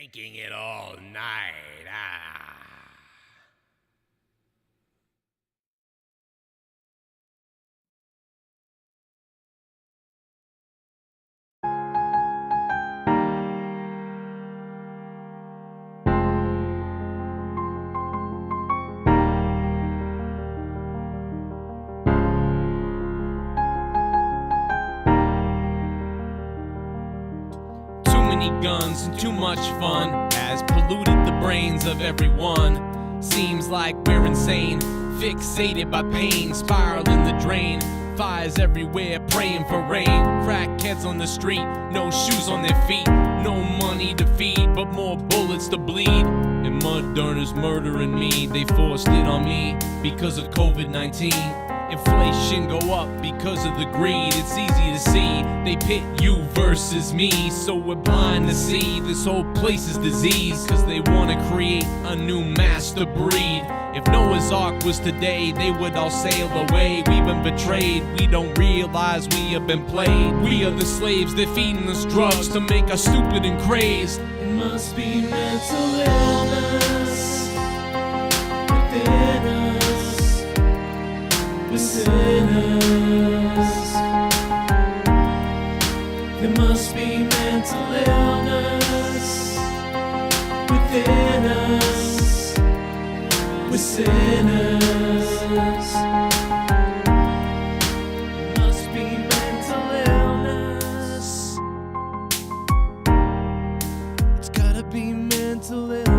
Making it all night. Guns and too much fun has polluted the brains of everyone. Seems like we're insane, fixated by pain, spiraling the drain. Fires everywhere, praying for rain. Crackheads on the street, no shoes on their feet, no money to feed, but more bullets to bleed. And mud burners murdering me, they forced it on me because of COVID-19. Inflation go up because of the greed. It's easy to see, they pit you versus me. So we're blind to see this whole place is disease, cause they wanna create a new master breed. If Noah's Ark was today, they would all sail away. We've been betrayed, we don't realize we have been played. We are the slaves, they're feeding us drugs to make us stupid and crazed. It must be mental illness within us. We're sinners. There must be mental illness within us. We're sinners. There must be mental illness. It's gotta be mental illness.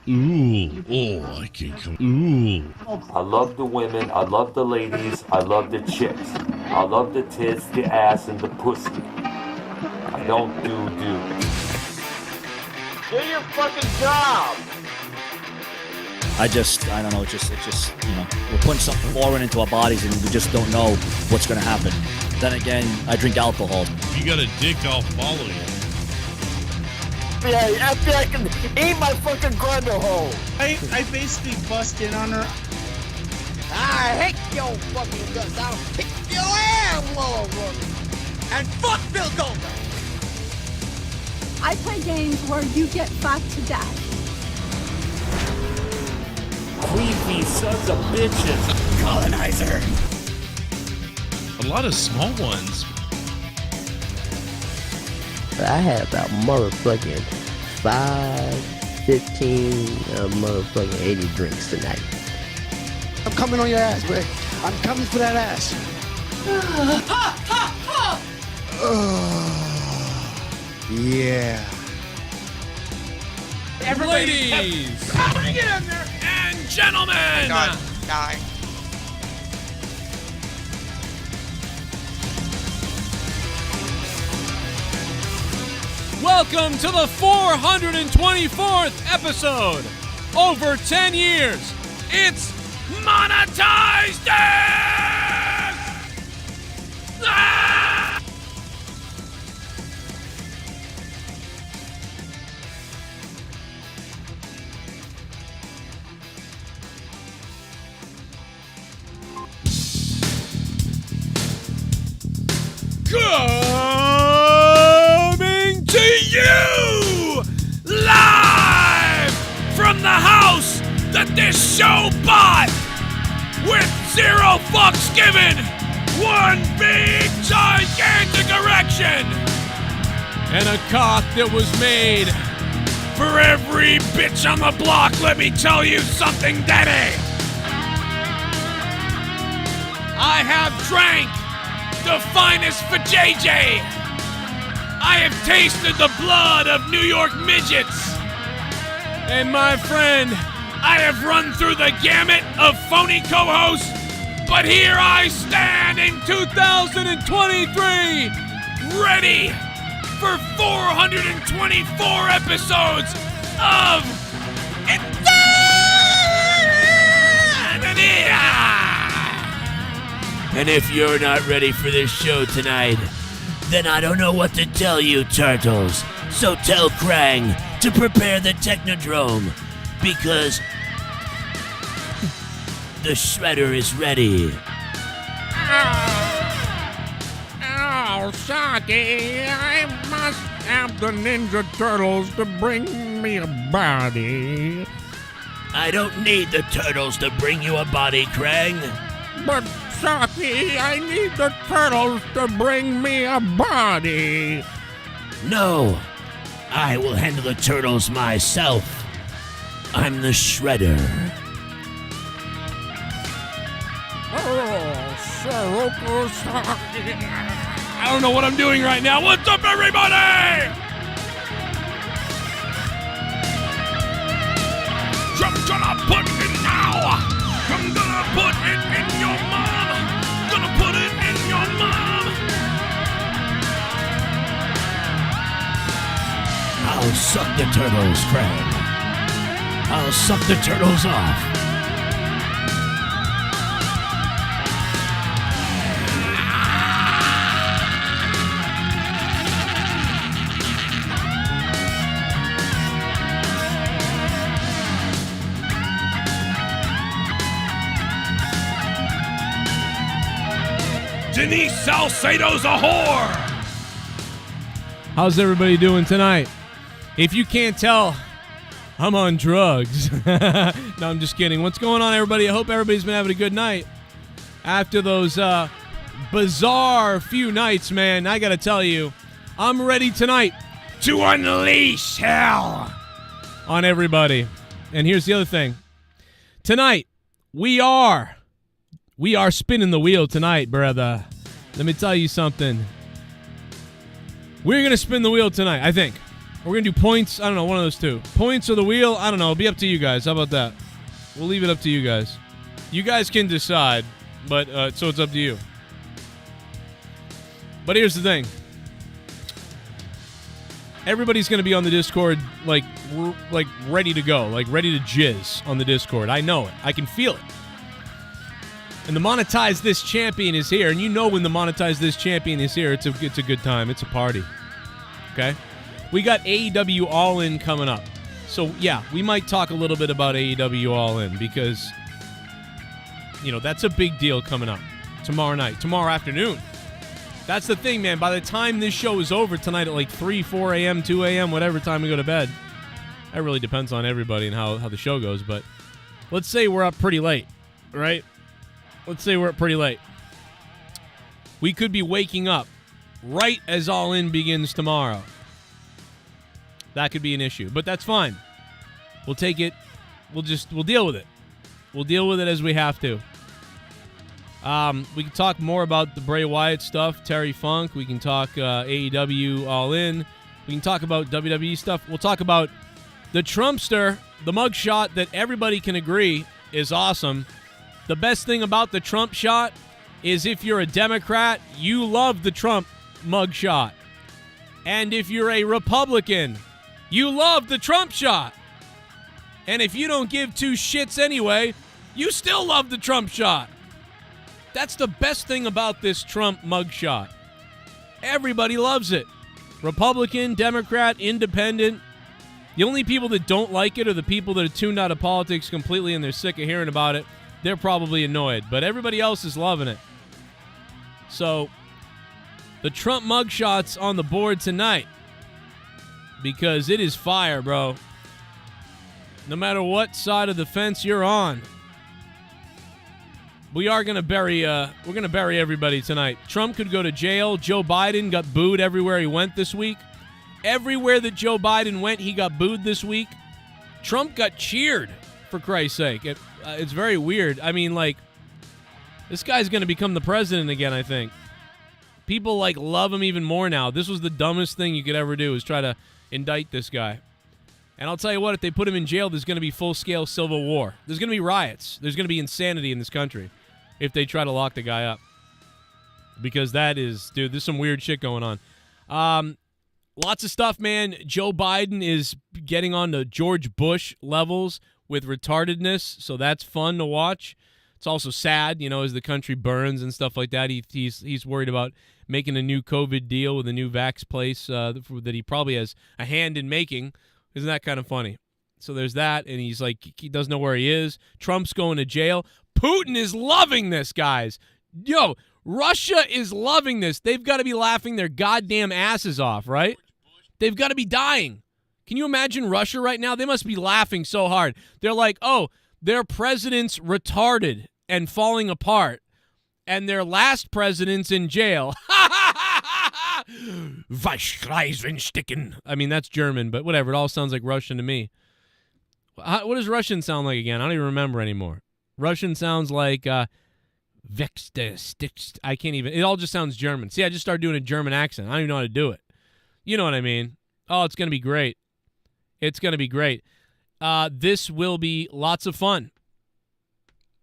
Ooh, oh, I can come. Ooh. I love the women, I love the ladies, I love the chicks. I love the tits, the ass, and the pussy. I don't do. Do your fucking job! I don't know, it's just, we're putting something foreign into our bodies and we just don't know what's gonna happen. Then again, I drink alcohol. If you got a dick, I'll follow you. After I can eat my fucking grundle hole. I basically bust in on her. I hate your fucking guts. I'll kick your ass, Lord. And fuck Bill Goldberg. I play games where you get fucked to death. Creepy sons of bitches. Colonizer. A lot of small ones. I had about motherfucking 15, motherfucking 80 drinks tonight. I'm coming on your ass, Bray. I'm coming for that ass. Yeah. Ladies Bring it in there. and gentlemen, Die. welcome to the 424th episode. Over 10 years, it's MONETIZE! Ah! Coming to you live from the house that this show bought with zero fucks given, one big gigantic erection, and a cock that was made For every bitch on the block, let me tell you something, Daddy. I have drank the finest for JJ. I have tasted the blood of New York midgets. And my friend, I have run through the gamut of phony co-hosts, but here I stand in 2023, ready for 424 episodes of And if you're not ready for this show tonight, then I don't know what to tell you, turtles. So tell Krang to prepare the Technodrome, because the shredder is ready. Oh, Saki, I must have the Ninja Turtles to bring me a body. I don't need the turtles to bring you a body, Krang. But, Saki, I need the turtles to bring me a body. No, I will handle the turtles myself. I'm the shredder. Oh, Saki. I don't know what I'm doing right now. What's up, everybody? I'm gonna put it now. I'm gonna put it in your mom. Gonna put it in your mom. I'll suck the turtles, Krang. I'll suck the turtles off. Denise Salcedo's a whore! How's everybody doing tonight? If you can't tell, I'm on drugs. No, I'm just kidding. What's going on, everybody? I hope everybody's been having a good night. After those bizarre few nights, man, I gotta tell you, I'm ready tonight To unleash hell! on everybody. And here's the other thing. Tonight, we are spinning the wheel tonight, brother. Let me tell you something. We're going to spin the wheel tonight, I think. We're going to do points. I don't know, one of those two. Points or the wheel? I don't know. It'll be up to you guys. How about that? We'll leave it up to you guys. You guys can decide, but so it's up to you. But here's the thing. Everybody's going to be on the Discord like ready to go, like ready to jizz on the Discord. I know it. I can feel it. And the MONETIZE This Champion is here. And you know when the MONETIZE This Champion is here, it's a good time. It's a party. Okay? We got AEW All In coming up. So, yeah, we might talk a little bit about AEW All In because, you know, that's a big deal coming up tomorrow night, tomorrow afternoon. That's the thing, man. By the time this show is over tonight at like 3, 4 a.m., 2 a.m., whatever time we go to bed, that really depends on everybody and how the show goes. But let's say we're up pretty late, right? Let's say we're up pretty late. We could be waking up right as All In begins tomorrow. That could be an issue, but that's fine. We'll take it. We'll deal with it. We'll deal with it as we have to. We can talk more about the Bray Wyatt stuff, Terry Funk. We can talk AEW All In. We can talk about WWE stuff. We'll talk about the Trumpster, the mugshot that everybody can agree is awesome. The best thing about the Trump shot is if you're a Democrat, you love the Trump mugshot. And if you're a Republican, you love the Trump shot. And if you don't give two shits anyway, you still love the Trump shot. That's the best thing about this Trump mugshot. Everybody loves it. Republican, Democrat, Independent. The only people that don't like it are the people that are tuned out of politics completely and they're sick of hearing about it. They're probably annoyed, but everybody else is loving it. So, the Trump mugshot's on the board tonight because it is fire, bro. No matter what side of the fence you're on, we're gonna bury everybody tonight. Trump could go to jail. Joe Biden got booed everywhere he went this week. Everywhere that Joe Biden went, he got booed this week. Trump got cheered, for Christ's sake. It's very weird. I mean, like, this guy's going to become the president again, I think. People, like, love him even more now. This was the dumbest thing you could ever do, is try to indict this guy. And I'll tell you what, if they put him in jail, there's going to be full-scale civil war. There's going to be riots. There's going to be insanity in this country if they try to lock the guy up. Because that is, dude, there's some weird shit going on. Lots of stuff, man. Joe Biden is getting on to George Bush levels with retardedness, so that's fun to watch. It's also sad, you know, as the country burns and stuff like that. He's worried about making a new COVID deal with a new vax place that he probably has a hand in making. Isn't that kind of funny? So there's that, and he's like, he doesn't know where he is. Trump's going to jail. Putin is loving this, guys. Yo, Russia is loving this. They've got to be laughing their goddamn asses off, right? They've got to be dying. Can you imagine Russia right now? They must be laughing so hard. They're like, oh, their president's retarded and falling apart, and their last president's in jail. Weichreisensticken. I mean, that's German, but whatever. It all sounds like Russian to me. What does Russian sound like again? I don't even remember anymore. Russian sounds like Vexte. I can't even. It all just sounds German. See, I just started doing a German accent. I don't even know how to do it. You know what I mean? Oh, it's going to be great. It's going to be great. This will be lots of fun.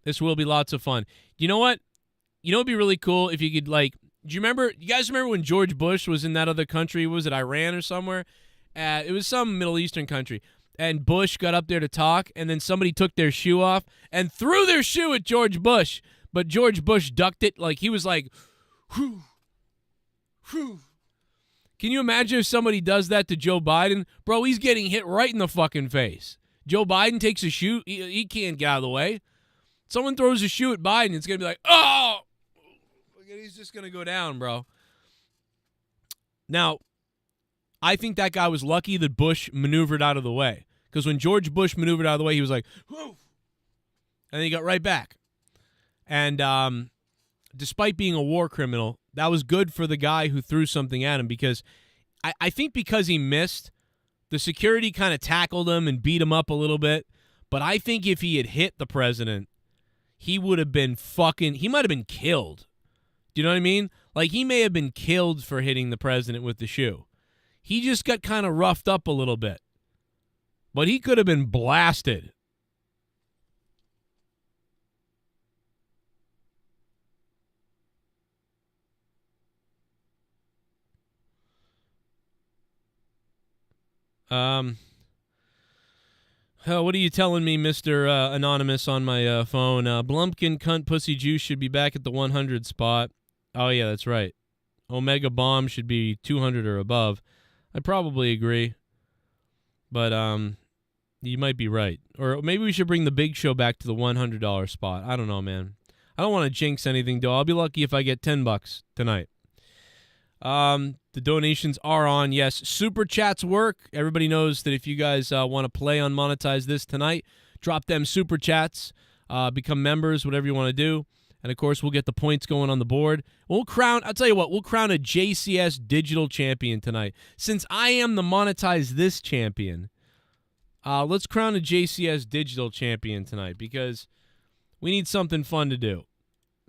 This will be lots of fun. You know what? You know, it'd be really cool if you could, like, do you guys remember when George Bush was in that other country? Was it Iran or somewhere? It was some Middle Eastern country. And Bush got up there to talk, and then somebody took their shoe off and threw their shoe at George Bush. But George Bush ducked it. Like, he was like, whew, whew. Can you imagine if somebody does that to Joe Biden? Bro, he's getting hit right in the fucking face. Joe Biden takes a shoe. He can't get out of the way. Someone throws a shoe at Biden, it's going to be like, oh! He's just going to go down, bro. Now, I think that guy was lucky that Bush maneuvered out of the way. Because when George Bush maneuvered out of the way, he was like, whoo! And then he got right back. And despite being a war criminal, that was good for the guy who threw something at him, because I think because he missed, the security kind of tackled him and beat him up a little bit. But I think if he had hit the president, he would have been he might have been killed. Do you know what I mean? Like, he may have been killed for hitting the president with the shoe. He just got kind of roughed up a little bit. But he could have been blasted. What are you telling me, Mr. Anonymous on my phone? BLUMPKIN Cunt Pussy Juice should be back at the 100 spot. Oh, yeah, that's right. Omega Bomb should be 200 or above. I probably agree. But you might be right. Or maybe we should bring the Big Show back to the $100 spot. I don't know, man. I don't want to jinx anything, though. I'll be lucky if I get $10 tonight. The donations are on. Yes, Super Chats work. Everybody knows that if you guys want to play on Monetize this tonight, drop them Super Chats, become members, whatever you want to do. And, of course, we'll get the points going on the board. I'll tell you what, we'll crown a JCS Digital Champion tonight. Since I am the Monetize This Champion, let's crown a JCS Digital Champion tonight, because we need something fun to do.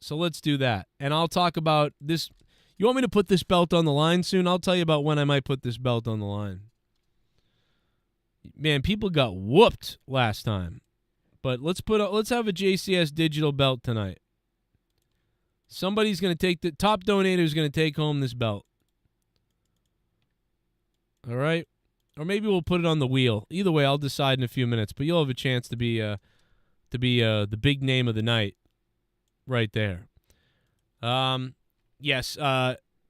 So let's do that. And I'll talk about this. You want me to put this belt on the line soon? I'll tell you about when I might put this belt on the line. Man, people got whooped last time. But let's have a JCS Digital belt tonight. Somebody's going to take the top donator is going to take home this belt. All right? Or maybe we'll put it on the wheel. Either way, I'll decide in a few minutes. But you'll have a chance to be the big name of the night right there. Yes,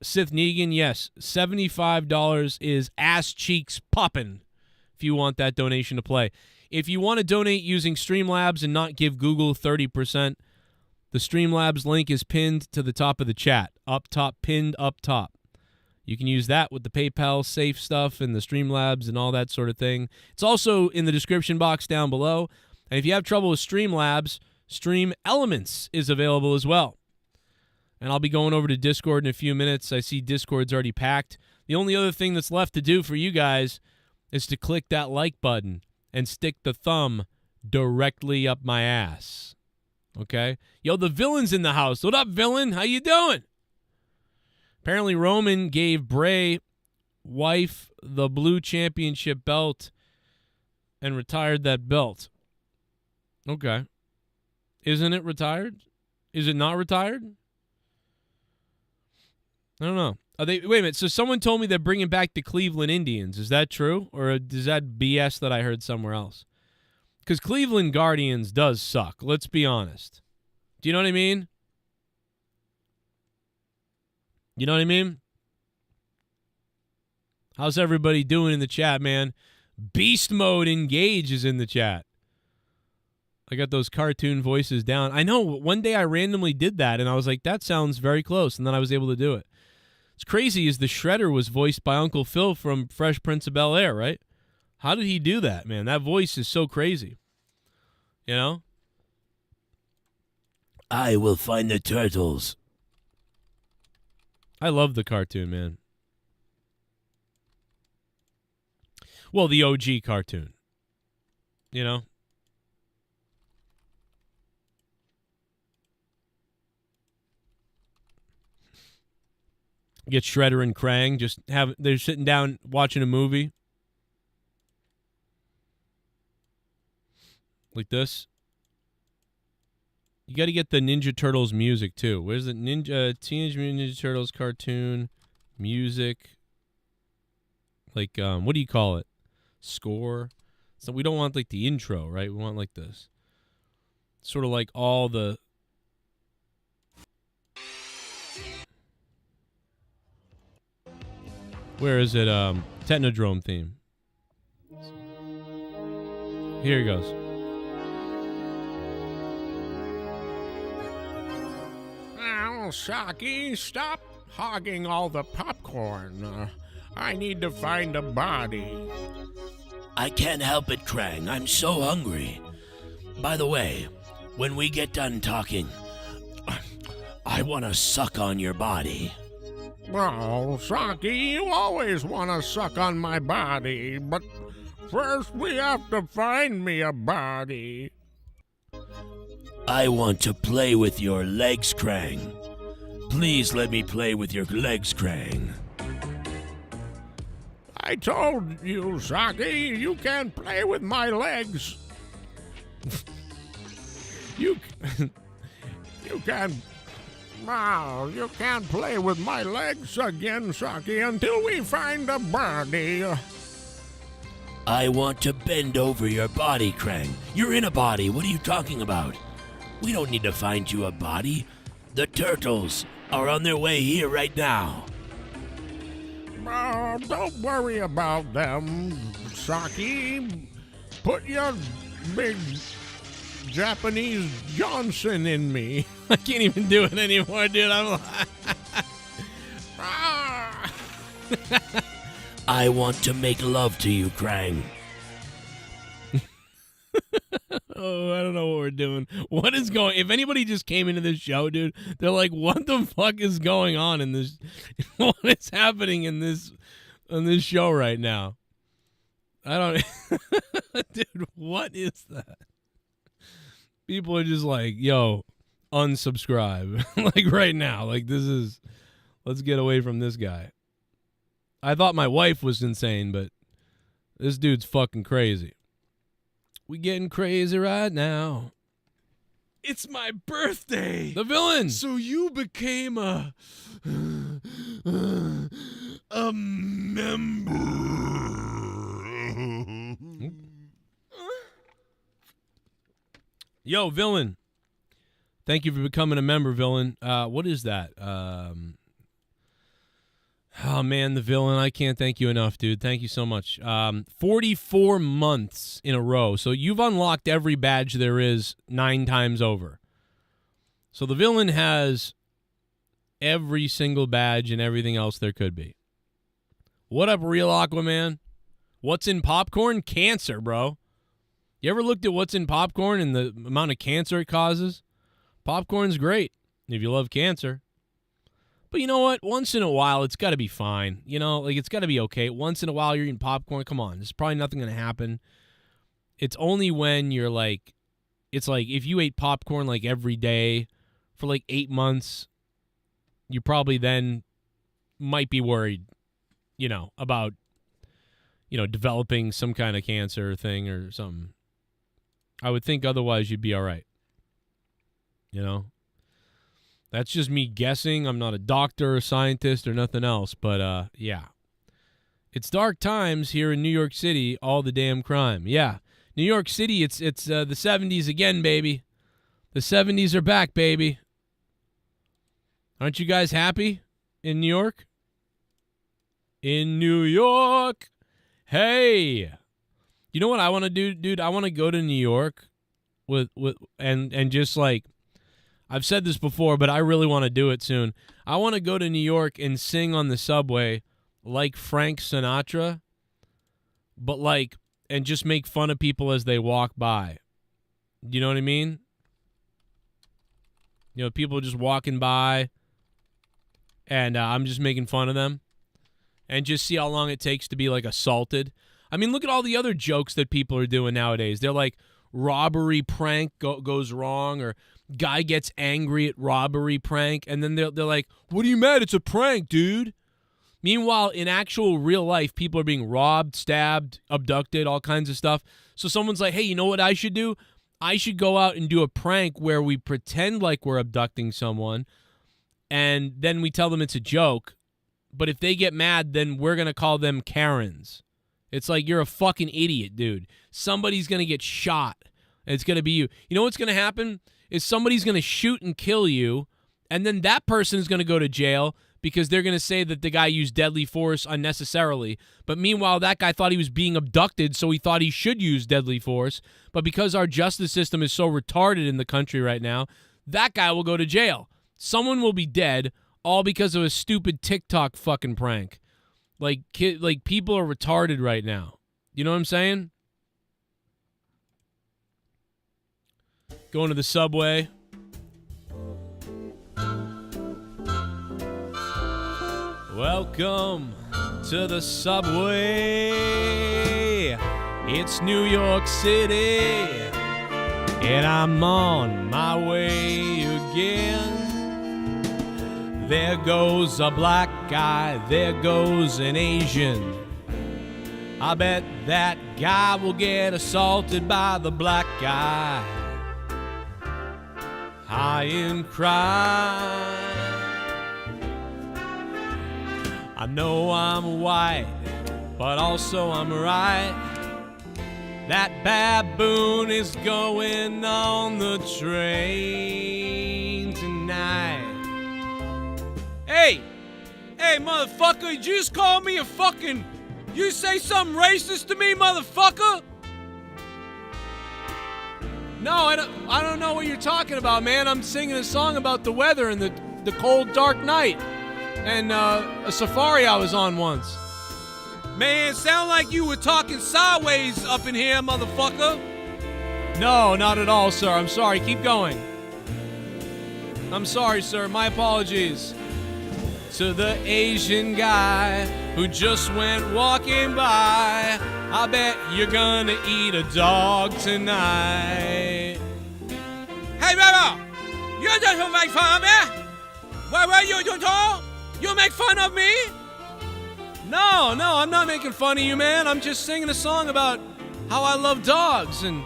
Sith Negan, yes, $75 is ass cheeks poppin' if you want that donation to play. If you want to donate using Streamlabs and not give Google 30%, the Streamlabs link is pinned to the top of the chat. Up top, pinned up top. You can use that with the PayPal safe stuff and the Streamlabs and all that sort of thing. It's also in the description box down below. And if you have trouble with Streamlabs, Stream Elements is available as well. And I'll be going over to Discord in a few minutes. I see Discord's already packed. The only other thing that's left to do for you guys is to click that like button and stick the thumb directly up my ass. Okay? Yo, the villain's in the house. What up, villain? How you doing? Apparently, Roman gave Bray wife the blue championship belt and retired that belt. Okay. Isn't it retired? Is it not retired? I don't know. Wait a minute. So someone told me they're bringing back the Cleveland Indians. Is that true? Or is that BS that I heard somewhere else? Because Cleveland Guardians does suck. Let's be honest. Do you know what I mean? You know what I mean? How's everybody doing in the chat, man? Beast Mode Engage is in the chat. I got those cartoon voices down. I know, one day I randomly did that, and I was like, that sounds very close, and then I was able to do it. What's crazy is the Shredder was voiced by Uncle Phil from Fresh Prince of Bel-Air, right? How did he do that, man? That voice is so crazy. You know? I will find the turtles. I love the cartoon, man. Well, the OG cartoon. You know? Get Shredder and Krang, they're sitting down watching a movie. Like this. You got to get the Ninja Turtles music too. Where's the Teenage Mutant Ninja Turtles cartoon music? Like, what do you call it? Score. So we don't want like the intro, right? We want like this. Sort of like all the. Where is it? Technodrome theme. Here he goes. Now, Saki, stop hogging all the popcorn. I need to find a body. I can't help it, Krang. I'm so hungry. By the way, when we get done talking, I want to suck on your body. Well, Saki, you always want to suck on my body, but first we have to find me a body. I want to play with your legs, Krang. Please let me play with your legs, Krang. I told you, Saki, you can't play with my legs. You can't... Wow, you can't play with my legs again, Saki, until we find a body. I want to bend over your body, Krang. You're in a body. What are you talking about? We don't need to find you a body. The turtles are on their way here right now. Oh, don't worry about them, Saki. Put your big Japanese Johnson in me. I can't even do it anymore, dude. I'm I want to make love to you, Krang. Oh, I don't know what we're doing. What is going... If anybody just came into this show, dude, they're like, what the fuck is going on in this... What is happening in this show right now? I don't... Dude, what is that? People are just like, yo, unsubscribe. Like right now. Like this is... Let's get away from this guy. I thought my wife was insane, but this dude's fucking crazy. We getting crazy right now. It's my birthday. The villain. So you became a member. Yo, villain. Thank you for becoming a member, villain. What is that? Oh, man, the villain. I can't thank you enough, dude. Thank you so much. 44 months in a row. So you've unlocked every badge there is 9 times over. So the villain has every single badge and everything else there could be. What up, Real Aquaman? What's in popcorn? Cancer, bro. You ever looked at what's in popcorn and the amount of cancer it causes? Popcorn's great if you love cancer. But you know what? Once in a while, it's got to be fine. You know, like, it's got to be okay. Once in a while, you're eating popcorn. Come on. There's probably nothing going to happen. It's only when you're like, it's like if you ate popcorn like every day for like 8 months, you probably then might be worried, you know, about, you know, developing some kind of cancer thing or something. I would think otherwise you'd be all right. You know? That's just me guessing. I'm not a doctor or scientist or nothing else, but yeah. It's dark times here in New York City, all the damn crime. Yeah. New York City, it's the 70s again, baby. The 70s are back, baby. Aren't you guys happy in New York? In New York. Hey. You know what I want to do, dude? I want to go to New York and just like, I've said this before, but I really want to do it soon. I want to go to New York and sing on the subway like Frank Sinatra, but like, and just make fun of people as they walk by. You know what I mean? You know, people just walking by, and I'm just making fun of them, and just see how long it takes to be like assaulted. I mean, look at all the other jokes that people are doing nowadays. They're like, robbery prank goes wrong, or guy gets angry at robbery prank, and then they're like, what are you mad? It's a prank, dude. Meanwhile, in actual real life, people are being robbed, stabbed, abducted, all kinds of stuff. So someone's like, hey, you know what I should do? I should go out and do a prank where we pretend like we're abducting someone, and then we tell them it's a joke. But if they get mad, then we're going to call them Karens. It's like, you're a fucking idiot, dude. Somebody's going to get shot, and it's going to be you. You know what's going to happen? Is somebody's going to shoot and kill you, and then that person is going to go to jail because they're going to say that the guy used deadly force unnecessarily. But meanwhile, that guy thought he was being abducted, so he thought he should use deadly force. But because our justice system is so retarded in the country right now, that guy will go to jail. Someone will be dead, all because of a stupid TikTok fucking prank. Like people are retarded right now. You know what I'm saying? Going to the subway. Welcome to the subway. It's New York City, and I'm on my way again. There goes a black guy, there goes an Asian. I bet that guy will get assaulted by the black guy. High in crime. I know I'm white, but also I'm right. That baboon is going on the train tonight. Hey, motherfucker, did you just call me a fucking... You say something racist to me, motherfucker? No, I don't know what you're talking about, man. I'm singing a song about the weather and the cold, dark night. And a safari I was on once. Man, sound like you were talking sideways up in here, motherfucker. No, not at all, sir. I'm sorry. Keep going. I'm sorry, sir. My apologies. To the Asian guy who just went walking by, I bet you're gonna eat a dog tonight. Hey, brother! You just make fun of me? What you do? You make fun of me? No, I'm not making fun of you, man. I'm just singing a song about how I love dogs and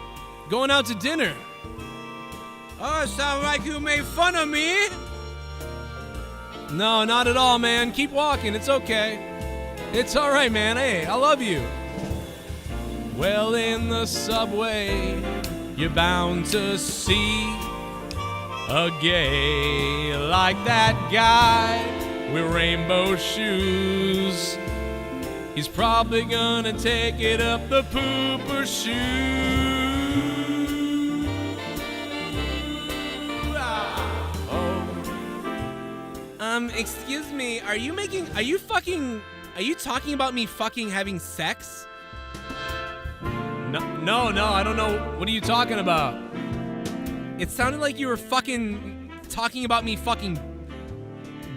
going out to dinner. Oh, it sounds like you made fun of me. No, not at all, man. Keep walking. It's okay. It's all right, man. Hey, I love you. Well, in the subway, you're bound to see a gay like that guy with rainbow shoes. He's probably gonna take it up the pooper chute. Excuse me, are you talking about me fucking having sex? No, I don't know. What are you talking about? It sounded like you were fucking talking about me fucking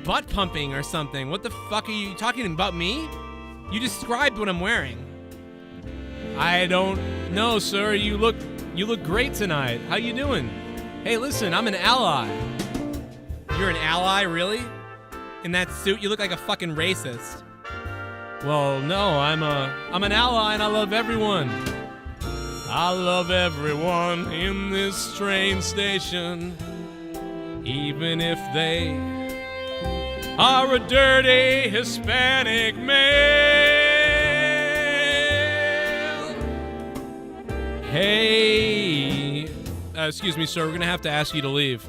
butt pumping or something. What the fuck are you talking about me? You described what I'm wearing. I don't know, sir. You look great tonight. How you doing? Hey, listen, I'm an ally. You're an ally, really? In that suit, you look like a fucking racist. Well, no, I'm an ally and I love everyone. I love everyone in this train station, even if they are a dirty Hispanic male. Hey, excuse me, sir, we're gonna have to ask you to leave.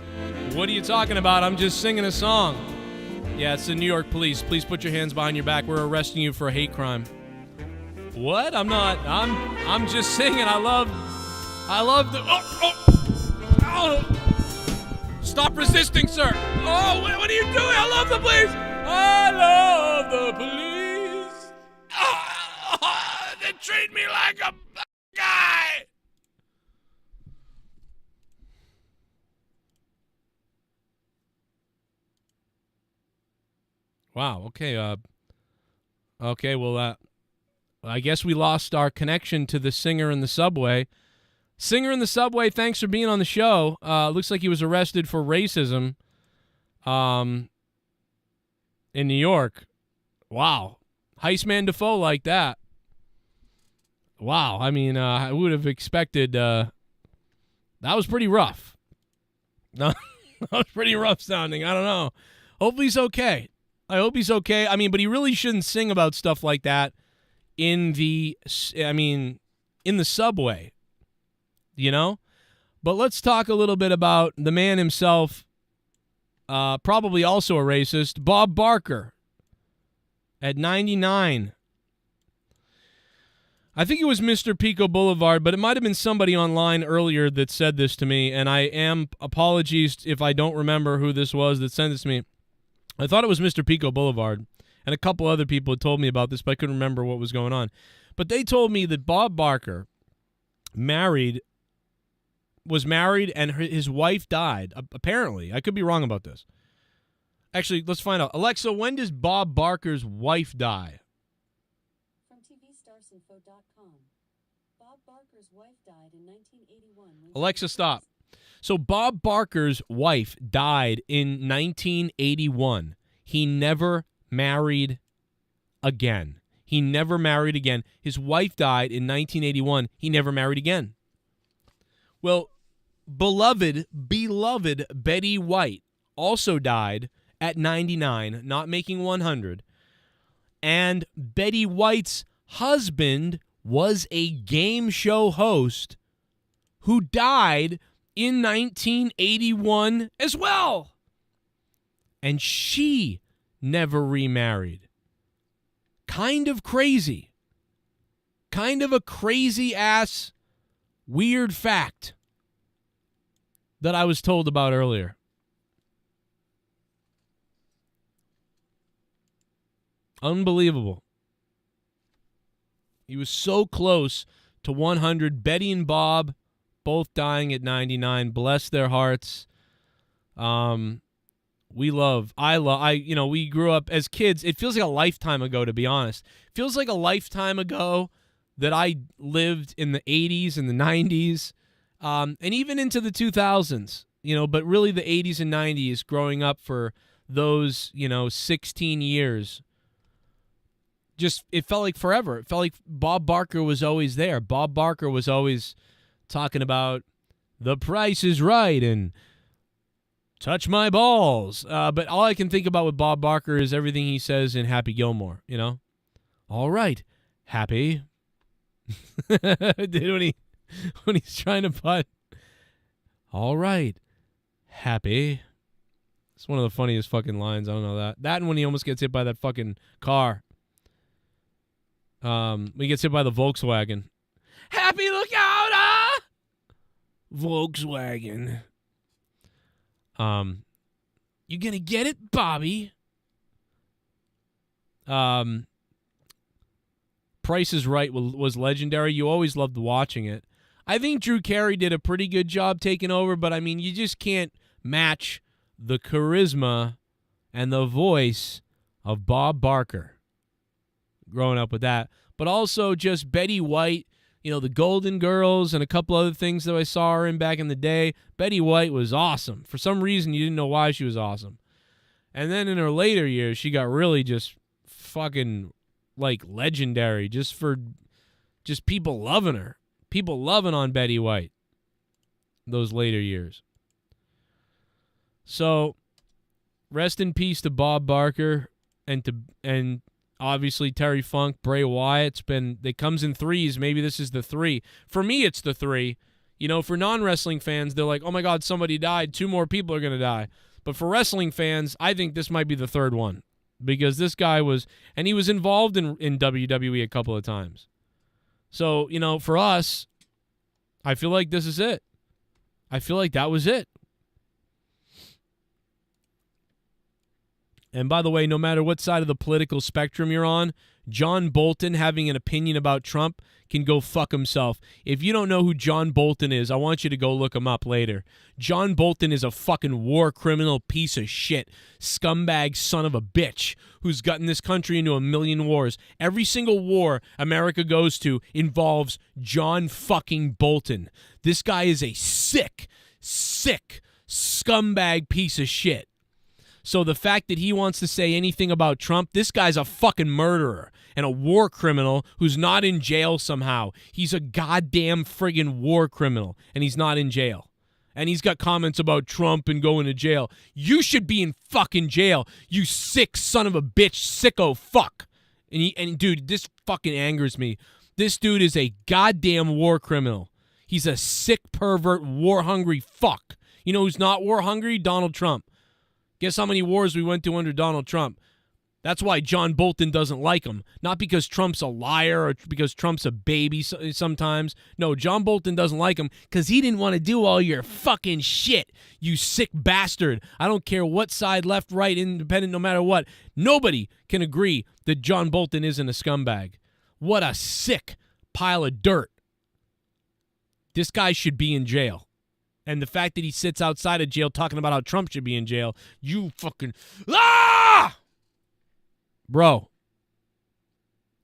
What are you talking about? I'm just singing a song. Yeah, it's the New York police. Please put your hands behind your back. We're arresting you for a hate crime. What? I'm not. I'm just singing. I love the. Oh! Stop resisting, sir. Oh, what are you doing? I love the police. I love the police. Oh, they treat me like a guy. Wow. Okay. Okay. Well, I guess we lost our connection to the singer in the subway. Singer in the subway, thanks for being on the show. Looks like he was arrested for racism in New York. Wow. Heistman Defoe like that. Wow. I mean, I would have expected that was pretty rough. No, that was pretty rough sounding. I don't know. Hopefully he's okay. I hope he's okay. I mean, but he really shouldn't sing about stuff like that in the subway, you know? But let's talk a little bit about the man himself, probably also a racist, Bob Barker, at 99. I think it was Mr. Pico Boulevard, but it might have been somebody online earlier that said this to me, and I am apologies if I don't remember who this was that sent this to me. I thought it was Mr. Pico Boulevard, and a couple other people had told me about this, but I couldn't remember what was going on. But they told me that Bob Barker was married, and his wife died, apparently. I could be wrong about this. Actually, let's find out. Alexa, when does Bob Barker's wife die? From TVStarsinfo.com. Bob Barker's wife died in 1981. Alexa, stop. So Bob Barker's wife died in 1981. He never married again. He never married again. His wife died in 1981. He never married again. Well, beloved Betty White also died at 99, not making 100. And Betty White's husband was a game show host who died in 1981 as well. And she never remarried. Kind of crazy. Kind of a crazy-ass weird fact that I was told about earlier. Unbelievable. He was so close to 100. Betty and Bob both dying at 99. Bless their hearts. We grew up as kids. It feels like a lifetime ago, to be honest. It feels like a lifetime ago that I lived in the 80s and the 90s, and even into the 2000s, but really the 80s and 90s growing up for those, 16 years. Just, it felt like forever. It felt like Bob Barker was always there. Bob Barker was always talking about The Price is Right and touch my balls. But all I can think about with Bob Barker is everything he says in Happy Gilmore, All right, Happy. Dude, when he's trying to putt. All right, Happy. It's one of the funniest fucking lines. I don't know that. That and when he almost gets hit by that fucking car. When he gets hit by the Volkswagen. Happy, look out, Volkswagen. You gonna get it, Bobby? Price is Right was legendary. You always loved watching it. I think Drew Carey did a pretty good job taking over, but I mean, you just can't match the charisma and the voice of Bob Barker. Growing up with that. But also just Betty White, the Golden Girls and a couple other things that I saw her in back in the day. Betty White was awesome. For some reason, you didn't know why she was awesome. And then in her later years, she got really just fucking, legendary just for just people loving her. People loving on Betty White those later years. So, rest in peace to Bob Barker and obviously Terry Funk, Bray Wyatt. It comes in threes. Maybe this is the 3. For me, it's the 3. For non-wrestling fans, they're like, oh my God, somebody died. 2 more people are going to die. But for wrestling fans, I think this might be the 3rd one. Because this guy he was involved in WWE a couple of times. So, for us, I feel like this is it. I feel like that was it. And by the way, no matter what side of the political spectrum you're on, John Bolton having an opinion about Trump can go fuck himself. If you don't know who John Bolton is, I want you to go look him up later. John Bolton is a fucking war criminal piece of shit, scumbag son of a bitch who's gotten this country into a million wars. Every single war America goes to involves John fucking Bolton. This guy is a sick scumbag piece of shit. So the fact that he wants to say anything about Trump, this guy's a fucking murderer and a war criminal who's not in jail somehow. He's a goddamn friggin' war criminal, and he's not in jail. And he's got comments about Trump and going to jail. You should be in fucking jail, you sick son of a bitch, sicko fuck. And dude, this fucking angers me. This dude is a goddamn war criminal. He's a sick pervert, war-hungry fuck. You know who's not war-hungry? Donald Trump. Guess how many wars we went to under Donald Trump? That's why John Bolton doesn't like him. Not because Trump's a liar or because Trump's a baby sometimes. No, John Bolton doesn't like him because he didn't want to do all your fucking shit, you sick bastard. I don't care what side, left, right, independent, no matter what. Nobody can agree that John Bolton isn't a scumbag. What a sick pile of dirt. This guy should be in jail. And the fact that he sits outside of jail talking about how Trump should be in jail, you fucking... Ah! Bro,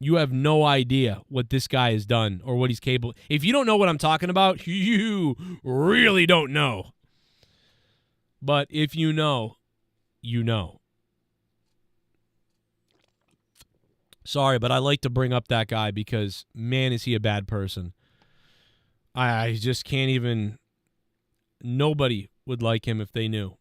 you have no idea what this guy has done or what he's capable... If you don't know what I'm talking about, you really don't know. But if you know, you know. Sorry, but I like to bring up that guy because, man, is he a bad person. I just can't even... Nobody would like him if they knew.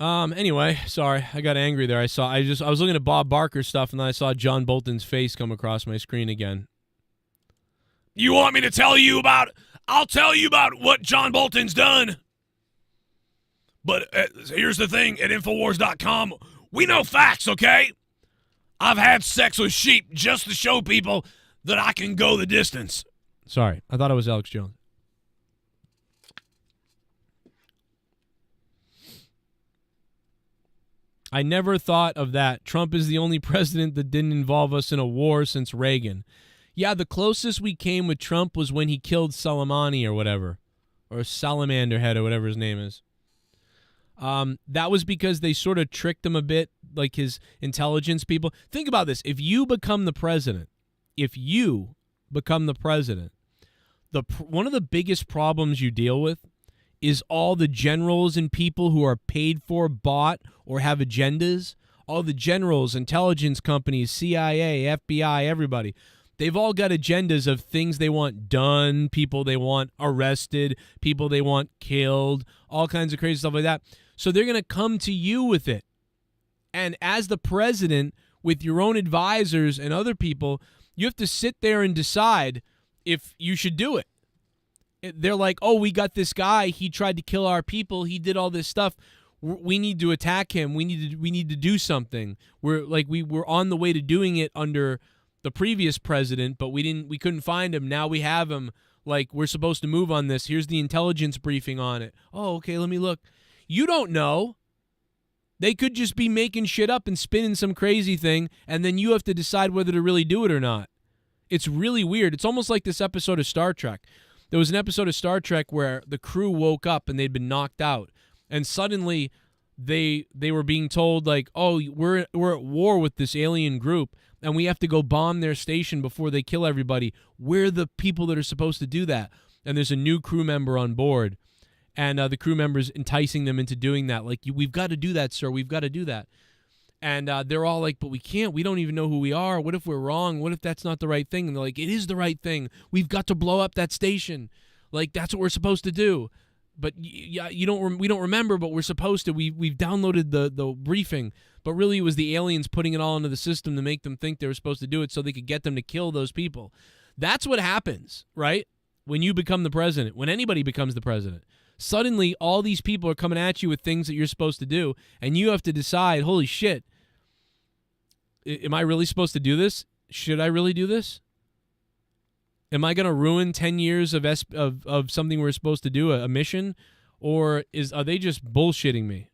Anyway, sorry, I got angry there. I was looking at Bob Barker stuff and then I saw John Bolton's face come across my screen again. You want me to tell you about? I'll tell you about what John Bolton's done. But here's the thing, at Infowars.com, we know facts, okay? I've had sex with sheep just to show people that I can go the distance. Sorry, I thought it was Alex Jones. I never thought of that. Trump is the only president that didn't involve us in a war since Reagan. Yeah, the closest we came with Trump was when he killed Soleimani or whatever. Or Salamander Head or whatever his name is. That was because they sort of tricked him a bit, like his intelligence people. Think about this. If you become the president, one of the biggest problems you deal with is all the generals and people who are paid for, bought, or have agendas. All the generals, intelligence companies, CIA, FBI, everybody. They've all got agendas of things they want done, people they want arrested, people they want killed, all kinds of crazy stuff like that. So they're going to come to you with it. And as the president, with your own advisors and other people, you have to sit there and decide if you should do it. They're like, oh, we got this guy. He tried to kill our people. He did all this stuff. We need to attack him. We need to do something. We're on the way to doing it under the previous president, but we couldn't find him. Now we have him. Like, we're supposed to move on this. Here's the intelligence briefing on it. Oh, okay, let me look. You don't know. They could just be making shit up and spinning some crazy thing, and then you have to decide whether to really do it or not. It's really weird. It's almost like this episode of Star Trek. There was an episode of Star Trek where the crew woke up and they'd been knocked out. And suddenly they were being told, like, oh, we're at war with this alien group, and we have to go bomb their station before they kill everybody. We're the people that are supposed to do that. And there's a new crew member on board, and the crew member's enticing them into doing that. Like, we've got to do that, sir. We've got to do that. And they're all like, but we can't. We don't even know who we are. What if we're wrong? What if that's not the right thing? And they're like, it is the right thing. We've got to blow up that station. Like, that's what we're supposed to do. But we don't remember, but we're supposed to. We've downloaded the briefing. But really it was the aliens putting it all into the system to make them think they were supposed to do it so they could get them to kill those people. That's what happens, right? When you become the president, when anybody becomes the president. Suddenly all these people are coming at you with things that you're supposed to do, and you have to decide, holy shit, am I really supposed to do this? Should I really do this? Am I going to ruin 10 years of something we're supposed to do, a mission? Or are they just bullshitting me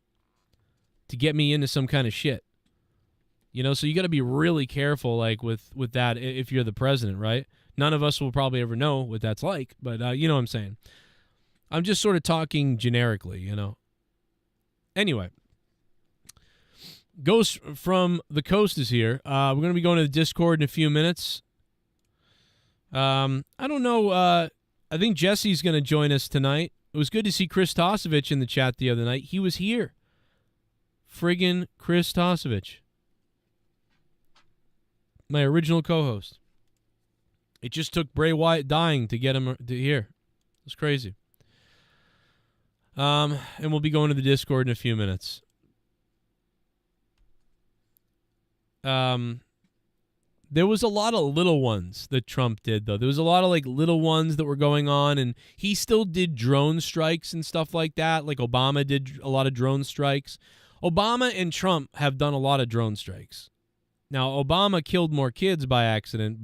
to get me into some kind of shit? You know, so you got to be really careful, like, with that if you're the president, right? None of us will probably ever know what that's like, but you know what I'm saying. I'm just sort of talking generically, you know. Anyway. Ghost from the Coast is here. We're going to be going to the Discord in a few minutes. I don't know. I think Jesse's going to join us tonight. It was good to see Chris Tosevich in the chat the other night. He was here. Friggin' Chris Tosevich. My original co-host. It just took Bray Wyatt dying to get him to here. It was crazy. And we'll be going to the Discord in a few minutes. There was a lot of little ones that Trump did, though. There was a lot of, like, little ones that were going on, and he still did drone strikes and stuff like that. Like, Obama did a lot of drone strikes. Obama and Trump have done a lot of drone strikes. Now, Obama killed more kids by accident,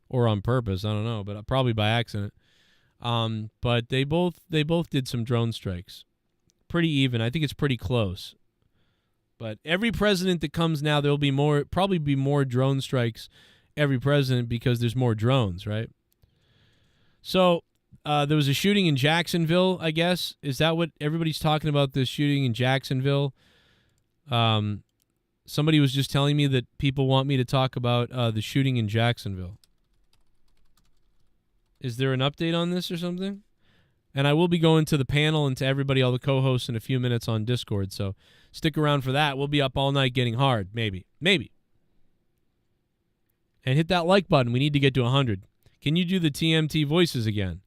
or on purpose, I don't know, but probably by accident. But they both did some drone strikes. Pretty even. I think it's pretty close. But every president that comes now, there'll be probably be more drone strikes every president because there's more drones, right? So there was a shooting in Jacksonville, I guess. Is that what everybody's talking about, this shooting in Jacksonville? Somebody was just telling me that people want me to talk about the shooting in Jacksonville. Is there an update on this or something? And I will be going to the panel and to everybody, all the co-hosts, in a few minutes on Discord. So stick around for that. We'll be up all night getting hard. Maybe. And hit that like button. We need to get to 100. Can you do the TMT voices again?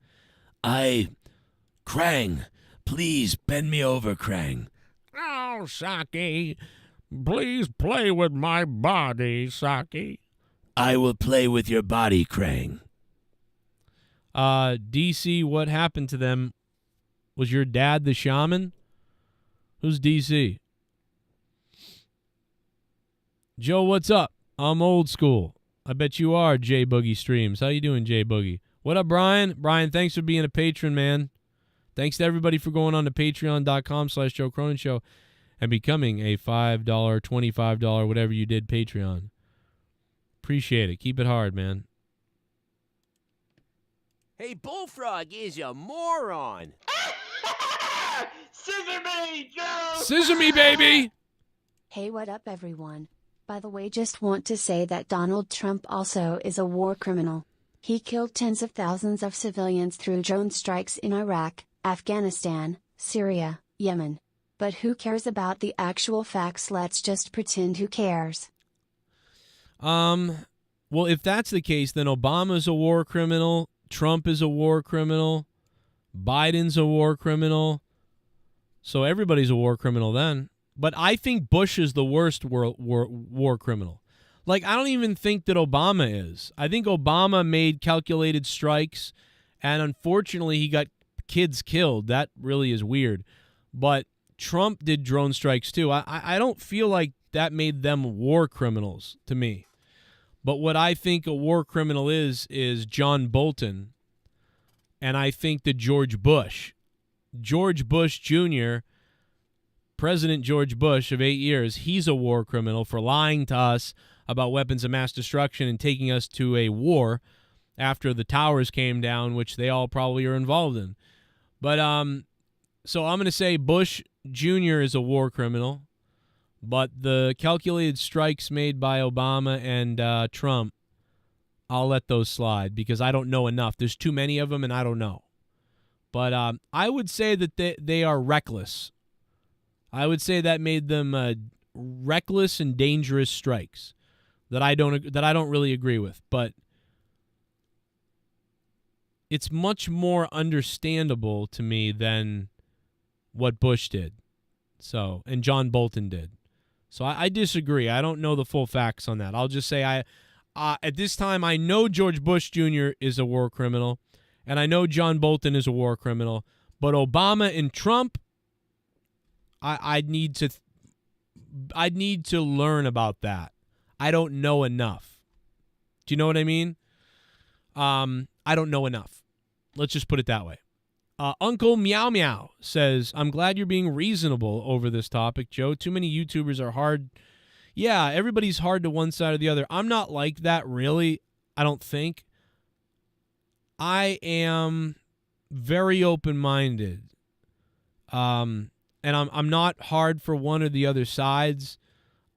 Krang, please bend me over, Krang. Oh, Saki, please play with my body, Saki. I will play with your body, Krang. DC, what happened to them? Was your dad the shaman? Who's DC? Joe, what's up? I'm old school. I bet you are, J Boogie Streams. How you doing, J Boogie? What up, Brian? Brian, thanks for being a patron, man. Thanks to everybody for going on to patreon.com/Joe Cronin Show and becoming a $5, $25, whatever you did, Patreon. Appreciate it. Keep it hard, man. Hey, Bullfrog is a moron. Scissor me, Joe! Scissor me, baby! Hey, what up, everyone? By the way, just want to say that Donald Trump also is a war criminal. He killed tens of thousands of civilians through drone strikes in Iraq, Afghanistan, Syria, Yemen. But who cares about the actual facts? Let's just pretend who cares. Well, if that's the case, then Obama's a war criminal. Trump is a war criminal. Biden's a war criminal. So everybody's a war criminal then. But I think Bush is the worst war criminal. Like, I don't even think that Obama is. I think Obama made calculated strikes, and unfortunately he got kids killed. That really is weird. But Trump did drone strikes too. I don't feel like that made them war criminals to me. But what I think a war criminal is John Bolton, and I think that George Bush Jr., President George Bush of 8 years, he's a war criminal for lying to us about weapons of mass destruction and taking us to a war after the towers came down, which they all probably are involved in. But so I'm going to say Bush Jr. is a war criminal, but the calculated strikes made by Obama and Trump, I'll let those slide because I don't know enough. There's too many of them, and I don't know. But I would say that they are reckless. I would say that made them reckless and dangerous strikes that I don't really agree with. But it's much more understandable to me than what Bush did, and John Bolton did. So I disagree. I don't know the full facts on that. I'll just say at this time I know George Bush Jr. is a war criminal, and I know John Bolton is a war criminal. But Obama and Trump, I'd need to learn about that. I don't know enough. Do you know what I mean? I don't know enough. Let's just put it that way. Uncle Meow Meow says, I'm glad you're being reasonable over this topic, Joe. Too many YouTubers are hard. Yeah, everybody's hard to one side or the other. I'm not like that, really. I don't think. I am very open-minded. And I'm not hard for one or the other sides.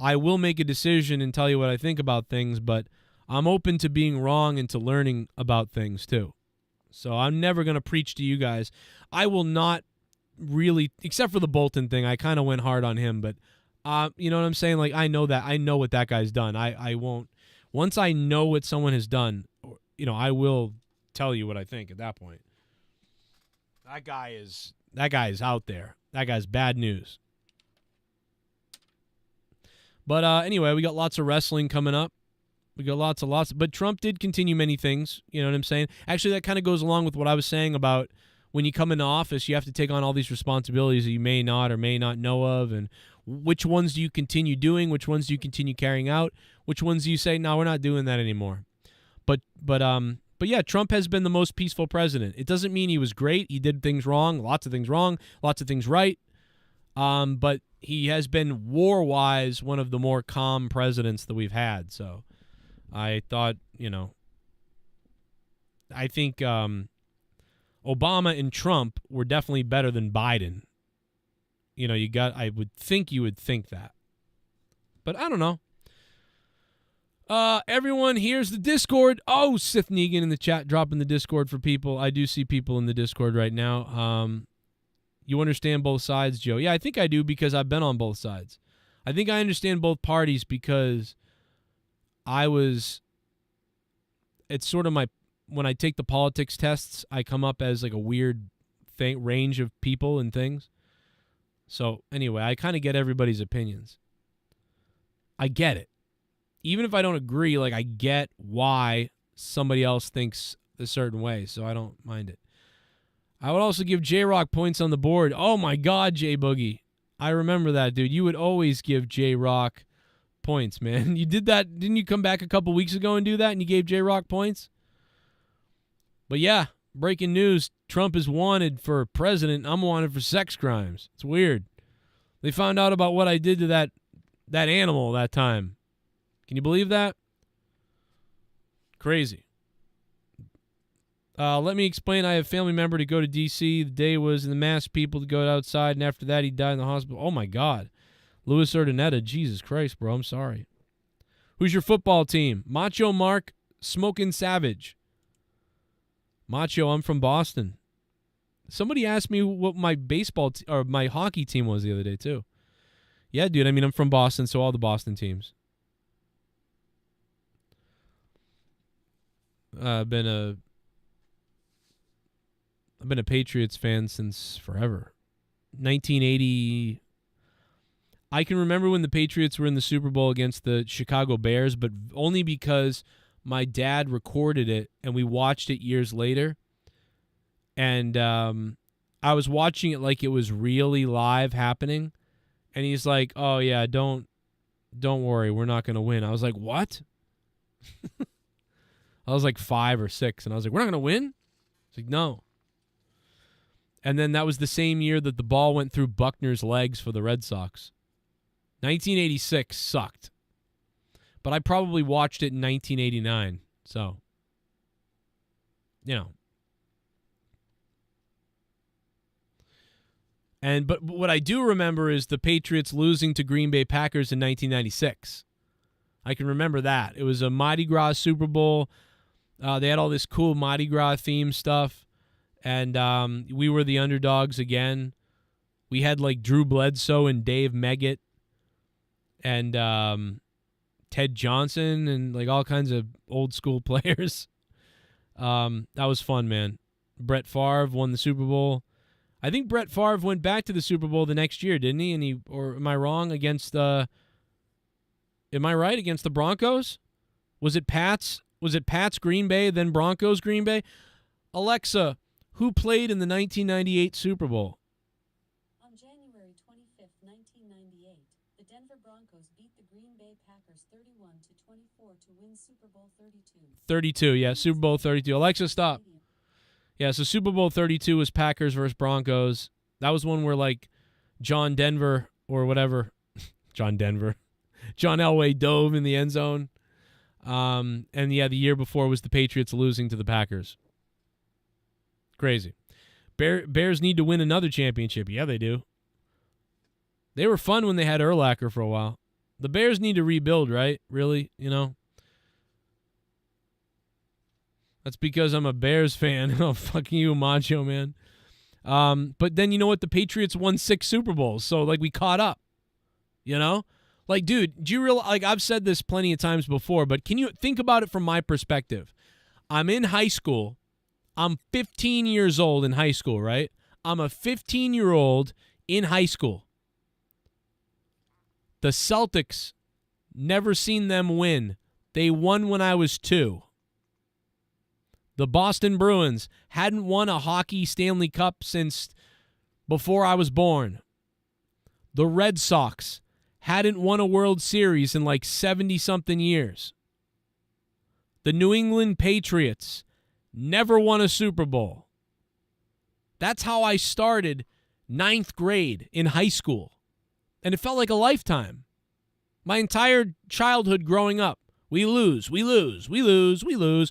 I will make a decision and tell you what I think about things, but I'm open to being wrong and to learning about things too. So I'm never going to preach to you guys. I will not really, except for the Bolton thing, I kind of went hard on him, but you know what I'm saying? Like, I know what that guy's done. I won't, once I know what someone has done, I will tell you what I think at that point. That guy is out there. That guy's bad news. But anyway, we got lots of wrestling coming up. We got lots. But Trump did continue many things. You know what I'm saying? Actually, that kind of goes along with what I was saying about when you come into office, you have to take on all these responsibilities that you may not or may not know of. And which ones do you continue doing? Which ones do you continue carrying out? Which ones do you say, no, we're not doing that anymore? But yeah, Trump has been the most peaceful president. It doesn't mean he was great. He did things wrong, lots of things right. But he has been war-wise one of the more calm presidents that we've had. So I thought, I think Obama and Trump were definitely better than Biden. I would think you would think that. But I don't know. Everyone, here's the Discord. Oh, Sith Negan in the chat dropping the Discord for people. I do see people in the Discord right now. You understand both sides, Joe? Yeah, I think I do because I've been on both sides. I think I understand both parties because it's sort of when I take the politics tests, I come up as like a weird range of people and things. So anyway, I kind of get everybody's opinions. I get it. Even if I don't agree, I get why somebody else thinks a certain way, so I don't mind it. I would also give J-Rock points on the board. Oh my God, J-Boogie. I remember that, dude. You would always give J-Rock points, man. You did that. Didn't you come back a couple weeks ago and do that, and you gave J-Rock points? But yeah, breaking news. Trump is wanted for president. I'm wanted for sex crimes. It's weird. They found out about what I did to that animal that time. Can you believe that? Crazy. Let me explain. I have a family member to go to D.C. The day was in the mass people to go outside, and after that he died in the hospital. Oh, my God. Louis Urdaneta. Jesus Christ, bro. I'm sorry. Who's your football team? Macho Mark, Smokin' Savage. Macho, I'm from Boston. Somebody asked me what my or my hockey team was the other day, too. Yeah, dude. I mean, I'm from Boston, so all the Boston teams. I've been a Patriots fan since forever. 1980. I can remember when the Patriots were in the Super Bowl against the Chicago Bears, but only because my dad recorded it and we watched it years later. And I was watching it like it was really live happening. And he's like, "Oh yeah, don't worry, we're not going to win." I was like, "What?" I was like 5 or 6, and I was like, "We're not going to win?" He's like, "No." And then that was the same year that the ball went through Buckner's legs for the Red Sox. 1986 sucked. But I probably watched it in 1989. So, But what I do remember is the Patriots losing to Green Bay Packers in 1996. I can remember that. It was a Mardi Gras Super Bowl. They had all this cool Mardi Gras theme stuff, and we were the underdogs again. We had like Drew Bledsoe and Dave Meggett and Ted Johnson and like all kinds of old school players. That was fun, man. Brett Favre won the Super Bowl. I think Brett Favre went back to the Super Bowl the next year, didn't he? Or am I wrong? Against am I right? Against the Broncos? Was it Pats Green Bay, then Broncos Green Bay? Alexa, who played in the 1998 Super Bowl? On January 25th, 1998, the Denver Broncos beat the Green Bay Packers 31-24 to win Super Bowl 32. 32, yeah, Super Bowl 32. Alexa, stop. Yeah, so Super Bowl 32 was Packers versus Broncos. That was one where, like, John Denver or whatever. John Elway dove in the end zone. And, yeah, the year before was the Patriots losing to the Packers. Crazy. Bears need to win another championship. Yeah, they do. They were fun when they had Urlacher for a while. The Bears need to rebuild, right? Really, you know? That's because I'm a Bears fan. Oh, fucking you, Macho, man. But then you know what? The Patriots won 6 Super Bowls, so, like, we caught up. You know? Like, dude, do you realize, like, I've said this plenty of times before, but can you think about it from my perspective? I'm in high school. I'm 15 years old in high school, right? I'm a 15-year-old in high school. The Celtics, never seen them win. They won when I was 2. The Boston Bruins hadn't won a hockey Stanley Cup since before I was born. The Red Sox hadn't won a World Series in like 70-something years. The New England Patriots never won a Super Bowl. That's how I started 9th grade in high school. And it felt like a lifetime. My entire childhood growing up. We lose. The 80s, we lose.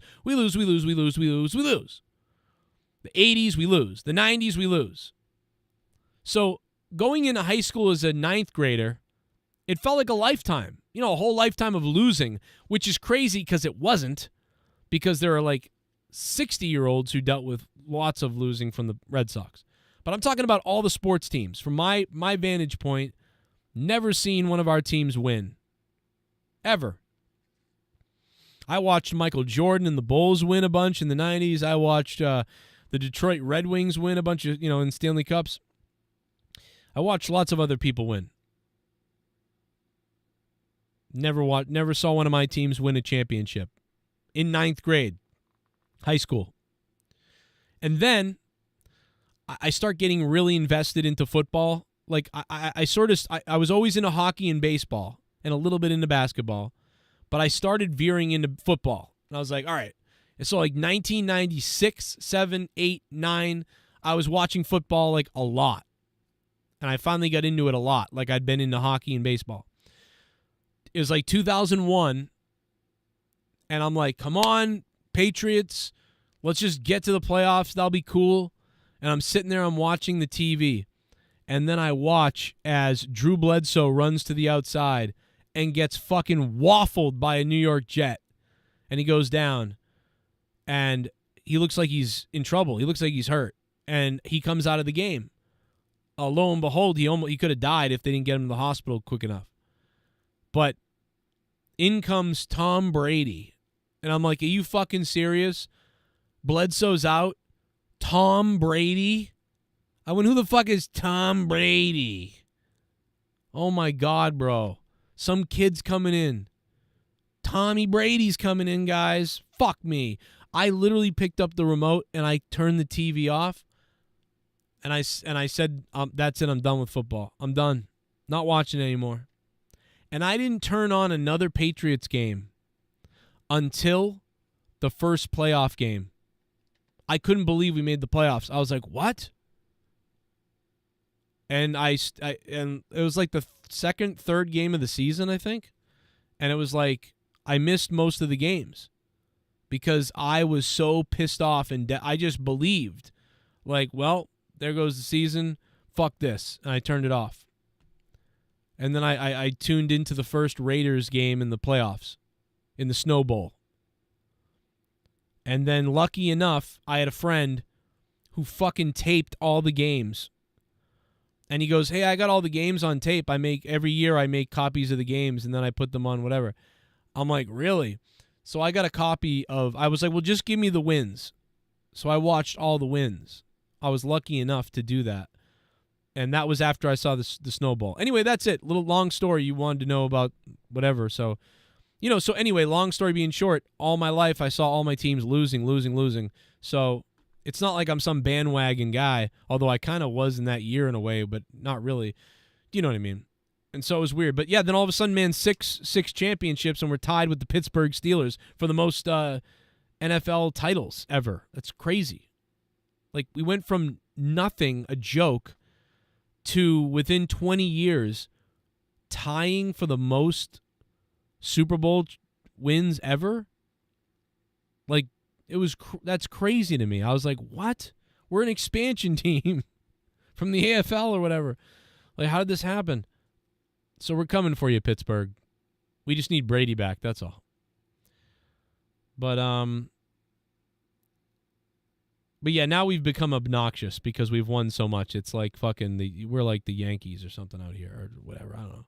The 90s, we lose. So going into high school as a 9th grader, it felt like a lifetime. You know, a whole lifetime of losing, which is crazy because it wasn't. Because there are like 60-year-olds who dealt with lots of losing from the Red Sox. But I'm talking about all the sports teams. From my vantage point, never seen one of our teams win. Ever. I watched Michael Jordan and the Bulls win a bunch in the 90s. I watched the Detroit Red Wings win a bunch of, in Stanley Cups. I watched lots of other people win. Never saw one of my teams win a championship. In 9th grade, high school. And then I start getting really invested into football. Like I was always into hockey and baseball and a little bit into basketball. But I started veering into football. And I was like, all right. And so like 1996, 7, 8, 9, I was watching football like a lot. And I finally got into it a lot, like I'd been into hockey and baseball. It was like 2001. And I'm like, come on, Patriots. Let's just get to the playoffs. That'll be cool. And I'm sitting there, I'm watching the TV. And then I watch as Drew Bledsoe runs to the outside and gets fucking waffled by a New York Jet. And he goes down. And he looks like he's in trouble. He looks like he's hurt. And he comes out of the game. Lo and behold, he could have died if they didn't get him to the hospital quick enough. But in comes Tom Brady. And I'm like, are you fucking serious? Bledsoe's out. Tom Brady? I went, who the fuck is Tom Brady? Oh my God, bro. Some kid's coming in. Tommy Brady's coming in, guys. Fuck me. I literally picked up the remote and I turned the TV off. And I said, that's it. I'm done with football. I'm done. Not watching it anymore. And I didn't turn on another Patriots game until the first playoff game. I couldn't believe we made the playoffs. I was like, what? And and it was like the third game of the season, I think. And it was like I missed most of the games because I was so pissed off and I just believed, like, well, there goes the season. fuck this, and I turned it off. And then I tuned into the first Raiders game in the playoffs, in the Snow Bowl. And then, lucky enough, I had a friend who fucking taped all the games. And he goes, hey, I got all the games on tape. Every year I make copies of the games, and then I put them on whatever. I'm like, really? So I got a copy I was like, well, just give me the wins. So I watched all the wins. I was lucky enough to do that. And that was after I saw the snowball. Anyway, that's it. Little long story you wanted to know about whatever. So, so anyway, long story being short, all my life I saw all my teams losing. So it's not like I'm some bandwagon guy, although I kind of was in that year in a way, but not really. Do you know what I mean? And so it was weird. But yeah, then all of a sudden, man, six championships, and we're tied with the Pittsburgh Steelers for the most NFL titles ever. That's crazy. Like, we went from nothing, a joke, to within 20 years tying for the most Super Bowl wins ever. Like, that's crazy to me. I was like, what? We're an expansion team from the AFL or whatever. Like, how did this happen? So we're coming for you, Pittsburgh. We just need Brady back, that's all. But yeah, now we've become obnoxious because we've won so much. It's like we're like the Yankees or something out here or whatever. I don't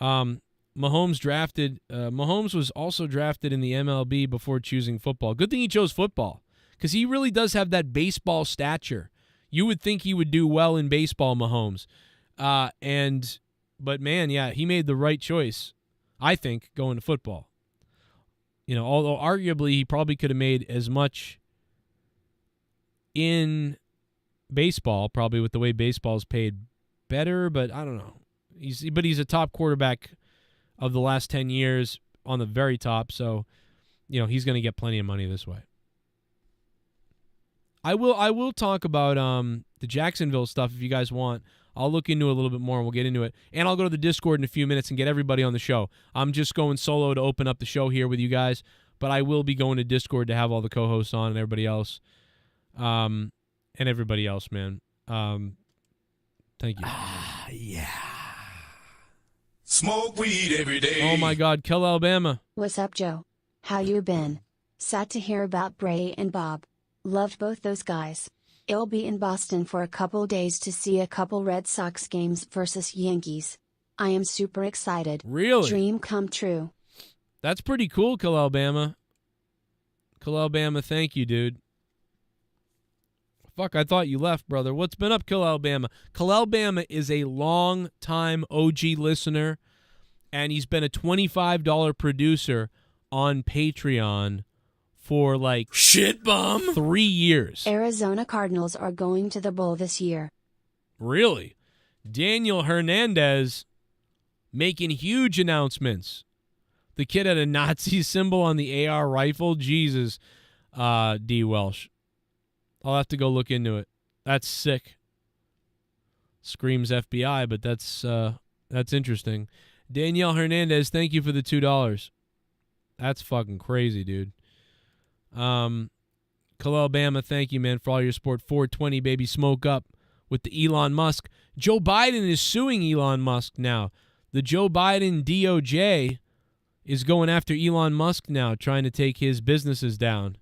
know. Mahomes was also drafted in the MLB before choosing football. Good thing he chose football because he really does have that baseball stature. You would think he would do well in baseball, Mahomes. But man, yeah, he made the right choice, I think, going to football. Although arguably he probably could have made as much in baseball, probably with the way baseball's paid better, but I don't know. He's a top quarterback of the last 10 years on the very top, so he's going to get plenty of money this way. I will talk about the Jacksonville stuff if you guys want. I'll look into it a little bit more and we'll get into it. And I'll go to the Discord in a few minutes and get everybody on the show. I'm just going solo to open up the show here with you guys, but I will be going to Discord to have all the co-hosts on and everybody else. And everybody else, man. Thank you. Yeah. Smoke weed every day. Oh my God, Kill Alabama. What's up, Joe? How you been? Sad to hear about Bray and Bob. Loved both those guys. I'll be in Boston for a couple days to see a couple Red Sox games versus Yankees. I am super excited. Really? Dream come true. That's pretty cool, Kill Alabama. Kill Alabama, thank you, dude. Fuck, I thought you left, brother. What's been up, Kill Alabama? Kill Alabama is a long-time OG listener, and he's been a $25 producer on Patreon for shit bum 3 years. Arizona Cardinals are going to the bowl this year. Really? Daniel Hernandez making huge announcements. The kid had a Nazi symbol on the AR rifle. Jesus, D. Welsh. I'll have to go look into it. That's sick. Screams FBI, but that's interesting. Danielle Hernandez, thank you for the $2. That's fucking crazy, dude. Khalil Bama, thank you, man, for all your support. 420, baby, smoke up with the Elon Musk. Joe Biden is suing Elon Musk now. The Joe Biden DOJ is going after Elon Musk now, trying to take his businesses down.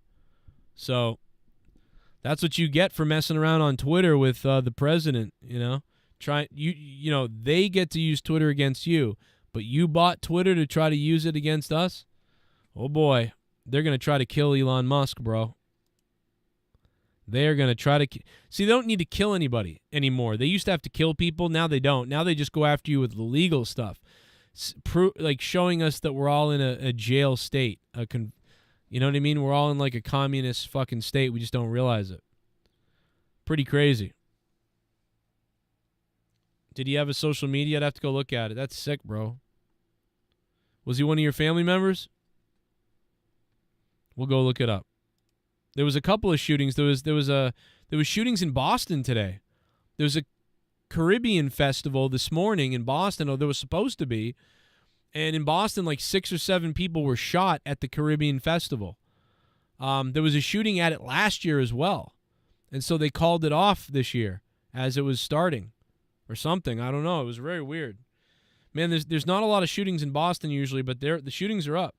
So that's what you get for messing around on Twitter with the president, they get to use Twitter against you, but you bought Twitter to try to use it against us? Oh, boy. They're going to try to kill Elon Musk, bro. They're going to try to see, they don't need to kill anybody anymore. They used to have to kill people. Now they don't. Now they just go after you with the legal stuff, showing us that we're all in a jail state. You know what I mean? We're all in like a communist fucking state. We just don't realize it. Pretty crazy. Did he have a social media? I'd have to go look at it. That's sick, bro. Was he one of your family members? We'll go look it up. There was a couple of shootings. There was shootings in Boston today. There was a Caribbean festival this morning in Boston. Or there was supposed to be. And in Boston, 6 or 7 people were shot at the Caribbean festival. There was a shooting at it last year as well. And so they called it off this year. as it was starting or something. I don't know. It was very weird. Man, there's not a lot of shootings in Boston usually, but the shootings are up.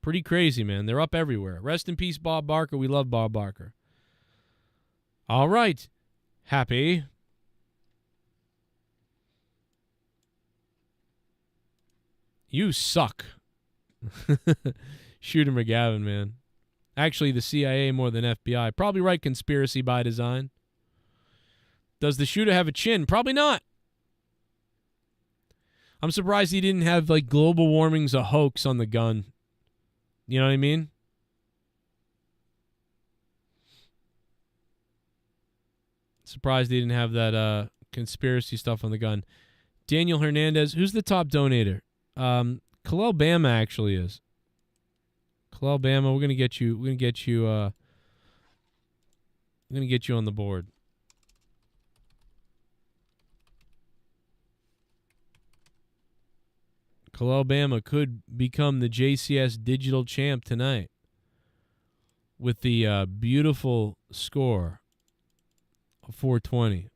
Pretty crazy, man. They're up everywhere. Rest in peace, Bob Barker. We love Bob Barker. All right. Happy. You suck. Shooter McGavin, man. Actually, the CIA more than FBI. Probably right, conspiracy by design. Does the shooter have a chin? Probably not. I'm surprised he didn't have, like, global warming's a hoax on the gun. You know what I mean? Surprised he didn't have that conspiracy stuff on the gun. Daniel Hernandez, who's the top donator? Kalel Bama actually is. Kalel Bama, we're gonna get you on the board. Kalel Bama could become the JCS digital champ tonight with the beautiful score of 420.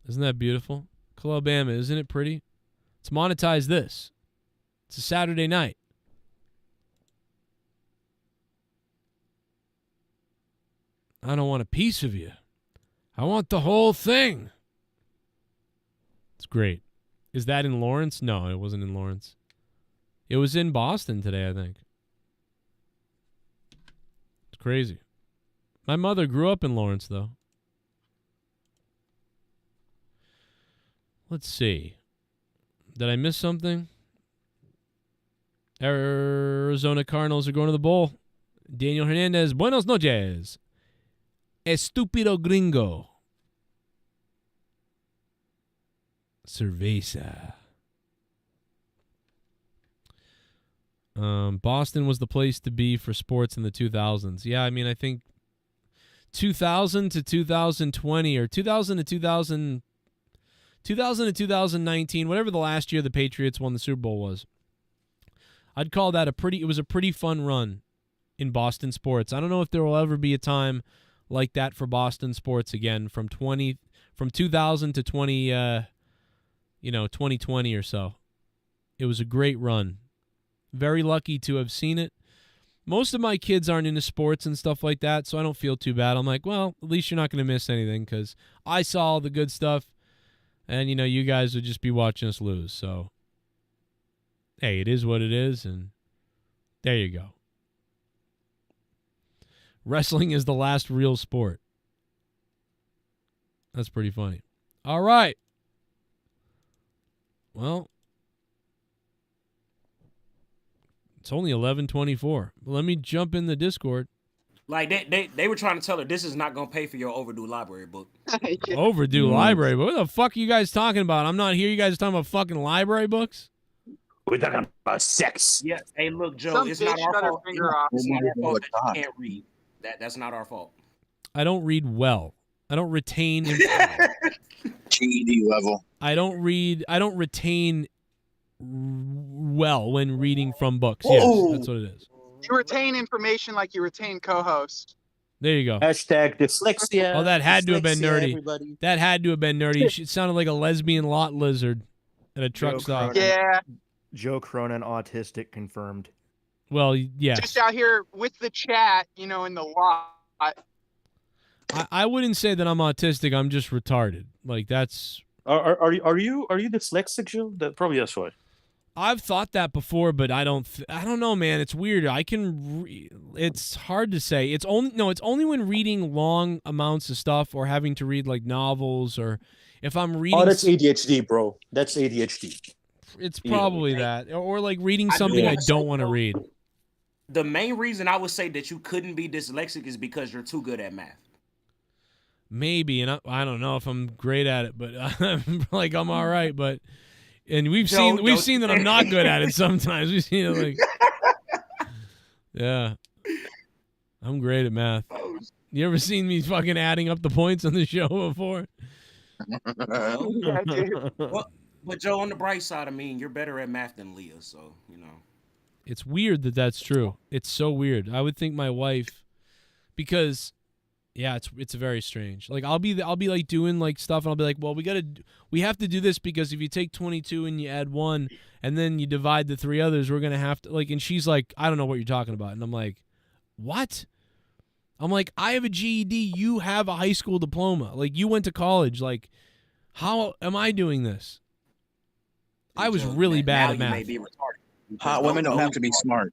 Isn't that beautiful? Kalel Bama, isn't it pretty? Let's monetize this. It's a Saturday night. I don't want a piece of you. I want the whole thing. It's great. Is that in Lawrence? No, it wasn't in Lawrence. It was in Boston today, I think. It's crazy. My mother grew up in Lawrence, though. Let's see. Did I miss something? Arizona Cardinals are going to the bowl. Daniel Hernandez, buenos noches. Estúpido gringo. Cerveza. Boston was the place to be for sports in the 2000s. Yeah, I mean, I think 2000 to 2020 or 2000 to 2019, whatever the last year the Patriots won the Super Bowl was. I'd call that it was a pretty fun run in Boston sports. I don't know if there will ever be a time like that for Boston sports again from 2000 to 2020 or so. It was a great run. Very lucky to have seen it. Most of my kids aren't into sports and stuff like that, so I don't feel too bad. I'm like, well, at least you're not going to miss anything because I saw all the good stuff, and, you guys would just be watching us lose. So, hey, it is what it is, and there you go. Wrestling is the last real sport. That's pretty funny. All right. Well, it's only 11:24. Let me jump in the Discord. Like they were trying to tell her this is not gonna pay for your overdue library book. Overdue library book? What the fuck are you guys talking about? I'm not here. You guys are talking about fucking library books? We're talking about sex. Yeah. Hey, look, Joe. It's not our fault. It's not our fault that you can't read. That's not our fault. I don't read well. I don't retain. GED level. I don't retain well when reading from books. Yes, that's what it is. You retain information like you retain co-host. There you go. Hashtag dyslexia. Oh, that had to have been nerdy. Everybody. That had to have been nerdy. It sounded like a lesbian lot lizard at a truck stop. Yeah. Joe Cronin, autistic, confirmed. Well, yes. Just out here with the chat, in the lot. I wouldn't say that I'm autistic. I'm just retarded. Like that's. Are you dyslexic, Joe? That probably that's why. I've thought that before, but I don't know, man. It's weird. It's hard to say. It's only when reading long amounts of stuff or having to read like novels or if I'm reading. Oh, that's ADHD, bro. That's ADHD. It's probably that, or like reading something I don't want to read. The main reason I would say that you couldn't be dyslexic is because you're too good at math. Maybe, and I don't know if I'm great at it, but I'm all right. But and we've seen that I'm not good at it sometimes. We've seen it like, yeah, I'm great at math. You ever seen me fucking adding up the points on the show before? Well, but Joe, on the bright side, I mean, you're better at math than Leah, so It's weird that that's true. It's so weird. I would think my wife because yeah, it's very strange. Like I'll be like doing like stuff and I'll be like, well, we have to do this because if you take 22 and you add 1 and then you divide the 3 others, we're gonna have to like. And she's like, I don't know what you're talking about, and I'm like, what? I'm like, I have a GED, you have a high school diploma, like you went to college, like how am I doing this? I was really bad at math. Now you may be retarded. Hot women don't have to be smart.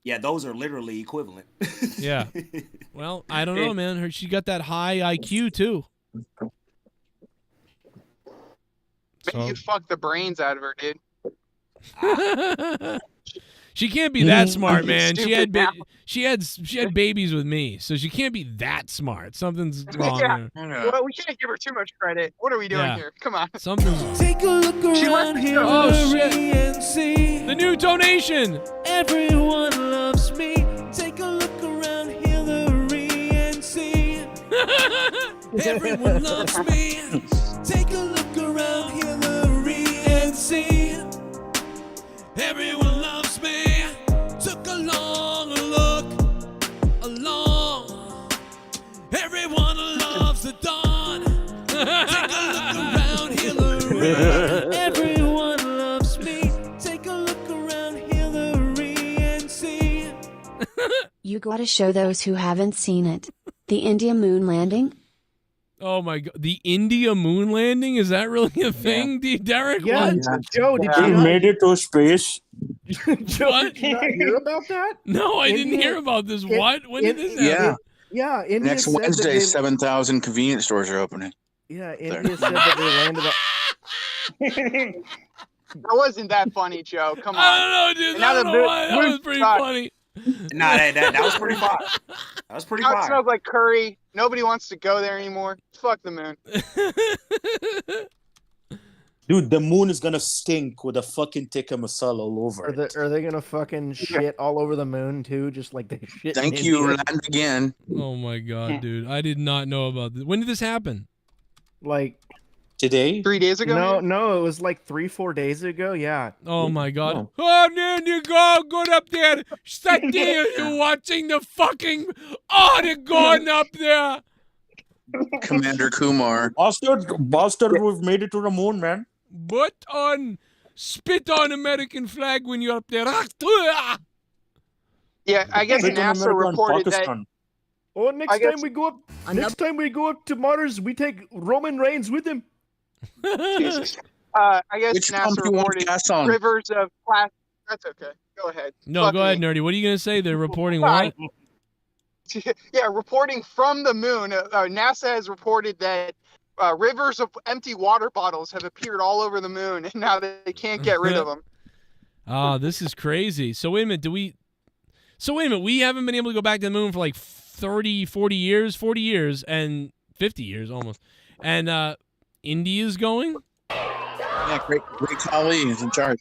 Yeah, those are literally equivalent. Yeah. Well, I don't know, man. She got that high IQ too. Maybe you fucked the brains out of her, dude. She can't be that smart, man. She had babies with me, so she can't be that smart. Something's wrong there. Well, we can't give her too much credit. What are we doing here? Come on. Something's. Take a look around here, oh shit! and see the new donation. Everyone loves me. Take a look around Hilary and see. Everyone loves me. Take a look around Hilary and see. Everyone loves me. Took a long look along. Everyone loves the dawn. Take a look around Hilary. Everyone loves me. Take a look around Hilary and see. You gotta show those who haven't seen it. The India moon landing? Oh my god, the India moon landing? Is that really a thing, Derek? Yeah, What? Joe, did You you made it to space. Joe, What? did you not hear about that? No, I didn't hear about this. What? When did this happen? Yeah, India Next said that Wednesday, they- 7,000 convenience stores are opening. Yeah, India said that they landed on... That wasn't that funny, Joe. Come on. I don't know, dude. And I now don't the know why. That was pretty funny. Nah, that was pretty fire. That was pretty Now it fire. smells like curry. Nobody wants to go there anymore. Fuck the moon. Dude, the moon is gonna stink with a fucking tikka masala all over it. Are they gonna fucking shit all over the moon too? Just like they shit. Thank in you, India? land again. Oh my god, dude. I did not know about this. When did this happen? Like today? 3 days ago? No, it was like 3-4 days ago. Yeah. Oh my god. Oh, man, you go up there. Start there. You're watching the fucking. Oh, they're going up there. Commander Kumar. Bastard, we've made it to the moon, man. Spit on American flag when you're up there. Yeah, I guess Spit on NASA America and reported that. Pakistan. Oh, next time we go up to Mars, we take Roman Reigns with him. Jesus. I guess Which pump NASA you want reported gas on? rivers of plastic. That's okay. Go ahead. No, Fuck go ahead, me. Nerdy. What are you going to say? They're reporting what? Yeah, reporting from the moon. NASA has reported that rivers of empty water bottles have appeared all over the moon, and now they can't get rid of them. Oh, this is crazy. So wait a minute. We haven't been able to go back to the moon for like 40 years, and 50 years almost. And India's going? Yeah, great Khali is in charge.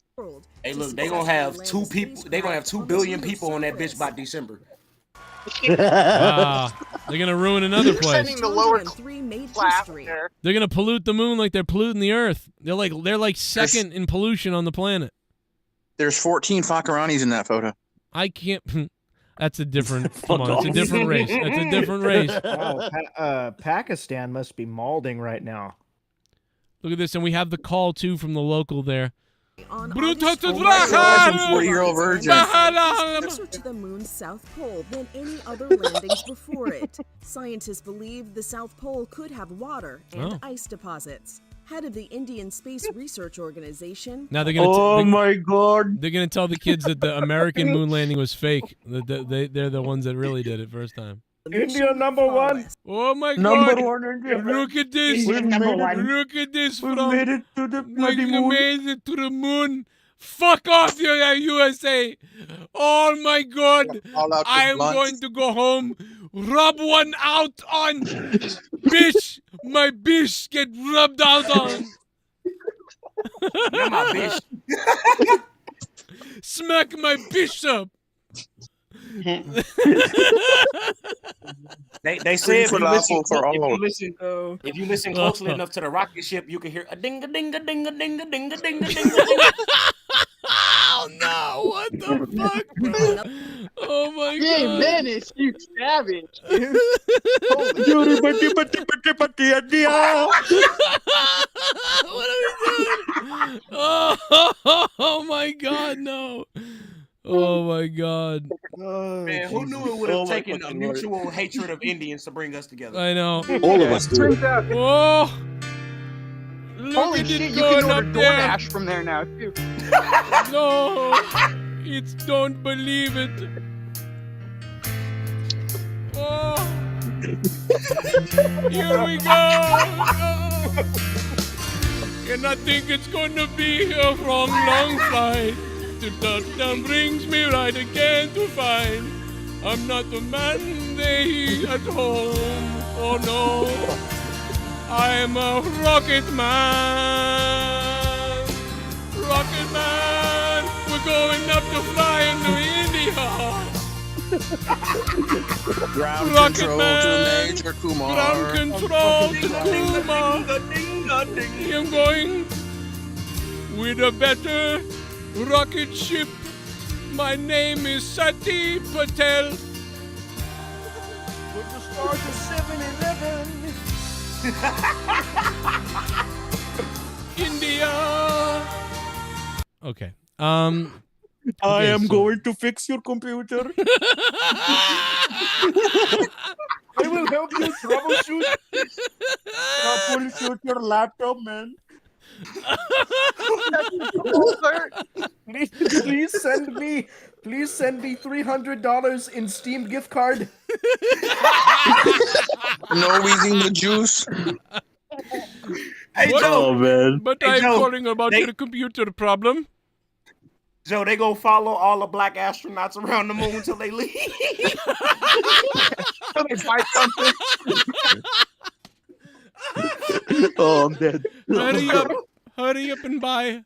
Hey, look, they gonna have 2 people. They gonna have 2 billion people on that bitch by December. Wow. They're gonna ruin another place. Sending the lower class there. They're gonna pollute the moon like they're polluting the Earth. They're like second in pollution on the planet. There's 14 Fakaranis in that photo. I can't. That's a different. Come on, it's a different race. That's a different race. Wow, Pakistan must be malding right now. Look at this, and we have the call too from the local there. 40-year-old virgin. Closer to the moon's south pole than any other landings before it. Scientists believe the South Pole could have water and ice deposits. Head of the Indian Space Research Organization. Now they're gonna. My god! They're gonna tell the kids that the American moon landing was fake. They're the ones that really did it first time. India number one. Oh my Number god! one India. Look at this! We've made it. Look at this! We've From made it to the bloody moon. made it to the moon. Fuck off, USA! Oh my god! I am going to go home, rub one out on Bish. My Bish get rubbed out on. You're my bitch. Smack my bishop. They say if you listen closely enough to the rocket ship, you can hear a ding a ding a ding a ding a ding a ding a ding a ding. Oh no! What the fuck? Oh my Hey, god. Venis, you savage. What are we doing? Oh my god, no. Oh my god. Man, who knew it would have taken a mutual hatred of Indians to bring us together? I know. All of us do. Oh. Look Holy at shit, it you can going order up there. DoorDash from there now, too. No. It's don't believe it. Oh. Here we go. And I think it's going to be a long flight. To touchdown brings me right again to find I'm not the man they at home. Oh no, I'm a rocket man. Rocket man, we're going up to fly into India. Ground Rocket control man, to Major Kumar. ground control to Kumar. I'm going with a better rocket ship. My name is Sati Patel. With the stars of 7-Eleven. India. Okay. I am going to fix your computer. I will help you troubleshoot. Troubleshoot your laptop, man. Please send me $300 in Steam gift card. No wheezing the juice. Hey, What? Joe. Oh, man. But Hey, I'm Joe, calling about your computer problem. Joe, they gonna follow all the black astronauts around the moon till they leave. Till they find something. Oh, I'm dead. Hurry up and buy. You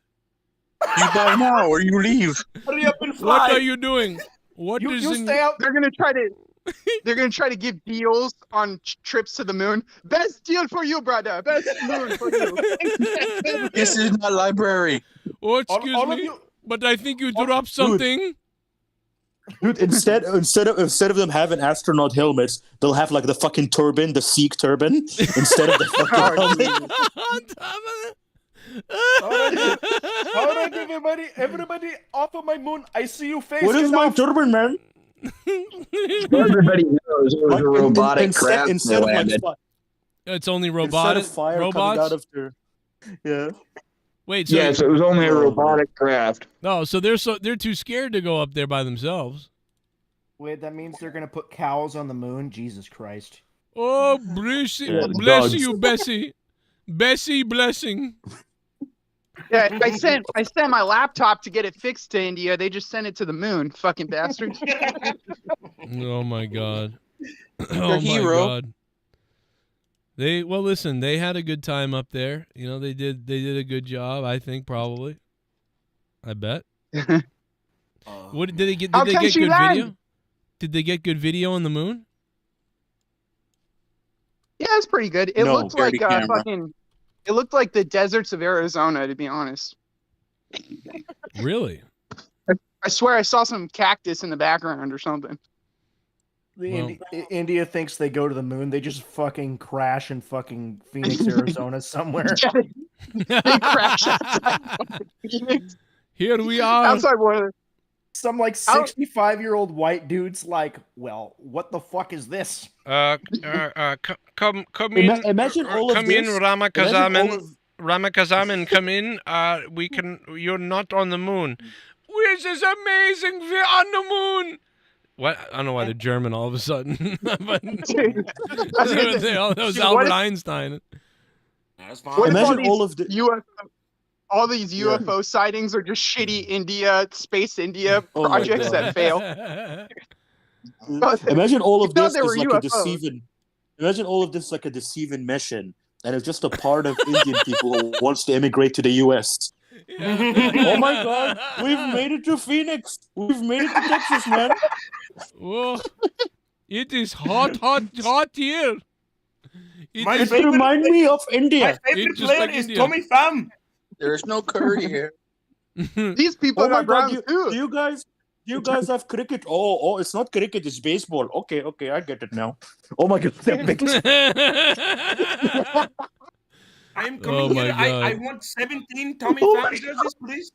buy now or you leave. Hurry up and fly. What are you doing? What You is in stay out. They're gonna try to give deals on trips to the moon. Best deal for you, brother. Best moon for you. This is not library. Oh, excuse all of me. you- But I think you dropped something. Dude, instead of them having astronaut helmets, they'll have like the fucking turban, the Sikh turban, instead of the fucking helmet. All right, everybody off of my moon. I see you face. What is my turban, man? Everybody knows it was a robotic craft. Instead of like It's only instead robotic of fire coming robots. out of their, yeah. Wait, so Yes, it was only a robotic craft. no, so they're too scared to go up there by themselves. Wait, that means they're gonna put cows on the moon? Jesus Christ. Oh, bless dogs. you, Bessie. Bessie blessing. Yeah, I sent my laptop to get it fixed to India. They just sent it to the moon. Fucking bastards. Oh my god. Oh my hero. god. Listen, they had a good time up there. You know, they did a good job, I think, probably. I bet. What did they get? How Did they can get she good land? video? Did they get good video on the moon? Yeah, it's pretty good. It No, looked like dirty camera. it looked like the deserts of Arizona, to be honest. Really? I swear I saw some cactus in the background or something. India thinks they go to the moon. They just fucking crash in fucking Phoenix, Arizona somewhere. They crash outside Phoenix. Here we are. Outside one. Some like 65-year-old white dude's like, well, what the fuck is this? Come in. Imagine all of come this. in, Ramakazaman, come in. You're not on the moon. This is amazing. We're on the moon. What? I don't know why they're German all of a sudden. But that was Albert Einstein. That's fine. What if Imagine all of the UFO, all these UFO sightings are just shitty Space India Oh my projects God. that fail. Imagine all of You thought this they were is like UFOs. a deceiving. Imagine all of this like a deceiving mission, and it's just a part of Indian people who wants to immigrate to the U.S. Oh my God, we've made it to Phoenix. We've made it to Texas, man. Oh, it is hot here. It reminds me of India. My favorite It's just player like is India. Tommy Pham. There's no curry here. These people Oh my got brown God, too. do you guys you guys have cricket. Oh, it's not cricket, it's baseball. Okay, I get it now. Oh my god, that picture. I am coming here. I want 17 Tommy Fans jerseys, please.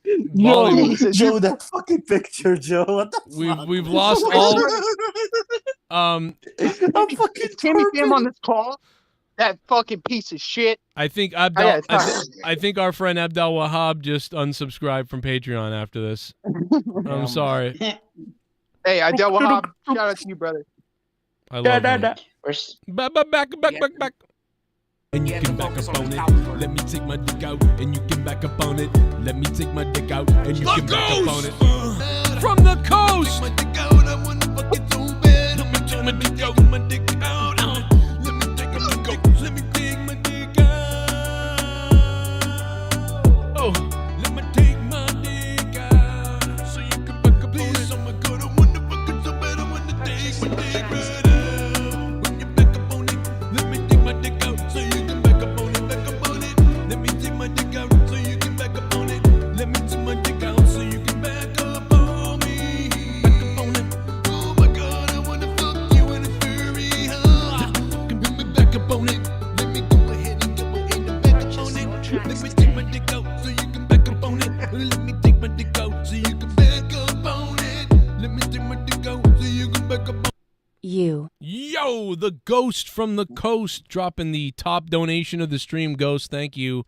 Joe, that fucking picture, Joe. What the fuck? We've lost all. I'm fucking Timmy Tim on this call. That fucking piece of shit. I think I think our friend Abdel Wahab just unsubscribed from Patreon after this. I'm sorry. Hey, Abdel Wahab, shout out to you, brother. I love him. Back. And you can back up on it. Let me take my dick out, and you can back up on it. Let me take my dick out, and you can back up on it. From the coast. Let me take my dick out. I wanna fuck it so bad. Let me take my dick out. My dick out. Let me take my dick out. Let me take my dick out. Oh, let me take my dick out, so you can back up on it. Oh my god, I wanna fuck it so bad. I wanna take my dick right out. When you back up on it, let me take my dick out, so you can back up on it. Back up on it. Let me take my dick out, so you can back up on it. Let me take my dick out, so you can back up on me. Back up on it. Oh my god, I wanna fuck you in a furry hug. Let me back up on it. Let me go ahead and back up on it. Let me take my dick out, so you can back up on it. Let me take my dick out, so you can back up on it. Let me take my dick out, so you can back up on it. Yo, the Ghost from the Coast dropping the top donation of the stream. Ghost, thank you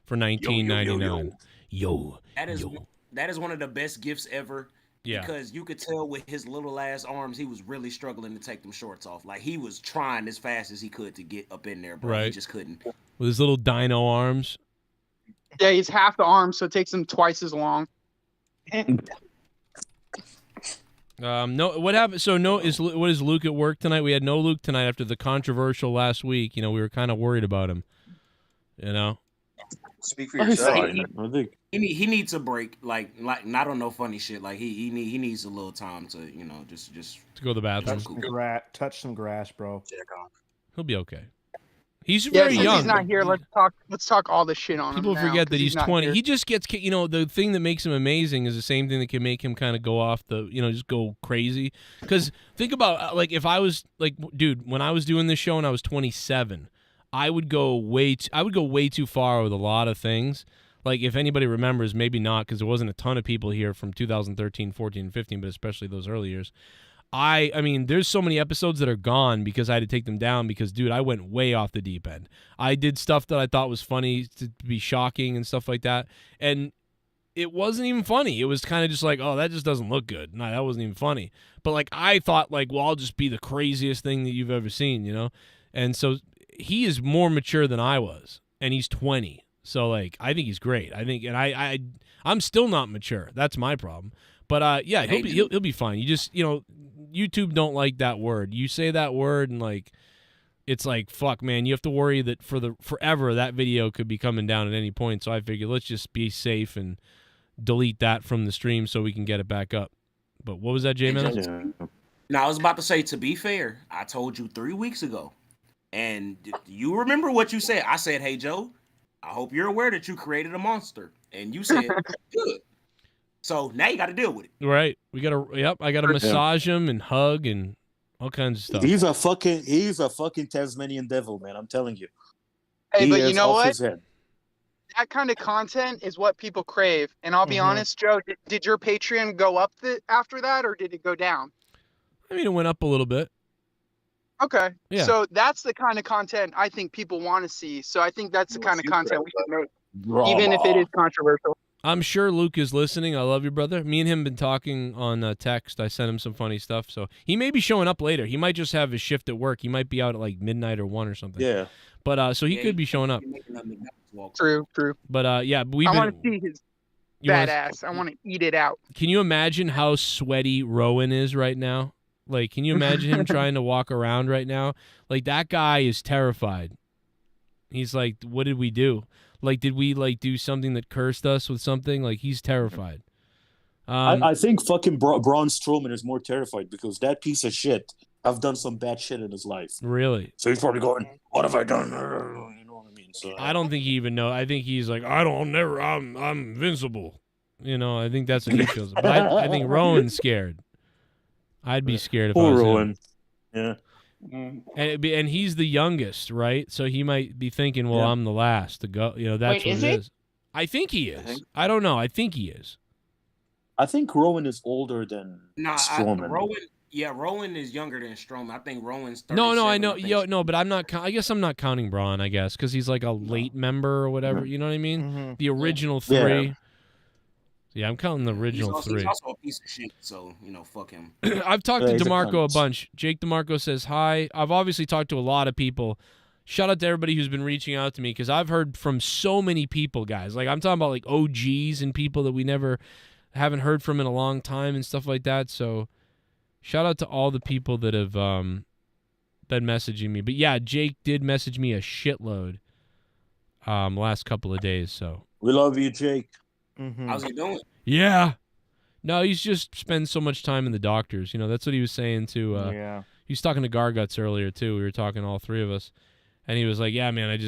for $19.99. Yo. That is one of the best gifts ever. Yeah. Because you could tell with his little ass arms, he was really struggling to take them shorts off. Like he was trying as fast as he could to get up in there, bro. Right. He just couldn't. With his little dino arms. Yeah, he's half the arm, so it takes him twice as long. No, what happened? So what is Luke at work tonight? We had no Luke tonight after the controversial last week. You know, we were kind of worried about him. You know. Speak for yourself. He needs a break, like not on no funny shit. Like he needs a little time to just to go to the bathroom. Touch some grass, bro. He'll be okay. He's very young. He's not here. Let's talk all the shit on him. People forget that he's 20. Here. He just gets, the thing that makes him amazing is the same thing that can make him kind of go off the, just go crazy. Because think about, like, if I was, like, dude, when I was doing this show and I was 27, I would go way too far with a lot of things. Like, if anybody remembers, maybe not, because there wasn't a ton of people here from 2013, 14, and 15, but especially those early years. I mean, there's so many episodes that are gone because I had to take them down because, dude, I went way off the deep end. I did stuff that I thought was funny to be shocking and stuff like that, and it wasn't even funny. It was kind of just like, oh, that just doesn't look good. No, that wasn't even funny. But, like, I thought, like, well, I'll just be the craziest thing that you've ever seen, And so he is more mature than I was, and he's 20. So, like, I think he's great. I think, and I'm still not mature. That's my problem. But yeah, he'll be fine. You just YouTube don't like that word. You say that word and like it's like fuck, man. You have to worry that forever that video could be coming down at any point. So I figured let's just be safe and delete that from the stream so we can get it back up. But what was that, J-Man? Now I was about to say, to be fair, I told you 3 weeks ago, and you remember what you said. I said, hey Joe, I hope you're aware that you created a monster, and you said good. So now you got to deal with it. Right. I got to massage him and hug and all kinds of stuff. He's a fucking Tasmanian devil, man. I'm telling you. Hey, but you know what? That kind of content is what people crave. And I'll be honest, Joe, did your Patreon go up after that, or did it go down? I mean, it went up a little bit. Okay. Yeah. So that's the kind of content I think people want to see. So I think that's the kind of content we should make, even if it is controversial. I'm sure Luke is listening. I love you, brother. Me and him have been talking on text. I sent him some funny stuff. So he may be showing up later. He might just have his shift at work. He might be out at like midnight or 1 or something. Yeah. But so he could be showing up. True. But yeah, I want to see his fat ass. I want to eat it out. Can you imagine how sweaty Rowan is right now? Like, can you imagine him trying to walk around right now? Like, that guy is terrified. He's like, what did we do? Like, did we, like, do something that cursed us with something? Like, he's terrified. I think fucking Braun Strowman is more terrified because that piece of shit have done some bad shit in his life. Really? So he's probably going, what have I done? You know what I mean? So I don't think he even knows. I think he's like, I'm invincible. You know, I think that's what he feels. But I think Rowan's scared. I'd be scared if I Poor was Rowan. him. Yeah. And he's the youngest, right? So he might be thinking, well, Yeah. I'm the last to go. You know, that's Wait, what is it he? is. I think he is. I don't know. I think he is. I think Rowan is older than Nah, Strowman. Rowan is younger than Strowman. I think Rowan's 37. No, I know. think. No, but I'm not. I guess I'm not counting Braun. I guess because he's like a late member or whatever. You know what I mean? The original three. Yeah, I'm counting the original He's three. also a piece of shit, so fuck him. I've talked to he's a DeMarco a cunt. bunch. Jake DeMarco says hi. I've obviously talked to a lot of people. Shout out to everybody who's been reaching out to me because I've heard from so many people, guys. Like I'm talking about like OGs and people that we never haven't heard from in a long time and stuff like that. So shout out to all the people that have been messaging me. But yeah, Jake did message me a shitload last couple of days. So We love you, Jake. How's he doing? yeah. No, he's just spends so much time in the doctors. You know, that's what he was saying to he was talking to Garguts earlier too. We were talking all three of us. And he was like, yeah, man,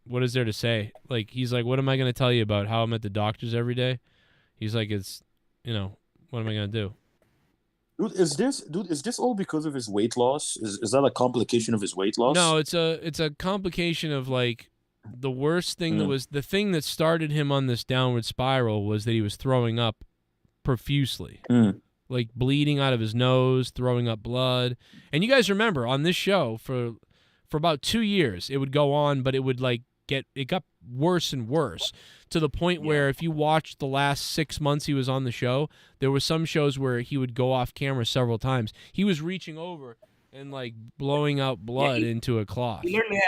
what is there to say? Like he's like, what am I gonna tell you about how I'm at the doctors every day? He's like, it's what am I gonna do? Dude, is this all because of his weight loss? Is that a complication of his weight loss? No, it's a complication of like the worst thing that was the thing that started him on this downward spiral was that he was throwing up profusely. Like bleeding out of his nose, throwing up blood. And you guys remember on this show for about 2 years it would go on, but it would like it got worse and worse to the point where if you watched the last 6 months he was on the show, there were some shows where he would go off camera several times. He was reaching over and like blowing out blood into a cloth. He literally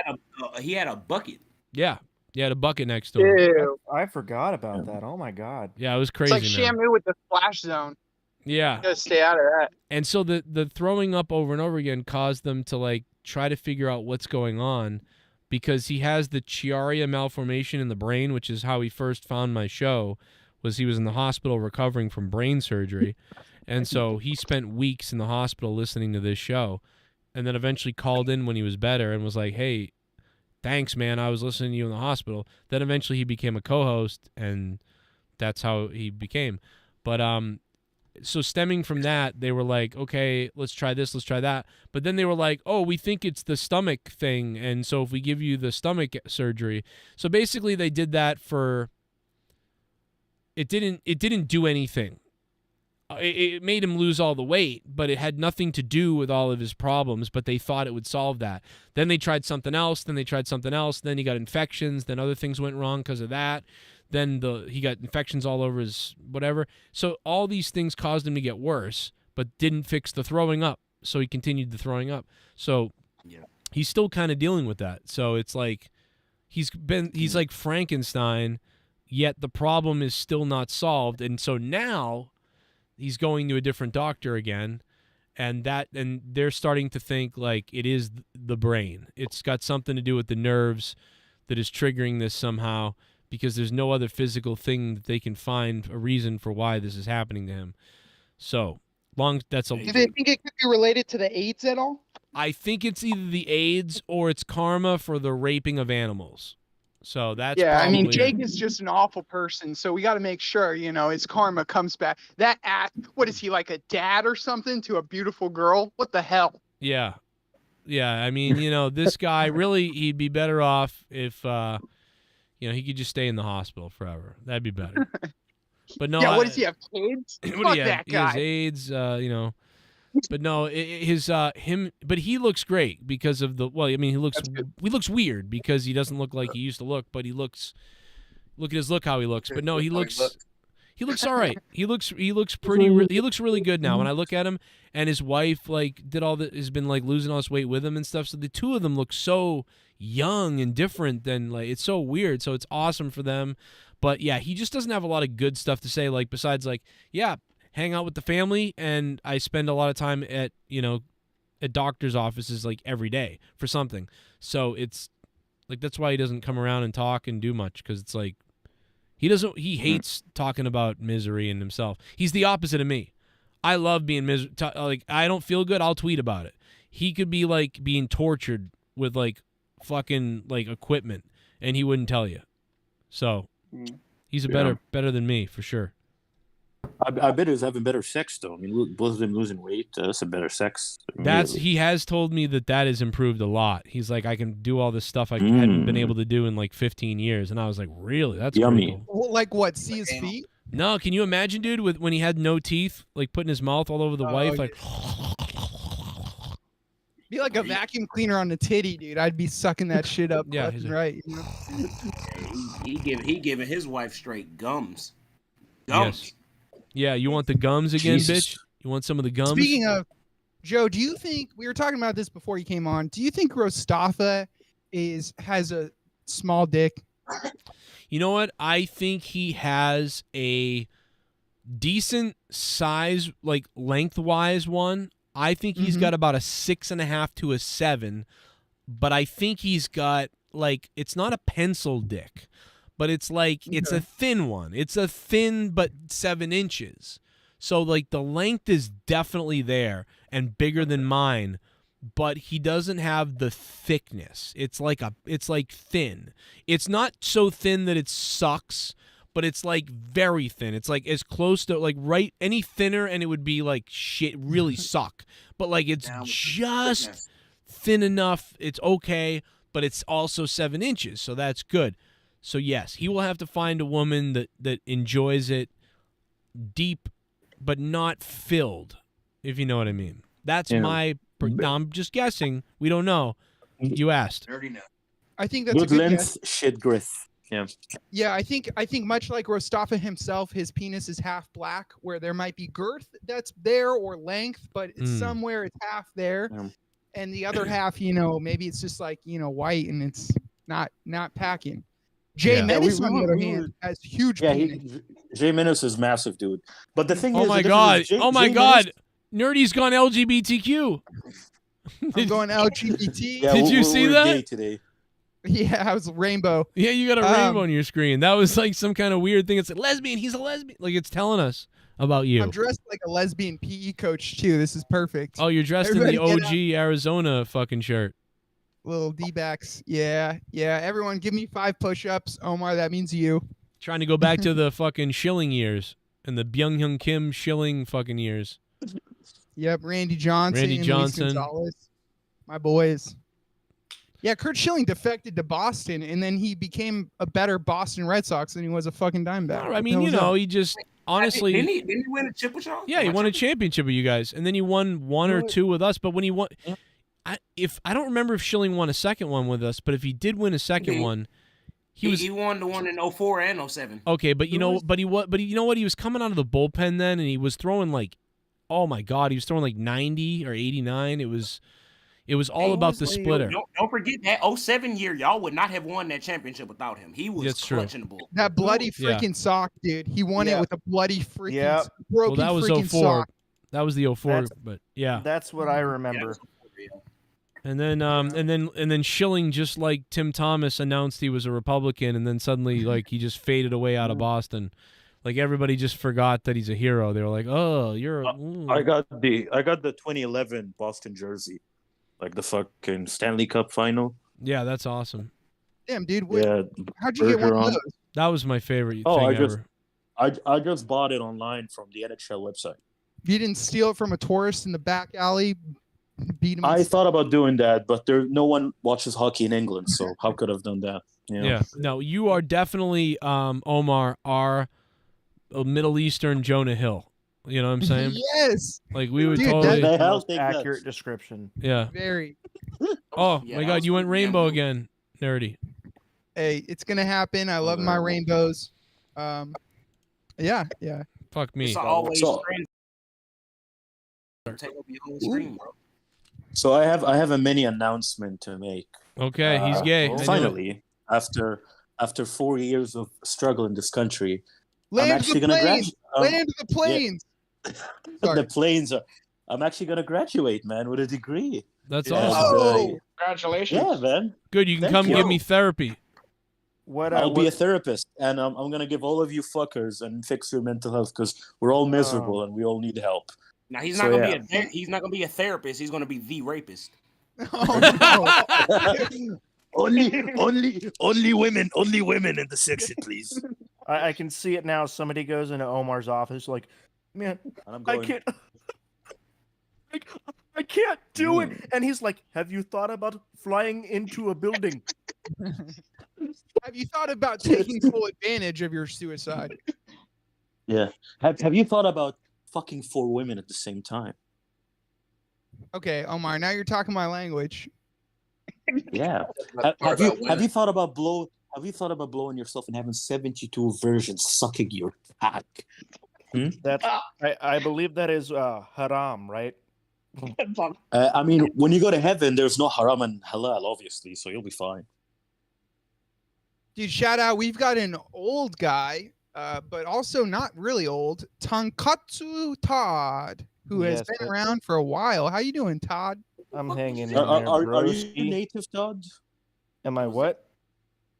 had a bucket. Yeah. He had a bucket next to him. Ew. I forgot about that. Oh my god. Yeah, it was It's crazy. like man. Shamu with the splash zone. Yeah. You gotta stay out of that. And so the throwing up over and over again caused them to like try to figure out what's going on because he has the Chiaria malformation in the brain, which is how he first found my show, was he was in the hospital recovering from brain surgery. And so he spent weeks in the hospital listening to this show and then eventually called in when he was better and was like, hey, thanks, man. I was listening to you in the hospital. Then eventually he became a co-host and that's how he became. But so stemming from that, they were like, okay, let's try this, let's try that. But then they were like, oh, we think it's the stomach thing, and so if we give you the stomach surgery. So basically they did that for it didn't do anything. It made him lose all the weight, but it had nothing to do with all of his problems, but they thought it would solve that. Then they tried something else, then he got infections, then other things went wrong because of that. Then he got infections all over his whatever. So all these things caused him to get worse, but didn't fix the throwing up. So he continued the throwing up. So he's still kind of dealing with that. So it's like he's like Frankenstein, yet the problem is still not solved. And so now he's going to a different doctor again, and they're starting to think like it is the brain. It's got something to do with the nerves that is triggering this somehow, because there's no other physical thing that they can find a reason for why this is happening to him. So, Do they think it could be related to the AIDS at all? I think it's either the AIDS or it's karma for the raping of animals. So that's I mean, probably Jake is just an awful person, so we got to make sure, his karma comes back. That act, what is he, like a dad or something to a beautiful girl? What the hell? Yeah. I mean, this guy really, he'd be better off if he could just stay in the hospital forever. That'd be better. But no. Yeah, what does he have, kids? Fuck that guy. He has AIDS, But no, but he looks great because of he looks weird because he doesn't look like he used to look, but look at his look how he looks. But no, he looks all right. He looks really good now. When I look at him, and his wife has been losing all this weight with him and stuff. So the two of them look so young and different than it's so weird. So it's awesome for them. But yeah, he just doesn't have a lot of good stuff to say. Besides hang out with the family, and I spend a lot of time at doctor's offices every day for something. So it's that's why he doesn't come around and talk and do much, because it's he hates talking about misery and himself. He's the opposite of me. I love being I don't feel good, I'll tweet about it. He could be being tortured with fucking equipment and he wouldn't tell you. So he's better than me for sure. I bet he's having better sex though. I mean, both of them losing weight. That's a better sex. He has told me that has improved a lot. He's like, I can do all this stuff I hadn't been able to do in like 15 years, and I was like, really? That's yummy. Pretty cool. Well, like what? See his feet? No, can you imagine, dude, when he had no teeth, like putting his mouth all over the wife, like. Be like a vacuum cleaner on the titty, dude. I'd be sucking that shit up left and right. You know? He giving his wife straight gums. Yes. Yeah, you want the gums again, bitch? You want some of the gums? Speaking of, Joe, do you think we were talking about this before you came on? Do you think Rostafa has a small dick? You know what? I think he has a decent size, like lengthwise one. I think he's got about a 6.5 to a 7, but I think he's got like, it's not a pencil dick, but it's like it's a thin one. It's a thin but 7 inches. So like the length is definitely there and bigger than mine, but he doesn't have the thickness. It's like thin. It's not so thin that it sucks, but it's like very thin. It's like as close to like any thinner and it would be like shit, really suck. But like it's just thin enough. It's okay, but it's also 7 inches, so that's good. So yes, he will have to find a woman that enjoys it deep, but not filled, if you know what I mean. That's my. Now I'm just guessing. We don't know. You asked. I think that's good a good length, guess. shit girth. Yeah. Yeah, I think much like Rostafa himself, his penis is half black, where there might be girth that's there or length, but it's somewhere it's half there, and the other half, maybe it's just like white and it's not packing. Jay Menace, on the other hand, has huge penis. Jay Menace is massive, dude. But the thing is, my god, Nerdy's gone LGBTQ. I'm going LGBT. Yeah, Did you see that? Gay today. Yeah, I was rainbow. Yeah, you got a rainbow on your screen. That was like some kind of weird thing. It's like lesbian. He's a lesbian. Like it's telling us about you. I'm dressed like a lesbian PE coach too. This is perfect. Oh, you're dressed in the OG Arizona fucking shirt. Little D-backs. Yeah. Everyone, give me 5 push-ups. Omar, that means you. Trying to go back to the fucking Schilling years and the Byung-Hyun Kim Schilling fucking years. Yep, Randy Johnson. Luis Gonzalez, my boys. Yeah, Kurt Schilling defected to Boston, and then he became a better Boston Red Sox than he was a fucking Diamondback. I mean, he just honestly. Didn't he win a chip with y'all? Yeah, he won a championship with you guys, and then he won 1 or 2 with us. But when he won, I don't remember if Schilling won a second one with us, but if he did win a second one, he won the one in 04 and 07. Okay, but you know what? He was coming out of the bullpen then, and he was throwing like, oh my god, he was throwing like 90 or 89. It was all about the splitter. Don't forget that 07 year, y'all would not have won that championship without him. He was clutching the ball. That bloody freaking sock, dude. He won it with a bloody freaking broken that was freaking 04. sock. That was the 04, but yeah. That's what I remember. And then Schilling, just like Tim Thomas, announced he was a Republican, and then suddenly like he just faded away out of Boston. Like everybody just forgot that he's a hero. They were like, "Oh, you're." I got the 2011 Boston jersey, like the fucking Stanley Cup final. Yeah, that's awesome. Damn, dude. How'd you Burger get one of on. those? That was my favorite thing ever. I just bought it online from the NHL website. You didn't steal it from a tourist in the back alley? Beat him. I thought about doing that, but no one watches hockey in England, so how could I have done that? Yeah. No, you are definitely Omar, our Middle Eastern Jonah Hill. You know what I'm saying? Yes. Like we would Dude, totally that's the most accurate description. Yeah. Very. Oh my God, you went rainbow again, Nerdy. Hey, it's gonna happen. I love my rainbows. Yeah. Fuck me. It's always take over your whole screen, bro. So I have a mini announcement to make. Okay, he's gay. Finally, after 4 years of struggle in this country, Land I'm actually going to graduate. Land the planes. Yeah. The planes are. I'm actually going to graduate, man, with a degree. That's awesome. Congratulations. Yeah, man. Good. You can come give me therapy. I'll be a therapist, and I'm going to give all of you fuckers and fix your mental health because we're all miserable and we all need help. Now he's not gonna be a therapist. He's gonna be the rapist. Only women in the section, please. I can see it now. Somebody goes into Omar's office like, Man, And I'm I going, can't. I can't do it. And he's like, "Have you thought about flying into a building?" Have you thought about taking full advantage of your suicide? yeah. Have you thought about fucking 4 women at the same time? Okay, Omar, now you're talking my language. Yeah. Have you thought about blowing yourself and having 72 virgins sucking your cock? That's I believe that is haram, right? I mean, when you go to heaven, there's no haram and halal, obviously, so you'll be fine. Dude, shout out. We've got an old guy, but also not really old, Tonkatsu Todd, who has been around for a while. How you doing, Todd? I'm hanging in there, Are you native, Todd? Am I what?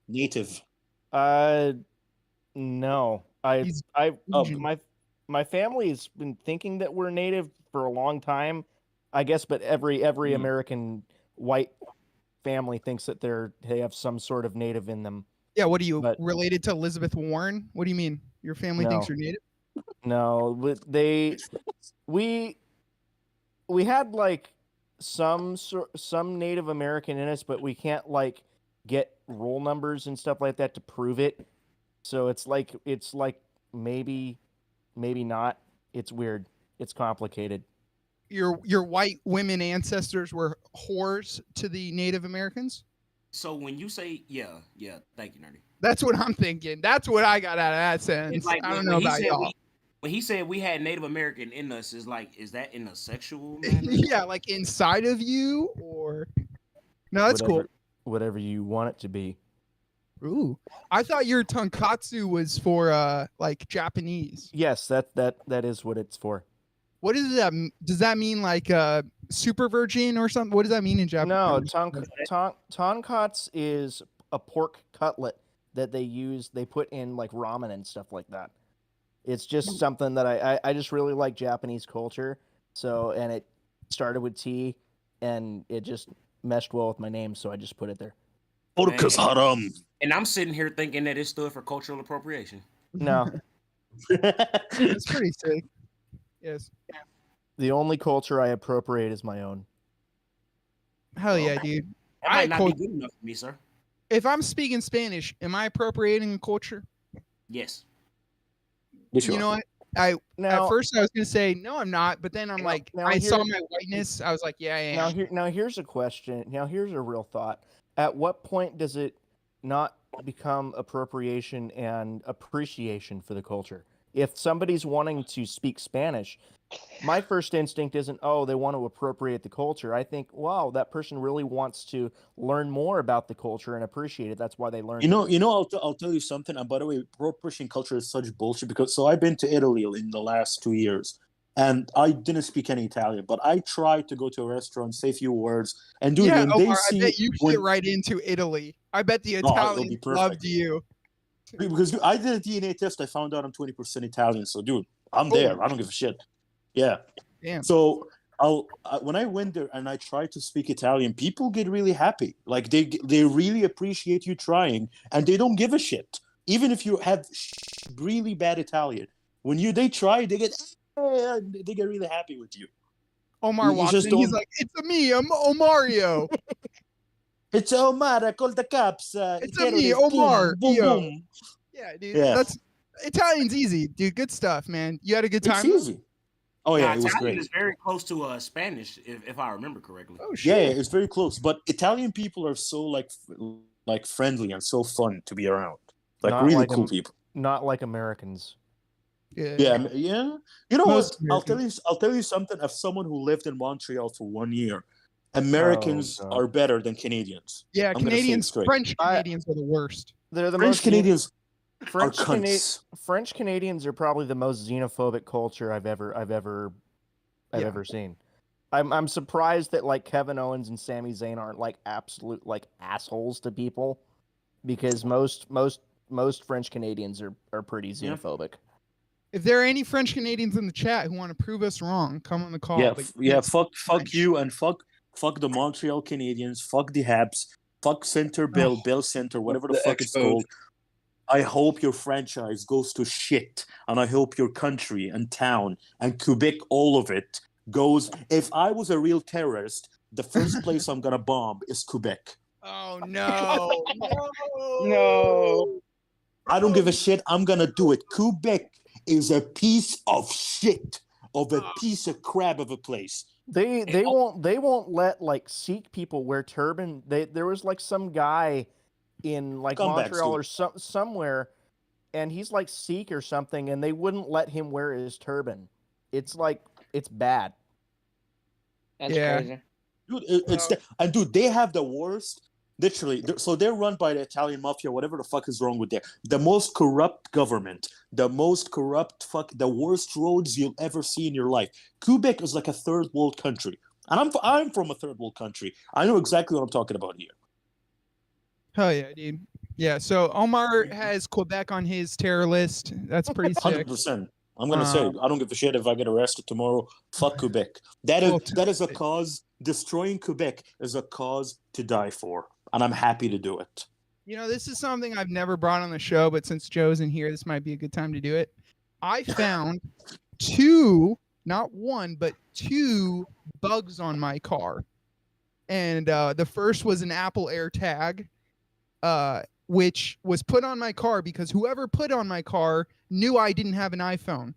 Native. No. My family's been thinking that we're native for a long time, I guess, but every American white family thinks that they have some sort of native in them. Yeah, what are you related to Elizabeth Warren? What do you mean? Your family thinks you're native? No, but we had like some Native American in us, but we can't like get roll numbers and stuff like that to prove it. So it's like maybe not. It's weird. It's complicated. Your white women ancestors were whores to the Native Americans? So when you say yeah, thank you, Nerdy. That's what I'm thinking. That's what I got out of that sentence. Like, I don't know about y'all. When he said we had Native American in us, is that in a sexual manner? Yeah, like inside of you, or no? That's cool. Whatever you want it to be. Ooh, I thought your tonkatsu was for like Japanese. Yes, that is what it's for. What is that? Does that mean like super virgin or something? What does that mean in Japanese? No, tonkatsu is a pork cutlet that they put in like ramen and stuff like that. It's just something that I just really like Japanese culture. So, and it started with tea, and it just meshed well with my name, so I just put it there. Pork's haram. And I'm sitting here thinking that it stood for cultural appropriation. No. That's pretty sick. Yes. The only culture I appropriate is my own. Hell yeah, dude. That might not be good enough for me, sir. If I'm speaking Spanish, am I appropriating a culture? Yes. You know what? At first I was gonna say no, I'm not, but then I'm like, I saw my whiteness. I was like, yeah, I am. Now here's a question. Now here's a real thought. At what point does it not become appropriation and appreciation for the culture? If somebody's wanting to speak Spanish, my first instinct isn't, oh, they want to appropriate the culture. I think, wow, that person really wants to learn more about the culture and appreciate it. That's why they learn. I'll tell you something. And by the way, appropriation culture is such bullshit because I've been to Italy in the last 2 years, and I didn't speak any Italian, but I tried to go to a restaurant, say a few words, and do I bet you fit right into Italy. I bet the Italians loved you. Because I did a DNA test, I found out I'm 20% Italian. So, dude, I'm there. I don't give a shit. Yeah. Damn. So when I went there and I tried to speak Italian, people get really happy. Like they really appreciate you trying, and they don't give a shit. Even if you have really bad Italian, when they try, they get really happy with you. Omar walks in, he's like, "It's me, I'm Omario." It's Omar, I call the cops. It's me, Omar. Boom, boom. Yeah, dude. Yeah. That's Italian's easy, dude. Good stuff, man. You had a good time? It's easy. Oh yeah, it was Italian great. is very close to Spanish, if I remember correctly. Oh shit. Yeah, it's very close. But Italian people are so like friendly and so fun to be around. Like Not really like cool people. Not like Americans. Yeah. You know what? I'll tell you something. As someone who lived in Montreal for 1 year, Americans are better than Canadians. Yeah, French Canadians are the worst. They're the French Canadians. French Canadians are probably the most xenophobic culture I've ever seen. I'm surprised that like Kevin Owens and Sami Zayn aren't like absolute like assholes to people, because most French Canadians are pretty xenophobic. If there are any French Canadians in the chat who want to prove us wrong, come on the call. Fuck you and fuck the Montreal Canadiens, fuck the Habs, fuck Center Bill Center, whatever the fuck it's called. I hope your franchise goes to shit, and I hope your country and town and Quebec, all of it, goes. If I was a real terrorist, the first place I'm gonna bomb is Quebec. Oh no! No. I don't give a shit. I'm gonna do it. Quebec is a piece of shit, of a piece of crap of a place. They won't let like Sikh people wear turban. There was like some guy in like Montreal or somewhere, and he's like Sikh or something, and they wouldn't let him wear his turban. It's bad. That's crazy. Dude, and dude, they have the worst. Literally, so they're run by the Italian mafia. Whatever the fuck is wrong with there, the most corrupt government, the most corrupt the worst roads you'll ever see in your life. Quebec is like a third world country, and I'm from a third world country. I know exactly what I'm talking about here. Hell yeah, dude. Yeah, so Omar has Quebec on his terror list. That's pretty sick. 100%. I'm gonna say I don't give a shit if I get arrested tomorrow. Fuck Quebec. That is a cause. Destroying Quebec is a cause to die for, and I'm happy to do it. You know, this is something I've never brought on the show, but since Joe's in here, this might be a good time to do it. I found not one, but two bugs on my car. And the first was an Apple AirTag, which was put on my car because whoever put on my car knew I didn't have an iPhone.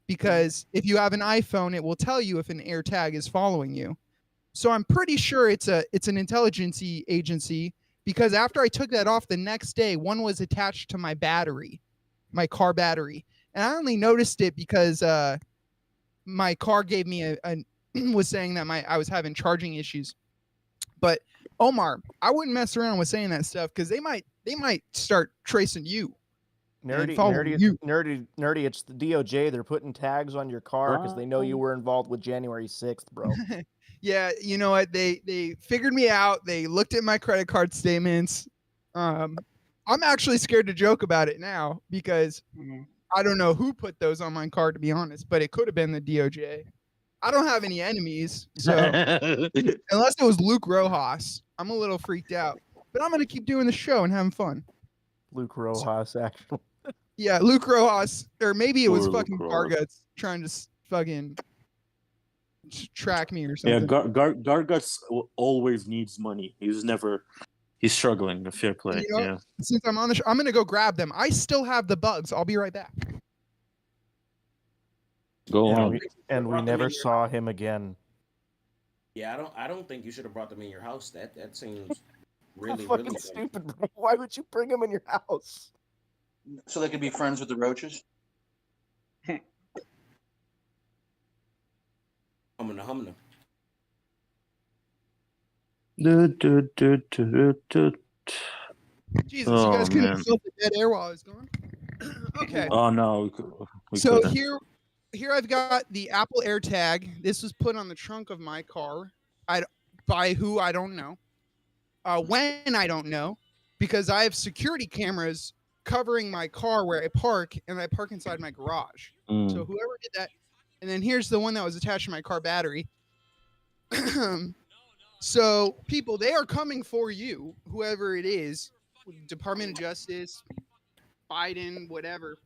Because if you have an iPhone, it will tell you if an AirTag is following you. So I'm pretty sure it's an intelligence agency, because after I took that off the next day, one was attached to my battery, my car battery. And I only noticed it because my car gave me was saying that I was having charging issues. But Omar, I wouldn't mess around with saying that stuff because they might start tracing you. Nerdy, it's the DOJ. They're putting tags on your car because they know you were involved with January 6th, bro. Yeah, you know what? They figured me out. They looked at my credit card statements. I'm actually scared to joke about it now because I don't know who put those on my card, to be honest, but it could have been the DOJ. I don't have any enemies, so unless it was Luke Rojas, I'm a little freaked out. But I'm gonna keep doing the show and having fun. Luke Rojas, actually. Yeah, Luke Rojas, or maybe it was fucking Garguts trying to fucking track me or something. Yeah, Garguts always needs money. He's struggling. A fair play. You know, yeah. Since I'm on the show, I'm gonna go grab them. I still have the bugs. I'll be right back. Go on. And we never saw him again. Yeah, I don't think you should have brought them in your house. That seems really fucking stupid, bro. Why would you bring them in your house? So they could be friends with the roaches? Humana. Jesus, you guys couldn't have felt the dead air while I was gone? Okay. Oh, no. So here I've got the Apple AirTag. This was put on the trunk of my car. By who, I don't know. When, I don't know. Because I have security cameras covering my car where I park, and I park inside my garage. So whoever did that. And then here's the one that was attached to my car battery. So people, they are coming for you, whoever it is, Department of Justice, Biden, whatever.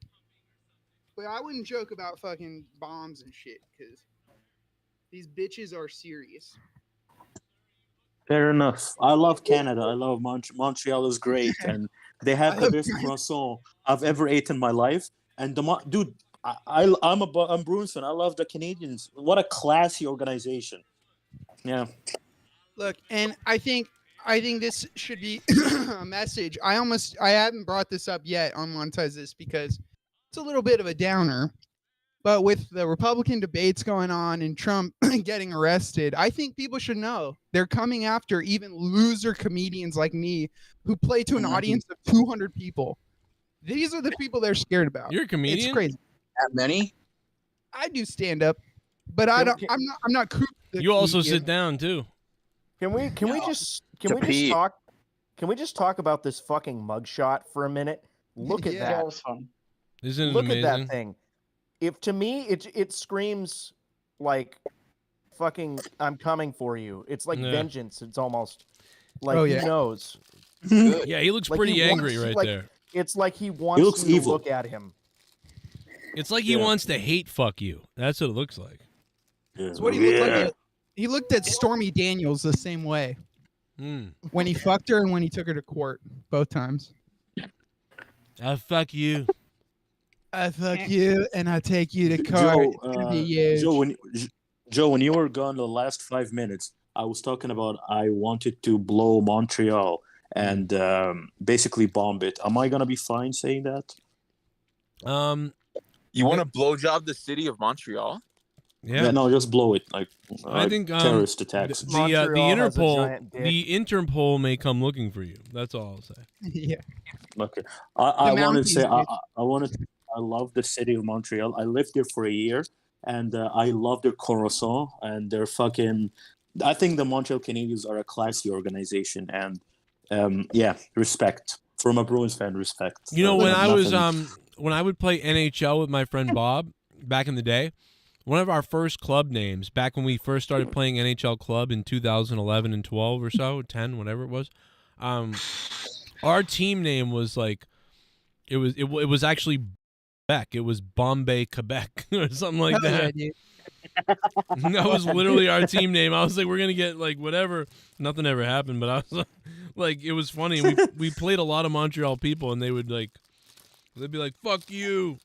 But I wouldn't joke about fucking bombs and shit, because these bitches are serious. Fair enough. I love Canada. I love Montreal is great, and they have the best croissant I've ever eaten in my life. And dude, I'm a Bruins fan. I love the Canadians. What a classy organization. Yeah. Look, and I think this should be a message. I haven't brought this up yet on Monetize This because it's a little bit of a downer. But with the Republican debates going on and Trump getting arrested, I think people should know they're coming after even loser comedians like me who play to an audience of 200 people. These are the people they're scared about. You're a comedian? It's crazy. That many? I do stand up, but I'm not cool. You also sit down too. Can we just talk about this fucking mugshot for a minute? Look at that. Isn't it Look amazing? at that thing. If to me it screams like fucking I'm coming for you. It's like vengeance. It's almost like he knows. Yeah, he looks like pretty angry right like, there. It's like he wants looks you to evil. look at him. It's like he wants to hate fuck you. That's what it looks like. Yeah. So what he looked like? He looked at Stormy Daniels the same way when he fucked her and when he took her to court, both times. I fuck you. I fuck you and I take you to court. Joe, when you were gone the last 5 minutes, I was talking about I wanted to blow Montreal and basically bomb it. Am I gonna be fine saying that? You want to blowjob the city of Montreal? Yeah. No, just blow it like I think terrorist attacks. The Interpol may come looking for you. That's all I'll say. Yeah. Okay. I wanted to say I love the city of Montreal. I lived there for a year, and I love their croissant and their fucking. I think the Montreal Canadiens are a classy organization, and respect from a Bruins fan. Respect. You know, when I was when I would play NHL with my friend Bob back in the day, one of our first club names back when we first started playing NHL club in 2011 and 12 or so, 10, whatever it was, our team name was like it was actually Quebec. It was Bombay, Quebec, or something like that. That was literally our team name. I was like, we're gonna get like whatever. Nothing ever happened, but I was like, it was funny. We played a lot of Montreal people, and they'd be like, "Fuck you."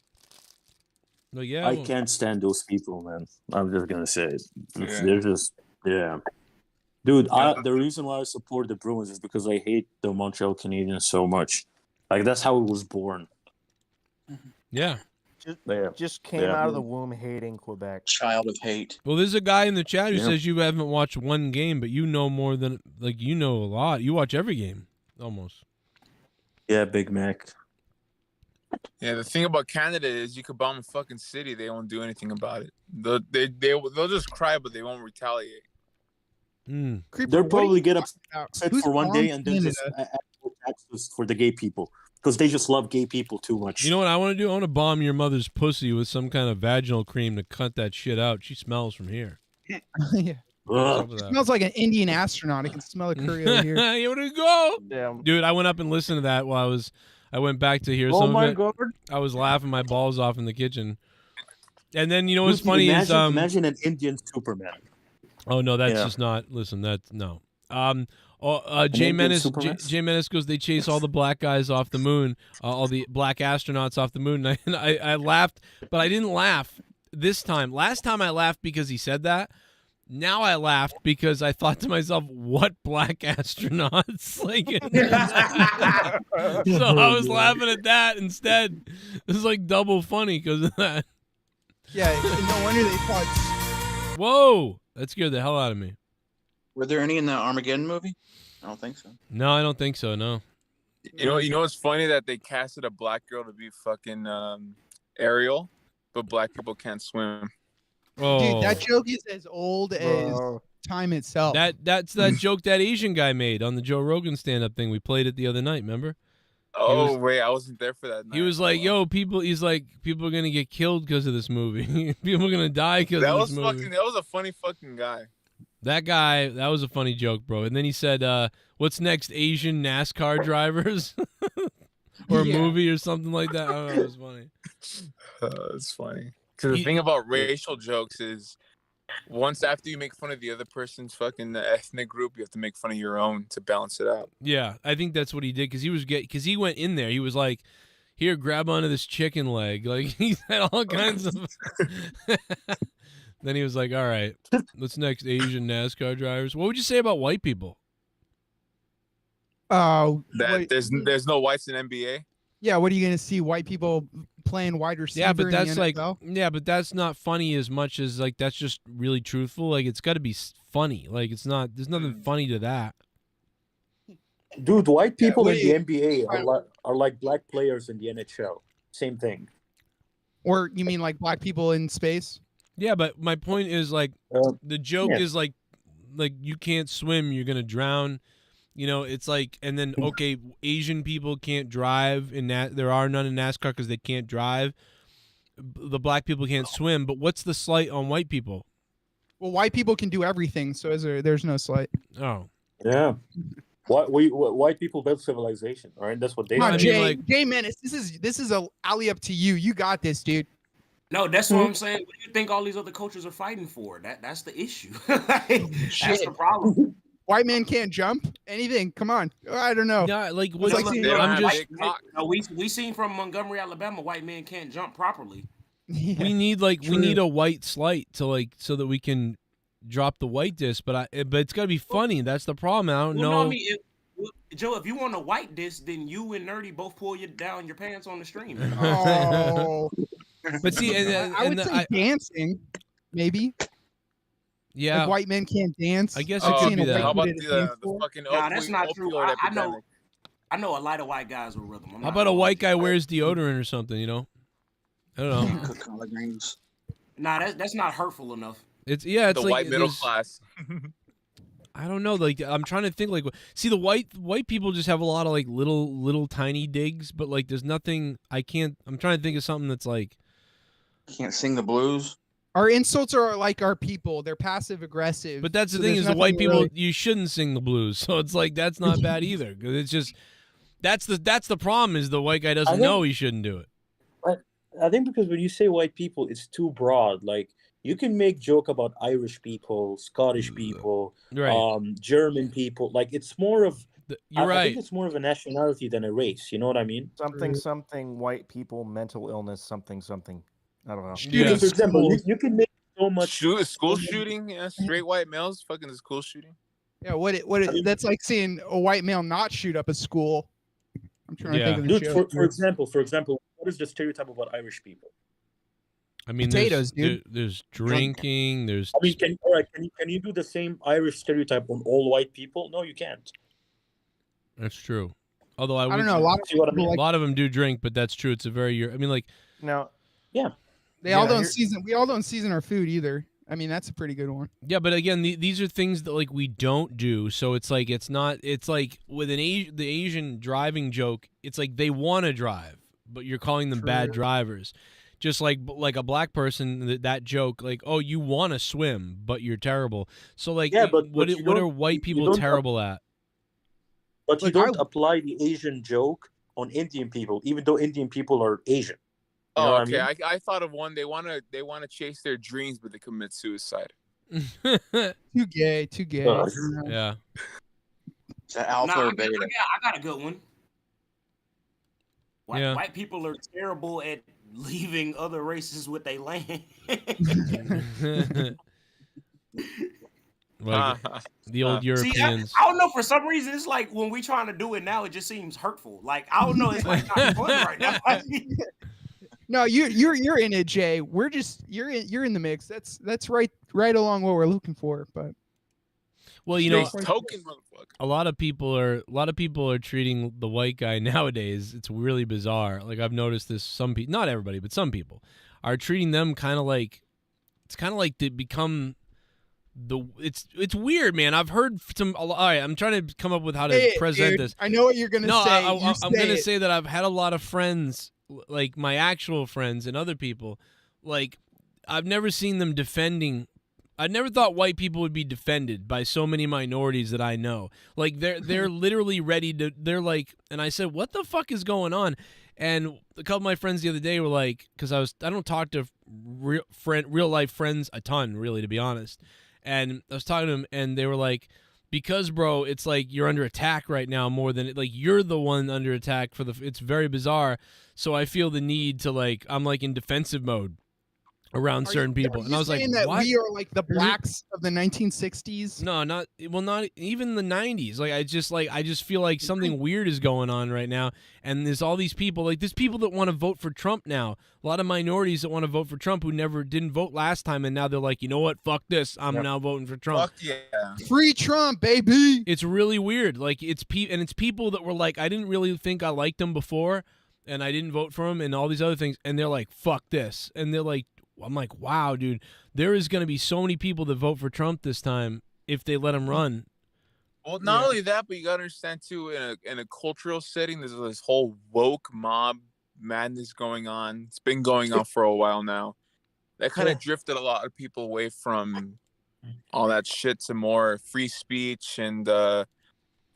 Like, yeah, I can't stand those people, man. I'm just gonna say it. They're just dude. The reason why I support the Bruins is because I hate the Montreal Canadiens so much. Like that's how it was born. Yeah. Just came out of the womb hating Quebec. Child of hate. Well, there's a guy in the chat who says you haven't watched one game, but you know more than you know a lot. You watch every game almost. Yeah, Big Mac. Yeah, the thing about Canada is you could bomb a fucking city, they won't do anything about it. They'll just cry, but they won't retaliate. They'll probably get upset for one day and then just taxes for the gay people because they just love gay people too much. You know what I want to do? I want to bomb your mother's pussy with some kind of vaginal cream to cut that shit out. She smells from here. Yeah. It smells like an Indian astronaut. I can smell a curry over here. You want to go? Damn. Dude, I went up and listened to that while I went back to hear some of it. God. I was laughing my balls off in the kitchen. And then, you know what's funny is... Imagine an Indian Superman. Oh, no, that's just not... Listen, that's... No. Jay Menace goes, they chase all the black guys off the moon, all the black astronauts off the moon. And I laughed, but I didn't laugh this time. Last time I laughed because he said that. Now I laughed because I thought to myself, what black astronauts? Like, so I was laughing at that instead. It was like double funny because of that. Yeah, no wonder they fought. Whoa, that scared the hell out of me. Were there any in the Armageddon movie? I don't think so. No, I don't think so. No. You know, it's funny that they casted a black girl to be fucking Ariel, but black people can't swim. Oh. Dude, that joke is as old as time itself. That's that joke that Asian guy made on the Joe Rogan stand-up thing. We played it the other night, remember? Wait, I wasn't there for that night. He was like, "Yo, people." He's like, "People are gonna get killed because of this movie. People are gonna die because of this movie." That was a funny fucking guy. That was a funny joke, bro. And then he said, "What's next? Asian NASCAR drivers?" Or a movie or something like that. I don't know. It was funny. It's funny. Because the thing about racial jokes is once after you make fun of the other person's fucking ethnic group, you have to make fun of your own to balance it out. Yeah, I think that's what he did because he went in there. He was like, "Here, grab onto this chicken leg." Like he said all kinds of. Then he was like, "All right, what's next? Asian NASCAR drivers." What would you say about white people? Oh, there's no whites in NBA. Yeah, what are you gonna see? White people playing wide receiver? Yeah, but that's in the like, NFL? but that's not funny as much as like that's just really truthful. Like it's got to be funny. Like it's not. There's nothing funny to that. Dude, white people in the NBA are like black players in the NHL. Same thing. Or you mean like black people in space? Yeah, but my point is like the joke is like you can't swim, you're gonna drown. You know, it's like, and then okay, Asian people can't drive in that. There are none in NASCAR because they can't drive. The black people can't swim. But what's the slight on white people? Well, white people can do everything, so there's no slight. Oh, yeah. White people built civilization, all right? That's what they. Come on, say. Jay Menace. This is a alley up to you. You got this, dude. No, that's what I'm saying. What do you think all these other cultures are fighting for? That's the issue. That's the problem. White man can't jump. Anything? Come on. I don't know. Yeah, like It's like I'm just. We seen from Montgomery, Alabama, white men can't jump properly. Yeah. We need a white slight to so that we can drop the white disc, but it's gotta be funny. That's the problem. I don't know. No, I mean, Joe, if you want a white disc, then you and Nerdy both pull you down your pants on the stream. Oh. But see, I would say dancing, maybe. Yeah, like white men can't dance. I guess it could be that. How about the fucking Nah, that's not true. opioid I epidemic? know a lot of white guys with rhythm. How about a white guy wears deodorant or something? You know, I don't know. Cook collard greens. Nah, that's not hurtful enough. It's the like white middle there's- class. I don't know. Like I'm trying to think. Like, see, the white people just have a lot of like little tiny digs, but like there's nothing. I'm trying to think of something that's like. Can't sing the blues. Our insults are like our people. They're passive aggressive. But that's the So thing there's is the white nothing people. really- You shouldn't sing the blues, so it's like that's not bad either. 'Cause it's just that's the problem is the white guy doesn't know he shouldn't do it. I think because when you say white people, it's too broad. Like you can make joke about Irish people, Scottish people, Right. German people. Like it's more of. You're I right. think it's more of a nationality than a race. You know what I mean? Something white people, mental illness, something. I don't know. Yeah. For example, you can make so much School shooting, yeah, straight white males, fucking the school shooting. Yeah, that's like seeing a white male not shoot up a school. I'm trying to think of the Dude, joke. for example, what is the stereotype about Irish people? I mean, potatoes, dude. There's drinking. There's. I mean, can you do the same Irish stereotype on all white people? No, you can't. That's true. Although I don't know. A lot of them do drink, but that's true. It's a very. I mean, like. Now. Yeah. We all don't season our food either. I mean, that's a pretty good one. Yeah, but again, these are things that like we don't do. So it's like it's not. It's like with the Asian driving joke. It's like they want to drive, but you're calling them bad drivers. Just like a black person, that joke, like, oh, you want to swim, but you're terrible. So like, what are white people terrible at? But you don't apply the Asian joke on Indian people, even though Indian people are Asian. You know Oh, what okay. I mean? I thought of one. They wanna chase their dreams, but they commit suicide. Too gay. Yeah. Is that alpha or beta? I got a good one. White people are terrible at leaving other races with their land. Like the old Europeans. See, I don't know. For some reason, it's like when we trying to do it now, it just seems hurtful. Like I don't know. It's like not fun right now. No, you're in it, Jay. We're just you're in the mix. That's right along what we're looking for. But well, you know, token motherfucker. A lot of people are treating the white guy nowadays. It's really bizarre. Like I've noticed this. Some people, not everybody, but some people are treating them kind of like they become. It's weird, man. I've heard all right, I'm trying to come up with how to present this. I know what you're gonna say. I'm gonna say that I've had a lot of friends, like my actual friends and other people, like I've never seen them defending. I never thought white people would be defended by so many minorities that I know. Like they're literally ready to. They're like, and I said, "What the fuck is going on?" And a couple of my friends the other day were like, because I don't talk to real life friends a ton, really, to be honest. And I was talking to them, and they were like, because, bro, it's like you're under attack right now more than, like, you're the one under attack it's very bizarre. So I feel the need to, like, I'm, like, in defensive mode around certain people. And I was like, that what? we are like the blacks of the 1960s? No, not even the 90s. Like, I just feel like something weird is going on right now. And there's all these people, like, there's people that want to vote for Trump now. A lot of minorities that want to vote for Trump who didn't vote last time. And now they're like, you know what? Fuck this. I'm now voting for Trump. Fuck yeah. Free Trump, baby. It's really weird. Like, it's people that were like, I didn't really think I liked them before. And I didn't vote for him and all these other things. And they're like, fuck this. And they're like, I'm like, wow, dude, there is going to be so many people that vote for Trump this time if they let him run. Well, not only that, but you got to understand, too, in a cultural setting, there's this whole woke mob madness going on. It's been going on for a while now. That kind of drifted a lot of people away from all that shit to more free speech and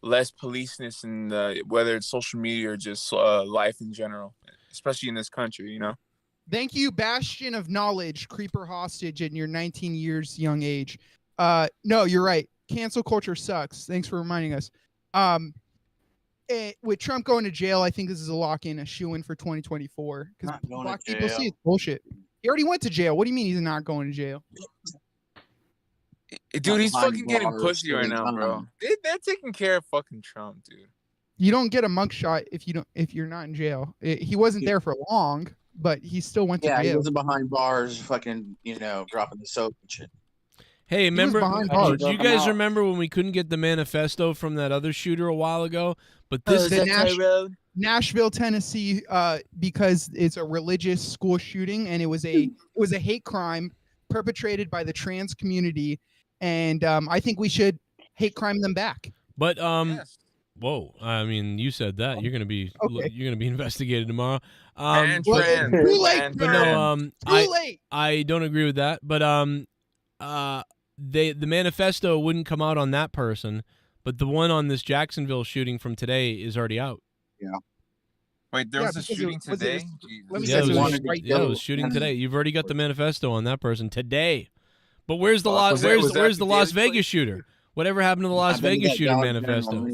less policeness in whether it's social media or just life in general, especially in this country, you know. Thank you, Bastion of Knowledge, Creeper Hostage in your 19 years young age. No, you're right. Cancel culture sucks. Thanks for reminding us. With Trump going to jail, I think this is a lock-in, a shoe-in for 2024. Because black people see it's bullshit. He already went to jail. What do you mean he's not going to jail? Dude, he's fucking getting pussy right now, bro. They're taking care of fucking Trump, dude. You don't get a mugshot if you're not in jail. He wasn't there for long, but he still went to jail. Yeah, he wasn't behind bars, fucking, dropping the soap and shit. Hey, remember? Do you guys remember when we couldn't get the manifesto from that other shooter a while ago? But this Nashville, Tennessee, because it's a religious school shooting, and it was a hate crime perpetrated by the trans community, and I think we should hate crime them back. But whoa! I mean, you said that you're gonna be investigated tomorrow. Too late. But no, I don't agree with that. But the manifesto wouldn't come out on that person, but the one on this Jacksonville shooting from today is already out. Yeah. Wait, there was a shooting today? It was shooting today. You've already got the manifesto on that person today. But where's the where's the Las Vegas shooter? Whatever happened to the Las Vegas shooter manifesto?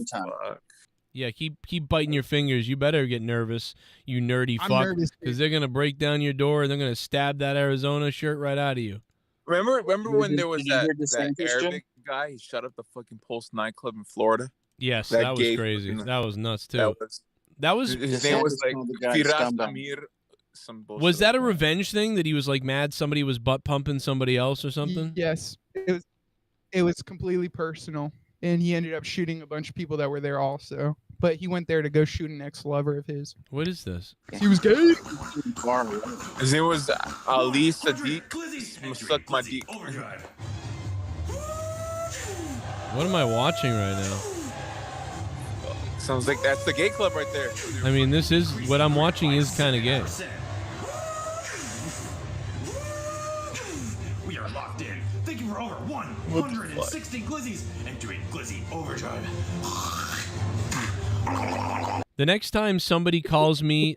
Yeah, keep biting your fingers. You better get nervous, you nerdy fuck, because they're gonna break down your door and they're gonna stab that Arizona shirt right out of you. Remember when there was that Arabic guy? He shut up the fucking Pulse nightclub in Florida. Yes, that was crazy. That was nuts too. That was his name was like Firas Amir. Some bullshit. Was that a revenge thing that he was like mad somebody was butt pumping somebody else or something? Yes, it was completely personal, and he ended up shooting a bunch of people that were there also. But he went there to go shoot an ex-lover of his. What is this? He was gay. His name was Ali Sadiq. Suck my dick. What am I watching right now? Sounds like that's the gay club right there. I mean, this is what I'm watching is kind of gay. We are locked in. Thank you for over 160 glizzies and doing glizzy overdrive. The next time somebody calls me,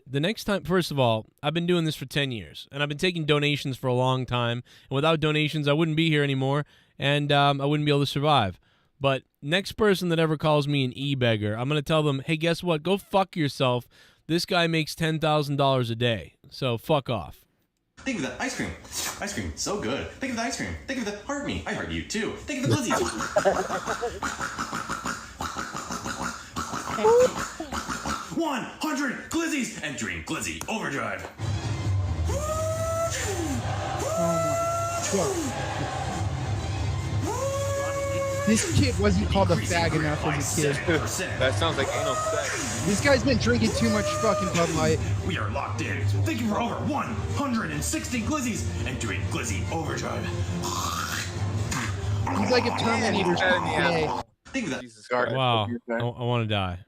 first of all, I've been doing this for 10 years, and I've been taking donations for a long time, and without donations, I wouldn't be here anymore, and I wouldn't be able to survive. But next person that ever calls me an e-beggar, I'm going to tell them, hey, guess what? Go fuck yourself. This guy makes $10,000 a day, so fuck off. Think of the ice cream. Ice cream, so good. Think of the ice cream. Think of the heart me. I heart you too. Think of the glizzies. 100 glizzies and drink glizzy overdrive. This kid wasn't called a fag enough as a kid. That sounds like anal sex. This guy's been drinking too much fucking Bud Light. We are locked in. Thank you for over 160 glizzies and doing glizzy overdrive. He's like if Terminator's gay. Think of that. Wow, I want to die.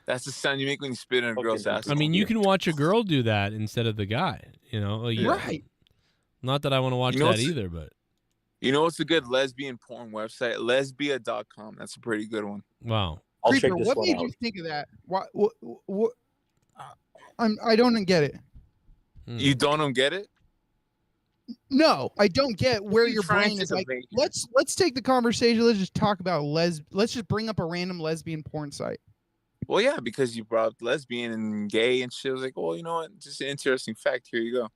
That's the sound you make when you spit in a girl's ass. I mean, you can watch a girl do that instead of the guy, you know? Like, right. Not that I want to watch that either, but... You know what's a good lesbian porn website? Lesbia.com. That's a pretty good one. Wow. Creeper, what made you think of that? What I don't get it. You don't get it? No, I don't get where your brain is like. Let's take the conversation. Let's just talk about let's just bring up a random lesbian porn site. Well, yeah, because you brought up lesbian and gay and shit. I was like, well, you know what? Just an interesting fact. Here you go.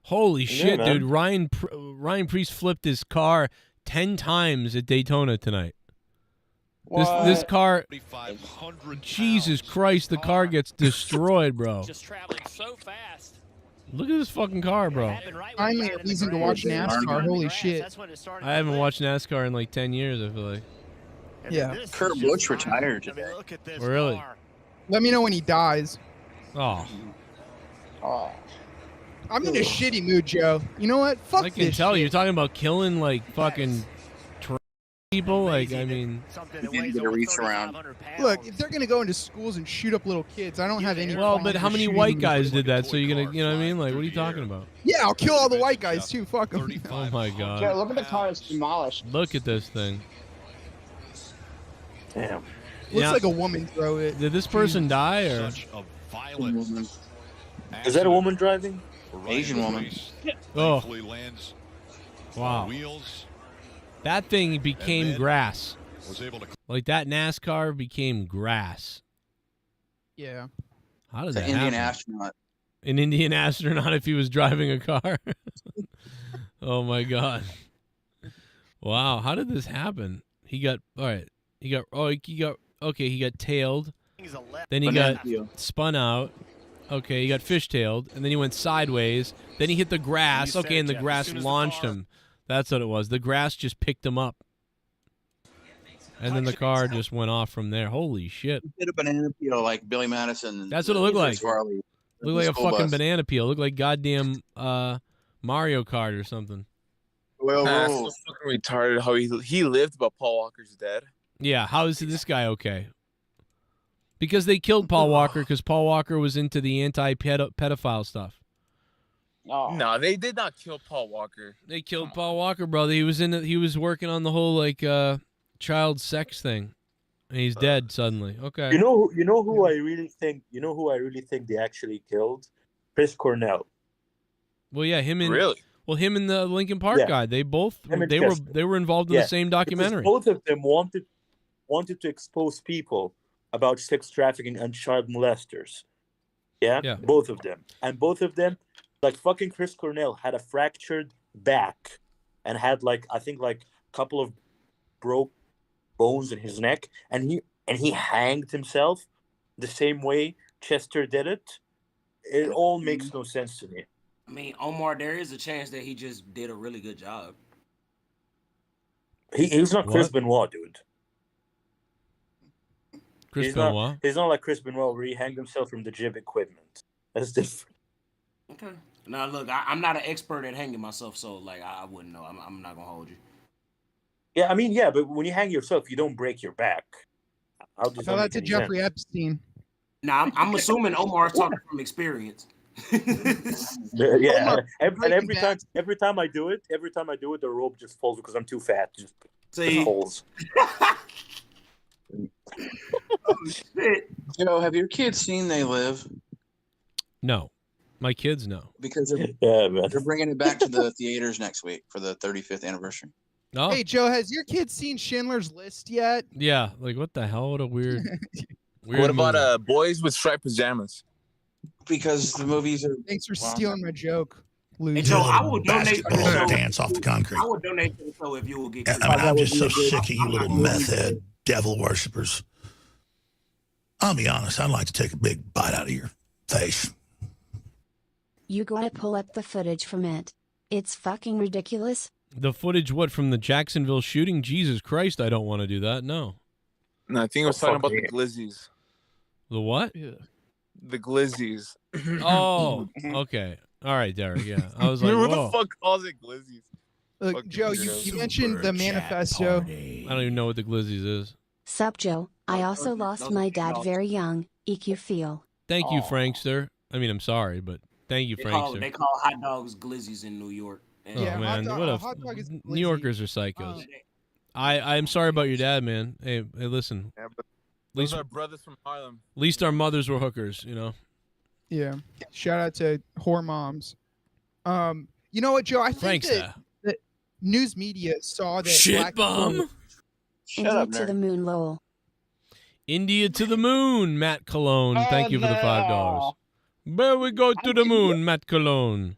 Holy shit, dude! Ryan Priest flipped his car 10 times at Daytona tonight. This car, Jesus Christ, the car gets destroyed, bro. Just traveling so fast. Look at this fucking car, bro. Finally, a reason to watch NASCAR. Holy shit! I haven't watched NASCAR in like 10 years. I feel like. Yeah. Kurt Busch retired today. Really? Let me know when he dies. Oh. I'm in a shitty mood, Joe. You know what? Fuck I can this tell shit. you're talking about killing like fucking people. Like, I mean, reach around. Look, if they're gonna go into schools and shoot up little kids, I don't have any. Well, but problem how with many shooting white them. guys did that? So you're gonna, you know what I mean? Like, what are you talking about? Yeah, I'll kill all the white guys too. Fuck them. Oh my god. Yeah, look at the car that's demolished. Look at this thing. Damn. Looks like a woman drove it. Did this person die or? Is that a woman driving? Asian woman. Oh. Wow. That thing became grass. Like that NASCAR became grass. Yeah. How did It's that an Indian happen? astronaut. An Indian astronaut if he was driving a car. Oh my God. Wow. How did this happen? He got He got tailed. Then he got spun out. Okay, he got fishtailed, and then he went sideways. Then he hit the grass. Okay, and the grass launched him. That's what it was. The grass just picked him up. And then the car just went off from there. Holy shit. He did a banana peel like Billy Madison. That's what it looked like. Farley. Looked like a fucking banana peel. Looked like goddamn Mario Kart or something. Well, That's so fucking retarded how he lived, but Paul Walker's dead. Yeah, how is this guy okay? Because they killed Paul Walker because Paul Walker was into the anti-pedophile stuff. No, they did not kill Paul Walker. They killed Paul Walker, brother. He was working on the whole like child sex thing, and he's dead suddenly. Okay. You know who I really think they actually killed? Chris Cornell. Well, yeah, him and really. Well, him and the Linkin Park guy. They both they were involved in the same documentary. Because both of them wanted to expose people about sex trafficking and child molesters. Yeah, both of them. And both of them, like fucking Chris Cornell, had a fractured back and had I think a couple of broke bones in his neck, and he hanged himself the same way Chester did it. It all makes no sense to me. I mean, Omar, there is a chance that he just did a really good job. He's not Chris Benoit, dude. Chris Benoit? He's not like Chris Benoit where he hanged himself from the gym equipment. That's different. Okay. Now, look, I'm not an expert at hanging myself, so I wouldn't know. I'm not gonna hold you. Yeah, I mean, yeah, but when you hang yourself, you don't break your back. Tell that to Jeffrey Epstein. Now, I'm assuming Omar's talking from experience. Yeah, and every time I do it, the rope just falls because I'm too fat. Just falls. Oh, shit. Have your kids seen They Live? No, my kids know. Because they're bringing it back to the theaters next week for the 35th anniversary. Oh. Hey, Joe, has your kid seen Schindler's List yet? Yeah, what the hell? What a weird. What about Boys with Striped Pajamas? Because the movies are. Thanks for stealing my joke, Lou. And so I will donate to the show. Dance off the concrete. I would donate to the show if you will get. I'm just so sick of you little meth head devil worshippers. I'll be honest. I'd like to take a big bite out of your face. You gotta pull up the footage from it. It's fucking ridiculous. The footage, from the Jacksonville shooting? Jesus Christ, I don't want to do that. No. No, I think I was talking about the glizzies. The what? Yeah. The glizzies. Oh, okay. All right, Derek. Yeah, I was like, who whoa. the fuck calls it glizzies? Look, Joe, you mentioned the manifesto. I don't even know what the glizzies is. Sup, Joe? I also lost my dad very young. EQ feel. Thank you, Frankster. I mean, I'm sorry, but thank you, Frankster. They call hot dogs glizzies in New York. Oh, man, New Yorkers are psychos. I'm sorry about your dad, man. Hey, listen. Yeah, but those are brothers from Harlem. At least our mothers were hookers, Yeah. Shout out to whore moms. You know what, Joe? I think that news media saw that shit bomb. India to the moon, lol. India to the moon, Matt Cologne. Thank you for the $5. Where we go to the moon, Matt Cologne.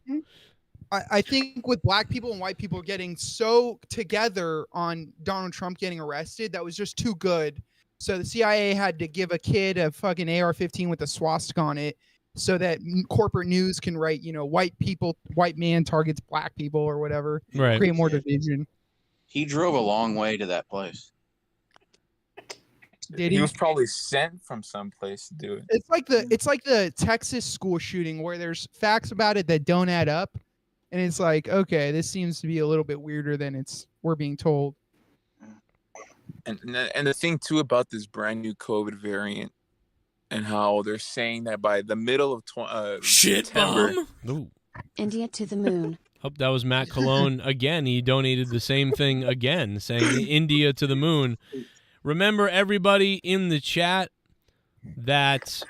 I think with black people and white people getting so together on Donald Trump getting arrested, that was just too good. So the CIA had to give a kid a fucking AR-15 with a swastika on it so that corporate news can write, white man targets black people or whatever. Right. Create more division. He drove a long way to that place. Did he? He was probably sent from someplace to do it. It's like the Texas school shooting where there's facts about it that don't add up. And it's like, okay, this seems to be a little bit weirder than we're being told. And the thing too about this brand new COVID variant and how they're saying that by the middle of September. India to the moon. Hope that was Matt Cologne again. He donated the same thing again, saying India to the moon. Remember, everybody in the chat, that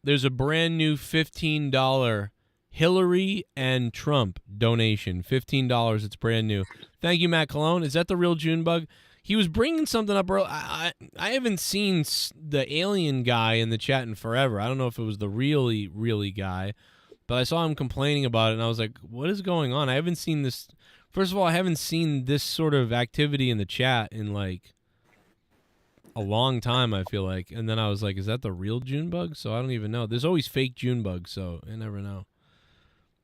there's a brand new $15 Hilary and Trump donation. $15. It's brand new. Thank you, Matt Cologne. Is that the real Junebug? He was bringing something up earlier. I haven't seen the alien guy in the chat in forever. I don't know if it was the really guy, but I saw him complaining about it, and I was like, what is going on? I haven't seen this. First of all, I haven't seen this sort of activity in the chat in, like, a long time, I feel like. And then I was like, is that the real Junebug? So I don't even know. There's always fake Junebugs, so I never know.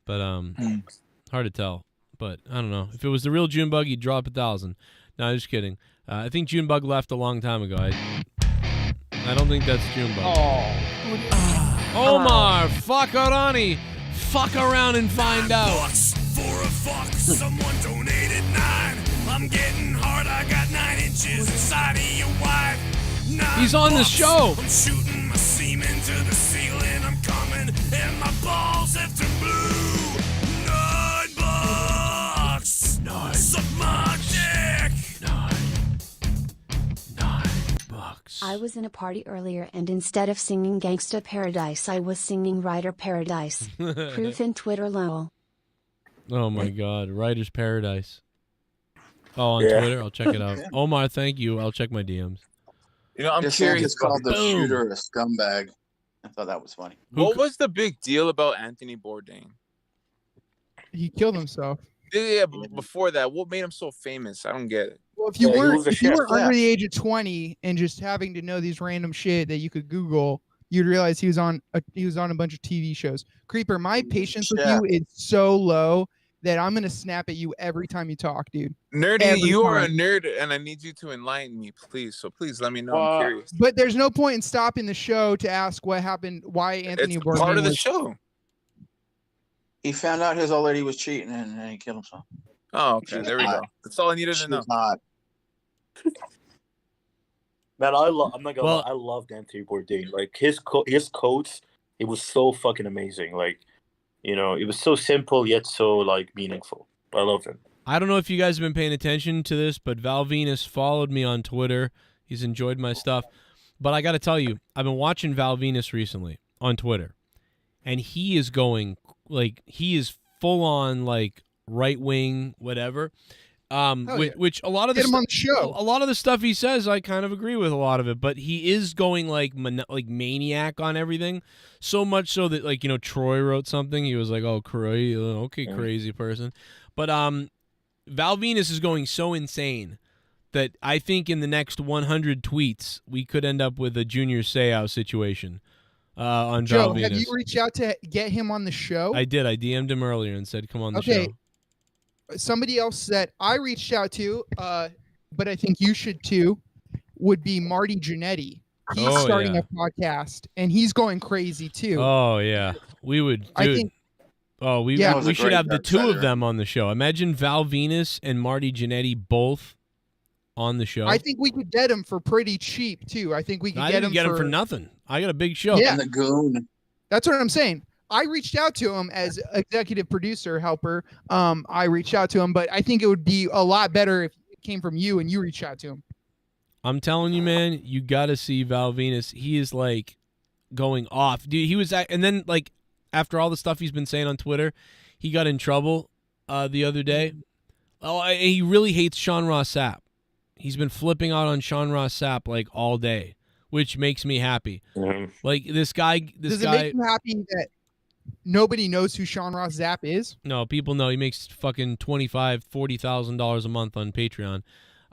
But hard to tell. But I don't know. If it was the real Junebug, he'd drop 1,000. No, just kidding. I think Junebug left a long time ago. I don't think that's Junebug. Omar, Fuckarani, fuck around and find out. For a fuck, someone donated 9. I'm getting hard, I got 9 inches inside of your wife. He's on the show. I'm shooting my semen to the ceiling. I'm coming, and my balls have turned blue. $9. 9. Suck my dick. $9. I was in a party earlier and instead of singing Gangsta Paradise I was singing Rider Paradise. Proof in Twitter lol. Oh my God, Writer's Paradise. Oh, on Twitter? I'll check it out. Omar, thank you. I'll check my DMs. You know, I'm This curious. It's called the Boom. shooter a scumbag. I thought that was funny. What was the big deal about Anthony Bourdain? He killed himself. Yeah, but before that, what made him so famous? I don't get it. Well, if you were under the age of 20 and just having to know these random shit that you could Google, you'd realize he was on a bunch of TV shows. Creeper, my patience with you is so low that I'm gonna snap at you every time you talk, dude. Nerdy, Every you are a time. nerd, and I need you to enlighten me, please. So please let me know. I'm curious. But there's no point in stopping the show to ask what happened, why Anthony It's Bourdain part of the was- show. He found out his old lady was cheating and he killed himself. Oh, okay. There we go. That's all I needed to know. Man, I'm not gonna lie, I loved Anthony Bourdain. Like his quotes, it was so fucking amazing. Like, you know, it was so simple yet so like meaningful. I loved him. I don't know if you guys have been paying attention to this, but Val Venis followed me on Twitter. He's enjoyed my stuff. But I got to tell you, I've been watching Val Venis recently on Twitter, and he is going, like, he is full on, like, right wing, whatever. Which a lot of Get him on the show. A lot of the stuff he says, I kind of agree with a lot of it, but he is going like maniac on everything. So much so that, like, you know, Troy wrote something. He was like, "Oh, crazy, okay, crazy person." But Val Venis is going so insane that I think in the next 100 tweets we could end up with a Junior Seau situation on Joe, Val Venis. have you reached out to get him on the show? I did. I DM'd him earlier and said, "Come on the Okay. show." Somebody else that I reached out to, but I think you should too, would be Marty Jannetty. He's starting a podcast, and he's going crazy too. Oh yeah, we would. Dude. I think. Oh, we should have the two of them on the show. Imagine Val Venis and Marty Jannetty both on the show. I think we could get him for pretty cheap too. I think we could I get didn't him for nothing. I got a big show. Yeah, And the goon. that's what I'm saying. I reached out to him as executive producer helper. I reached out to him, but I think it would be a lot better if it came from you and you reached out to him. I'm telling you, man, you got to see Val Venis. He is like going off, dude. He was and then like after all the stuff he's been saying on Twitter, he got in trouble the other day. Oh, he really hates Sean Ross Sapp. He's been flipping out on Sean Ross Sapp like all day, which makes me happy. Like this guy. Does it make you happy that nobody knows who Sean Ross Sapp is? No, people know he makes fucking $40,000 a month on Patreon.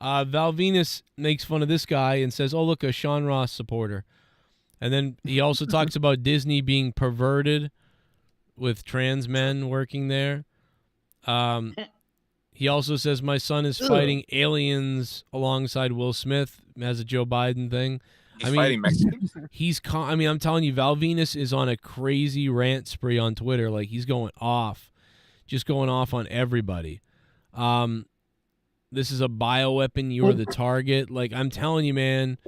Val Venis makes fun of this guy and says, "Oh, look, a Sean Ross supporter." And then he also talks about Disney being perverted with trans men working there. He also says, "My son is fighting aliens alongside Will Smith," as a Joe Biden thing. He's fighting Mexicans. I'm telling you, Val Venis is on a crazy rant spree on Twitter. Like, he's going off, just going off on everybody. This is a bioweapon. You are the target. Like, I'm telling you, man.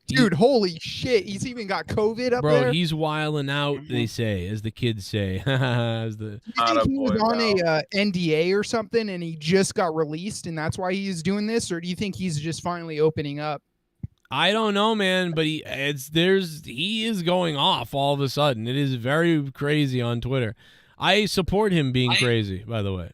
Dude, holy shit. He's even got COVID up there. Bro, he's wilding out, they say, as the kids say. As the, Do you think he was on a NDA or something and he just got released and that's why he's doing this? Or do you think he's just finally opening up? I don't know, man, but he is going off all of a sudden. It is very crazy on Twitter. I support him being crazy, by the way.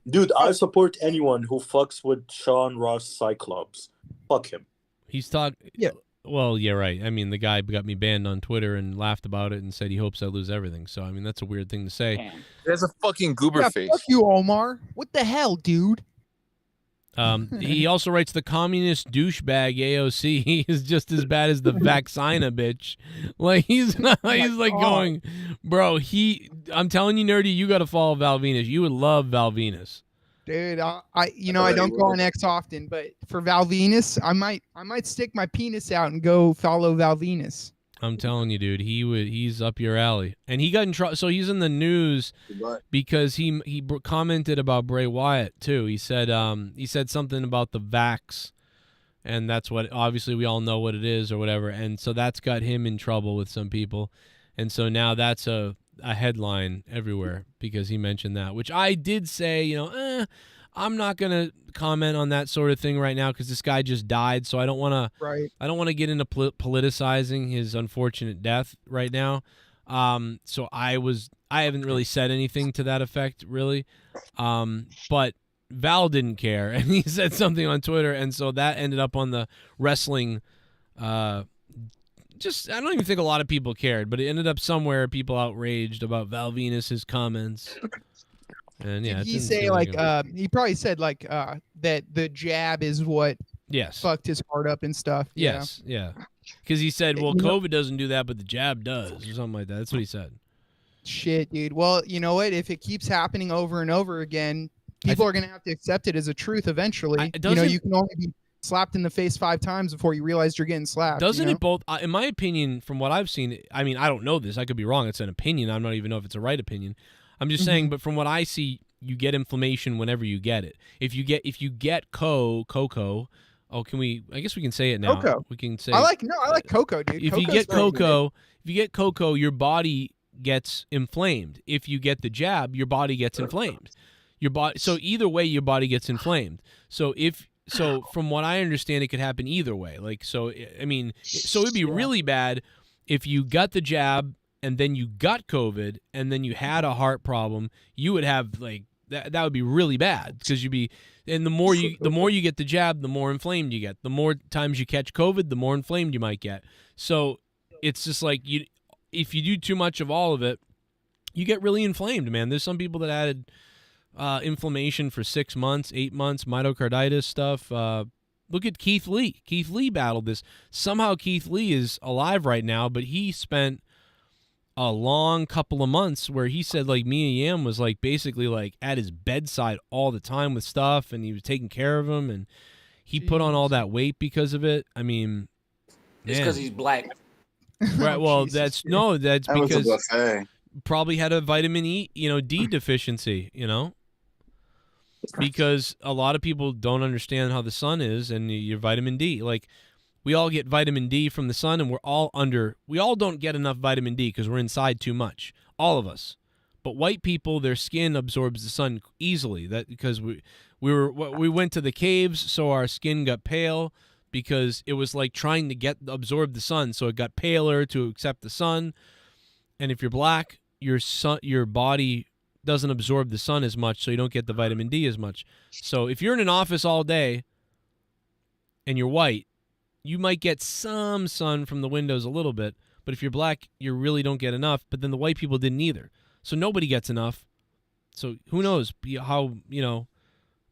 Dude, I support anyone who fucks with Sean Ross Cyclops. Fuck him. He's talking. Yeah. Well, yeah, right. I mean, the guy got me banned on Twitter and laughed about it and said he hopes I lose everything. So, I mean, that's a weird thing to say. There's a fucking goober face. Fuck you, Omar. What the hell, dude? He also writes the communist douchebag AOC. He is just as bad as the Vaccina bitch. Like he's like going, bro. I'm telling you, nerdy, you got to follow Val Venis. You would love Val Venis. Dude, I don't go on X often, but for Val Venis, I might stick my penis out and go follow Val Venis. I'm telling you, dude, he's up your alley. And he got in trouble. So he's in the news because he commented about Bray Wyatt too. He said something about the vax, and that's what obviously we all know what it is or whatever. And so that's got him in trouble with some people. And so now that's a headline everywhere because he mentioned that, which I did say, I'm not gonna comment on that sort of thing right now because this guy just died, so I don't want to get into politicizing his unfortunate death right now. So I haven't really said anything to that effect really, but Val didn't care and he said something on Twitter, and so that ended up on the wrestling. I don't even think a lot of people cared, but it ended up somewhere. People outraged about Val Venis' comments. And yeah, did he say he probably said that the jab is what fucked his heart up and stuff. Yes, yeah. Because he said, well, COVID doesn't do that, but the jab does, or something like that. That's what he said. Shit, dude. Well, you know what? If it keeps happening over and over again, people are gonna have to accept it as a truth eventually. You can only be slapped in the face 5 times before you realize you're getting slapped. Doesn't it both? In my opinion, from what I've seen, I mean, I don't know this. I could be wrong. It's an opinion. I don't even know if it's a right opinion. I'm just saying, but from what I see, you get inflammation whenever you get it. If you get cocoa. Oh, can we? I guess we can say it now. Cocoa. We can say. I like cocoa, dude. If you get cocoa, your body gets inflamed. If you get the jab, your body gets inflamed. So either way, your body gets inflamed. So from what I understand, it could happen either way. So it'd be really bad if you got the jab and then you got COVID and then you had a heart problem. You would have that would be really bad because and the more you get the jab, the more inflamed you get. The more times you catch COVID, the more inflamed you might get. So it's just if you do too much of all of it, you get really inflamed, man. There's some people that had inflammation for 6 months, 8 months, myocarditis stuff. Look at Keith Lee. Keith Lee battled this. Somehow Keith Lee is alive right now, but he spent a long couple of months where he said Mia Yim was basically at his bedside all the time with stuff, and he was taking care of him, and he put on all that weight because of it. I mean, it's because he's black. Right. Well, that's because probably had a vitamin E, D deficiency, because a lot of people don't understand how the sun is and your vitamin D. We all get vitamin D from the sun, and we all don't get enough vitamin D because we're inside too much. All of us. But white people, their skin absorbs the sun easily. That because we went to the caves, so our skin got pale because it was like trying to absorb the sun, so it got paler to accept the sun. And if you're black, your body doesn't absorb the sun as much, so you don't get the vitamin D as much. So if you're in an office all day and you're white, you might get some sun from the windows a little bit, but if you're black, you really don't get enough. But then the white people didn't either, so nobody gets enough. So who knows how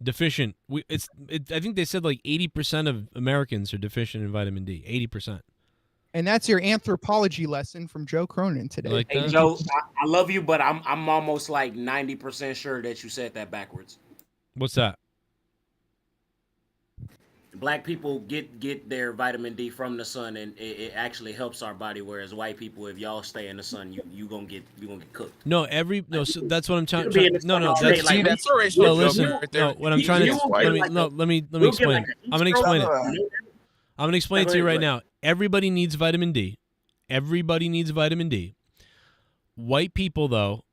deficient I think they said 80% of Americans are deficient in vitamin D. 80%. And that's your anthropology lesson from Joe Cronin today. Hey Joe, I love you, but I'm almost 90% sure that you said that backwards. What's that? Black people get their vitamin D from the sun, and it actually helps our body. Whereas white people, if y'all stay in the sun, you gonna get cooked. So that's what I'm trying. That's racial. No, listen. What I'm trying to let me explain. I'm gonna explain it. I'm gonna explain it to you right now. Everybody needs vitamin D. Everybody needs vitamin D. White people, though,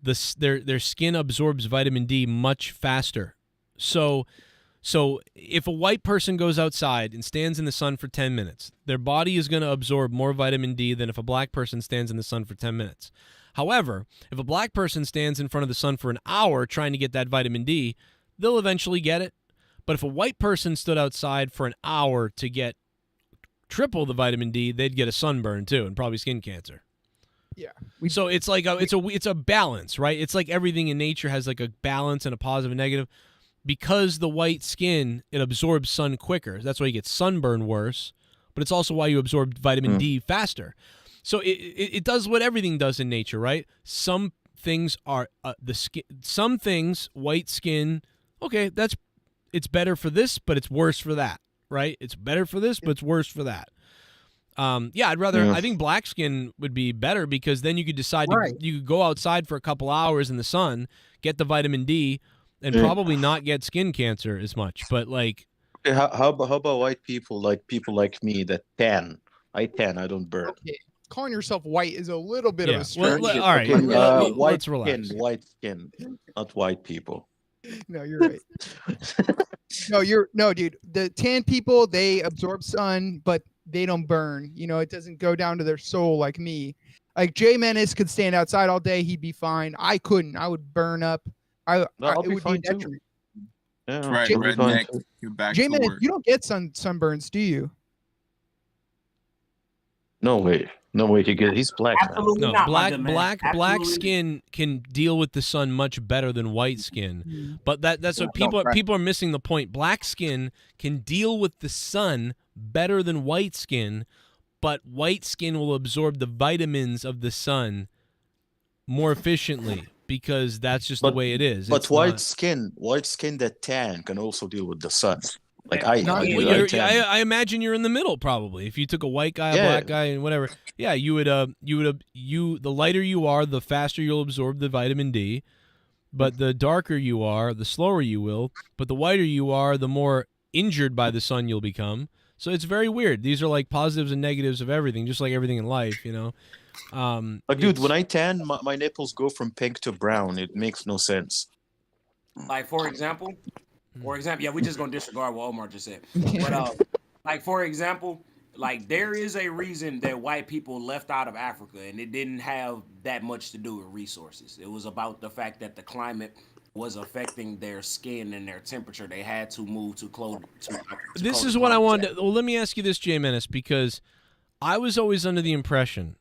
their skin absorbs vitamin D much faster. So So if a white person goes outside and stands in the sun for 10 minutes, their body is going to absorb more vitamin D than if a black person stands in the sun for 10 minutes. However, if a black person stands in front of the sun for an hour trying to get that vitamin D, they'll eventually get it. But if a white person stood outside for an hour to get triple the vitamin D, they'd get a sunburn too, and probably skin cancer. Yeah. So it's like it's a balance, right? It's like everything in nature has like a balance and a positive and negative. Because the white skin, it absorbs sun quicker. That's why you get sunburn worse, but it's also why you absorb vitamin D faster. So it does what everything does in nature, right? Some things are the skin. Some things, white skin. Okay, it's better for this, but it's worse for that, right? It's better for this, but it's worse for that. I'd rather. I think black skin would be better because then you could decide you could go outside for a couple hours in the sun, get the vitamin D, and probably not get skin cancer as much. But like, how about white people, like people like me that tan? I tan. I don't burn. Okay. Calling yourself white is a little bit of a stretch. All right, let's relax. White skin, not white people. No, you're right. No, dude. The tan people, they absorb sun, but they don't burn. You know, it doesn't go down to their soul like me. Like Jay Menace could stand outside all day, he'd be fine. I couldn't. I would burn up. It would be detriment. Yeah, right, redneck. You're back Jay to Menace, work. you don't get sunburns, do you? No way. He's black. No, black skin can deal with the sun much better than white skin. But that's what people are missing the point. Black skin can deal with the sun better than white skin, but white skin will absorb the vitamins of the sun more efficiently because that's just the way it is. But white skin that tan can also deal with the sun. Like I imagine you're in the middle probably. If you took a white guy, a black guy, and whatever, you would the lighter you are, the faster you'll absorb the vitamin D. But the darker you are, the slower you will. But the whiter you are, the more injured by the sun you'll become. So it's very weird. These are like positives and negatives of everything, just like everything in life, you know. Dude, when I tan, my nipples go from pink to brown. It makes no sense. Like for example, yeah, we just gonna disregard what Omar just said. But like for example, like there is a reason that white people left out of Africa, and it didn't have that much to do with resources. It was about the fact that the climate was affecting their skin and their temperature. They had to move to close. This is what I wanted. Well, let me ask you this, Jay Menace, because I was always under the impression,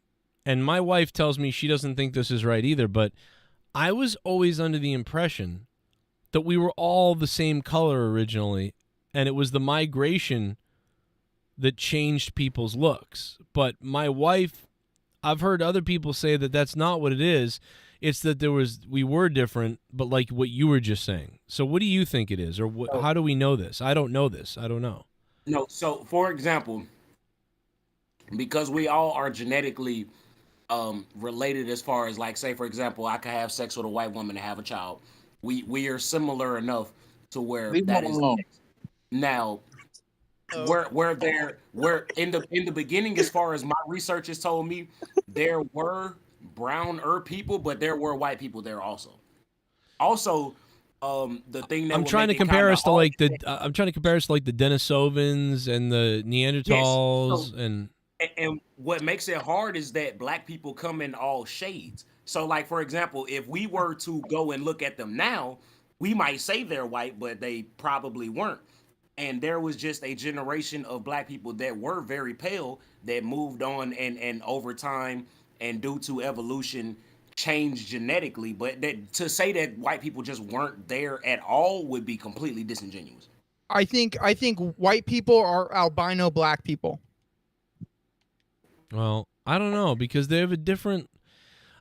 and my wife tells me she doesn't think this is right either, but I was always under the impression that we were all the same color originally, and it was the migration that changed people's looks. But my wife, I've heard other people say that that's not what it is. It's that we were different, but like what you were just saying. So what do you think it is, or how do we know this? I don't know this. I don't know. No, so for example, because we all are genetically related as far as like, say for example, I could have sex with a white woman and have a child. We are similar enough to where that is now. Where in the beginning, as far as my research has told me, there were browner people, but there were white people there also. Also, the thing that I'm trying to compare us to like the Denisovans and the Neanderthals. Yes. And what makes it hard is that black people come in all shades. So, like for example, if we were to go and look at them now, we might say they're white, but they probably weren't. And there was just a generation of black people that were very pale that moved on and over time and due to evolution changed genetically. But to say that white people just weren't there at all would be completely disingenuous. I think white people are albino black people. Well, I don't know, because they have a different...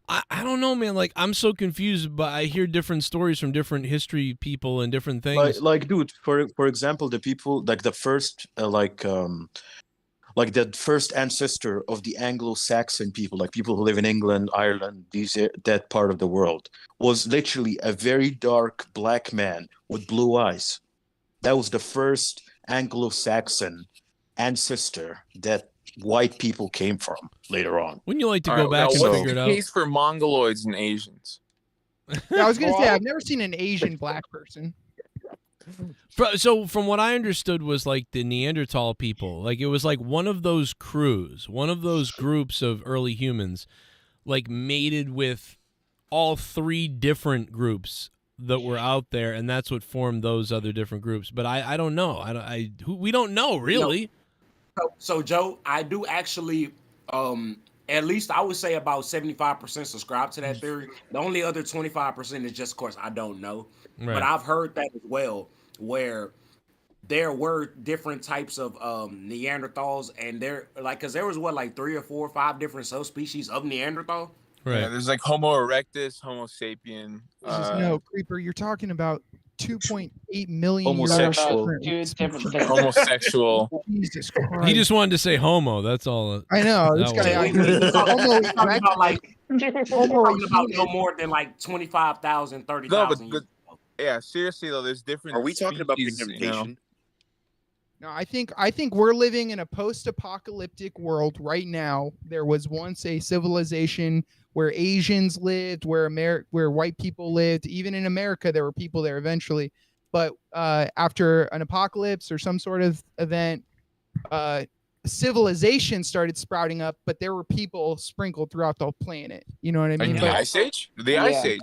I don't know, man. Like, I'm so confused, but I hear different stories from different history people and different things. Like dude, for example, the people, like the first, like the first ancestor of the Anglo-Saxon people, like people who live in England, Ireland, that part of the world, was literally a very dark black man with blue eyes. That was the first Anglo-Saxon ancestor that white people came from later on. Wouldn't you like to go back and figure it out? What's the case for Mongoloids and Asians? Yeah, I was gonna say I've never seen an Asian black person. So from what I understood was like the Neanderthal people, like it was like one of those crews, one of those groups of early humans, like mated with all three different groups that were out there, and that's what formed those other different groups. But I don't know. We don't know really. So Joe, I do actually, at least I would say about 75% subscribe to that theory. The only other 25% is just, of course, I don't know. Right. But I've heard that as well, where there were different types of Neanderthals, and because there was like 3 or 4 or 5 different subspecies of Neanderthal. Right. Yeah, there's like Homo erectus, Homo sapien. No, Creeper, you're talking about 2.8 million Homosexual. years. Homosexual. Jesus Christ. He just wanted to say homo. That's all. I know. This guy. We're talking about no more than like 25,000, 30,000. No, but yeah, seriously though, there's different. Are we talking about species, pigmentation? No, I think we're living in a post-apocalyptic world right now. There was once a civilization where Asians lived, where white people lived. Even in America, there were people there eventually. But after an apocalypse or some sort of event, civilization started sprouting up. But there were people sprinkled throughout the planet. You know what I mean? Like the Ice Age? The Ice Age.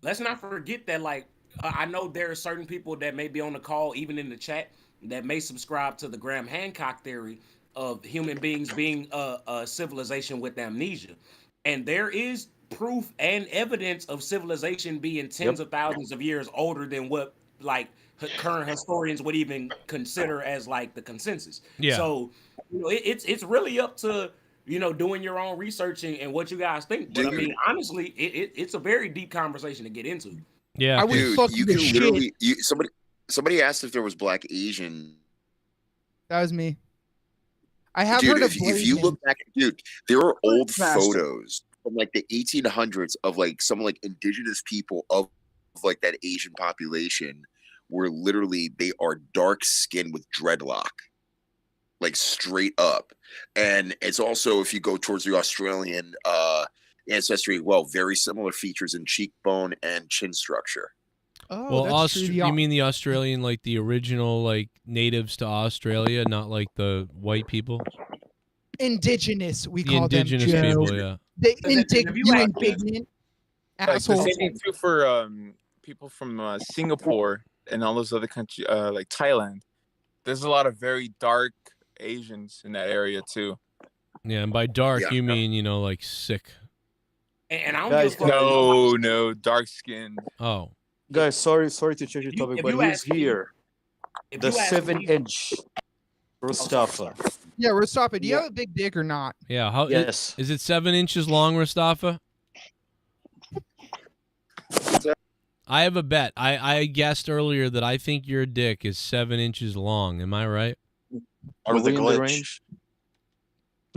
Let's not forget that, like, I know there are certain people that may be on the call, even in the chat, that may subscribe to the Graham Hancock theory of human beings being a civilization with amnesia. And there is proof and evidence of civilization being tens of thousands of years older than what like current historians would even consider as like the consensus. Yeah. So it's really up to doing your own research and what you guys think. But I mean, honestly, it's a very deep conversation to get into. Yeah, dude, you can literally. Somebody asked if there was Black Asian. That was me. I have Dude, heard of if you look back, dude, there are old photos from like the 1800s of like some like indigenous people of like that Asian population, where literally they are dark skinned with dreadlock, like straight up. And it's also, if you go towards the Australian ancestry, well, very similar features in cheekbone and chin structure. Oh, well, you mean the Australian, like the original, like natives to Australia, not like the white people? Indigenous, we The call indigenous them. people, yeah. The indignant assholes. The same thing too for people from Singapore and all those other countries, like Thailand. There's a lot of very dark Asians in that area too. Yeah, and by dark you mean like sick. And I don't give a fuck. No, dark skinned. Oh. Guys, sorry to change the topic, but he's here. The 7-inch Mustafa. Yeah, Mustafa, do you have a big dick or not? Yeah. How? Yes. Is it 7 inches long, Mustafa? I have a bet. I guessed earlier that I think your dick is 7 inches long. Am I right? Are we in the range?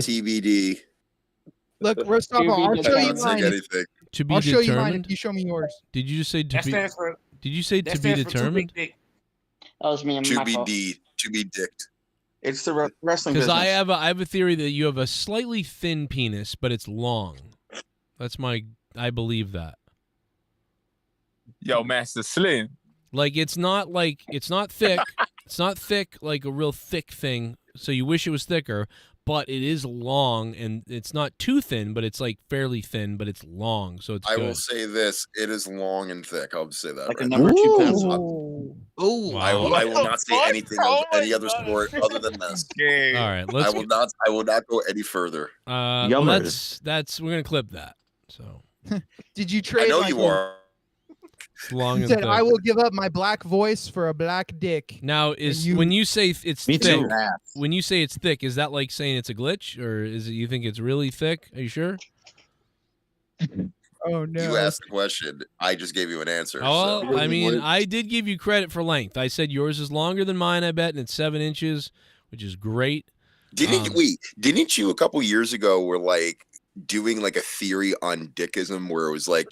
TBD. Look, Mustafa, I'll show you mine. To be I'll show you mine determined? if you show me yours. Did you just say to That be? stands for. Did you say That to be stands for too big determined? dick. That was me and To my be fault. to be dicked. It's the wrestling Because business. I have a theory that you have a slightly thin penis, but it's long. That's I believe that. Yo, Master Slim. Like it's not thick. It's not thick like a real thick thing. So you wish it was thicker, but it is long, and it's not too thin, but it's like fairly thin, but it's long. So it's I good. will say this: it is long and thick. I'll say that. Like right a number 2 pencil. Ooh, I will not say anything of any other sport other than this. All right, I will not go any further. Well, that's we're gonna clip that. So Did you trade? I know like you a- are. it's long He and said, thick. "I will give up my black voice for a black dick." Now when you say it's Me thick, too. when you say it's thick, is that like saying it's a glitch, or is it you think it's really thick? Are you sure? Oh no! You asked the question. I just gave you an answer. Oh, so. I mean, I did give you credit for length. I said yours is longer than mine, I bet, and it's 7 inches, which is great. Didn't you a couple years ago were like doing like a theory on dickism where it was like,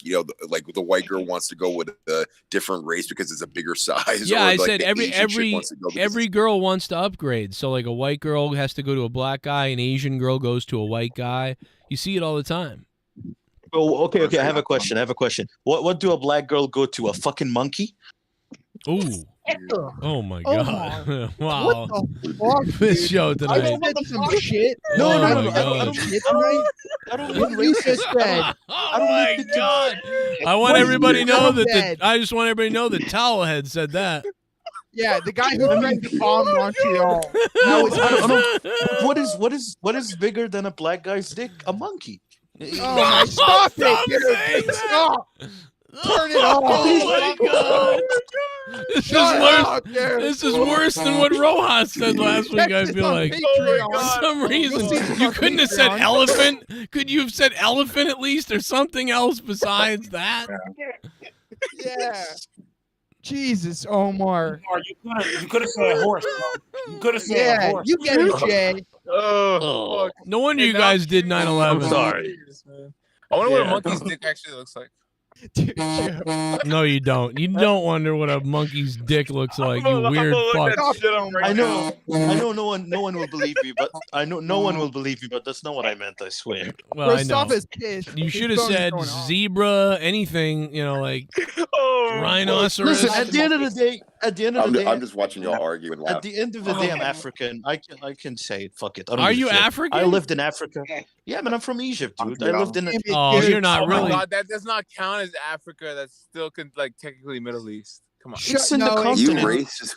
like the white girl wants to go with a different race because it's a bigger size? Yeah, or I like said the Asian chick wants to go because every girl wants to upgrade. So like a white girl has to go to a black guy, an Asian girl goes to a white guy. You see it all the time. Oh, okay. I have a question. What do a black girl go to? A fucking monkey? Ooh. Oh my Oh god. my. Wow. What the fuck, This dude? show I tonight. said some shit. No, I no, don't no, know God. shit tonight. I don't What mean you just racist. said. Oh my god. I want What everybody to is know your that bed? I just want everybody to know that Towelhead said that. Yeah, the guy who tried to bomb Montreal. That No, was I him. don't. What is bigger than a black guy's dick? A monkey. Oh my! Stop it, dude! Stop! Turn it off! Oh my god. This is Shut worse. up, dude. This is worse than what Rojas said last week. I Check feel this like on Patreon. for some reason You'll see this you on couldn't have said Patreon. elephant. Could you have said elephant at least, or something else besides that? Yeah. Jesus, Omar. Or you could have said horse. Bro. You could have said Yeah, horse. you get it, Jay. Oh, fuck. No wonder you guys did 9/11. I'm sorry. I wonder what a Yeah. monkey's dick actually looks like. No, you don't. You don't wonder what a monkey's dick looks like. You weird fuck. I know. No one will believe me, but I know no one will believe me. But that's not what I meant. I swear. Well, I know. Rostov is pissed. You His should have phone is said going off. zebra, anything. You know, like rhinoceros. Listen, at the end of the day, I'm just watching y'all argue and laugh. At the end of the day, I'm African. I can say it. Fuck it. I don't Are give a you shit. African? I lived in Africa. Yeah, man, I'm from Egypt, dude. I lived in. Oh, you're not Oh my really. god, that does not count as Africa. That's still like technically Middle East. Come on. It's in the You continent. racist.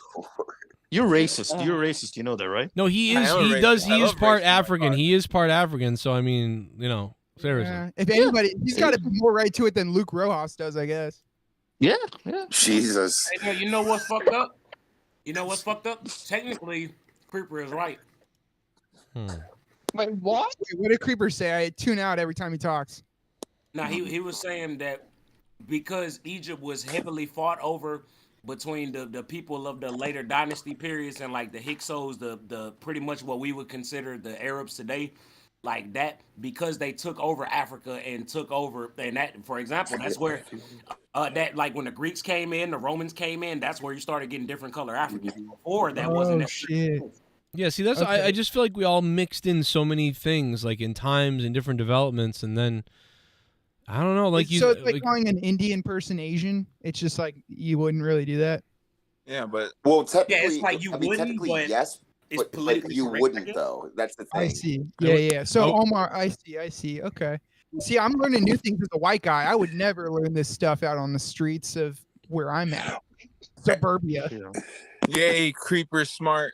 You're racist. You're racist. You know that, right? No, he I is. am a He racist. does. I He is love part racism in my African. heart. He is part African. So I mean, you know, seriously. Yeah. If anybody, he's got to be more right to it than Luke Rojas does, I guess. Yeah. Jesus. Hey, you know what's fucked up? You know what's fucked up? Technically, Creeper is right. Wait, what? What did Creeper say? I tune out every time he talks. Now he was saying that because Egypt was heavily fought over between the people of the later dynasty periods and like the Hyksos, the pretty much what we would consider the Arabs today, like that, because they took over Africa and took over, and that, for example, that's where that, like when the Greeks came in, the Romans came in, that's where you started getting different color Africans. Before that wasn't that. Shit. Yeah, see, that's Okay. I just feel like we all mixed in so many things, like in times and different developments, and then I don't know, like you. So it's like calling an Indian person Asian. It's just like you wouldn't really do that. Yeah, but Well, technically, Yeah, it's like you wouldn't, technically but yes, it's but politically you correct, I wouldn't guess. though. That's the thing. I see. Yeah. So Oh. Omar, I see. Okay. See, I'm learning new things as a white guy. I would never learn this stuff out on the streets of where I'm at, suburbia. yay, Creeper smart.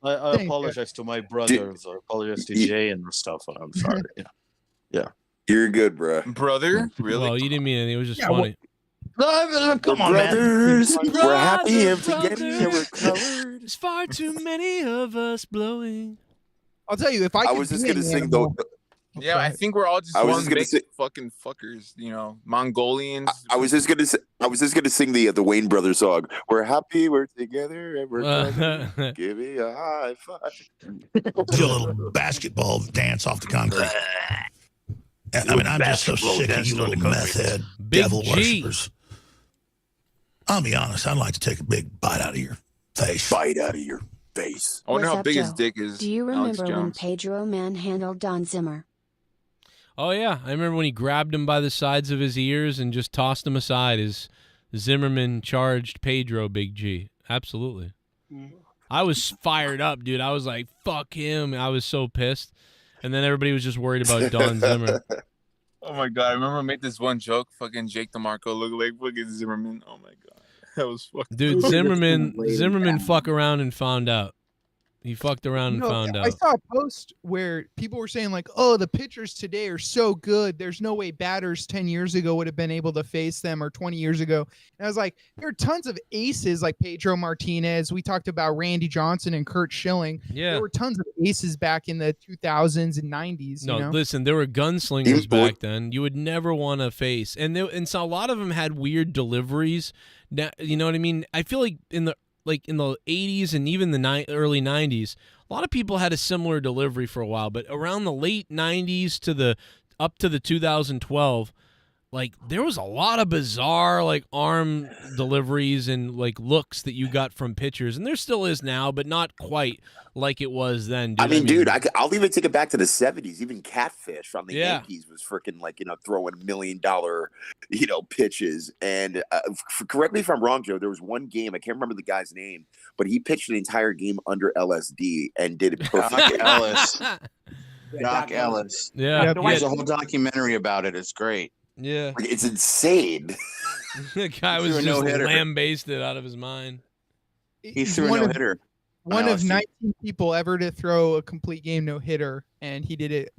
I Thank you. apologize to my brothers. I apologize to Jay and stuff. I'm sorry. Yeah. You're good, bro. Brother, really? Well, you didn't mean anything. It was just Yeah, funny. Come on, man. Brothers, we're happy and Brothers, together and we're colored. There's far too many of us blowing. I'll tell you, if I I could was just be gonna an sing animal- Yeah, I think we're all just I was one just gonna big say- fucking fuckers, you know, Mongolians. I was just gonna sing the Wayne Brothers song. We're happy, we're together, and we're colored. Give me a high five. Do a little basketball dance off the concrete. I mean, I'm just so sick of you little meth head Big devil G. worshippers. I'll be honest, I'd like to take a big bite out of your face. Bite out of your face. I wonder What's how up, big his Joe? dick is. Do you Alex remember when Jones. Pedro manhandled Don Zimmer? Oh yeah, I remember when he grabbed him by the sides of his ears and just tossed him aside as Zimmerman charged Pedro Big G. Absolutely. I was fired up, dude. I was like, fuck him. I was so pissed. And then everybody was just worried about Don Zimmer. Oh my god! I remember I made this one joke. Fucking Jake DeMarco looked like fucking Zimmerman. Oh my god, that was fucking. Dude, Zimmerman fuck around and found out. He fucked around and No, found I out. saw a post where people were saying like, "Oh, the pitchers today are so good. There's no way batters 10 years ago would have been able to face them, or 20 years ago." And I was like, there are tons of aces like Pedro Martinez. We talked about Randy Johnson and Kurt Schilling. Yeah. There were tons of aces back in the 2000s and 90s. No, you know? listen, there were gunslingers back then. You would never want to face, and so a lot of them had weird deliveries. Now, you know what I mean? I feel like in the 80s and even the early 90s, a lot of people had a similar delivery for a while. But around the late 90s to up to the 2012, like there was a lot of bizarre like arm deliveries and like looks that you got from pitchers, and there still is now, but not quite like it was then. Dude. I mean, dude, I'll even take it back to the 70s. Even Catfish from the Yankees was freaking like, throwing $1 million, pitches. And correct me if I'm wrong, Joe, there was one game, I can't remember the guy's name, but he pitched an entire game under LSD and did it perfectly. Doc Ellis. Yeah. There's a whole documentary about it. It's great. Yeah. Like, it's insane. The guy was just lambasted out of his mind. He threw a no-hitter. One of 19 people ever to throw a complete game no-hitter, and he did it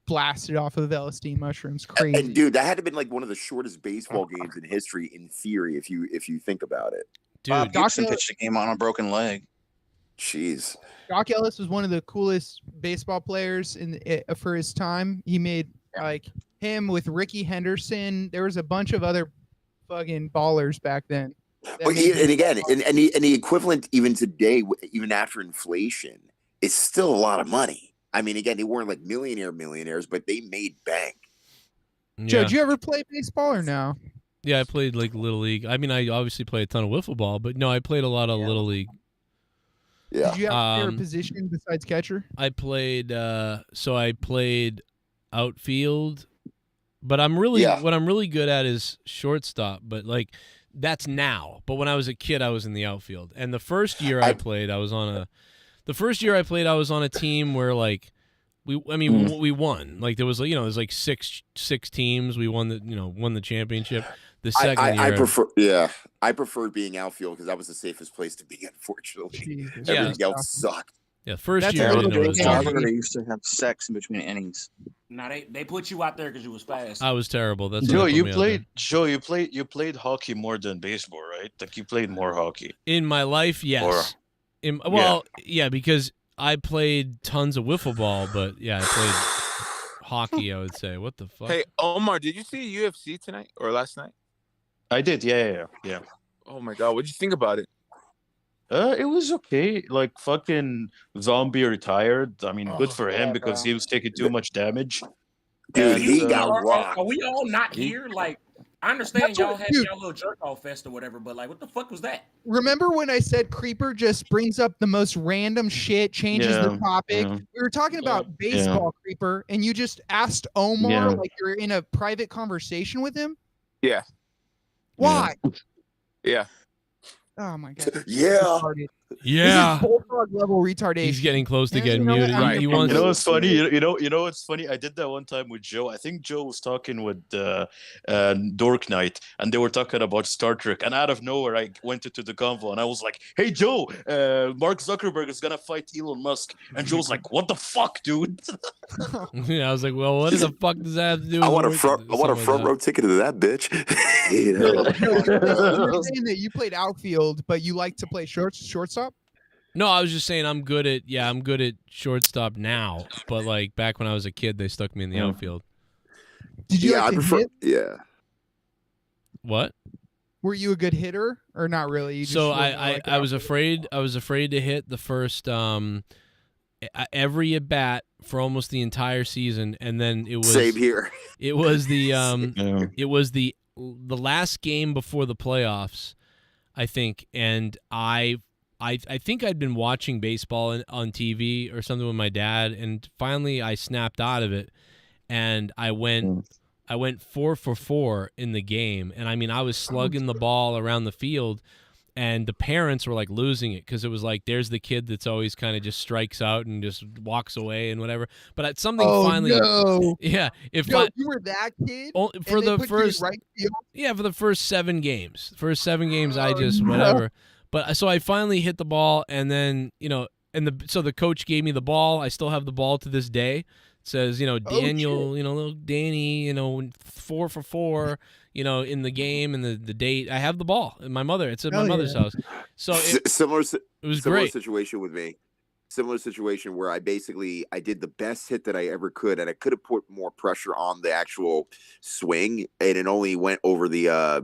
blasted off of LSD mushrooms. Crazy. And dude, that had to been like one of the shortest baseball games in history, in theory, if you think about it. Dude, Bob Gibson pitched a game on a broken leg. Jeez. Doc Ellis was one of the coolest baseball players for his time. He made like him with Ricky Henderson. There was a bunch of other fucking ballers back then. But and again, and the equivalent even today, even after inflation, is still a lot of money. I mean, again, they weren't like millionaires, but they made bank. Joe, did you ever play baseball or no? Yeah, I played like Little League. I mean, I obviously played a ton of wiffle ball, but no, I played a lot of Little League. Yeah. Did you have a favorite position besides catcher? I played I played outfield, but what I'm really good at is shortstop, but like that's now. But when I was a kid, I was in the outfield. And the first year I played, I was on a team where like we won. Like there was there's like six teams. We won the championship. The second year, I preferred being outfield because that was the safest place to be. Unfortunately, everything else sucked. Yeah, first year I didn't know what They used to have sex in between innings. No, they put you out there because you was fast. I was terrible. That's Joe. You played hockey more than baseball, right? Like you played more hockey in my life. Yes. Because I played tons of wiffle ball, but I played hockey. I would say. What the fuck? Hey, Omar, did you see UFC tonight or last night? I did, yeah. Oh my god, what'd you think about it? It was okay. Like fucking Zombie retired. I mean, good for him because he was taking too much damage. Dude, he got rocked. Are we all not here? Like, I understand y'all had your little jerk off fest or whatever, but like, what the fuck was that? Remember when I said Creeper just brings up the most random shit, changes the topic? Yeah. We were talking about baseball, Creeper, and you just asked Omar like you're in a private conversation with him? Yeah. Why? Yeah. Oh my god. Yeah. Yeah. This is bulldog level retardation. He's getting close to getting muted. Right. He wants. You know what's funny? You know what's funny? I did that one time with Joe. I think Joe was talking with Dork Knight, and they were talking about Star Trek. And out of nowhere, I went into the convo, and I was like, "Hey, Joe, Mark Zuckerberg is gonna fight Elon Musk." And Joe's like, "What the fuck, dude?" Yeah, I was like, "Well, what the fuck does that have to do?" I want a front row ticket to that bitch. You know? You're saying that you played outfield, but you like to play shortstop? No, I was just saying I'm good at shortstop now, but like back when I was a kid, they stuck me in the outfield. Did you? I prefer. Hit? Yeah. What? Were you a good hitter or not really? You just I was afraid. I was afraid to hit the first every at bat for almost the entire season, and then it was same here. It was the it was the last game before the playoffs, I think, and I think I'd been watching baseball on TV or something with my dad, and finally I snapped out of it, and I went 4 for 4 in the game, and I mean I was slugging the ball around the field, and the parents were like losing it because it was like there's the kid that's always kind of just strikes out and just walks away and whatever. But at something finally, you were that kid for the first right field? Yeah, for the first 7 games. First 7 games, I just whatever. But so I finally hit the ball, and then so the coach gave me the ball. I still have the ball to this day. It says Daniel, little Danny, 4 for 4, in the game and the date. I have the ball. My mother. It's at my mother's house. So it was great. Situation with me. Similar situation where I did the best hit that I ever could, and I could have put more pressure on the actual swing, and it only went over the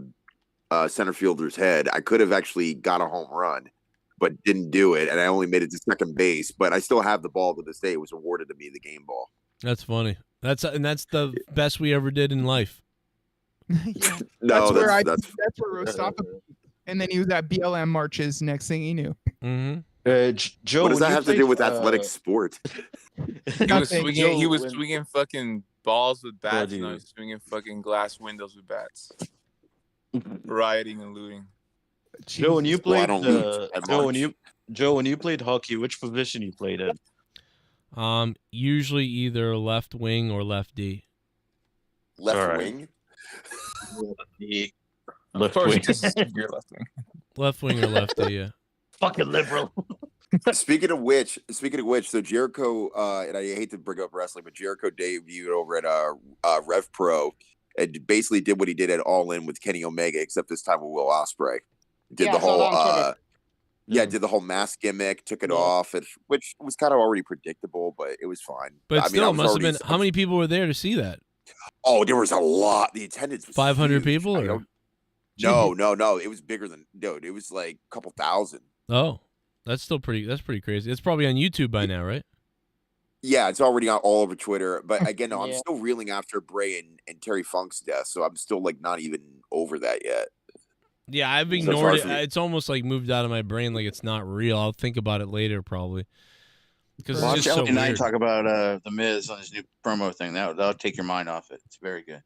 center fielder's head. I could have actually got a home run, but didn't do it, and I only made it to second base. But I still have the ball to this day. It was awarded to me, the game ball. That's funny. That's the best we ever did in life. Yeah. No, that's where Rostafa. And then he was at BLM marches. Next thing he knew. Joe, what does when that you have to played, do with athletic sport? He was swinging fucking balls with bats. dude. No, he's swinging fucking glass windows with bats. Rioting and looting. Joe, when you Well, I played, don't loot, I Joe, when you played hockey, which position you played in? Usually either left wing or left D. Left wing? Left course, wing. You're left wing. Left wing or left D, yeah. Fucking liberal. Speaking of which, so Jericho, and I hate to bring up wrestling, but Jericho debuted over at Rev Pro and basically did what he did at All In with Kenny Omega, except this time with Will Ospreay. Did the whole did the whole mask gimmick, took it off, which was kind of already predictable, but it was fine. But I still, mean, it must have been. How many people were there to see that? Oh, there was a lot. The attendance was 500 huge. people? No. It was bigger than it was like a couple thousand. Oh, that's pretty crazy. It's probably on YouTube by now, right? Yeah, it's already all over Twitter. But again, no, I'm still reeling after Bray and Terry Funk's death, so I'm still like not even over that yet. Yeah, I've ignored it. It's almost like moved out of my brain, like it's not real. I'll think about it later, probably. Because Watch it's just so LA Knight weird. talk about the Miz on his new promo thing. That'll take your mind off it. It's very good.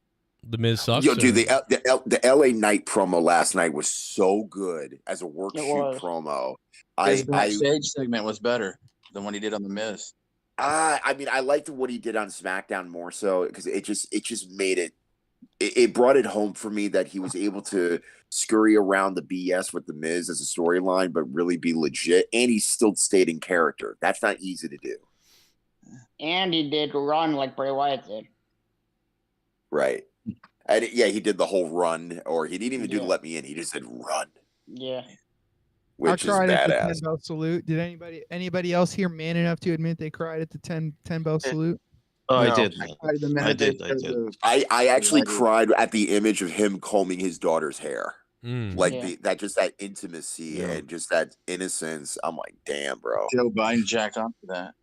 The Miz sucks. Yo, dude, the LA Knight promo last night was so good as a work shoot promo. His backstage segment was better than what he did on the Miz. I mean, I liked what he did on SmackDown more so because it just made it brought it home for me that he was able to scurry around the BS with the Miz as a storyline, but really be legit, and he still stayed in character. That's not easy to do. And he did run like Bray Wyatt did. Right. And he did the whole run, or he didn't even do let me in. He just said run. Yeah. Which is at the badass. 10 bell salute. Did anybody else here man enough to admit they cried at the 10 bell salute? Oh, No. I did. I did. I actually cried at the image of him combing his daughter's hair. Like that intimacy and just that innocence. I'm like, damn, bro. Joe Biden jacked off to that.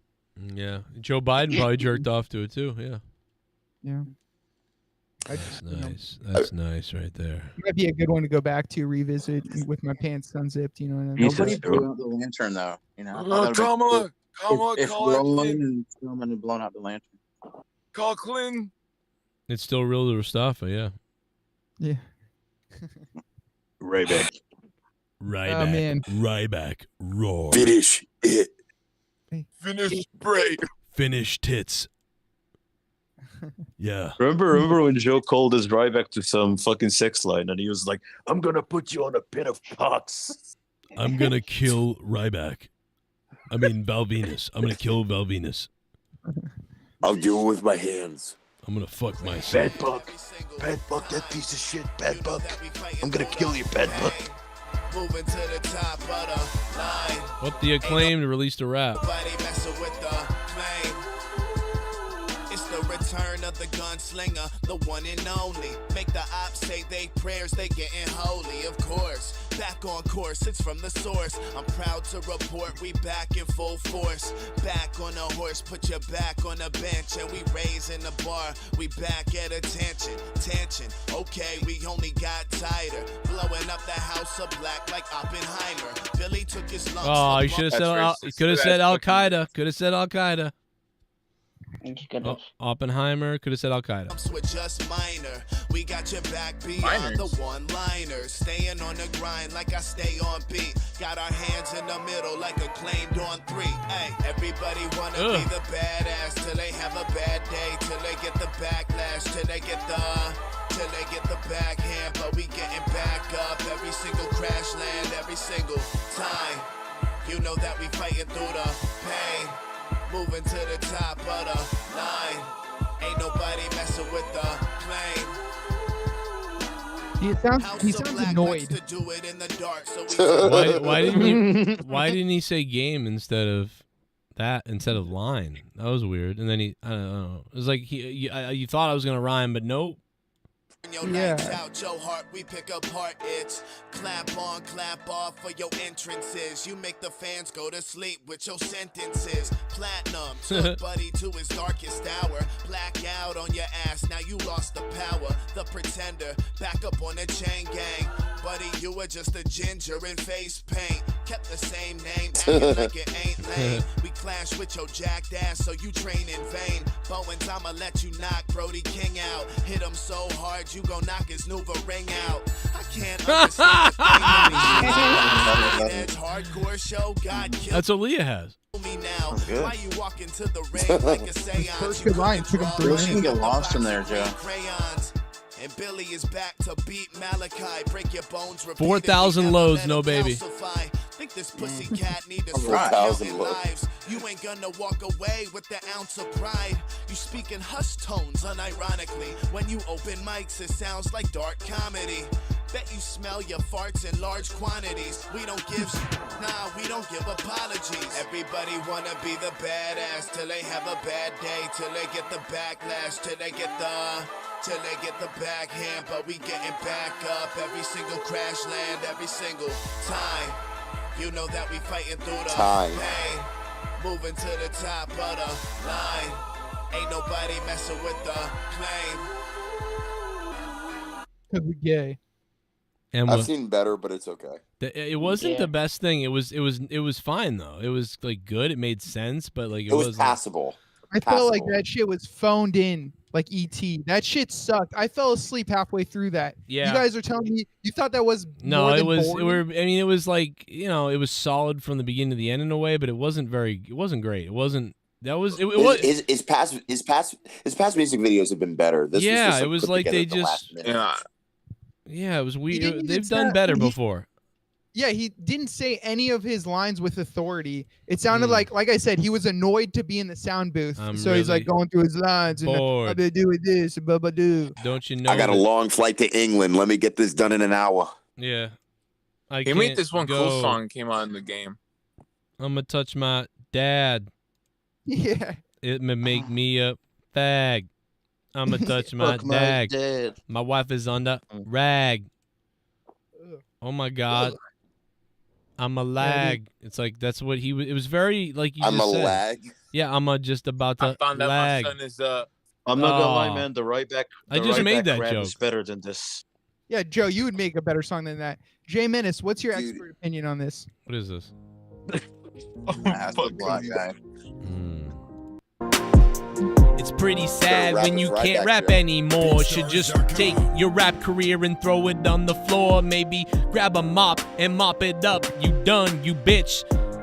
Yeah, Joe Biden probably jerked off to it too. Yeah. Yeah. That's nice. That's nice right there. Might be a good one to go back to revisit with my pants unzipped. You know what I mean? Nobody blew out the lantern though. You know, Kamala, if call it Roland Clinton. and Strowman had blown out the lantern. Call Clinton. It's still real to Mustafa, yeah. Yeah. Ryback. Ryback. Oh, man. Ryback. Roar. Finish it. Finish Bray. Finish tits. Yeah. Remember when Joe called his Ryback to some fucking sex line and he was like, I'm gonna put you on a pit of cocks. I'm gonna kill Ryback. I mean Val Venis. I'm gonna kill Val Venis. I'll do it with my hands. I'm gonna fuck myself. Bad Buck. Bad Buck, that piece of shit. Bad Buck. I'm gonna kill you, Bad Buck. Moving to the top of the line. What the Acclaimed released a rap. Nobody messing with the flame. It's the return of the gunslinger, the one and only. Make the ops say they prayers, they getting holy, of course. Back on course, it's from the source. I'm proud to report we back in full force. Back on a horse, put your back on a bench, and we raising the bar. We back at attention, tension. Okay, we only got tighter. Blowing up the house of black like Oppenheimer. Billy took his lungs. Oh, you should have said could have said Al Qaeda. Could have said Al Qaeda. Oppenheimer could have said Al Qaeda. With just minor, we got your back beyond the one-liners. Staying on the grind like I stay on beat. Got our hands in the middle like Acclaimed on 3. Hey, everybody wanna be the badass till they have a bad day, till they get the backlash, till they get the backhand. But we getting back up every single crash land, every single time. You know that we fighting through the pain. Moving to the top of the line. Ain't nobody messing with the plane. He sounds annoyed. Why didn't he say game instead of line? That was weird. And then I don't know. It was like you thought I was gonna rhyme, but nope. Yeah. Out Joe Hart, we pick apart it. Clap on, clap off for your entrances. You make the fans go to sleep with your sentences. Platinum took Buddy to his darkest hour. Black out on your ass, now you lost the power. The pretender, back up on the chain gang. Buddy, you were just a ginger in face paint. Kept the same name, acting like it ain't lame. We clash with your jacked ass, so you train in vain. Bowens, I'ma let you knock Brody King out. Hit him so hard, you gon' knock his Nuva ring out. I can't understand the thing. Hardcore show, God killed That's what Leah has. me now. Why you walk into the ring like a seance? First good line, took him through. You can get lost in there, Joe. Crayons. And Billy is back to beat Malachi. Break your bones. 4,000 loads, no baby. Think this pussy cat need to 4,000 loads. You ain't gonna walk away with the ounce of pride. You speak in hush tones, unironically. When you open mics, it sounds like dark comedy. Bet you smell your farts in large quantities. We don't give we don't give apologies. Everybody wanna be the badass till they have a bad day, till they get the backlash, till they get the backhand, but we getting back up every single crash land, every single time. You know that we fighting through the pain, moving to the top of the line. Ain't nobody messing with the claim. Cause we gay. And I've seen better, but it's okay. It wasn't the best thing. It was fine though. It was like good. It made sense, but like it was wasn't passable. I felt like that shit was phoned in, like ET. That shit sucked. I fell asleep halfway through that. Yeah. You guys are telling me you thought that was No, more it than was. boring? It was like it was solid from the beginning to the end in a way, but it wasn't very. It wasn't great. It wasn't. That was. It was. His past music videos have been better. This Yeah, was just it was put like together they at the last just. minute. Yeah, it was didn't weird. even They've done sound- better he- before. Yeah, he didn't say any of his lines with authority. It sounded like I said, he was annoyed to be in the sound booth. I'm So he's like really going through his lines and bored. I've been doing this, blah blah do. Don't you know? I got a that- long flight to England. Let me get this done in an hour. Yeah. I He made can't this one go. cool song came out in the game. I'm gonna touch my dad. Yeah. It may make me a fag. I'm gonna touch my Fuck my dag. dad. My wife is on the rag. Oh my god. I'm a lag. It's like that's what he was. It was very like you I'm just a said. lag. Yeah, I'm just about to I found out lag. my son is I'm not gonna lie, Oh. man. The right back. I the just right made back that grab joke. is better than this. Yeah, Joe, you would make a better song than that. Jay Menace, what's your Dude. expert opinion on this? What is this? That's the black guy. It's pretty sad rap when is you right can't back rap there. anymore. Should just take your rap career and throw it on the floor. Maybe grab a mop and mop it up. You done, you bitch.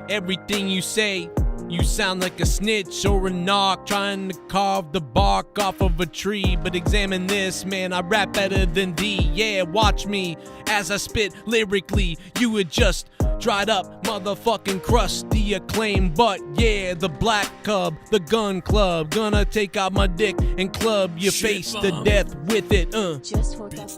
Everything you say, you sound like a snitch or a knock trying to carve the bark off of a tree. But examine this, man, I rap better than D. Yeah, watch me as I spit lyrically. You would just dried up motherfucking crusty acclaim. But yeah, the black cub, the gun club, gonna take out my dick and club your face to death with it. Just woke up.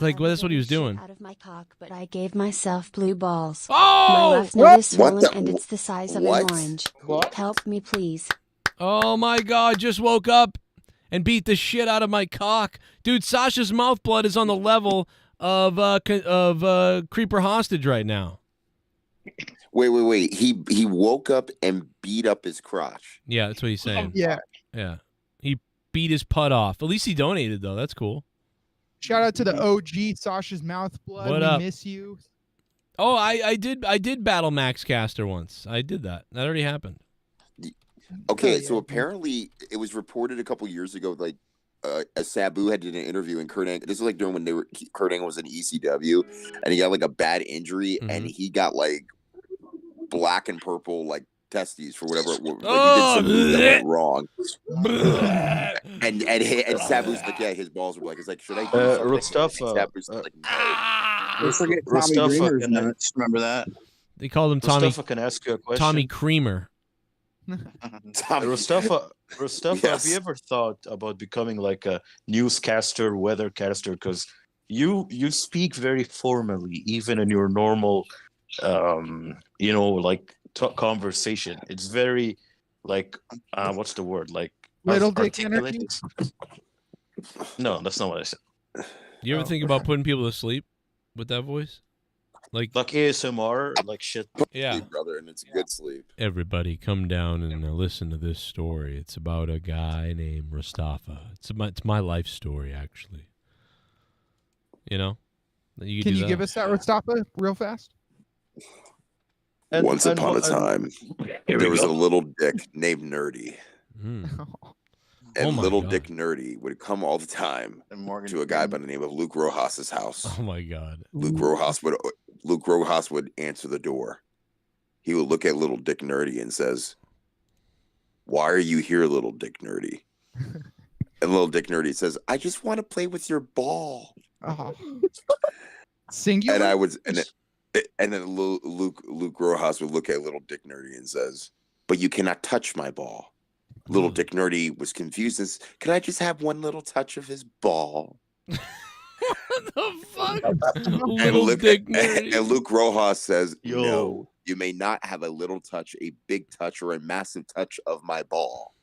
Like, well, that's what he was doing. Out of my cock, but I gave myself blue balls. Oh! My left nut is What swollen the- and it's the size of what? an orange. What? Help me, please. Oh my god, just woke up and beat the shit out of my cock. Dude, Sasha's mouth blood is on the level of Creeper Hostage right now. Wait. He woke up and beat up his crotch. Yeah, that's what he's saying. Yeah. Yeah. He beat his putt off. At least he donated, though. That's cool. Shout out to the OG Sasha's mouth blood. What we up? miss you. Oh, I did battle Max Caster once. I did that. That already happened. Okay, so apparently it was reported a couple years ago, like a Sabu had did an interview in Kurt Angle. This is like during when Kurt Angle was in ECW, and he got like a bad injury, and he got like black and purple like testes for whatever it was. Like, he did something that went wrong. and Sabu's like, yeah, his balls were black. It's like, should I do something? Mustafa, Sabu's like, no. Don't forget Tommy Mustafa Dreamer's can- nuts. Remember that? They called him Tommy Mustafa, can I ask you a question? Tommy Creamer. Mustafa, have Yes. you ever thought about becoming like a newscaster, weathercaster? Because you speak very formally, even in your normal, like conversation. It's very like, what's the word? Like Little dick articulate. energy? No, that's not what I said. You ever think about putting people to sleep with that voice? Like ASMR, like shit. Yeah, brother, and it's a good sleep. Everybody, come down and listen to this story. It's about a guy named Mustafa. It's my life story, actually. You know, Can you give us that Mustafa real fast? Once upon a time, there was a little dick named Nerdy. And little Dick Nerdy would come all the time to a guy by the name of Luke Rojas's house. Oh my God! Luke Rojas would answer the door. He would look at little Dick Nerdy and says, "Why are you here, little Dick Nerdy?" And little Dick Nerdy says, "I just want to play with your ball." Singular. And I was, and then Luke Rojas would look at little Dick Nerdy and says, "But you cannot touch my ball." Little Dick Nerdy was confused. As, "Can I just have one little touch of his ball?" What the fuck? And Luke Rojas says, "No, you may not have a little touch, a big touch, or a massive touch of my ball."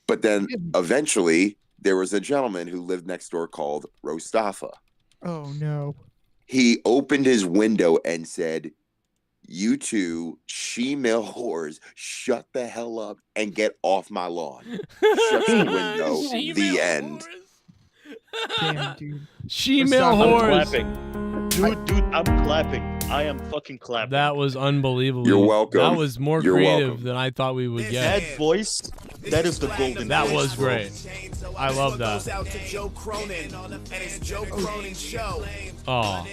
But then eventually there was a gentleman who lived next door called Mustafa. Oh no. He opened his window and said, "You two she-male whores, shut the hell up and get off my lawn." Shut the window. The end. Damn, dude. She-male I'm whores. clapping. Dude, I'm clapping. I am fucking clapping. That was unbelievable. You're welcome. That was more You're creative welcome. than I thought we would get. That voice, that is the golden That voice. was great. I love that. Oh,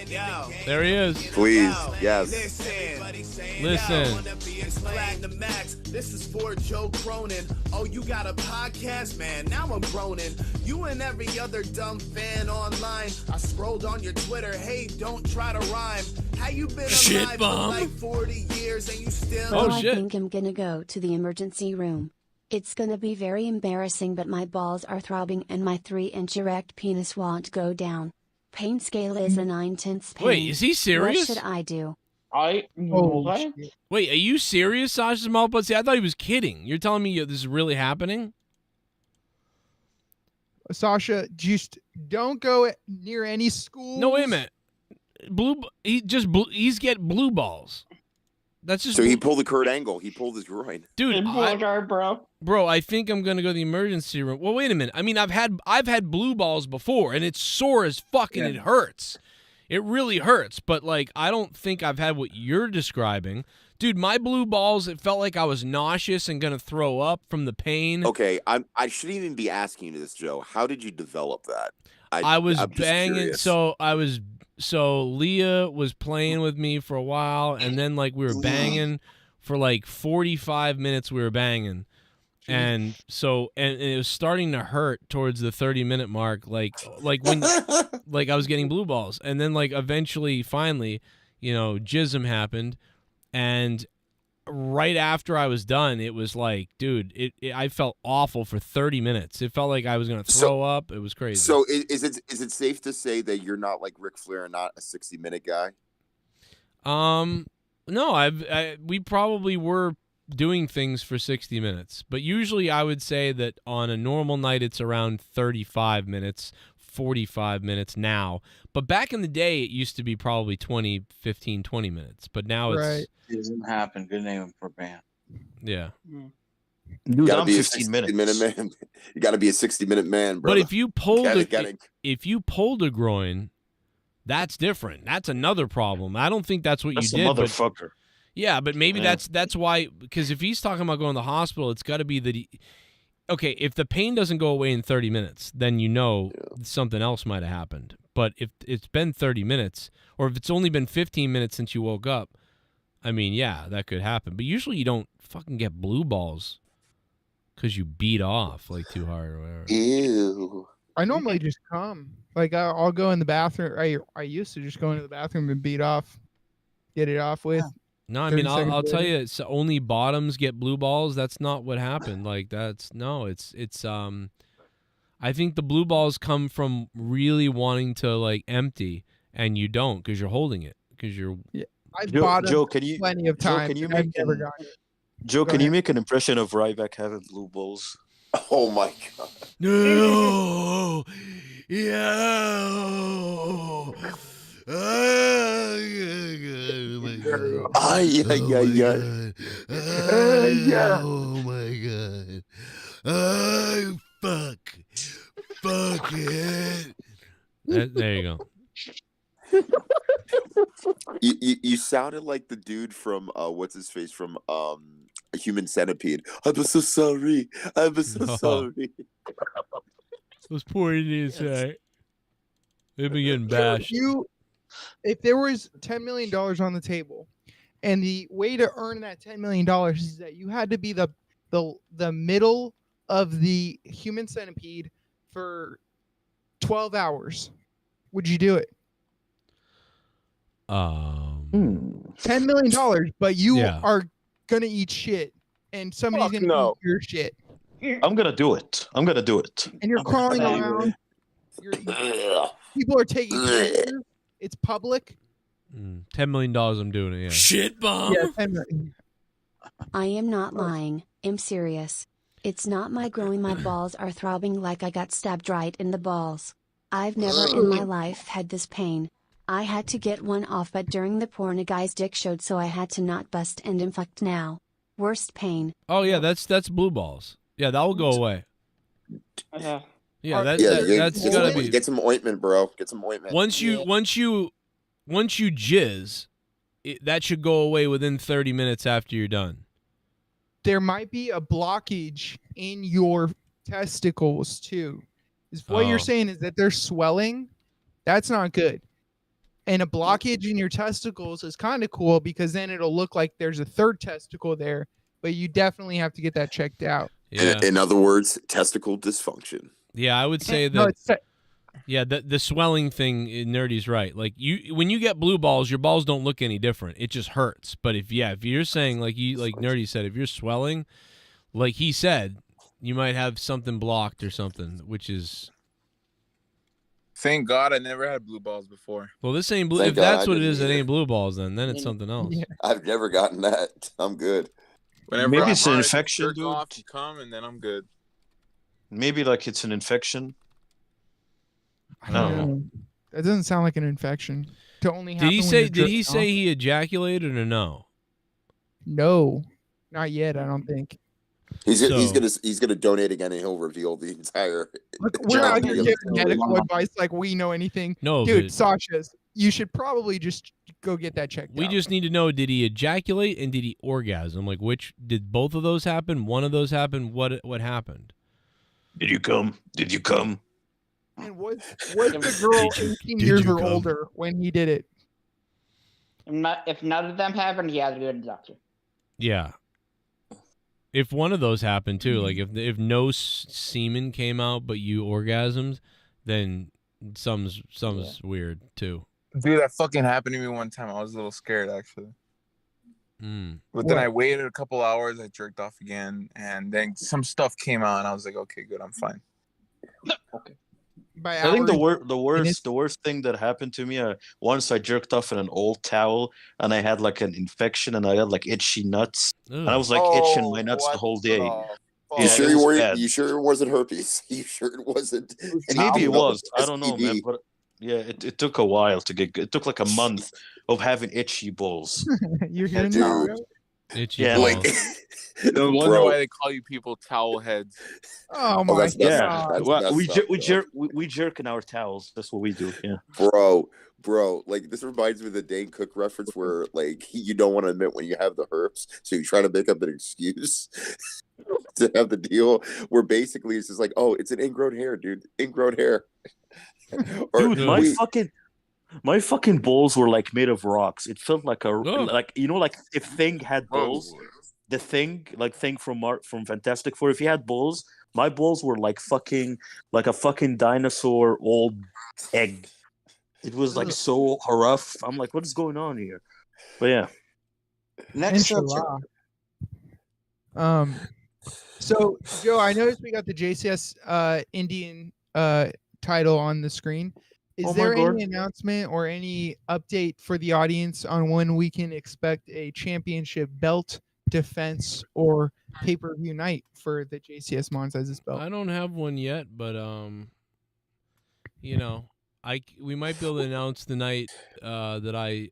there he is. Please, yes. Listen. This is for Joe Cronin. Oh, you got a podcast, man? Now I'm groaning. You and every other dumb fan online. I scrolled on your Twitter. Hey, don't try to rhyme. How you been alive for like 40 years and you still? Oh, I think I'm gonna go to the emergency room. It's gonna be very embarrassing, but my balls are throbbing and my 3-inch erect penis won't go down. Pain scale is a 9/10 pain. Wait, is he serious? What should I do? Wait, are you serious, Sasha's mouth? But see, I thought he was kidding. You're telling me this is really happening? Sasha, just don't go near any schools. No, wait a minute. He's get blue balls. That's just So he pulled the Kurt Angle. He pulled his groin. Dude, bro, I think I'm gonna go to the emergency room. Well, wait a minute. I mean, I've had blue balls before, and it's sore as fuck, and it hurts. It really hurts. But like, I don't think I've had what you're describing, dude. My blue balls, it felt like I was nauseous and gonna throw up from the pain. Okay, I shouldn't even be asking you this, Joe. How did you develop that? I was I'm just banging. curious. So Leah was playing with me for a while, and then like we were banging for like 45 minutes. We were banging, and it was starting to hurt towards the 30-minute mark. Like when like I was getting blue balls, and then like eventually, finally, jism happened, and right after I was done, it was like, dude, I felt awful for 30 minutes. It felt like I was gonna throw up. It was crazy. So is it safe to say that you're not like Ric Flair and not a 60-minute guy? No, we probably were doing things for 60 minutes, but usually I would say that on a normal night it's around 35 minutes, 45 minutes now. But back in the day, it used to be probably 20 minutes. But now it's It doesn't happen. Good name for a band. Yeah. You gotta be a 60-minute man. You gotta be a 60-minute man, bro. But if you pulled a groin, that's different. That's another problem. I don't think that's what That's you a did. motherfucker. Yeah, but maybe that's why. Because if he's talking about going to the hospital, it's got to be that okay, if the pain doesn't go away in 30 minutes, then something else might have happened. But if it's been 30 minutes, or if it's only been 15 minutes since you woke up, I mean, yeah, that could happen. But usually you don't fucking get blue balls because you beat off like too hard or whatever. Ew. I normally just come. Like I'll go in the bathroom. I used to just go into the bathroom and get it off with. No, I mean, I'll tell you, it's only bottoms get blue balls. That's not what happened. Like it's I think the blue balls come from really wanting to like empty, and you don't because you're holding it because you're. Yeah, I've bought Joe, can you, plenty of time. Joe, can you and I've make never an, gotten it. Joe, Go can you ahead. make an impression of Ryback having blue balls? Oh my god. No, Yo. Ay, ay, ay, ay. Oh my god. Oh fuck. Fuck it. There you go. You sounded like the dude from what's his face from Human Centipede. I'm so sorry. I'm so sorry. Those poor Indians, they've been getting bashed. If there was $10 million on the table, and the way to earn that $10 million is that you had to be the middle of the Human Centipede for 12 hours, would you do it? $10 million, but you are gonna eat shit, and somebody's gonna eat your shit. I'm gonna do it. And you're crawling around. People are taking pictures. It's public. $10 million, I'm doing it. Yeah. Shit bomb. Yeah, 10 million. I am not lying. I'm serious. It's not my growing. My balls are throbbing like I got stabbed right in the balls. I've never in my life had this pain. I had to get one off, but during the porn a guy's dick showed, so I had to not bust, and I'm fucked now. Worst pain. Oh yeah, that's blue balls. Yeah, that will go away. Yeah, that's gotta be. Get some ointment, bro. Get some ointment. Once you jizz, that should go away within 30 minutes after you're done. There might be a blockage in your testicles too. What you're saying is that they're swelling. That's not good. And a blockage in your testicles is kind of cool because then it'll look like there's a third testicle there, but you definitely have to get that checked out. Yeah. In other words, testicle dysfunction. Yeah, I would say that. Yeah, the swelling thing, Nerdy's right. Like when you get blue balls, your balls don't look any different. It just hurts. But if you're saying like Nerdy said, if you're swelling, like he said, you might have something blocked or something, which is. Thank God I never had blue balls before. Well, this ain't blue. If that's what it is, it ain't blue balls. Then it's something else. Yeah. I've never gotten that. I'm good. Whenever maybe it's an infection, dude. Off, you come and then I'm good. Maybe like it's an infection. I don't know. That doesn't sound like an infection. To only did he say he ejaculated or no? No, not yet. I don't think. He's gonna donate again, and he'll reveal the entire. We're not gonna give medical advice like we know anything. No, dude, Sasha's. You should probably just go get that checked out. We just need to know: did he ejaculate and did he orgasm? Like, which did both of those happen? One of those happened. What happened? Did you come? Did you come? And was the girl 18 years or older when he did it? If none of them happened, he had to go to the doctor. Yeah. If one of those happened too, like if no semen came out but you orgasmed, then some's weird too. Dude, that fucking happened to me one time. I was a little scared actually. But then I waited a couple hours. I jerked off again, and then some stuff came out, and I was like, "Okay, good, I'm fine." Okay. I think the worst thing that happened to me once I jerked off in an old towel and I had like an infection and I had like itchy nuts and I was like itching my nuts the whole day. You sure it wasn't herpes? You sure it wasn't? Maybe it was. I don't know, man. But yeah, it took a while to get. It took like a month of having itchy balls. You're getting that? Itchy balls. balls. No wonder why they call you people towel heads. Oh my god! Well, we jerk in our towels. That's what we do. Yeah, bro. Like this reminds me of the Dane Cook reference where like you don't want to admit when you have the herpes, so you try to make up an excuse to have the deal. Where basically it's just like, oh, it's an ingrown hair, dude. Ingrown hair. Dude, my fucking balls were like made of rocks. It felt like like if Thing had balls. The thing from Fantastic Four, if he had balls, my balls were like a fucking dinosaur old egg. It was like so rough. I'm like, what is going on here? But yeah. Next subject. So Joe, I noticed we got the JCS Indian title on the screen. Is there any announcement or any update for the audience on when we can expect a championship belt defense or pay-per-view night for the JCS Monetize's belt? I don't have one yet, but you know, we might be able to announce the night that I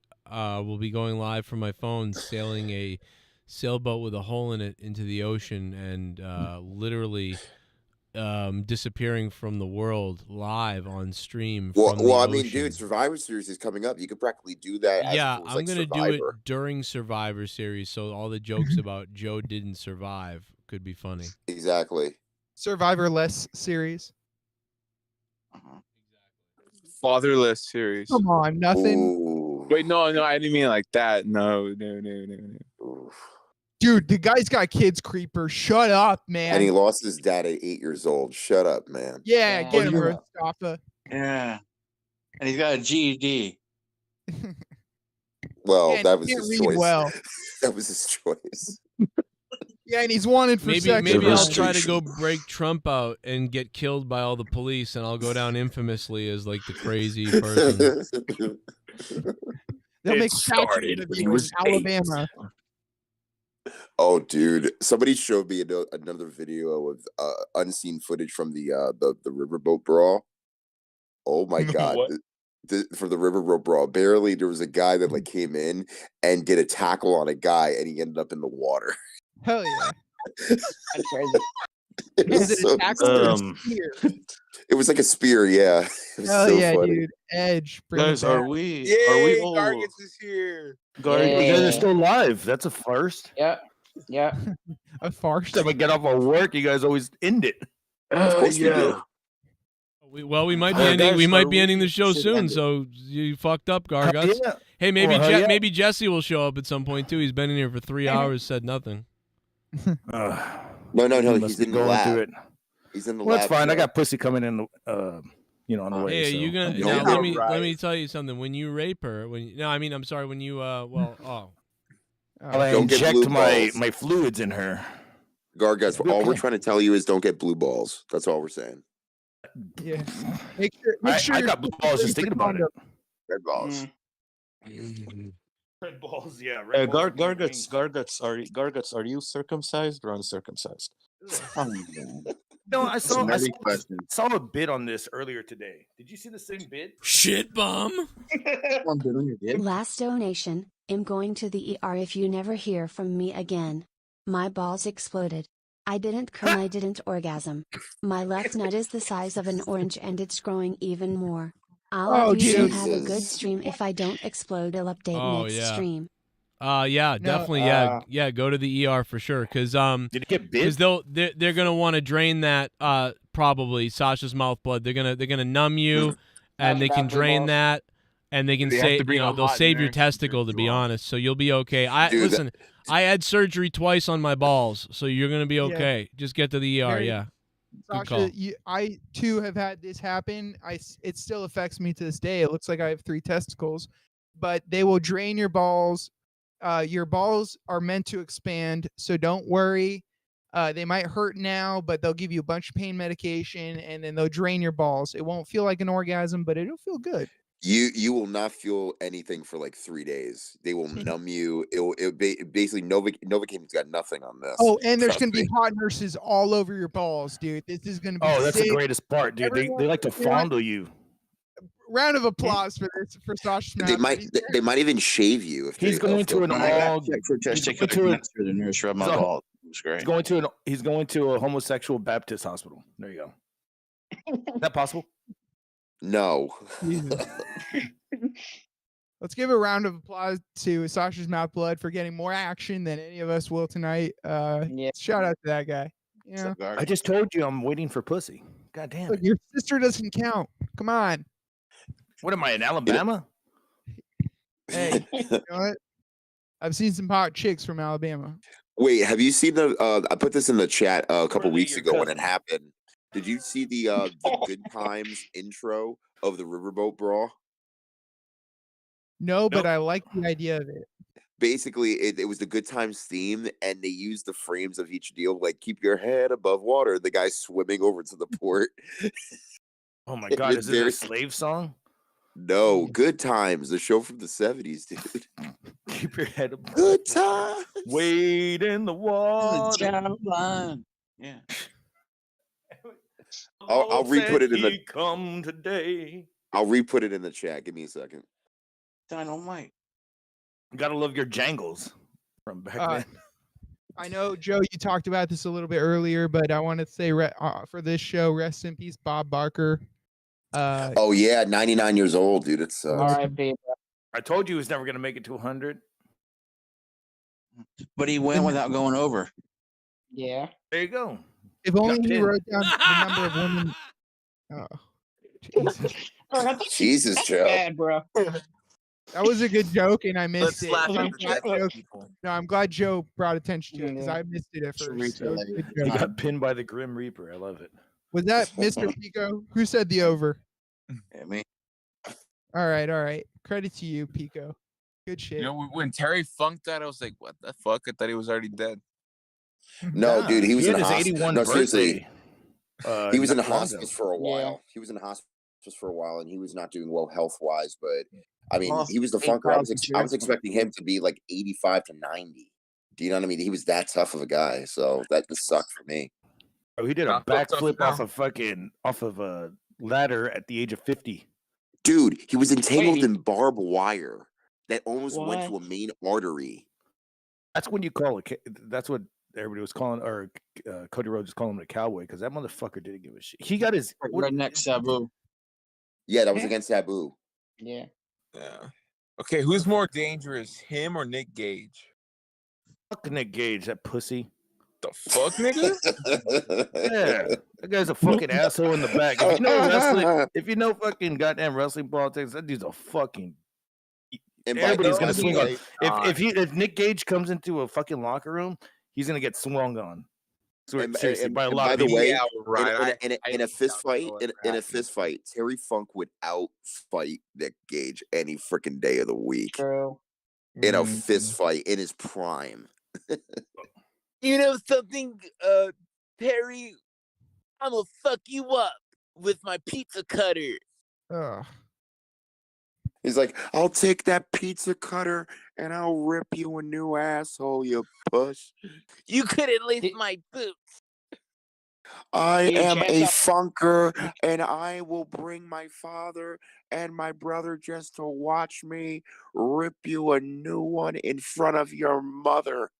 will be going live from my phone, sailing a sailboat with a hole in it into the ocean, and literally disappearing from the world live on stream from the Well, I ocean. mean, dude, Survivor Series is coming up. You could practically do that. As Yeah, if it was I'm like gonna do it Survivor. during Survivor Series, so all the jokes about Joe didn't survive could be funny. Exactly. Survivor-less series. Fatherless series. Come on, nothing. Wait, no, I didn't mean like that. No. Dude, the guy's got kids, creeper. Shut up, man. And he lost his dad at 8 years old. Shut up, man. Yeah, get him, Mustafa. Yeah. And he's got a GED. Well, Yeah, that was he his can't read choice. well. That was his choice. Yeah, and he's wanted for sex. Maybe I'll try to go break Trump out and get killed by all the police, and I'll go down infamously as like the crazy person. They'll make statues of you in Alabama. Oh, dude! Somebody showed me another video of unseen footage from the riverboat brawl. Oh my god! For the riverboat brawl, barely there was a guy that like came in and did a tackle on a guy, and he ended up in the water. Hell yeah! That's crazy. Is it a tackle or a spear? It was like a spear, yeah. It was Hell so yeah, funny. dude! Edge, bring Guys, it are back. we all Gargets is here. You guys are still live. That's a first. Yeah. Yeah. A farce. Every time I get off of work, you guys always end it. Yeah. We might be ending. We might be ending the show soon. So you fucked up, Garguts. Yeah. Hey, maybe Well, yeah. maybe Jesse will show up at some point too. He's been in here for 3 hours, said nothing. No, He he's must be in the going lab. through it. He's in the Well, lab. that's fine. I bro. got pussy coming in the on the way. Hey, so. you gonna Yeah, now, let right. me tell you something. When you rape her, I'm sorry. When you I Don't get inject blue balls. my fluids in her. Garguts, all we're trying to tell you is don't get blue balls. That's all we're saying. Yeah. Make sure I you're got blue balls just thinking about it. Red balls. Red balls, yeah. Garguts, are you circumcised or uncircumcised? No, I saw nerdy question. saw a bit on this earlier today. Did you see the same bit? shit bum. Last donation. I'm going to the ER if you never hear from me again. My balls exploded. I didn't come, I didn't orgasm. My left nut is the size of an orange and it's growing even more. I'll obviously have a good stream. If I don't explode, I'll update next stream. Yeah, definitely. Yeah, go to the ER for sure. Cause Did it get bit? Because they're gonna want to drain that probably Sasha's mouth blood. They're gonna numb you, and they can drain that, and they can save they'll save your testicle, to be honest. So you'll be okay. Listen, I had surgery twice on my balls, so you're gonna be okay. Just get to the ER. Yeah. Good call. Sasha, I too have had this happen. It still affects me to this day. It looks like I have 3 testicles, but they will drain your balls. Your balls are meant to expand, so don't worry. They might hurt now, but they'll give you a bunch of pain medication, and then they'll drain your balls. It won't feel like an orgasm, but it'll feel good. You will not feel anything for like 3 days. They will numb you. Basically Novocaine's got nothing on this. Oh, and there's Trust going to be me. hot nurses all over your balls, dude. This is going to be Oh, that's the sick. greatest part, dude. They like to fondle you. Round of applause for this for Sasha Smith. They might even shave you if He's they, going to an all. For testicular cancer, the nurse rubbed my balls. It was great. He's going to a homosexual Baptist hospital. There you go. Is that possible? No. Let's give a round of applause to Sasha's Mouth Blood for getting more action than any of us will tonight. Shout out to that guy. Yeah. I just told you I'm waiting for pussy. God damn Look, it. your sister doesn't count. Come on. What am I in Alabama? Hey, you know what? I've seen some hot chicks from Alabama. Wait, have you seen the I put this in the chat a couple weeks ago when it happened. Did you see the Good Times intro of the Riverboat Brawl? No, but I like the idea of it. Basically, it was the Good Times theme, and they used the frames of each deal, like keep your head above water. The guy swimming over to the port. Oh my It God, was is this a slave song? No, Good Times, the show from the 70s, dude. Keep your head above. Good Times. Wade in the water. Line. Yeah. I'll re-put it in the. Come today. I'll re-put it in the chat. Give me a second. Dynamite. You gotta love your jangles from back then. I know, Joe, you talked about this a little bit earlier, but I want to say for this show, rest in peace, Bob Barker. Oh yeah, 99 years old, dude. It's R.I.P. I told you he was never gonna make it to 100. But he went without going over. Yeah. There you go. If only he wrote down the number of women. Oh, Jesus. Jesus, Joe. Bad, bro. That was a good joke, and I missed it. laugh I'm at the glad chat, Joe- people. No, I'm glad Joe brought attention to it because I missed it at first. That was a good He joke. got pinned by the Grim Reaper. I love it. Was that Mr. Pico? Who said the over? Yeah, me. All right. Credit to you, Pico. Good shit. You know, when Terry Funk died, I was like, "What the fuck?" I thought he was already dead. No, dude, he was in had the his hospital. 81 No, seriously, birthday, he was in the not long hospice ago. for a while. He was in the hospice for a while, and he was not doing well health wise. But I mean, he was the funker. I was expecting him to be like 85 to 90. Do you know what I mean? He was that tough of a guy. So that just sucked for me. Oh, he did a Not so tough backflip now. off of a ladder at the age of 50. Dude, he was entangled in barbed wire that almost went to What? a main artery. That's when you call it. That's what everybody was calling, or Cody Rhodes was calling him a cowboy because that motherfucker didn't give a shit. He got his Redneck Sabu. Yeah, that was against Sabu. Yeah. Yeah. Okay, who's more dangerous, him or Nick Gage? Fuck Nick Gage, that pussy. The fuck, nigga? Yeah, that guy's a fucking asshole in the back. If you know wrestling, if you know fucking goddamn wrestling politics, that dude's a fucking. Everybody's gonna swing on. If Nick Gage comes into a fucking locker room, he's gonna get swung on. Seriously, by a lot by of the people. way, in a fist fight, in a fist fight, Terry Funk would outfight Nick Gage any freaking day of the week. True. In a fist fight in his prime. You know something, Perry? I'm gonna fuck you up with my pizza cutter. He's like, I'll take that pizza cutter and I'll rip you a new asshole, you puss. You couldn't lace my boots. I am a chance funker and I will bring my father and my brother just to watch me rip you a new one in front of your mother.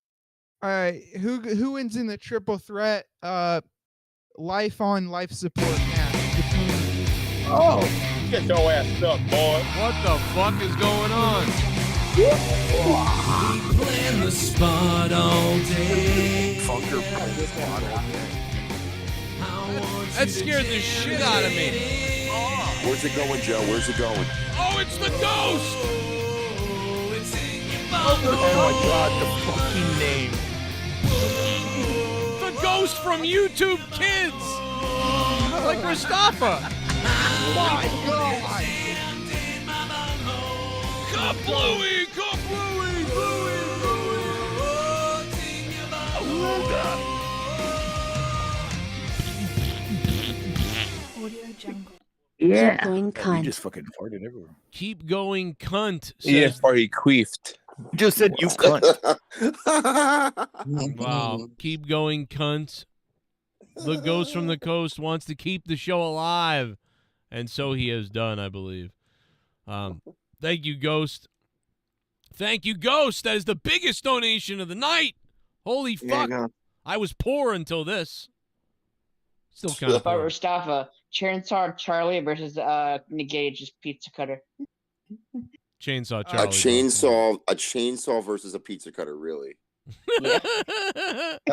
All right, who wins in the triple threat? Life on life support match between. Oh, get your ass up, boy. What the fuck is going on? We plan the spot all day. Funker. That scared the shit out of me. Where's it going, Joe? Where's it going? Oh, it's the ghost! Oh my god, the fucking name. The ghost from YouTube Kids! Like Mustafa. My God! Come Bluey! Come Bluey! Bluey! Oh god. Audio Jungle. Yeah. Going You cunt. just fucking farted everywhere. Keep going, cunt. Yeah, says- or he queefed. You just said you cunt. Wow. Keep going, cunt. The ghost from the coast wants to keep the show alive. And so he has done, I believe. Thank you, Ghost. Thank you, Ghost. That is the biggest donation of the night. Holy fuck. I was poor until this. Still kind of If I were poor. Mustafa, Chainsaw Charlie versus Nick Gage's pizza cutter. Chainsaw A Charlie. chainsaw versus a pizza cutter, really. That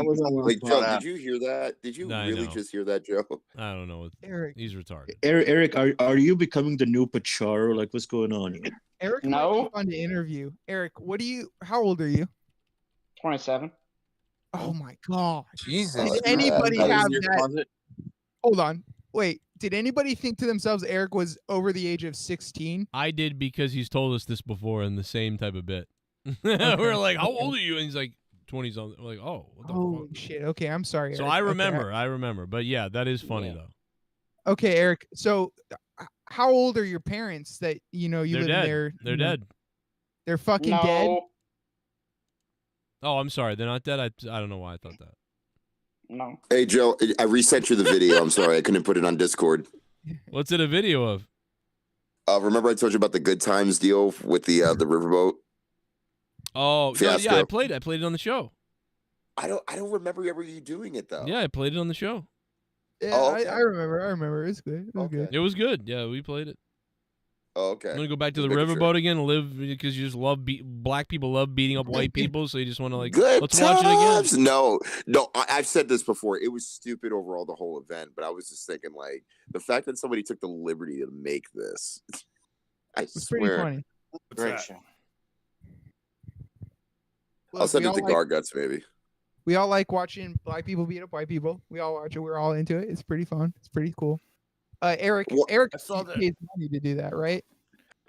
was Like, Joe, did you hear that? Did you I really know. just hear that, Joe? I don't know. Eric. He's retarded. Eric, are you becoming the new Pacharo? Like, what's going on here? Eric might be fun to interview. Eric, how old are you? 27. Oh my god. Jesus. Did anybody That was have in your that? closet? Hold on. Wait, did anybody think to themselves Eric was over the age of 16? I did because he's told us this before in the same type of bit. We're like, how old are you? And he's like, 20s. We're like, oh, what the Holy fuck? shit. Okay, I'm sorry. So Eric. I Okay, remember. But yeah, that is funny though. Okay, Eric. So how old are your parents that you They're live dead. in their They're dead. They're fucking dead? Oh, I'm sorry. They're not dead. I don't know why I thought that. No. Hey Joe, I resent you the video. I'm sorry, I couldn't put it on Discord. What's it a video of? Remember I told you about the Good Times deal with the riverboat? Oh, no, fiasco? yeah, I played it on the show. I don't remember ever you doing it though. Yeah, I played it on the show. Yeah, Oh, okay. I remember. It's good. It was good. It was good. Yeah, we played it. Oh, okay. I'm gonna go back to Just the making riverboat sure. again and live because you just love black people love beating up white people, so you just want to like Good let's watch it again. times. No, I've said this before. It was stupid overall, the whole event, but I was just thinking like the fact that somebody took the liberty to make this. It's pretty funny. Great show. I'll send Look, it to Garguts maybe. We all like watching black people beat up white people. We all watch it. We're all into it. It's pretty fun. It's pretty cool. Eric pays money to do that, right?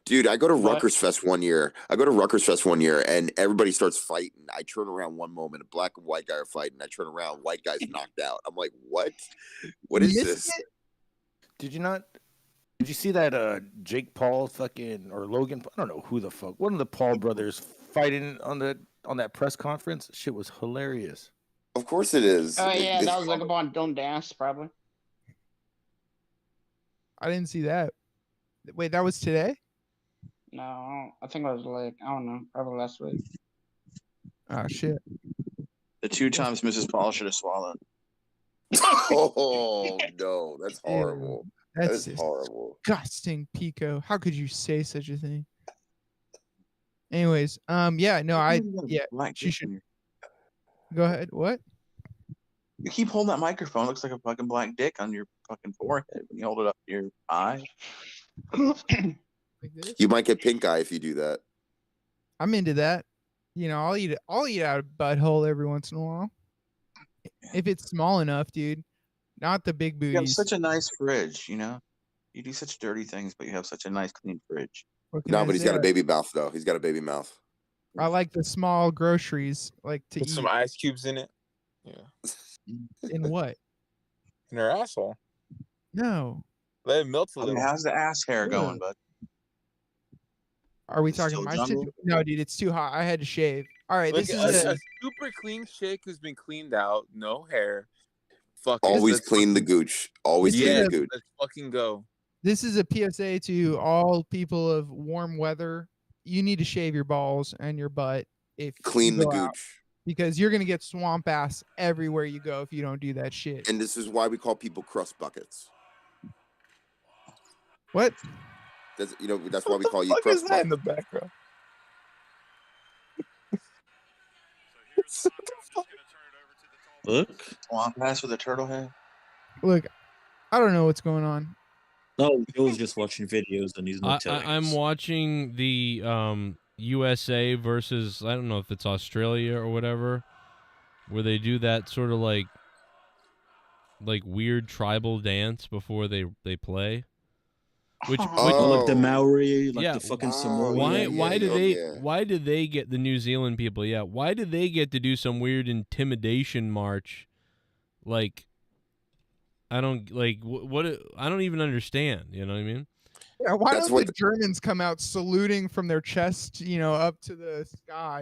Dude, I go to Rutgers Fest one year. And everybody starts fighting. I turn around one moment, a black and white guy are fighting. I turn around, white guy's knocked out. I'm like, what? What is this? Did you see that Jake Paul fucking or Logan? I don't know who the fuck. One of the Paul brothers fighting on that press conference. Shit was hilarious. Of course it is. Oh yeah, that was like about Don't Dance, probably. I didn't see that. Wait, that was today? No, I think it was like I don't know, probably last week. Oh shit. The 2 times Mrs. Paul should have swallowed. Oh no, that's horrible. That's That is horrible. disgusting, Pico. How could you say such a thing? Anyways, she should. Go ahead. What? You keep holding that microphone. It looks like a fucking black dick on your fucking forehead when you hold it up to your eye. You might get pink eye if you do that. I'm into that. You know, I'll eat out a butthole every once in a while. If it's small enough, dude. Not the big You have booties. such a nice fridge, you know? You do such dirty things, but you have such a nice, clean fridge. No, but he's got a baby mouth though. He's got a baby mouth. I like the small groceries, like to Put eat. some ice cubes in it. Yeah. In what? In her asshole. No. Let it melt a little. How's the ass hair going, bud? Are we talking Still my jungle? situation? No, dude, it's too hot. I had to shave. All right, Look, this a is super clean chick who's been cleaned out, no hair. Fucking Always clean the gooch. Always clean the gooch. Let's fucking go. This is a PSA to all people of warm weather. You need to shave your balls and your butt if Clean you the go out, gooch. because you're gonna get swamp ass everywhere you go if you don't do that shit. And this is why we call people crust buckets. What? That's that's why we call you What is crust that in buckets. the background? Look. Swamp ass with a turtle head. Look, I don't know what's going on. No, he was just watching videos and he's not telling I'm us. watching the USA versus I don't know if it's Australia or whatever, where they do that sort of like weird tribal dance before they play. Which like the Maori, like yeah, the fucking Samoan. Why did they get the New Zealand people? Yeah, why did they get to do some weird intimidation march? Like, I don't like what I don't even understand. You know what I mean? Yeah, why don't the Germans come out saluting from their chest, up to the sky?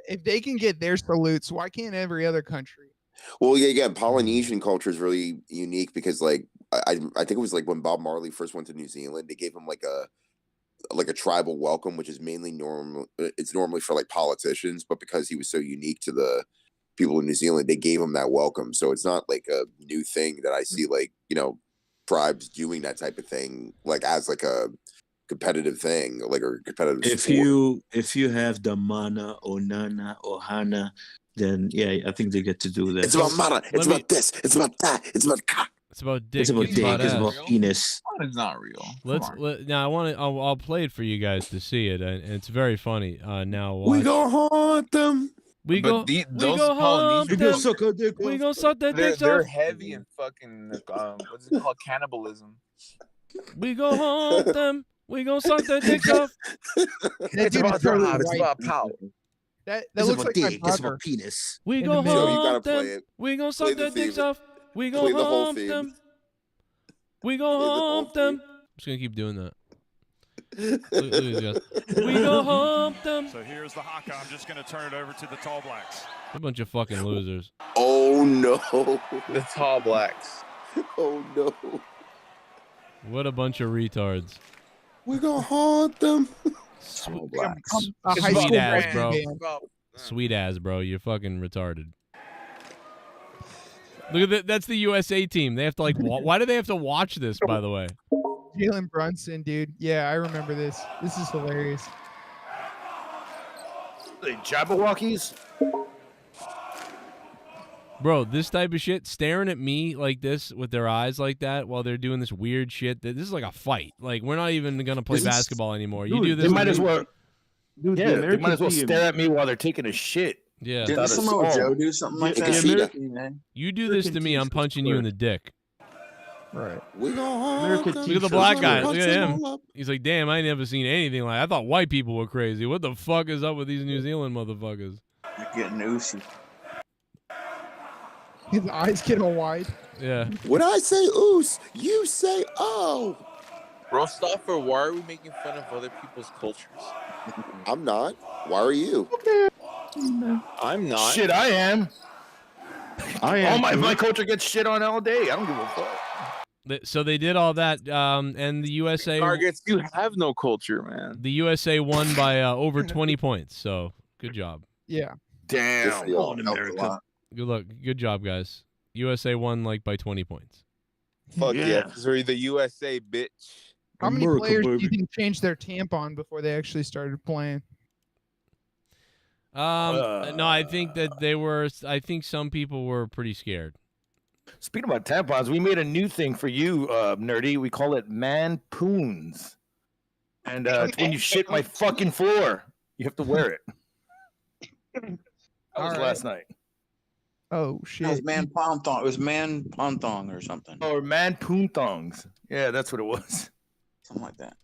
If they can get their salutes, why can't every other country? Well, yeah, Polynesian culture is really unique because, like, I think it was like when Bob Marley first went to New Zealand, they gave him like a tribal welcome, which is mainly normal. It's normally for like politicians, but because he was so unique to the people in New Zealand, they gave him that welcome. So it's not like a new thing that I see, like, tribes doing that type of thing, like as like a competitive thing, like a competitive. If you have the mana or nana or hana, then yeah, I think they get to do that. It's about mana. It's about this. It's about that. It's about cock. It's about dick. It's about dick. It's about penis. It's not real. Now I'll play it for you guys to see it, and it's very funny. Now we go haunt them. We But go. those haunt them. We go suck their dicks They're off. heavy and fucking what's it called? Cannibalism. We go haunt them. We go suck their dicks off. It's about drive. It's about power. That It's looks about like my dick. It's brother. about penis. We In go the middle. You gotta haunt play them. it. We go Play suck the their dicks theme. off. We Play go the whole hump theme. them. We go Play the whole hump them. I'm just gonna keep doing that. We go hump them. So here's the haka. I'm just going to turn it over to the Tall Blacks. A bunch of fucking losers. Oh no. The Tall Blacks. Oh no. What a bunch of retards. We're gonna haunt them. Sweet high school ass, band. bro. Sweet ass, bro. You're fucking retarded. Look at that. That's the USA team. They have to like. Why do they have to watch this? By the way. Jalen Brunson, dude. Yeah, I remember this. This is hilarious. The Jabberwockies? Bro, this type of shit, staring at me like this with their eyes like that while they're doing this weird shit. This is like a fight. Like, we're not even going to play basketball anymore. You do this. They might as well. Dude, Yeah, they might as well stare at me while they're taking a shit. Yeah. Didn't Samoa Joe do something like that? You do this to me, I'm punching you in the dick. Right. We gonna Look at the black guy. Look at him. He's like, damn, I ain't never seen anything like that. I thought white people were crazy. What the fuck is up with these New Zealand motherfuckers? You're getting oozy. His eyes get all wide. Yeah. When I say oos, you say oh. Bro, stop for why are we making fun of other people's cultures? I'm not. Why are you? I'm not. Shit, I am. I am. Oh, my culture gets shit on all day. I don't give a fuck. So they did all that, and the USA. Targets, you have no culture, man. The USA won by over 20 points. So good job. Yeah. Damn. Good luck. Good job, guys. USA won like by 20 points. Fuck yeah, because we're the USA, bitch. How many players do you think changed their tampon before they actually started playing? No, I think that they were. I think some people were pretty scared. Speaking about tampons, we made a new thing for you, nerdy. We call it man poons. And it's when you shit my fucking floor, you have to wear it. That was last night. Oh shit! It was man ponthong. It was man ponthong or something. Or man poonthongs. Yeah, that's what it was. Something like that.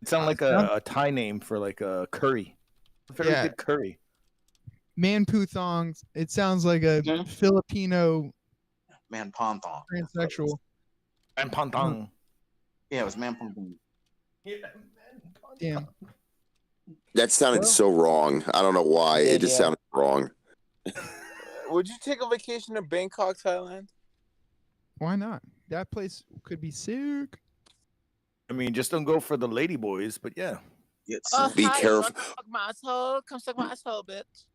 It sounded like a Thai name for like a curry. Very good curry. Man poo thongs. It sounds like a Filipino man ponthong. Transsexual. Man ponthong. Yeah, it was man ponthong. Damn. That sounded so wrong. I don't know why. It just sounded wrong. Would you take a vacation to Bangkok, Thailand? Why not? That place could be sick. I mean, just don't go for the lady boys, but yeah. Be careful. Suck my asshole. Come suck my asshole, bitch.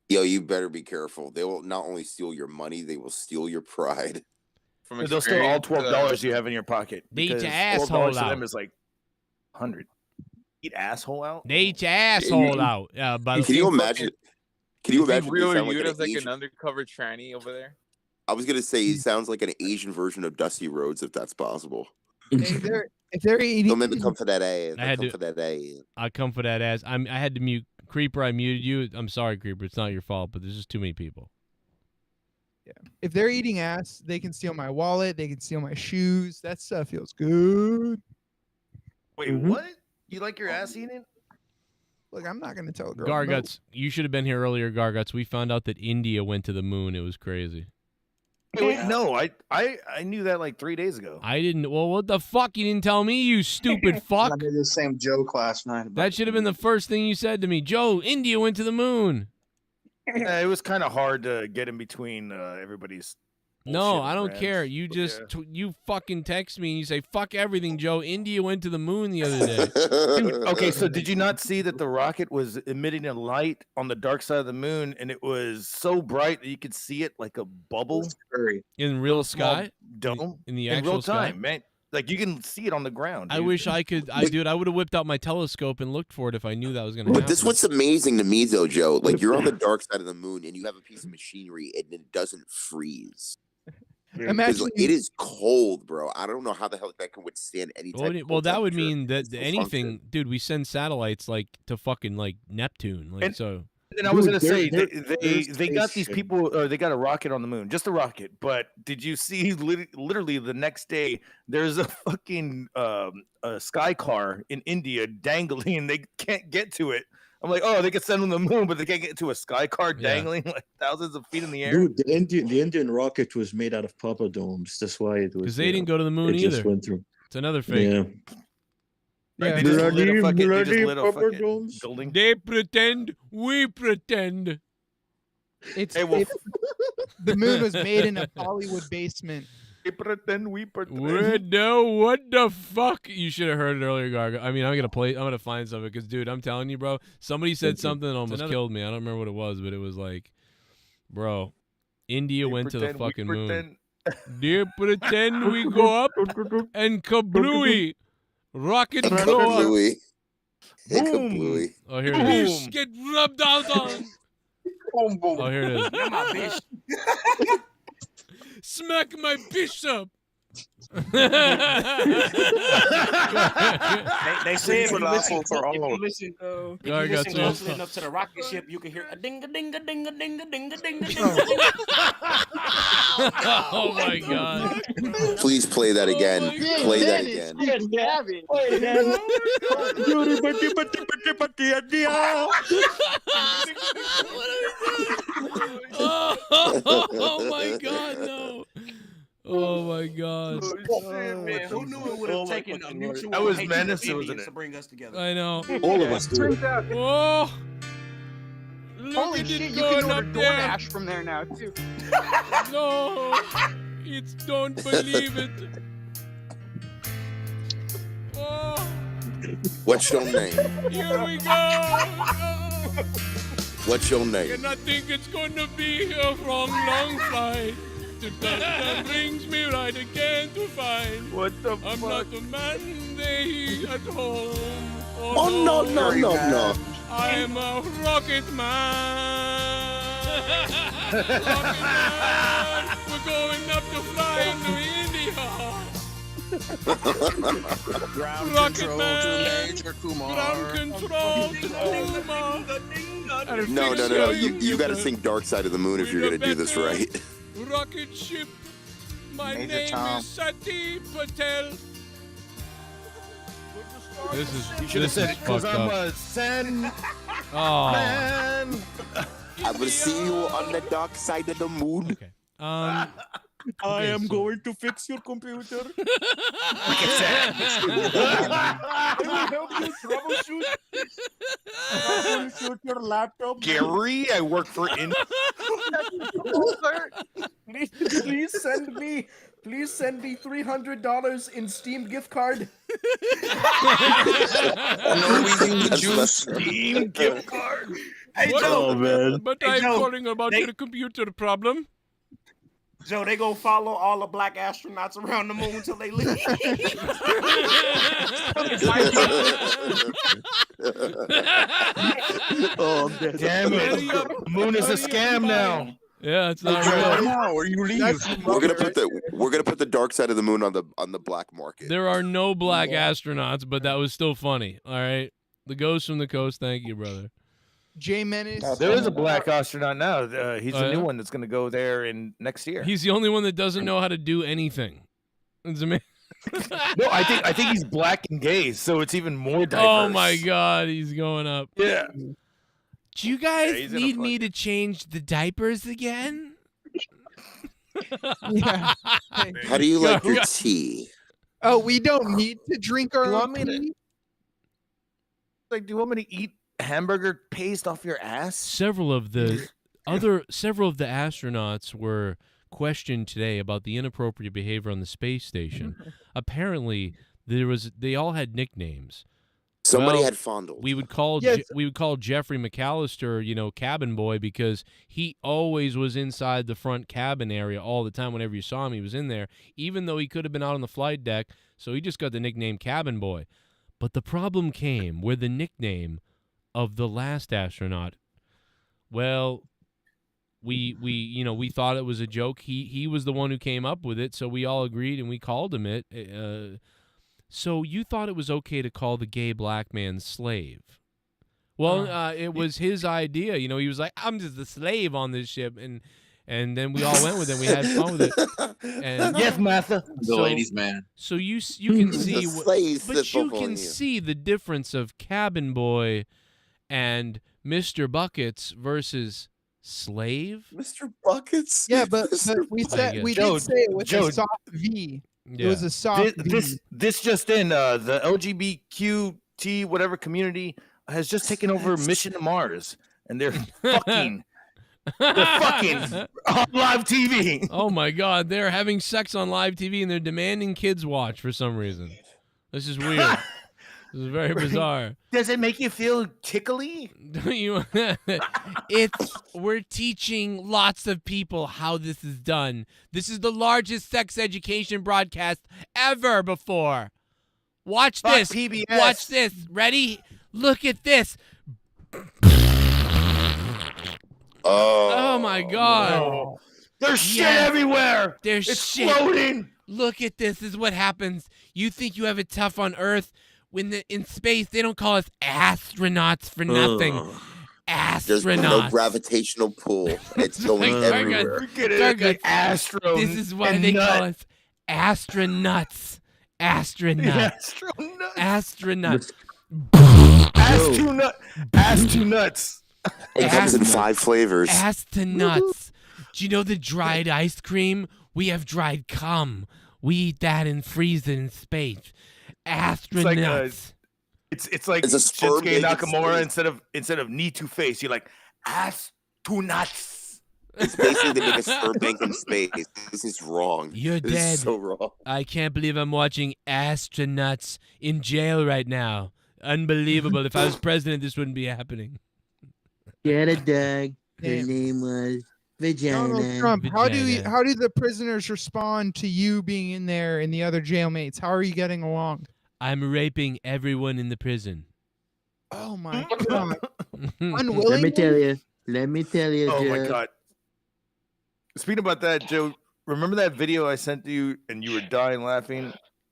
Yo, you better be careful. They will not only steal your money, they will steal your pride. They'll steal all $12 you have in your pocket. They eat your because asshole $12 to out. them is like 100. Eat asshole out? They eat your asshole out. Can you imagine? Can you imagine? Real sound you like as like Asian- an undercover tranny over there? I was gonna say he sounds like an Asian version of Dusty Rhodes, if that's possible. If they're eating, Don't make me come for that ass. I had come to- for that ass. I come for that ass. I had to mute Creeper. I muted you. I'm sorry, Creeper. It's not your fault, but there's just too many people. if they're eating ass, they can steal my wallet. They can steal my shoes. That stuff feels good. Wait, what? You like your ass eating? Look, I'm not gonna tell a girl. Garguts, you should have been here earlier, Garguts. We found out that India went to the moon. It was crazy. Wait, no, I knew that like 3 days ago. I didn't. Well, what the fuck? You didn't tell me, you stupid fuck. I did the same joke last night. That should have been the first thing you said to me. Joe, India went to the moon. It was kind of hard to get in between everybody's. No, I don't rants, care. You but just yeah. you fucking text me and you say fuck everything, Joe. India went to the moon the other day. Dude, okay, so did you not see that the rocket was emitting a light on the dark side of the moon, and it was so bright that you could see it like a bubble In real small sky? dome In the in actual real time, sky? man. Like you can see it on the ground. I dude. wish I could. I would have whipped out my telescope and looked for it if I knew that was going to happen. But this what's amazing to me though, Joe. Like you're on the dark side of the moon and you have a piece of machinery and it doesn't freeze. Imagine It is cold, bro. I don't know how the hell that can withstand any type of Well, cold that would temperature mean that still anything, function. dude. We send satellites like to fucking like Neptune, like And- so. And I was Dude, gonna say there's they got these spaceship. people, or they got a rocket on the moon, just a rocket. But did you see literally the next day? There's a fucking a sky car in India dangling, and they can't get to it. I'm like, oh, they could send them to the moon, but they can't get to a sky car Yeah. dangling like thousands of feet in the air. Dude, the Indian rocket was made out of Papa domes. That's why it was. Because they didn't go to the moon it just either. went through. It's another fake. Yeah. Right, they just lit a fucking, they just lit a Papa fucking John's. building. They pretend, we pretend. It's, Hey, well, the moon was made in a Hollywood basement. we pretend, we pretend. What the fuck? You should have heard it earlier, Garga. I mean, I'm gonna find something because, dude, I'm telling you, bro. Somebody said something that almost killed me. I don't remember what it was, but it was like, bro, India went to the fucking moon. They pretend we go up and kablooey, rocket blow up. Kablooey. Boom. Oh, here it is. Fish get rubbed out on. Oh, here it is. You're my bitch. Smack my bishop. They say if you listen closely enough to the rocket ship, you can hear a ding a ding a ding a ding a ding a ding a ding. Oh my god! Please play that again. Play that again. Oh my god! No! Oh my god! Man, who knew it would have taken a mutual That was hatred Menace, of wasn't Indians it? to bring us together? I know. All of us do. Oh! Look Holy at shit, it you can going order up there. DoorDash from there now, too. No! It's don't believe it. Oh! What's your name? Here we go! What's your name? And I think it's going to be a long flight. The doctor brings me right again to find What the I'm fuck? not the man they at home. Oh, no. I am a rocket man. Rocket man. We're going up to fly into India. Ground Rocket control man. to Major Kumar. Ground control to Kumar. No. You got to sing Dark Side of the Moon if you're going to do this right. Rocket ship. My Major name Tom. is Sati Patel. This is You should have said it because fucked I'm up. a Sand Oh. Man. I will see you on the dark side of the moon. Okay. I am going to fix your computer. I will help you troubleshoot. Troubleshoot your laptop. Gary, I work for Please send me $300 in Steam gift card. Steam gift card. Hey, What? Joe. Oh man. But Hey, I'm Joe, calling about they- the computer problem. Joe, they gonna follow all the black astronauts around the moon until they leave. Oh, Damn it. Moon is a scam now. Yeah, it's not real. Now, or you leave. We're gonna put the dark side of the moon on the black market. There are no black astronauts, but that was still funny. All right, the ghost from the coast. Thank you, brother. Jay Menace. There is a black astronaut now. He's Oh, the yeah? new one that's going to go there in next year. He's the only one that doesn't know how to do anything. It's amazing. No, I think he's black and gay, so it's even more diverse. Oh my god, he's going up. Yeah. Do you guys he's in a need me to change the diapers again? Yeah. How do you like your tea? Oh, we don't need to drink our You own want me to- tea? Like, do you want me to eat hamburger paste off your ass? Several of the astronauts were questioned today about the inappropriate behavior on the space station. Apparently, they all had nicknames. Somebody Well, had fondled. We would call Yes. we would call Jeffrey McAllister, cabin boy, because he always was inside the front cabin area all the time. Whenever you saw him, he was in there, even though he could have been out on the flight deck. So he just got the nickname Cabin Boy. But the problem came where the nickname of the last astronaut, well, we thought it was a joke. He was the one who came up with it, so we all agreed and we called him it. So you thought it was okay to call the gay black man slave? Well, it was his idea. He was like, "I'm just a slave on this ship," and then we all went with it. We had fun with it. And Yes, Martha. The ladies' man. so you can see, The slaves but sit you before can you. see the difference of Cabin Boy and Mr. Buckets versus Slave. Mr. Buckets. Yeah, but we I said guess. we Joe, did say it with Joe. a soft V. It was a soft. This just in, the LGBTQT whatever community has just taken over Mission to Mars, and they're fucking. They're fucking on live TV. Oh my God, they're having sex on live TV and they're demanding kids watch for some reason. This is weird. This is very bizarre. Does it make you feel tickly? We're teaching lots of people how this is done. This is the largest sex education broadcast ever before. Watch this. PBS. Watch this. Ready? Look at this. Oh my God. No. There's shit everywhere. There's it's shit. Floating. Look at this. This is what happens. You think you have it tough on Earth? When in space, they don't call us astronauts for nothing. Astronauts. There's no gravitational pull. It's going everywhere. Astro. This is why they call us astronauts. Astronauts. Astronauts. Ass to nuts. It comes in 5 flavors. Ass to nuts. Do you know the dried ice cream? We have dried cum. We eat that and freeze it in space. Astronauts. It's like a sperm Shinsuke naked Nakamura space. instead of knee to face. You're like ass to nuts. It's basically they make a sperm bank in space. This is wrong. You're this dead. Is so wrong. I can't believe I'm watching astronauts in jail right now. Unbelievable. If I was president, this wouldn't be happening. Get a dog. Her name was Vagina. Donald Trump, how do the prisoners respond to you being in there and the other jailmates? How are you getting along? I'm raping everyone in the prison. Oh my God. Unwillingly? Let me tell you. Oh Joe. my God. Speaking about that, Joe, remember that video I sent to you and you were dying laughing?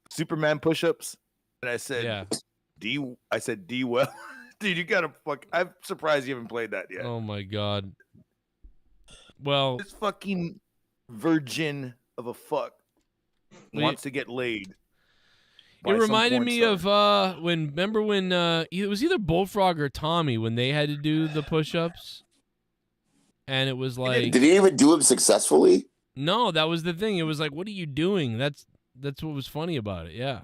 Superman push-ups? And I said, I said, D well. Dude, you gotta I'm surprised you haven't played that yet. Oh my God. Well, this fucking virgin of a fuck wants to get laid. It reminded me of remember when it was either Bullfrog or Tommy when they had to do the push-ups, and it was like, did he even do them successfully? No, that was the thing. It was like, what are you doing? That's what was funny about it. Yeah, I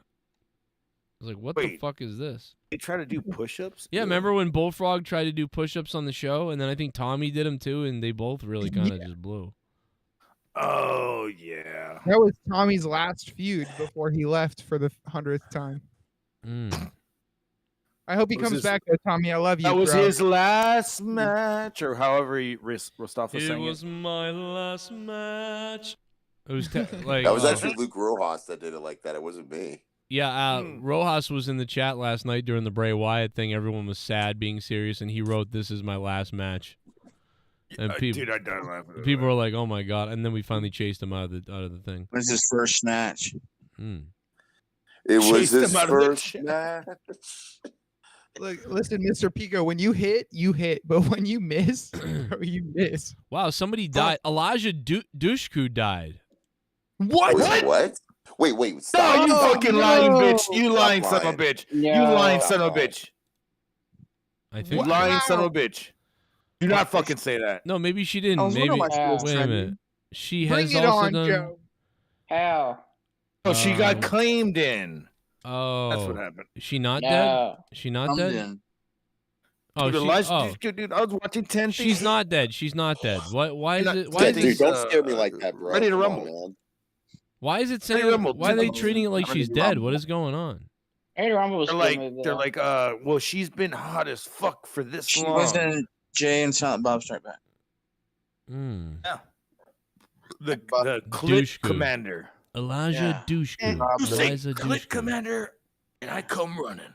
was like, what the fuck is this? They try to do push-ups? Yeah, remember when Bullfrog tried to do push-ups on the show, and then I think Tommy did them too, and they both really kind of just blew. Oh yeah, that was Tommy's last feud before he left for the 100th time. I hope he comes back there, Tommy. I love you. That was bro. his last match, or however Rostov was saying it. It was my last match. It was like that was actually Luke Rojas that did it like that. It wasn't me. Yeah, Rojas was in the chat last night during the Bray Wyatt thing. Everyone was sad, being serious, and he wrote, "This is my last match." And dude, I died laughing. People were like, "Oh my God!" And then we finally chased him out of the thing. It was his first snatch. It was his first match. Look, listen, Mr. Pico, when you hit, but when you miss, you miss. Wow, somebody died. Elijah Dushku died. What? What? Wait. No, Stop. you fucking lying bitch. You lying son of a bitch. You lying son of a bitch. I think you lying son of a bitch. Do not fucking say that. No, maybe she didn't. I was Maybe wondering why she was wait a trending. minute. She Bring has it also on, done. Joe. How? Oh, she got claimed in. Oh, That's what happened. Is she not No. dead? Is she not I'm dead? in. Oh, Dude, I was watching 10 things. she's not dead. She's not dead. Why is it? Why Dude, is Dude, it? don't scare me like that, bro. Ready to Come on, rumble. man. Why is it Ready saying? to rumble. Why are they treating it like Ready she's to dead? rumble. What is going on? Hey, Rumble was They're like, well, she's been hot as fuck for this She long. was in Jay and Silent Bob Strike Back. Yeah. The clit Dushku. commander. Elijah Dushku. You say Eliza clit Dushku. commander, and I come running.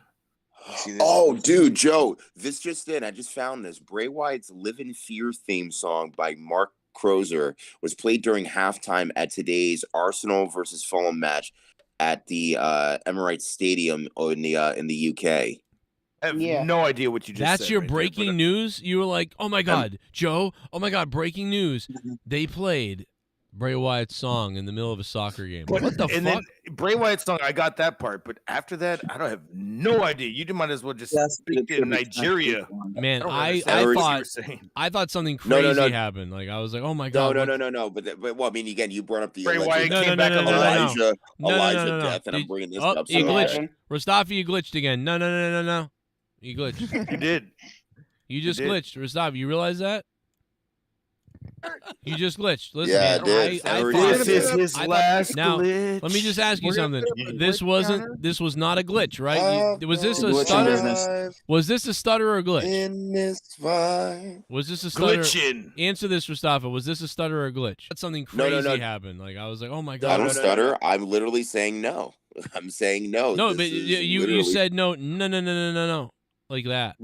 Oh, dude, Joe, this just in. I just found this. Bray Wyatt's Live in Fear theme song by Mark Crozer was played during halftime at today's Arsenal versus Fulham match at the Emirates Stadium in the UK. I have no idea what you just That's said. your right there, breaking but, news? You were like, oh my God, Joe, oh my God, breaking news. They played Bray Wyatt's song in the middle of a soccer game. But- What the and fuck? then Bray Wyatt's song, I got that part, but after that, I don't have no idea. You might as well just speak in Nigeria. Man, don't I understand what you were thought saying. I thought something No, crazy no, no. happened. Like I was like, oh my No, god. no, what- no, no, no. But well, I mean, again, you brought up the Bray alleged Wyatt No, came no, back no, no, alive. no, Elijah, no, Elijah no, no. death, and I'm Did- bringing this oh, up. you so glitched. bad. Mustafa, you glitched again. No, no, no, no, no, no. You glitched. You did. You just did. glitched. Mustafa, you realize that? You just glitched. Listen, Yeah, man, I did. I Already thought, did. This is his I thought- last now, glitch. let me just ask you We're gonna something. put a This glitch wasn't. counter? This was not a glitch, right? Was this a Glitch in stutter? business. Was this a stutter or a glitch? In this fight. Was this a stutter? Glitching. Answer this, Mustafa. Was this a stutter or a glitch? That's something No, crazy no, no. happened. Like I was like, oh my I god. don't stutter. I'm literally saying no. I'm saying no. No, This but is you literally- said no, no, like that.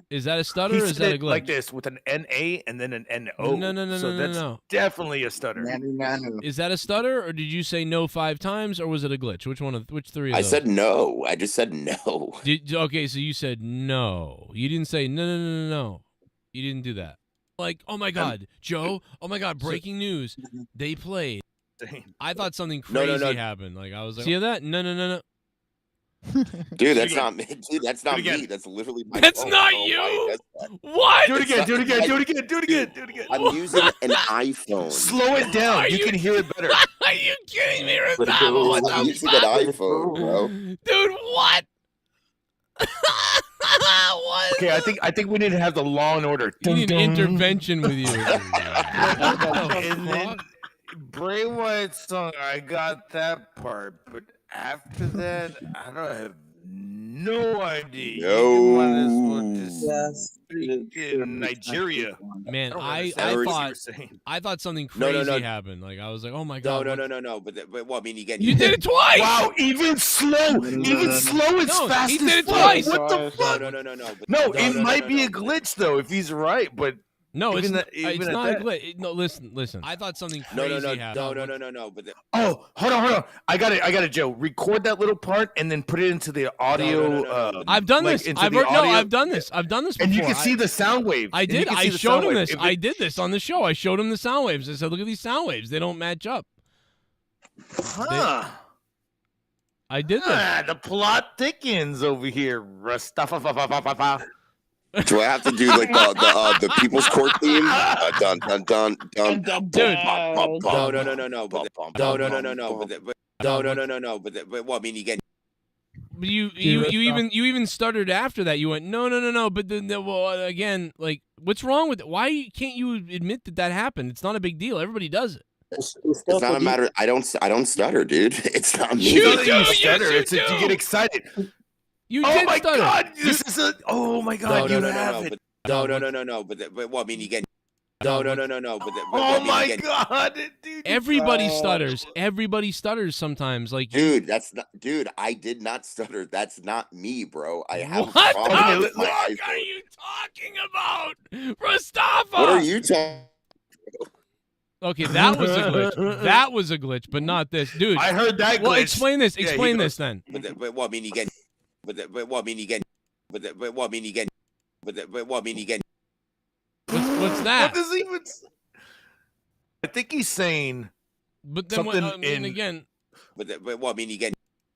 Is that a stutter He or is said that a it glitch? like this with an NA and then an NO. No, So that's no. definitely a stutter. Is that a stutter or did you say no 5 times or was it a glitch? Which three? Of I those? said no. I just said no. Okay, so you said no. You didn't say no. You didn't do that. Like, oh my god, Joe. Oh my god, breaking news. They played. I thought something No, crazy no, no. happened. Like I was like, see that? No. Dude, that's not me. Dude, that's not Do it again. me. That's literally my That's phone. not I don't know you? why it does that. What? Do it again. Do it again. Do it again. Do it again. Do it again. I'm using an iPhone. Slow it down. You can hear it better. Are you kidding me, Mustafa? What I'm the using an fuck? iPhone, bro. Dude, what? What? Okay, I think we need to have the Law and Order. You need an intervention with you. And then Bray Wyatt's song, I got that part, but after that, I don't have no idea. You might as well just speak in Nigeria. Man, don't I understand what you were thought saying. I thought something No, crazy no, no. happened. Like I was like, oh my No, god. no, what- no, no, no. But well, I mean, again, You did it twice. Wow, even slow is No, fast he as did it fuck. twice. What the No, fuck? no, no, no, no. But, No, no, it no, might no, be no, a glitch though if he's right, but No, it's even not, even it's at not a that- glitch. No, listen. I thought something crazy No, no, no, happened. no, no, no, no. But Oh, hold on. I got it, Joe. Record that little part and then put it into the audio. no. I've done like, this. into I've the audio. I've done this. I've done this before. And you can see the sound waves. I And you did. can I see the showed sound him wave. this. If I it- did this on the show. I showed him the sound waves. I said, "Look at these sound waves. They don't match up." Huh. I did this. Ah, the plot thickens over here. Rustafa. do I have to do like the People's Court theme? Dun dun dun dun. Dude. No, no, no, no, no. But no, no, no, no, no. But no, no, no, no, no. But well, I mean, again. But you even stuttered after that. You went no. But then well, again, like, what's wrong with it? Why can't you admit that happened? It's not a big deal. Everybody does it. It's not a matter. I don't stutter, dude. It's not me. You It's not that do, you yes, stutter. you It's that you do. get excited. You Oh did my stutter. god! This is a. Oh my god! You have it. But no, no, no, no, no. But well, I mean, again. No, no, no, no, no. But Oh I mean, my again, god, dude! Everybody stutters. Everybody stutters sometimes. Like, dude, that's not. Dude, I did not stutter. That's not me, bro. I have what a problem the with my fuck iPhone. are you talking about, Mustafa? What are you talking? Okay, that was a glitch. That was a glitch, but not this, dude. I heard that. Well, glitch. explain this. Yeah, he Explain goes- this then. But well, I mean, again. But well, I mean, again. But well, I mean, again. But well, I mean, again. What's that? What does he even? I think he's saying. But then, something I mean, in- again, But well, I mean, again.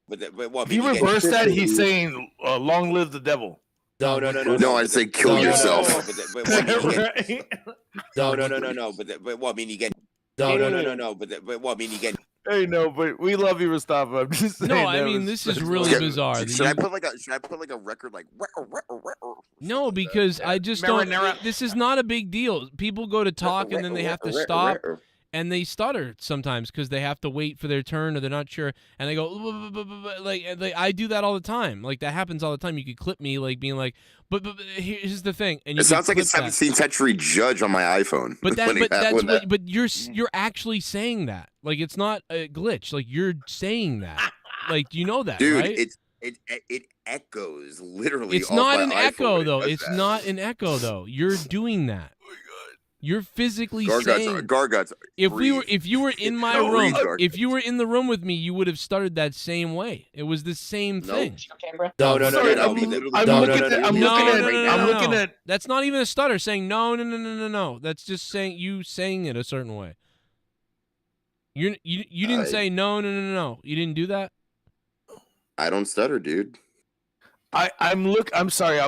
But well, I If you mean, again. reverse that, he's saying, "Long live the devil." No, no, no, no. No, I'd say kill yourself. But well, I mean, again. Right? No, no, no, no, no. But well, I mean, again. No, no, no, no, no. But well, I mean, again. Hey, no, but we love you, Mustafa. I'm just saying. no. I that mean, was- this is really bizarre. Should I put like a record like? No, because I just don't. This is not a big deal. People go to talk and then they have to stop and they stutter sometimes because they have to wait for their turn or they're not sure and they go like I do that all the time. Like that happens all the time. You could clip me like being like, but here's the thing. And you It sounds like a clip that. 17th century judge on my iPhone. But you're actually saying that. Like it's not a glitch. Like you're saying that. Like you know that, dude, right? it echoes literally. It's off not my an iPhone echo when it though. does It's that. not an echo though. You're doing that. You're physically saying. Garguts. If you were in my No, room, Garguts. if you were in the room with me, you would have stuttered that same way. It was the same thing. No, no, no, Sorry, no, I'm no, looking no, at- I'm looking at. That's not even a stutter saying no. That's just saying you saying it a certain way. You didn't say no. You didn't do that. I don't stutter, dude. I'm sorry.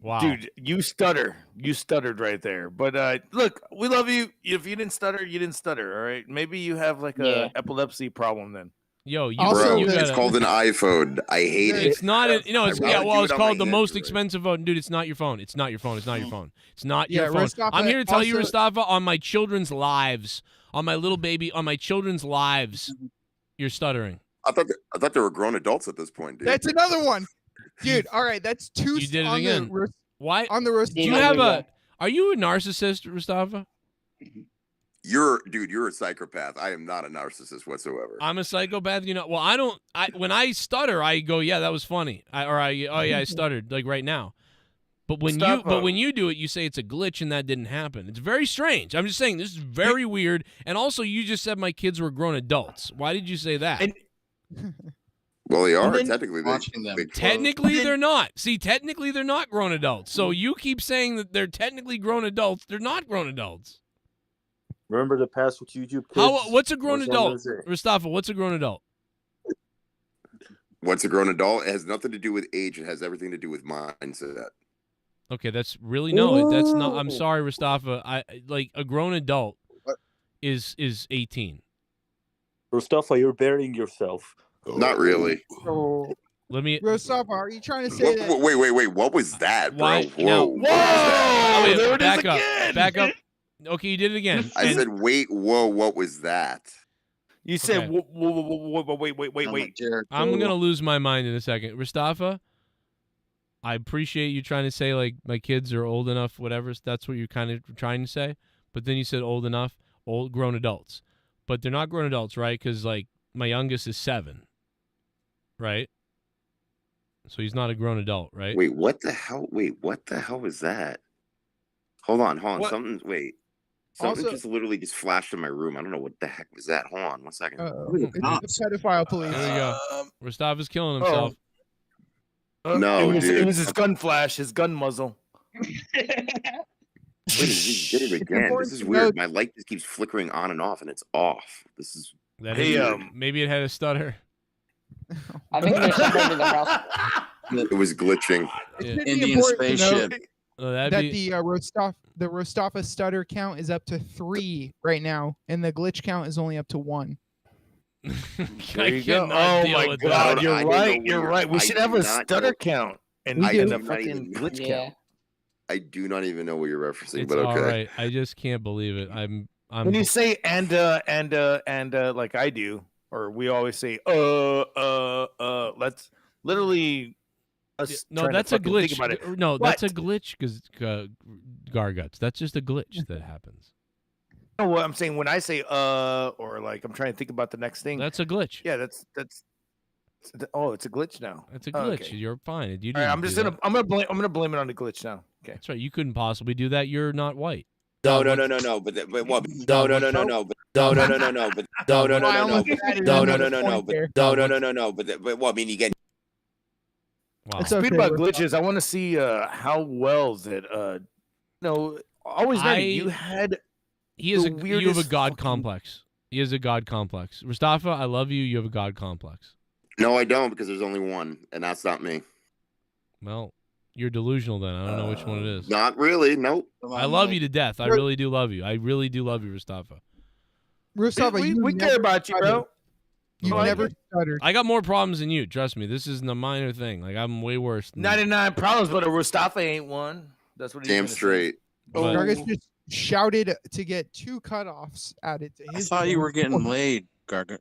Wow. Dude, you stutter. You stuttered right there. But look, we love you. If you didn't stutter, you didn't stutter. All right. Maybe you have like a epilepsy problem then. Yo, you, Bro, you it's gotta, called an iPhone. I hate it. It's not. It's it's called the most expensive phone, dude. It's not your phone. It's not your phone. It's not your phone. It's not your phone. Rostapa, I'm here to tell you, also- Rostapa, on my children's lives, on my little baby, on my children's lives, you're stuttering. I thought they were grown adults at this point, dude. That's another one, dude. All right, that's two. You did it on again. Why? On the roast? Do you have a? Are you a narcissist, Rostapa? You're a psychopath. I am not a narcissist whatsoever. I'm a psychopath. You know. Well, I don't. When I stutter, I go, yeah, that was funny. I stuttered like right now. But when you do it, you say it's a glitch and that didn't happen. It's very strange. I'm just saying this is very weird. And also, you just said my kids were grown adults. Why did you say that? Well, they are then- technically. Technically, they're not. See, technically, they're not grown adults. So you keep saying that they're technically grown adults. They're not grown adults. Remember the past with YouTube kids? What's a grown adult? Rostapa, what's a grown adult? What's a grown adult? It has nothing to do with age. It has everything to do with mindset. Okay, that's really no. That's not. I'm sorry, Rostapa. I like a grown adult is 18. Rostapa, you're burying yourself. Not really. Let me. Rostapa, are you trying to say that? Wait. What was that, bro? Why? Whoa. Now, What was that? wait, there it is back up. again. Back up. Okay, you did it again. I said, wait, whoa, what was that? You said, Okay. wait. I'm gonna lose my mind in a second. Rostapa, I appreciate you trying to say like my kids are old enough, whatever. That's what you're kind of trying to say. But then you said old enough, old grown adults. But they're not grown adults, right? Because like my youngest is 7, right? So he's not a grown adult, right? Wait, what the hell? Wait, what the hell was that? Hold on. What? Something Also- just literally just flashed in my room. I don't know what the heck was that. Hold on 1 second. It's the pedophile police. There you go. Rostapa's killing himself. No, it was dude. his gun flash, his gun muzzle. Wait, he did it again. This is weird. My light just keeps flickering on and off, and it's off. This is Maybe it had a stutter. I think there's something in the house. it was glitching. It's Indian important to note spaceship. That'd that be- the Rostapa stutter count is up to 3 right now, and the glitch count is only up to 1. There you go. cannot Oh deal my with god, that. you're I don't know right. where You're right. We I should do have a not stutter know. count and I a do not fucking even- glitch Yeah. count. I do not even know what you're referencing, It's but okay. all right. I just can't believe it. I'm. When you say and like I do, or we always say that's literally us. No, trying to that's a fucking think glitch. about it. No, that's a What? glitch because Garguts. That's just a glitch that happens. No, what I'm saying when I say or like I'm trying to think about the next thing. That's a glitch. Yeah, that's oh, it's a glitch now. That's a Oh, glitch. okay. You're fine. You All right, didn't I'm do just that. I'm gonna blame it on the glitch now. Okay. That's right. You couldn't possibly do that. You're not white. No. But Dog, no. But Dog, no. what- But no. But no. But well, I mean, you get. Wow. Speaking about glitches, I want to see how well that always ready. You had He is the you have a weirdest god fucking- complex. He has a god complex. Mustafa, I love you. You have a god complex. No, I don't, because there's only one, and that's not me. Well, you're delusional then. I don't know which one it is. Not really. Nope. I love you to death. I really do love you. I really do love you, Mustafa. Rostapa, we care about you, bro. You Oh, never yeah. stuttered. I got more problems than you. Trust me. This isn't a minor thing. Like I'm way worse. Than 99 problems, but a Mustafa ain't one. That's what he's Damn gonna say. straight. But- Gargus just shouted to get 2 cutoffs added to I his. thought you were getting score. laid, Gargut.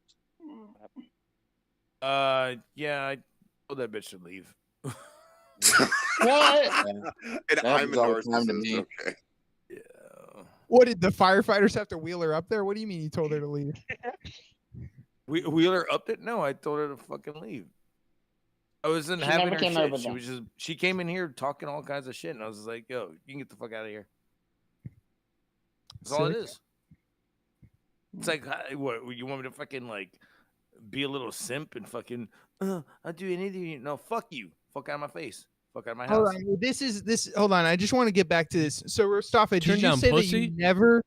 Yeah, I told that bitch to leave. What? And That I'm a happens all the time to narcissist. me. Okay. What did the firefighters have to wheel her up there? What do you mean you told her to leave? We Wheeler upped it? No, I told her to fucking leave. I wasn't She having never her came shit. over She then. was just she came in here talking all kinds of shit, and I was just like, "Yo, you can get the fuck out of here." That's all it Sick. is. It's like, what you want me to fucking like be a little simp and fucking? I'll do anything. No, fuck you. Fuck out of my face. Fuck out of my house. Hold on. This. Hold on. I just want to get back to this. So, Mustafa, Turn did you down say pussy? that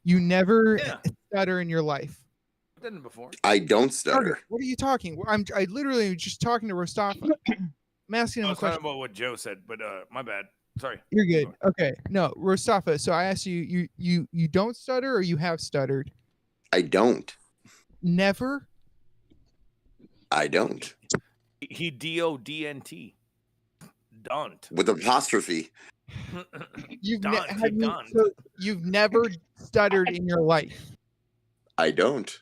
you never Yeah. stutter in your life? Didn't before. I don't stutter. What are you talking? I literally just talking to Rostafa. I'm asking him a Kind question. of about what Joe said, but my bad. Sorry. You're good. Okay. No, Rostafa. So I asked you, you don't stutter or you have stuttered? I don't. Never? I don't. He D-O-D-N-T. Don't. With apostrophe. You've never stuttered in your life. I don't.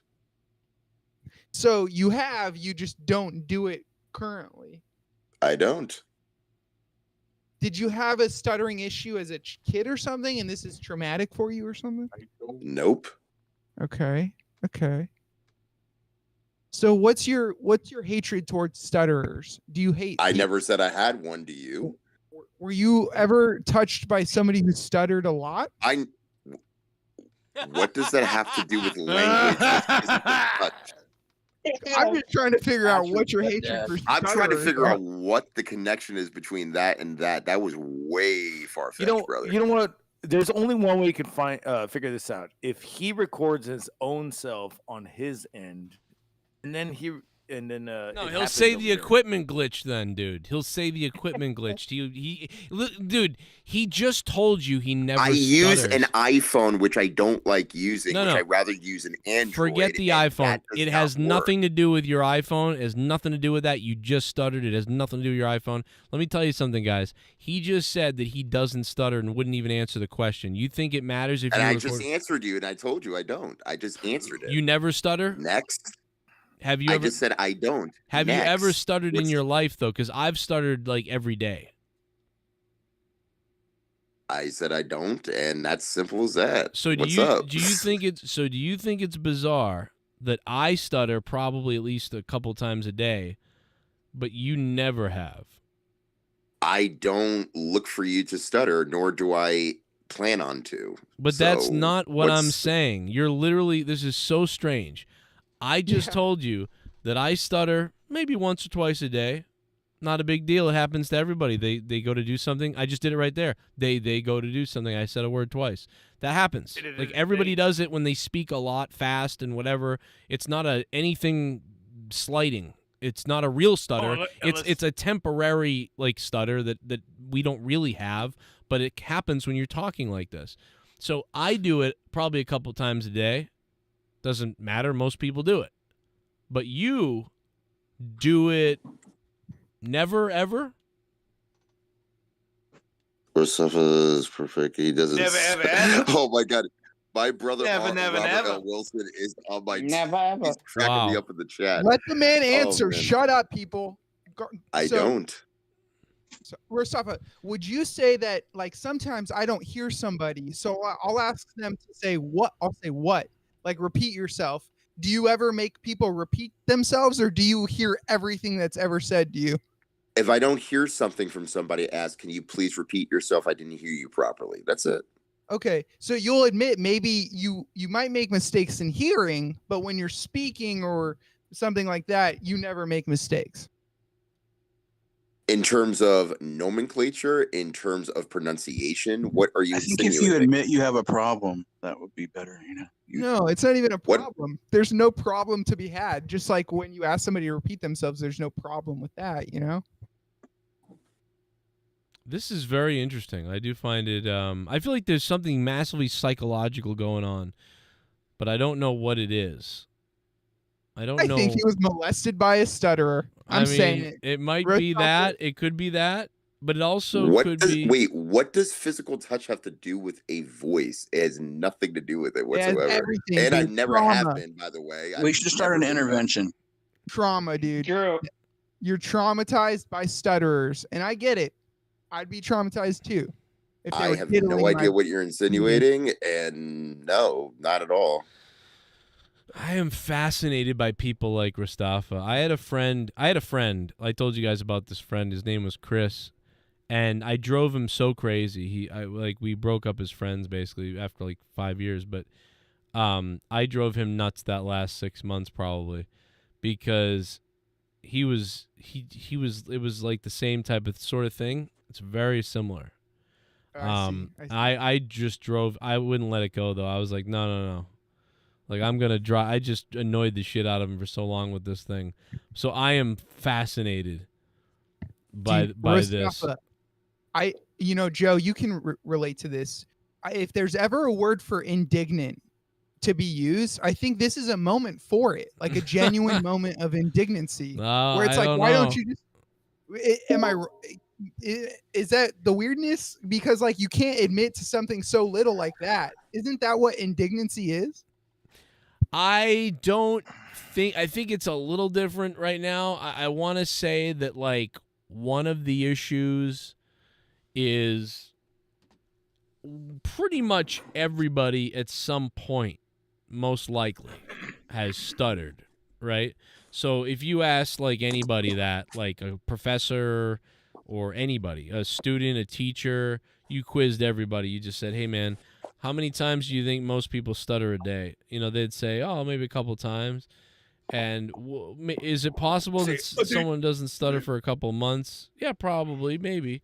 So you have, you just don't do it currently. I don't. Did you have a stuttering issue as a kid or something, and this is traumatic for you or something? Nope. Okay. Okay. So what's your hatred towards stutterers? Do you hate? I never said I had one. Do you? Were you ever touched by somebody who stuttered a lot? What does that have to do with language? I'm just trying to figure out what your hatred for. I'm trying to stutterers figure are. out what the connection is between that and that. That was way far fetched, brother. You know what? There's only one way you can figure this out. If he records his own self on his end, and then No, he'll say the equipment glitched then, dude. He'll say the equipment glitched. Dude, he just told you he never use stutters. an iPhone, which I don't like using, No, which no. I'd rather use an Android. Forget the and iPhone. that does It not has work. nothing to do with your iPhone. It has nothing to do with that. You just stuttered. It has nothing to do with your iPhone. Let me tell you something, guys. He just said that he doesn't stutter and wouldn't even answer the question. You think it matters if And you I record- just answered you, and I told you I don't. I just answered it. You never stutter? Next. Have you I ever just said I don't. Have you Next. ever stuttered in your life though? Because I've stuttered like every day. I said I don't, and that's simple as that. So do What's you up? do you think it's bizarre that I stutter probably at least a couple times a day, but you never have? I don't look for you to stutter, nor do I plan on to. But that's So, not what I'm what's- saying. You're literally, this is so strange. I just told you that I stutter maybe once or twice a day. Not a big deal. It happens to everybody. They go to do something. I just did it right there. They go to do something. I said a word twice. That happens. Like everybody does it when they speak a lot fast and whatever. It's not anything slighting. It's not a real stutter. It's a temporary like stutter that we don't really have, but it happens when you're talking like this. So I do it probably a couple times a day. Doesn't matter. Most people do it. But you do it never, ever? Rosafa is perfect. He doesn't. Never, ever, ever. Oh my god, my brother Never, Robert never. L. Wilson is on my. Never, ever. He's cracking me up in the chat. Let the man Oh, answer. man. Shut up, people. I don't. So, Rostafa, would you say that like sometimes I don't hear somebody, so I'll ask them to say what? I'll say what? Like repeat yourself. Do you ever make people repeat themselves, or do you hear everything that's ever said to you? If I don't hear something from somebody, ask, can you please repeat yourself? I didn't hear you properly. That's it. Okay, so you'll admit maybe you might make mistakes in hearing, but when you're speaking or something like that, you never make mistakes. In terms of nomenclature, in terms of pronunciation, what are you I think if insinuating? you admit you have a problem, that would be better, you know. No, it's not even a problem. There's no problem to be had. Just like when you ask somebody to repeat themselves, there's no problem with that, you know? This is very interesting. I do find it, I feel like there's something massively psychological going on, but I don't know what it is. I don't know. I think he was molested by a stutterer. I'm saying it might be that. It could be that, but it also What could does, be. wait, what does physical touch have to do with a voice? It has nothing to do with it has whatsoever. everything, And I dude. never Trauma. have been, by the way. We I've should start an never been that. intervention. Trauma, dude. You're traumatized by stutterers, and I get it. I'd be traumatized too. If they I were have diddling no idea my- what you're insinuating, and no, not at all. I am fascinated by people like Rastafa. I had a friend. I told you guys about this friend. His name was Chris, and I drove him so crazy. We broke up as friends basically after like 5 years. But I drove him nuts that last 6 months probably because he was. It was like the same type of sort of thing. It's very similar. I see. I just drove. I wouldn't let it go though. I was like, no. Like I'm gonna I just annoyed the shit out of him for so long with this thing. So I am fascinated by this. Mustafa, Joe, you can relate to this. If there's ever a word for indignant to be used, I think this is a moment for it, like a genuine moment of indignancy, where it's like, why don't you just? Is that the weirdness? Because like you can't admit to something so little like that. Isn't that what indignancy is? I think it's a little different right now. I want to say that like one of the issues is pretty much everybody at some point most likely has stuttered, right? So if you ask like anybody that, like a professor or anybody, a student, a teacher, you quizzed everybody, you just said, hey man, how many times do you think most people stutter a day? They'd say, oh, maybe a couple times. And is it possible that someone doesn't stutter for a couple months? Yeah, probably, maybe.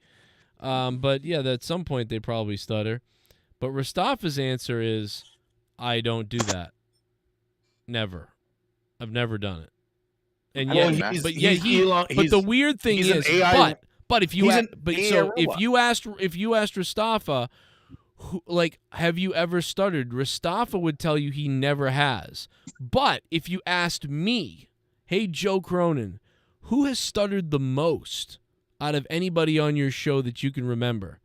But yeah, at some point they probably stutter. But Rastafa's answer is, I don't do that. Never. I've never done it. And but the weird thing is, but if you if you asked Rastafa, like, have you ever stuttered? Rastafa would tell you he never has. But if you asked me, hey, Joe Cronin, who has stuttered the most out of anybody on your show that you can remember?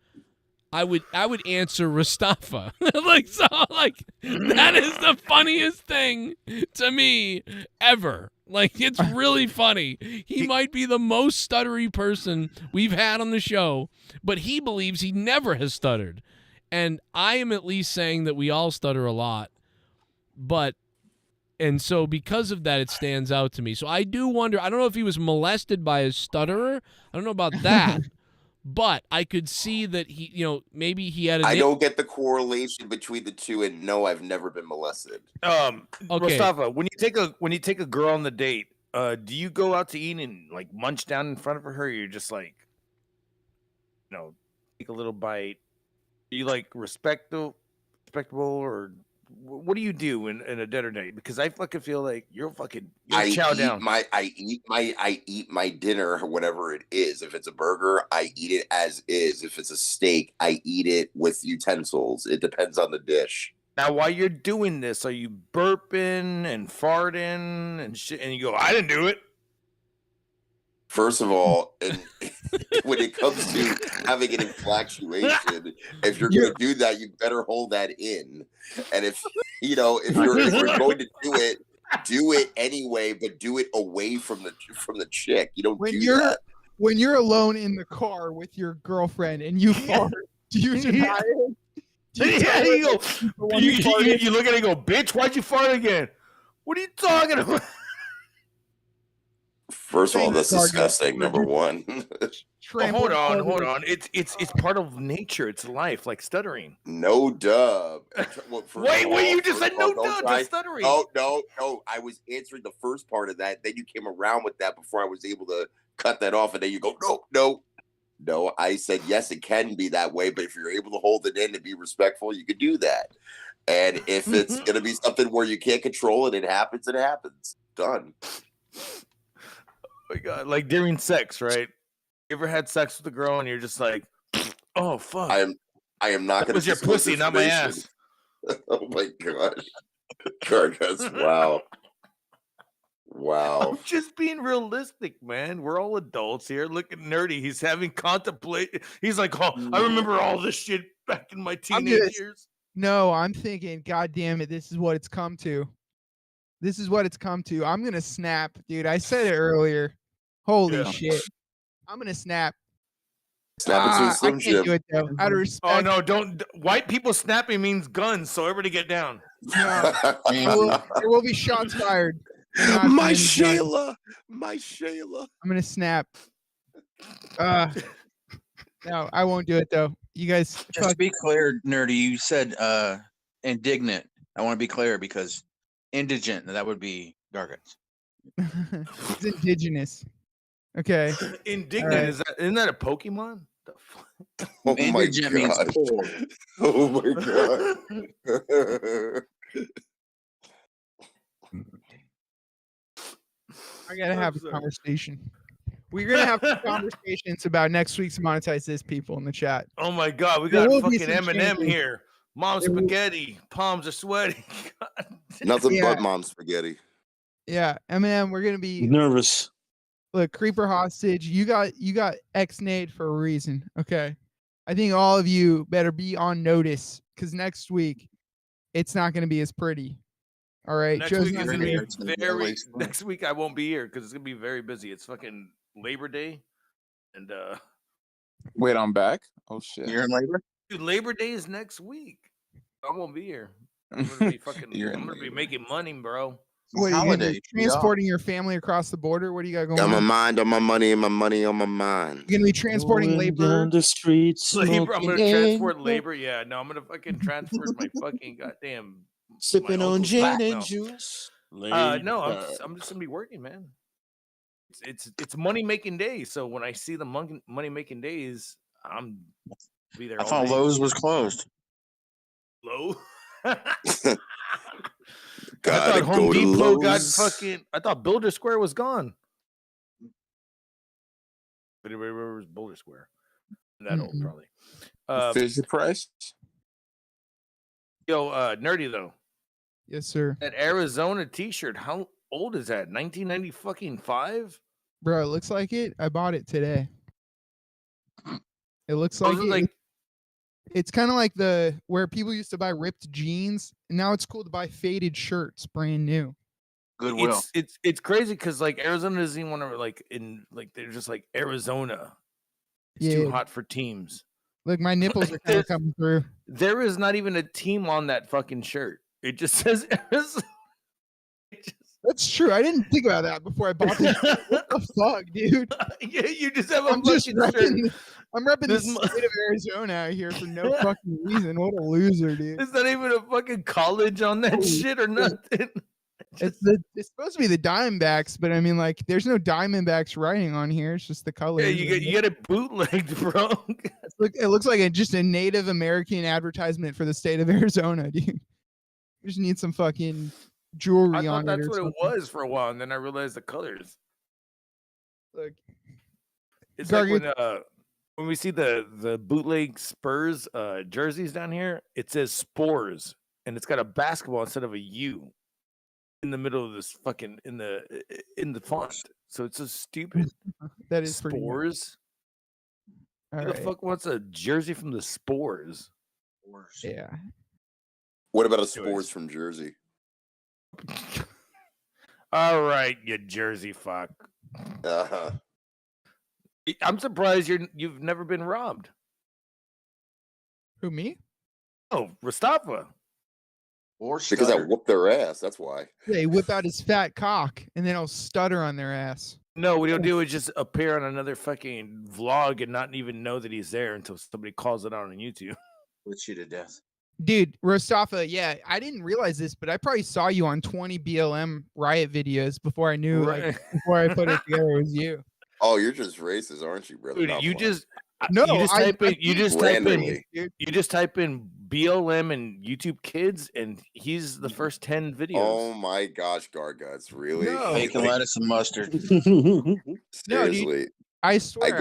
I would answer Rastafa. That is the funniest thing to me ever. Like, it's really funny. He might be the most stuttery person we've had on the show, but he believes he never has stuttered. And I am at least saying that we all stutter a lot. And so because of that, it stands out to me. So I do wonder, I don't know if he was molested by a stutterer. I don't know about that. But I could see that maybe he had I don't get the correlation between the two, and no, I've never been molested. Okay. Mustafa, when you take a girl on the date, do you go out to eat and like munch down in front of her, or you're just like, take a little bite? Are you like respectable, or what do you do in a dinner date? Because I fucking feel like you're chow down. I eat my dinner, whatever it is. If it's a burger, I eat it as is. If it's a steak, I eat it with utensils. It depends on the dish. Now, while you're doing this, are you burping and farting and shit? And you go, I didn't do it. First of all, when it comes to having an infatuation, if you're going to do that, you better hold that in. And if you're going to do it anyway, but do it away from the chick. You don't that. When you're alone in the car with your girlfriend and you fart, do you deny it? You look at it and go, bitch, why'd you fart again? What are you talking about? First of all, that's disgusting. Number one. Hold on. It's part of nature. It's life, like stuttering. No dub. Wait, you just said no dub to stuttering. Oh, no. I was answering the first part of that. Then you came around with that before I was able to cut that off. And then you go, no. I said, yes, it can be that way. But if you're able to hold it in and be respectful, you can do that. And if it's going to be something where you can't control it, it happens. Done. Oh my God, like during sex, right? You ever had sex with a girl and you're just like, oh fuck. I am not going to. Was your pussy, not my ass? Oh my gosh, Cargus! Wow. I'm just being realistic, man. We're all adults here. Look at Nerdy. He's having contemplate. He's like, oh, I remember all this shit back in my teenage years. No, I'm thinking, God damn it, this is what it's come to. I'm gonna snap, dude. I said it earlier. Holy shit. I'm gonna snap. Snap it to a Slim I can't do it though. Out of respect. Oh no, don't. White people snapping means guns, so everybody get down. No. there will be shots fired. My Shayla. I'm gonna snap. No, I won't do it though. You guys just to be clear, Nerdy, you said indignant. I want to be clear because indigent, that would be Gargants. It's indigenous. Okay. Indignant, isn't that a Pokemon? The fuck? Oh indigent means poor. Oh my God. I gotta have a conversation. We're gonna have some conversations about next week's monetize this people in the chat. Oh my god, we There got will be fucking some Eminem changes. here. Mom There will- spaghetti, palms are sweaty. Nothing Yeah. but mom spaghetti. Yeah, Eminem, we're gonna be Nervous. look, creeper hostage. You got X-nayed for a reason. Okay. I think all of you better be on notice because next week it's not gonna be as pretty. All right. Next Joe's week not is gonna gonna be be very. Next week I won't be here because it's gonna be very busy. It's fucking Labor Day, and Wait, I'm back. Oh shit. You're in labor? dude, Labor Day is next week. I won't be here. I'm gonna be fucking. You're in I'm gonna be labor. making money, bro. what are you gonna Holiday. be transporting your family across the border? What do you got going Got my on? mind on my money and my money on my mind. You're gonna be transporting Going labor. down the streets, Labor. I'm smoking gonna transport egg, labor. Yeah, no, I'm gonna fucking transport my fucking goddamn. sipping my on uncle's gin back and now. juice. No, I'm just gonna be working, man. It's money making day. So when I see the money making days, I'm be there. I all thought day. Lowe's was closed. Low. I Gotta thought Home go to Depot got Lowe's. fucking. I thought Builder Square was gone. But where was Boulder Square? That old, probably. Fisher Price. Yo, nerdy though. Yes, sir. That Arizona T-shirt. How old is that? 1995. Bro, it looks like it. I bought it today. It looks like Those are it. like It's kind of like the where people used to buy ripped jeans, and now it's cool to buy faded shirts, brand new. Goodwill. It's crazy because like Arizona doesn't even want to like in like they're just like Arizona. It's too Yeah. hot for teams. Look, my nipples are kind of coming through. There is not even a team on that fucking shirt. It just says Arizona. That's true. I didn't think about that before I bought this. What the fuck, dude? Yeah, you just have a I'm just fucking shirt. repping. I'm repping the This mo- state of Arizona out here for no fucking reason. What a loser, dude. There's not even a fucking college on that shit or nothing. It's supposed to be the Diamondbacks, but I mean, like, there's no Diamondbacks writing on here. It's just the colors. Yeah, you get it bootlegged, bro. It looks like just a Native American advertisement for the state of Arizona, dude. You just need some fucking jewelry I on thought it. that's or what it something. was for a while, and then I realized the colors. Look, It's Gargant- like when we see the bootleg Spurs jerseys down here, it says Spores, and it's got a basketball instead of a U in the middle of this fucking in the font. So it's so stupid. That is pretty. Spores. Who All the right. fuck wants a jersey from the Spores? Yeah. What about a Spores from Jersey? All right, you Jersey fuck. Uh-huh. I'm surprised you've never been robbed. Who, me? Oh, Mustafa. Or Because I whooped their ass. That's why. They whip out his fat cock and then he'll stutter on their ass. No, what he'll do is just appear on another fucking vlog and not even know that he's there until somebody calls it out on YouTube. Would you to death. Dude, Mustafa, yeah, I didn't realize this, but I probably saw you on 20 BLM riot videos before I knew, Right. before I put it together, it was you. Oh, you're just racist, aren't you, brother? Dude, Not you playing. just No, you just type in you just type in randomly. you just type in BLM and YouTube kids, and he's the first 10 videos. Oh my gosh, Garguts, really? No. Bacon, lettuce, and mustard. Seriously. I swear.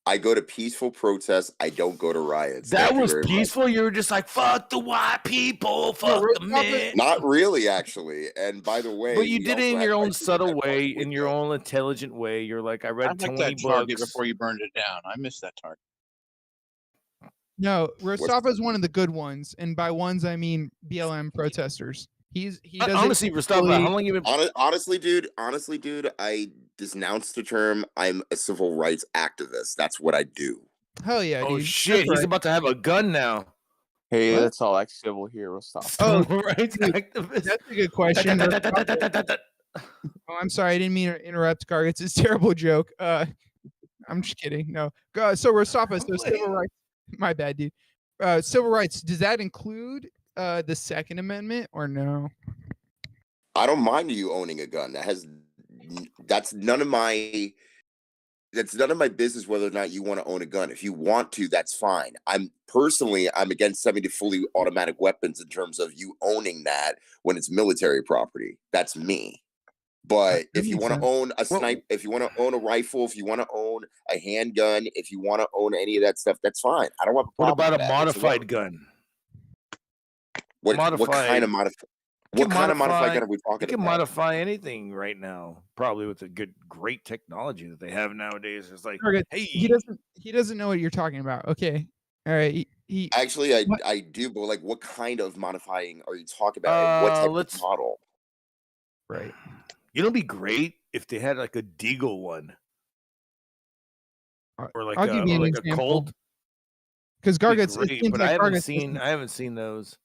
I go to peaceful protests. I don't go to riots. That Thank you was very much. peaceful. You were just like, fuck the white people, fuck the men. Not really, actually. And by the way, But you we did it also in had your own fights in subtle that way, fucking in your window. own intelligent way. You're like, I I read like 20 that Target books. before you burned it down. I missed that Target. No, Mustafa's one of the good ones, and by ones I mean BLM protesters. He does Honestly, Mustafa, how long you been? Honestly, dude, I denounce the term. I'm a civil rights activist. That's what I do. Hell yeah, Oh dude. shit, That's he's right. about to have a gun now. Hey, What? that's all like civil here. We'll stop. Oh, rights dude, activist. That's a good question. Oh, I'm sorry, I didn't mean to interrupt, Garg. It's a terrible joke. I'm just kidding. No, so Mustafa, so civil rights. My bad, dude. Civil rights. Does that include the Second Amendment or no? I don't mind you owning a gun. That's none of my business whether or not you want to own a gun. If you want to, that's fine. I'm against semi-fully automatic weapons in terms of you owning that when it's military property. That's me. But That if you makes want to sense. own a snipe, if you want to own a rifle, if you want to own a handgun, if you want to own any of that stuff, that's fine. I don't have a What problem about a with that whatsoever. modified gun? What kind of You what can kind of modified modify. gun are we You talking can about? modify anything right now, probably with the great technology that they have nowadays. It's like, Target, hey, he doesn't know what you're talking about. Okay, all right. He Actually, what? I do, but like, what kind of modifying are you talking about, and what type of model? Right. You know, it'd be great if they had like a Deagle one, or like I'll give you an a example. Colt. Because It'd be Gargot's, it great, seems but like I haven't Gargot's seen those.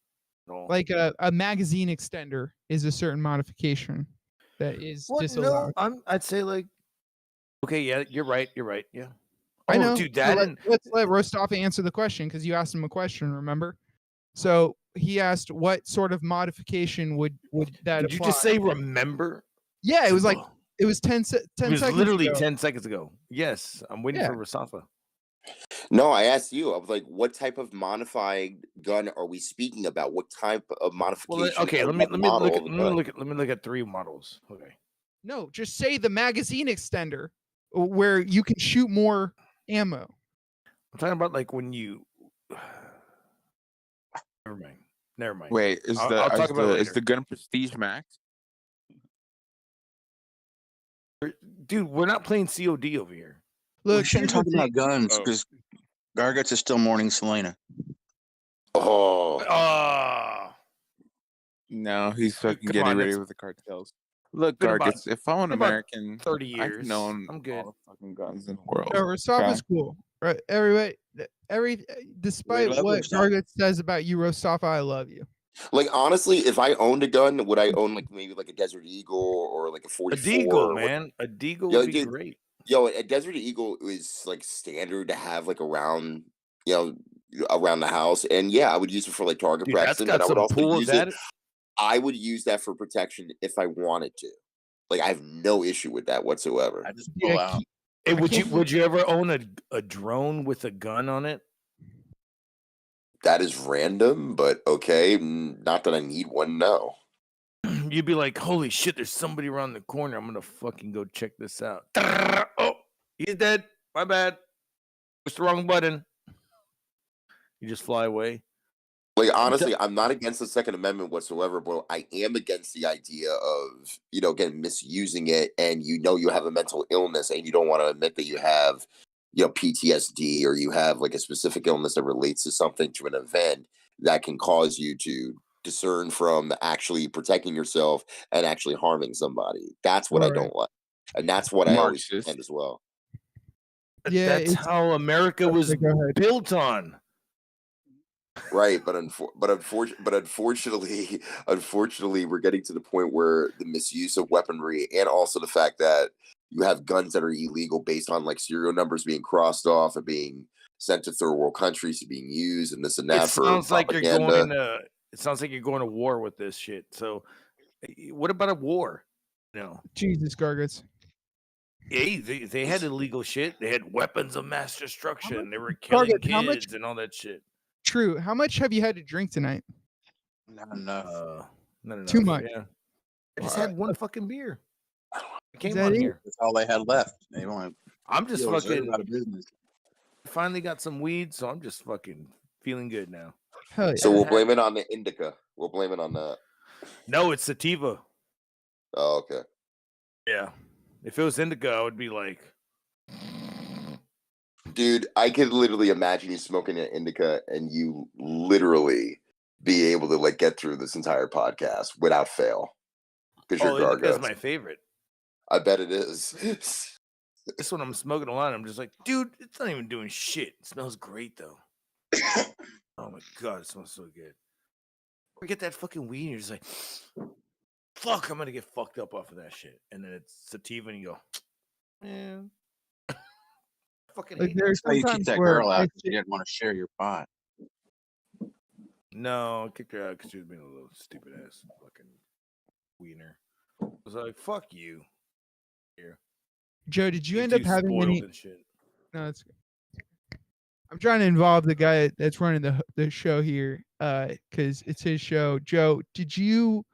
At all. like a magazine extender is a certain modification that is What? disallowed. No, I'd say like, okay, yeah, you're right. Yeah. I know. Dude, So that and let's let Rostov answer the question because you asked him a question. Remember? So he asked, "What sort of modification would that did you apply?" just say remember? Yeah, it was like it was 10 It was seconds literally ago. 10 seconds ago. Yes, I'm waiting for Rasafa. No, I asked you. I was like, what type of modified gun are we speaking about? What type of modification? Well, okay, and let me what model look of at the gun? let me look at 3 models. Okay. No, just say the magazine extender where you can shoot more ammo. I'm talking about like when you. Never mind. Wait, I'll talk about it is later. the gun Prestige Max? Dude, we're not playing COD over here. We Look, shouldn't here's talk the about thing. guns Oh. because Garguts is still mourning Selena. Oh, No, he's fucking come getting on, ready that's with the cartels. Look, been about- Gargets, if I'm an been about American, 30 I years. can own I'm good. all the fucking guns in the world. No, Rostov okay? is cool. Right, everybody, despite love what Rostov. Gargut says about you, Rostov, I love you. Like, honestly, if I owned a gun, would I own like maybe like a Desert Eagle or like a 44? A Deagle, man. A Deagle Yo, would be dude, great. Yo, a Desert Eagle is like standard to have like around, around the house, and yeah, I would use it for like target Dude, that's practice, got but I would some also pull. use it. I would use that for protection if I wanted to. Like, I have no issue with that whatsoever. I just pull out. Hey, would you ever own a drone with a gun on it? That is random, but okay. Not that I need one. No. You'd be like, holy shit, there's somebody around the corner. I'm gonna fucking go check this out. Oh, he's dead. My bad. Push the wrong button. You just fly away. Like, honestly, I'm not against the Second Amendment whatsoever, but I am against the idea of, again, misusing it, and you have a mental illness and you don't want to admit that you have, PTSD, or you have like a specific illness that relates to something, to an event that can cause you to discern from actually protecting yourself and actually harming somebody. That's what I don't like. And that's what I always defend as well. Yeah, That's how America was built on. Right, but unfortunately, we're getting to the point where the misuse of weaponry, and also the fact that you have guns that are illegal based on like serial numbers being crossed off and being sent to third world countries to being used and this and that. It sounds like propaganda. it sounds like you're going to war with this shit. So, what about a war? Jesus, Garguts. Hey, they had illegal shit. They had weapons of mass destruction. They were killing kids and all that shit. True. How much have you had to drink tonight? Not enough. Not enough. Too much. Yeah. I just had one fucking beer. I came that on it? here. That's all they had left. They only I'm just feel reserved fucking out of business. finally got some weed, so I'm just fucking feeling good now. Hell yeah. So we'll blame it on the indica. We'll blame it on that. No, it's sativa. Oh, okay. Yeah. If it was indica, I would be like, Dude, I could literally imagine you smoking an indica and you literally be able to like get through this entire podcast without fail. Because you're indica's Garguts. my favorite. I bet it is. This one I'm smoking a lot. I'm just like, dude, it's not even doing shit. It smells great though. Oh my god, it smells so good. We get that fucking weed, and you're just like, fuck, I'm gonna get fucked up off of that shit. And then it's sativa, and you go, man. Fucking Like, hate there's That's how you keep sometimes that where girl I out because you didn't want to share your pot. No, I kicked her out because she was being a little stupid ass fucking wiener. I was like, fuck you. Here. Joe, did you You're end up too having spoiled any? and shit. No, it's. I'm trying to involve the guy that's running the show here, because it's his show. Joe, did you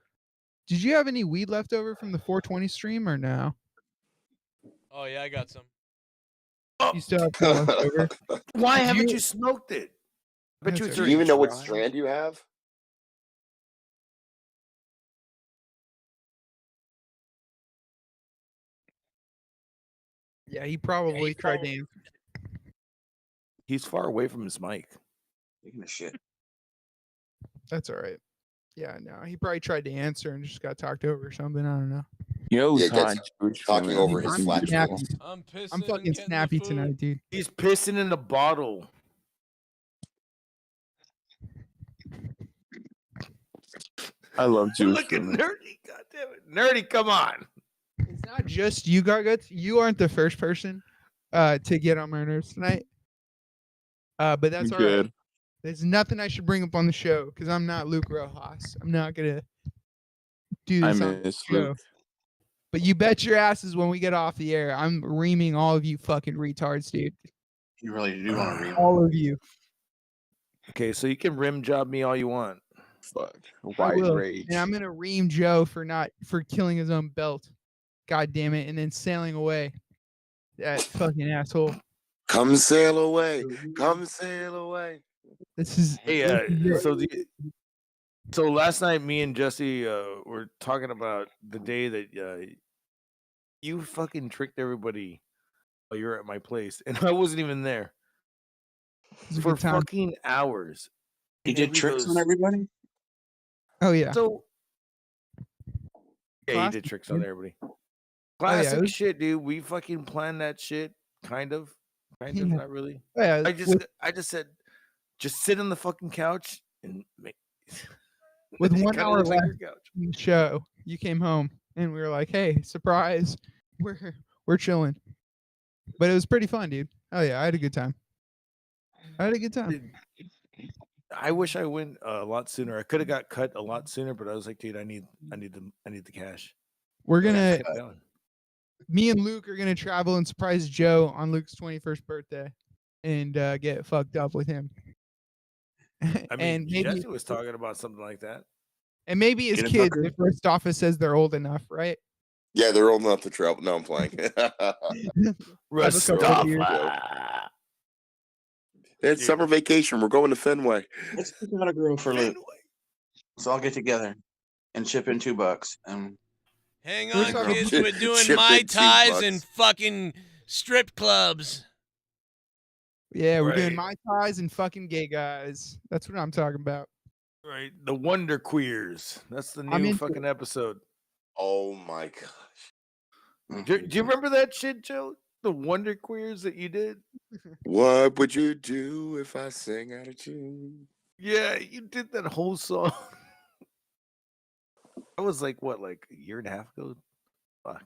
Did you have any weed left over from the 420 stream or no? Oh yeah, I got some. You still have some left over? Why haven't you smoked it? I bet you it's Do you already even know what dry. strand you have? Yeah, he probably tried to answer. He's far away from his mic. Taking a shit. That's all right. Yeah, no, he probably tried to answer and just got talked over or something. I don't know. Yo, Yeah, gets talking over his I'm flat snappy. I'm pissing. I'm fucking snappy tonight, dude. He's pissing in the bottle. I love Juice. Look at Nerdy. God damn it. Nerdy, come on. It's not just you, Garguts. You aren't the first person to get on my nerves tonight. But that's all right. Good. There's nothing I should bring up on the show because I'm not Luke Rojas. I'm not gonna do I this on the miss show. Luke. But you bet your asses when we get off the air, I'm reaming all of you fucking retards, dude. You really do want to read. All of you. Okay, so you can rim job me all you want. Fuck. I Wide will. rage. And I'm gonna ream Joe for killing his own belt. God damn it, and then sailing away. That fucking asshole. Come sail away. Come sail away. This is so last night me and Jesse were talking about the day that you fucking tricked everybody while you were at my place and I wasn't even there for fucking hours. He did tricks on everybody? Oh yeah. So yeah, Classic, he did tricks on dude. everybody. Oh, Classic yeah, it was- shit, dude. We fucking planned that shit, kind of, Yeah. not really. Yeah, I just said, just sit on the fucking couch and make. With It 1 kinda hour looks like left your couch. in the show, you came home and we were like, "Hey, surprise, we're chilling." But it was pretty fun, dude. Oh yeah, I had a good time. I wish I went a lot sooner. I could have got cut a lot sooner, but I was like, dude, I need the cash. We're And I gonna, kept going. me and Luke are gonna travel and surprise Joe on Luke's 21st birthday, and get fucked up with him. I mean, and maybe Jesse was talking about something like that. and maybe his Get it, kids, Tucker? if first office says they're old enough, right? Yeah, they're old enough to travel. No, I'm playing. Rastafari. It's summer vacation. We're going to Fenway. Let's pick out a girl for Luke. Let's all get together and chip in $2. And Hang We're on, talking- kids. We're doing Chip Mai in Tais $2. and fucking strip clubs. Yeah, we're doing Right. Mai Tais and fucking gay guys. That's what I'm talking about. Right, the Wonder Queers. That's the I'm new into fucking episode. Oh my gosh. Do you remember that shit, Joe? The Wonder Queers that you did? What would you do if I sang out of tune? Yeah, you did that whole song. That was like what, like a year and a half ago? Fuck.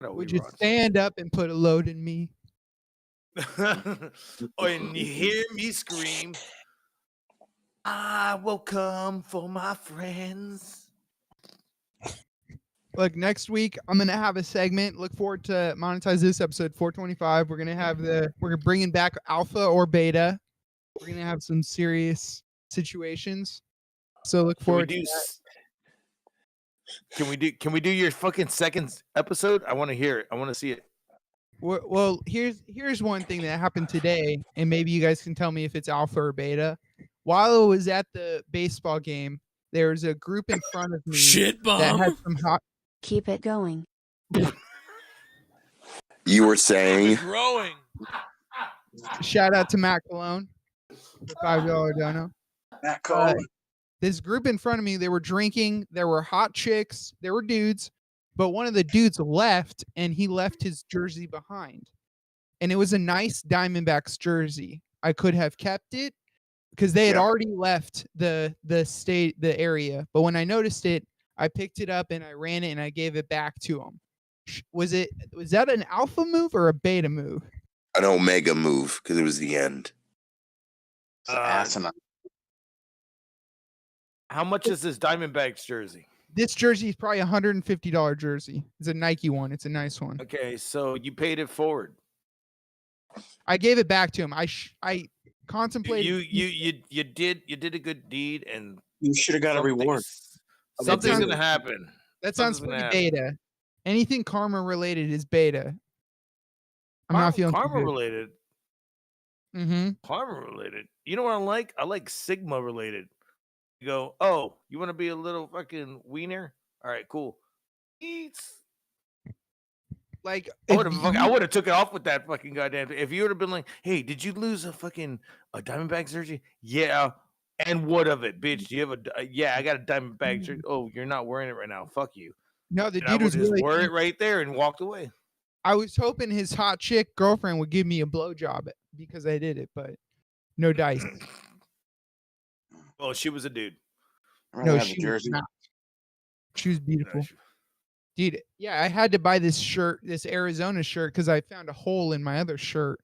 No, Would we you were on stand up and put a load in me? Oh, and you hear me scream, I will come for my friends. Look, next week I'm gonna have a segment. Look forward to monetize this episode 425. We're bringing back alpha or beta. We're gonna have some serious situations. So look forward to that. Can we do your fucking second episode? I want to hear it. I want to see it. Well, here's one thing that happened today, and maybe you guys can tell me if it's alpha or beta. While I was at the baseball game, there was a group in front of me Shit that had bomb. some hot. Keep it going. You were saying Growing. Shout out to Matt Cologne, the $5 dono. Matt Cologne. This group in front of me, they were drinking. There were hot chicks. There were dudes, but one of the dudes left, and he left his jersey behind. And it was a nice Diamondbacks jersey. I could have kept it because they had already left the area. But when I noticed it, I picked it up and I ran it and I gave it back to him. Was that an alpha move or a beta move? an omega move because it was the end. Asinine. How much is this Diamondbacks jersey? This jersey is probably $150 jersey. It's a Nike one. It's a nice one. Okay, so you paid it forward. I gave it back to him. I contemplated. You did a good deed, and you should have got a reward. Something's sounds- gonna happen. That sounds Something's gonna pretty happen. beta. Anything karma related is beta. I'm not feeling too karma good. related. Mm-hmm. Karma related. You know what I like? I like sigma related. You go, oh, you want to be a little fucking wiener? All right, cool. Eats. Like I would have took it off with that fucking goddamn. If you would have been like, hey, did you lose a diamondback surgery? Yeah. And what of it, bitch? Do you have yeah, I got a diamondback surgery. Oh, you're not wearing it right now. Fuck you. No, the And I dude would was just really. wear it right there and walked away. I was hoping his hot chick girlfriend would give me a blowjob because I did it, but no dice. Oh, she was a dude. No, she was not. She was beautiful. Dude, yeah, I had to buy this shirt, this Arizona shirt, because I found a hole in my other shirt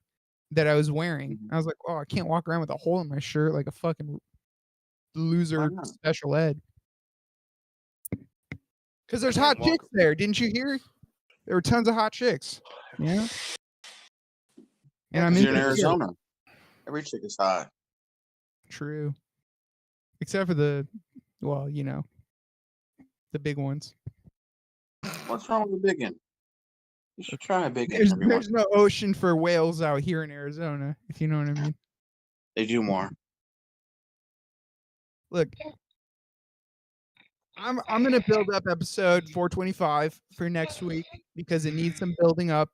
that I was wearing. I was like, oh, I can't walk around with a hole in my shirt like a fucking loser special ed. Because there's hot chicks there. Didn't you hear? There were tons of hot chicks. Yeah. And I'm You're in into Arizona. Every chick is hot. True. Except for the big ones. What's wrong with the big one? You should try a big one. There's no ocean for whales out here in Arizona, if you know what I mean. They do more. Look, I'm gonna build up episode 425 for next week because it needs some building up.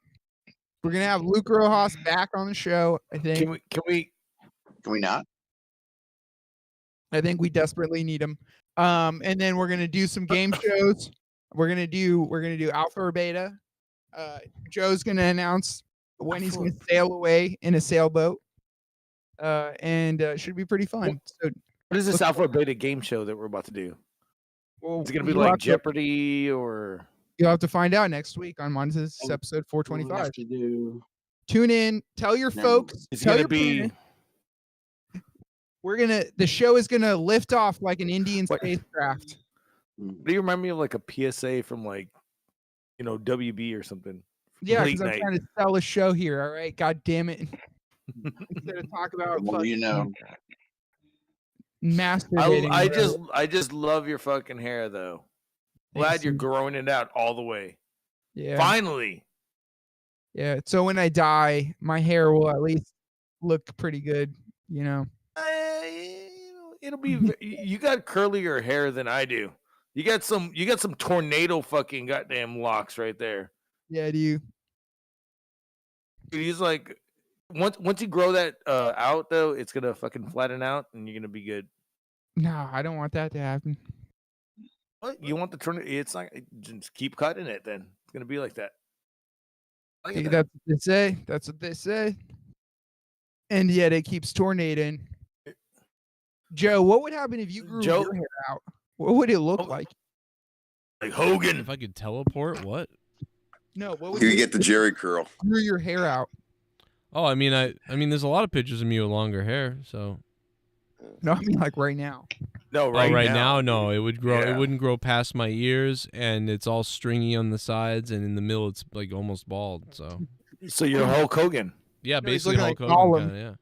We're gonna have Luke Rojas back on the show. I think. Can we not? I think we desperately need him. And then we're gonna do some game shows. We're gonna do alpha or beta. Joe's gonna announce when he's gonna sail away in a sailboat. And should be pretty fun. So, what is this alpha or beta game show that we're about to do? Well, is it gonna be you'll like have to- Jeopardy or? You'll have to find out next week on Monetize episode 425. Tune in. Tell your folks. It's tell gonna your be. parents. The show is gonna lift off like an Indian spacecraft. Do you remind me of like a PSA from like, WB or something? Yeah, Late because I'm night. trying to sell a show here. All right, God damn it! Instead of talk about Well, you know. masturbating. I just love your fucking hair though. Glad Thanks, you're dude. growing it out all the way. Yeah. Finally. Yeah. So when I die, my hair will at least look pretty good. It'll be. You got curlier hair than I do. You got some tornado fucking goddamn locks right there. Yeah. Do you? Dude, he's like, once you grow that out though, it's gonna fucking flatten out and you're gonna be good. No, I don't want that to happen. What you want the tornado? It's like just keep cutting it. Then it's gonna be like that. Look at that. That's what they say. That's what they say. And yet it keeps tornadoing. Joe, what would happen if you grew your hair out? What would it look like? Like Hogan. If I could teleport, what? No, what would You get the Jerry curl. grew your hair out? Oh, I mean, there's a lot of pictures of me with longer hair. So. No, I mean like right now. No, right now, no. It would grow. Yeah. It wouldn't grow past my ears, and it's all stringy on the sides, and in the middle, it's like almost bald. So you're Hulk Hogan. Yeah, No, he's basically looking Hulk like Hogan. Gollum. Kinda, yeah.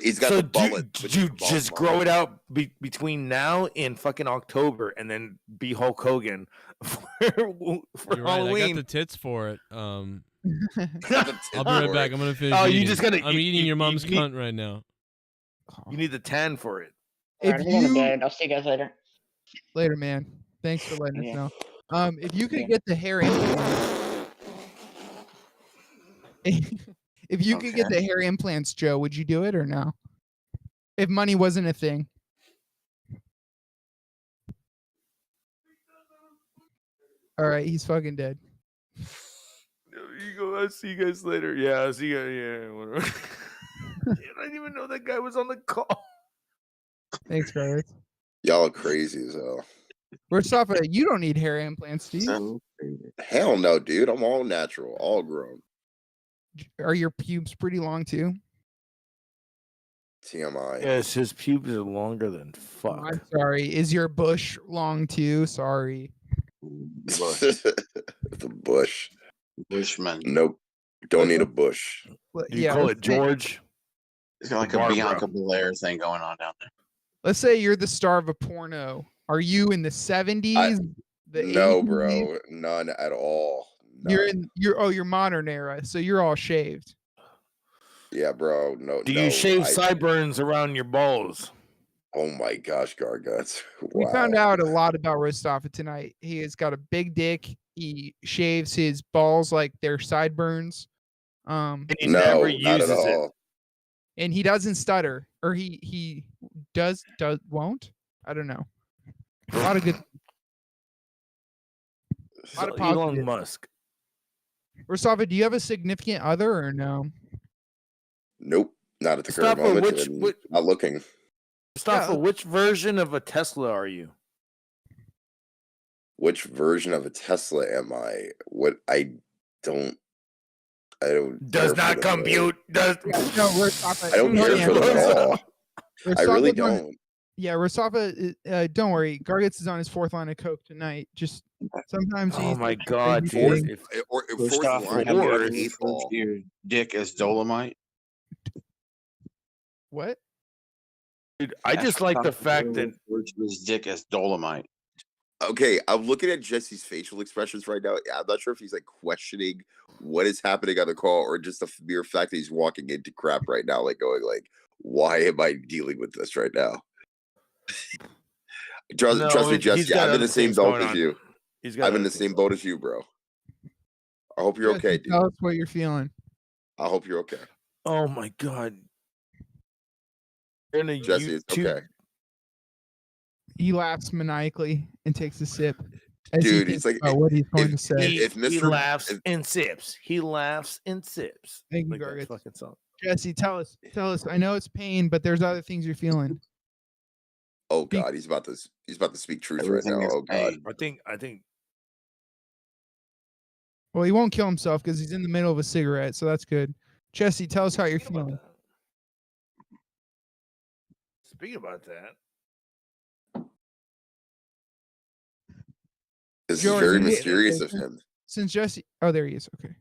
He's got So the bullet. do you just grow it out between now and fucking October, and then be Hulk Hogan for You're right. I Halloween? got the tits for it. I'll be I'll right back. I'm gonna finish. Oh, you eating. just gotta- I'm you- eating you- your mom's you need- cunt right now. You need the tan for it. Alright, I'm going to bed. I'll see you guys later. Later, man. Thanks for letting us Yeah. know. If you could get the hair implants, if you could get the hair implants, Joe, would you do it or no? If money wasn't a thing. All right, he's fucking dead. You go. I'll see you guys later. Yeah, I'll see you. Yeah, whatever. I didn't even know that guy was on the call. Thanks, guys. Y'all are crazy as hell. First off, you don't need hair implants, do you? Hell no, dude. I'm all natural, all grown. Are your pubes pretty long too? TMI. Yes, his pubes are longer than fuck. I'm sorry. Is your bush long too? Sorry. The bush. Bushman. Nope. Don't need a bush. Well, You call it let's say- George? It's got like a Barbara. Bianca Belair thing going on down there. Let's say you're the star of a porno Are you in the 70s? The No, 80s? bro, none at all. You're modern era, so you're all shaved. Yeah, bro. No, Do no. you shave sideburns around your balls? Oh my gosh, Garguts. We Wow. found out a lot about Rostafa tonight. He has got a big dick. He shaves his balls like they're sideburns. And he No, never not at uses it. all. And he doesn't stutter, or he won't. I don't know. A lot of good. A lot of Elon positive. Musk. Rostafa, do you have a significant other or no? Nope, not at the current Mustafa, moment. which- and which- not looking. Mustafa, which version of a Tesla are you? Which version of a Tesla am I? What I don't Does care not for the- compute. Does No, Rostafa. I don't care for them at all. I really Rostafa's on- don't. Yeah, Rostafa, don't worry. Gargets is on his fourth line of coke tonight. Just sometimes he's. Oh my God, crazy dude. thing. Fourth line, have you or ever eighth referred ball. to your dick as dolomite? What? Dude, I just like the fact that referred to his dick as dolomite. Okay, I'm looking at Jesse's facial expressions right now. I'm not sure if he's like questioning what is happening on the call or just the mere fact that he's walking into crap right now, like going like, why am I dealing with this right now? Trust me, he's Jesse, got I'm in other the same things boat going as on. you. He's got I'm in other the same boat as you, bro. I hope you're Jesse, okay, dude. Tell us what you're feeling. I hope you're okay. Oh my God. In a Jesse, it's YouTube- okay. He laughs maniacally and takes a sip. As Dude, he he's thinks like, about what he's going to say. He, if he Mr. laughs if- and sips. He laughs and sips. Thank you, Like that Gargets. fucking song. Jesse, tell us. I know it's pain, but there's other things you're feeling. Oh God, he's about to speak truth right now. Oh God. I think Well, he won't kill himself because he's in the middle of a cigarette, so that's good. Jesse, tell us how you're feeling. speaking about that. This is George, very you- mysterious okay, of him. Since Jesse, oh, there he is. Okay.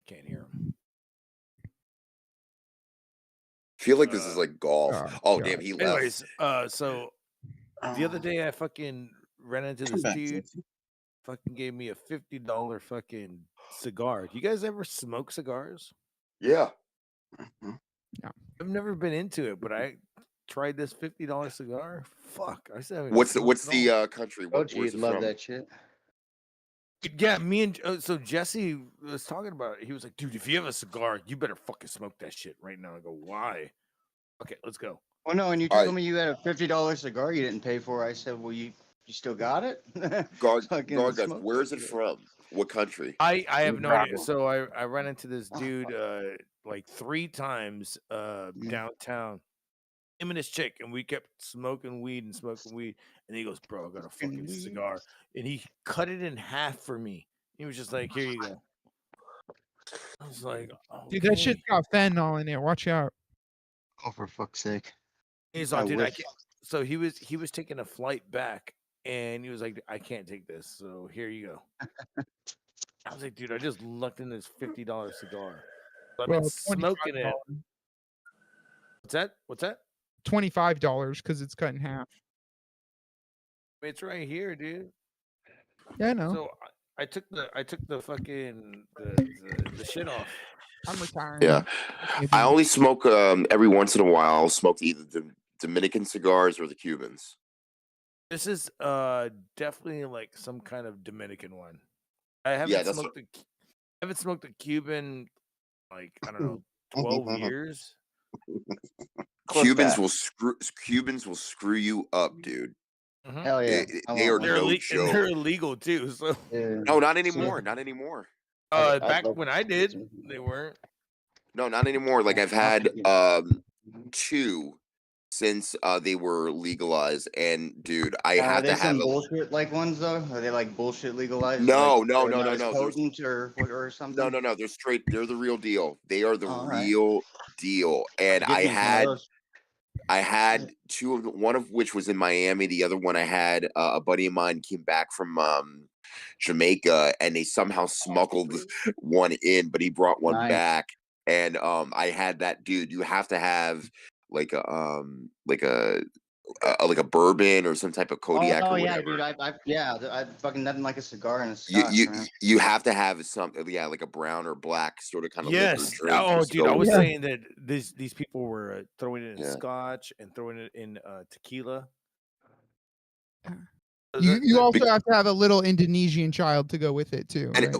Can't hear him. I feel like this is like golf. Oh God. damn, he left. Anyways, so the other day I fucking ran into this dude. Fucking gave me a $50 fucking cigar. Do you guys ever smoke cigars? Yeah. I've never been into it, but I tried this $50 cigar. Fuck, I said. What's the country? OG, Where's you'd it love from? that shit. Yeah, me and so Jesse was talking about it. He was like, "Dude, if you have a cigar, you better fucking smoke that shit right now." I go, "Why?" Okay, let's go. Well, no, and you told me you had a $50 cigar you didn't pay for. I said, well, you still got it? Fucking Garguts, smoke where it. is it from? What country? I have no idea. So I ran into this dude like 3 times downtown. Him and his chick, and we kept smoking weed, and he goes, "Bro, I got a fucking cigar," and he cut it in half for me. He was just like, "Here you go." I was like, Dude, that shit's got fentanyl in it. Watch out. Oh, for fuck's sake. He's I like, "Dude, I wish. can't." So he was taking a flight back, and he was like, "I can't take this, so here you go." I was like, "Dude, I just lucked in this $50 cigar." So I've been Well, smoking it. What's that? $25 because it's cut in half. It's right here, dude. Yeah, I know. So I took the fucking the shit off. I'm retiring. Yeah, I only smoke every once in a while. I'll smoke either the Dominican cigars or the Cubans. This is definitely like some kind of Dominican one. I haven't Yeah, that's smoked a Cuban like I don't know 12 years. Cubans will screw you up, dude. Hell yeah. They are They're, no and joke. they're illegal too. So No, not anymore. Not anymore. back when I did, they weren't. No, not anymore. Like I've had 2 since they were legalized, and dude, I Are have they to have some a bullshit like ones though? Are they like bullshit legalized? No, like, no, they're no, not no, as no. Potent or something? No. They're straight. They're the real deal. They are the All right. real deal. And Give I me some of had those. 2 of them, one of which was in Miami. The other one I had a buddy of mine came back from Jamaica, and they somehow smuggled one in, but he brought one Nice. back. And I had that, dude. You have to have like a like a bourbon or some type of Kodiak Oh or yeah, whatever. dude. I fucking nothing like a cigar and a You scotch, you man. you have to have some, yeah, like a brown or black sort of kind of liquor Yes. drink. Oh, just to dude, go I was with it. saying that these people were throwing it in Yeah. scotch and throwing it in tequila. You also have to have a little Indonesian child to go with it too. And Right?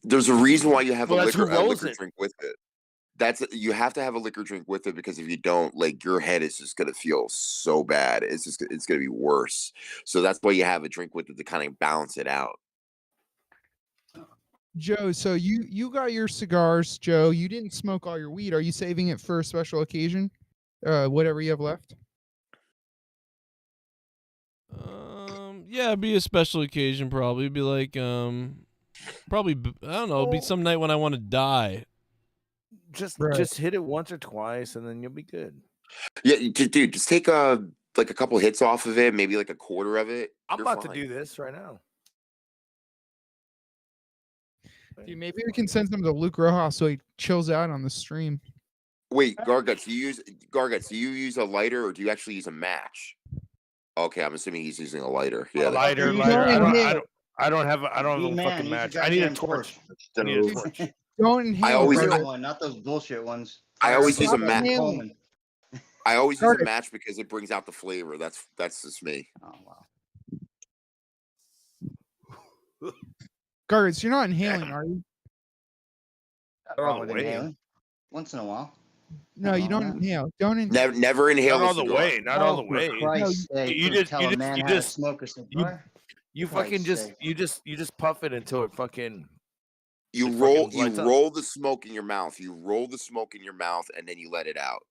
there's a reason why you have Well, a that's who liquor rolls it. drink with it. You have to have a liquor drink with it, because if you don't, like, your head is just gonna feel so bad. It's gonna be worse. So that's why you have a drink with it to kind of balance it out. Joe, so you got your cigars, Joe. You didn't smoke all your weed. Are you saving it for a special occasion? Whatever you have left. Yeah, it'd be a special occasion. Probably be like, probably I don't know. It'd be some night when I want to die. Just hit it once or twice, and then you'll be good. Yeah, dude, just take like a couple hits off of it, maybe like a quarter of it. I'm You're about fine. to do this right now. Dude, maybe we can send some to Luke Rojas so he chills out on the stream. Wait, Garguts, do you use a lighter or do you actually use a match? Okay, I'm assuming he's using a lighter. Yeah, A lighter. I don't have a fucking match. I need a torch. I need a torch. Don't inhale. I always one, not those bullshit ones. I always use a Stop match. inhaling. I always use a match because it brings out the flavor. That's just me. Oh wow. Gargants, you're not inhaling, are you? All the way. Inhaling. Once in a while. No, you don't inhale. Don't inhale. Never inhale. Not all the way. Not all the way. You just puff it until it fucking. You roll the smoke in your mouth. You roll the smoke in your mouth, and then you let it out.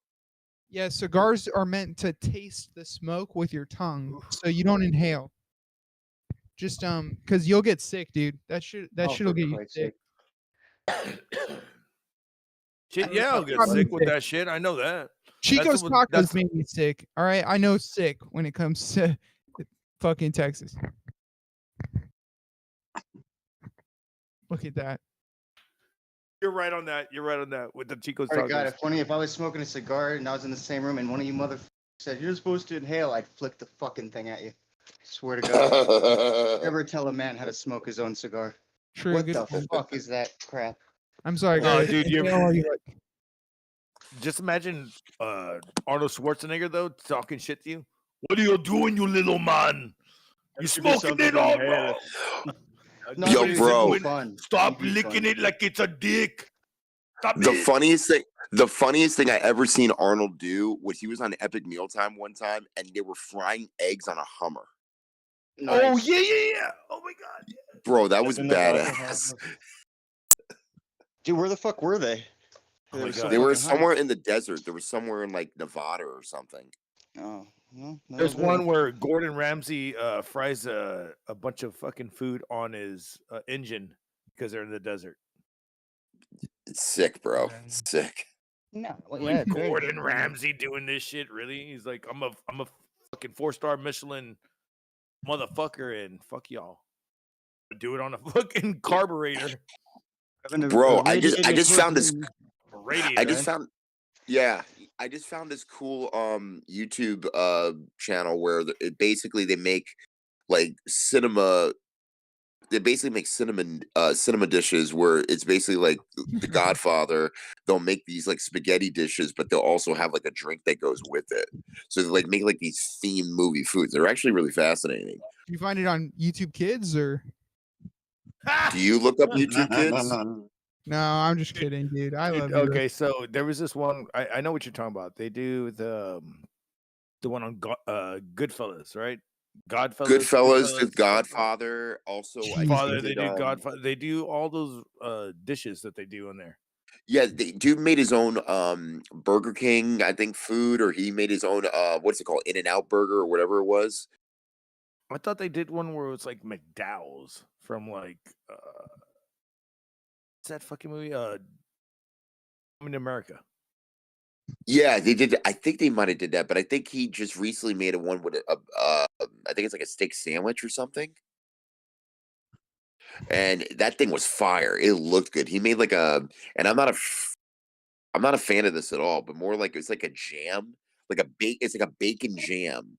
Yeah, cigars are meant to taste the smoke with your tongue, so you don't inhale. Just because you'll get sick, dude. That shit'll get you sick. Shit, yeah, I'll get sick with that shit. I know that. Chico's tacos made me sick. All right, I know sick when it comes to fucking Texas. Look at that. You're right on that. You're right on that with the Chico's I tacos. got it. Funny if I was smoking a cigar and I was in the same room and one of you motherfuckers said you're supposed to inhale, I'd flick the fucking thing at you. Swear to God. Never tell a man how to smoke his own cigar. True, what good the point. fuck is that crap? I'm sorry, Oh, guys. dude, You just imagine Arnold Schwarzenegger though talking shit to you. What are you doing, you little man? You smoking it all, bro? No, Yo, dude, bro. Stop licking it like it's a dick. Stop The it. funniest thing I ever seen Arnold do was he was on Epic Mealtime one time, and they were frying eggs on a Hummer. Oh yeah. Oh my god. Yeah. Bro, that was In the badass. Dude, where the fuck were they? Oh my God. They were somewhere in the desert. There was somewhere in like Nevada or something. Oh, well, There's one where Gordon Ramsay fries a bunch of fucking food on his engine because they're in the desert. It's sick, bro. It's sick. No, Like Gordon Ramsay doing this shit, really? He's like, I'm a fucking 4-star Michelin motherfucker, and fuck y'all. Do it on a fucking carburetor. Bro, I just found this. Radiator. I just found this cool YouTube channel where it basically they make like cinema. They basically make cinema dishes where it's basically like The Godfather. They'll make these like spaghetti dishes, but they'll also have like a drink that goes with it. So they like make like these themed movie foods. They're actually really fascinating. Do you find it on YouTube Kids or? Do you look up YouTube Kids? No, I'm just kidding, dude. I love you. Okay, so there was this one. I know what you're talking about. They do the one on Goodfellas, right? Goodfellas, The Godfather. Also, Father. They do Godfather. They do all those dishes that they do in there. Yeah, the dude made his own Burger King, I think, food, or he made his own what's it called, In-N-Out Burger or whatever it was. I thought they did one where it was like McDowell's from like what's that fucking movie? Coming to America. Yeah, they did. I think they might have did that, but I think he just recently made one with I think it's like a steak sandwich or something. And that thing was fire. It looked good. He made like and I'm not a fan of this at all, but more like it's like a jam, It's like a bacon jam.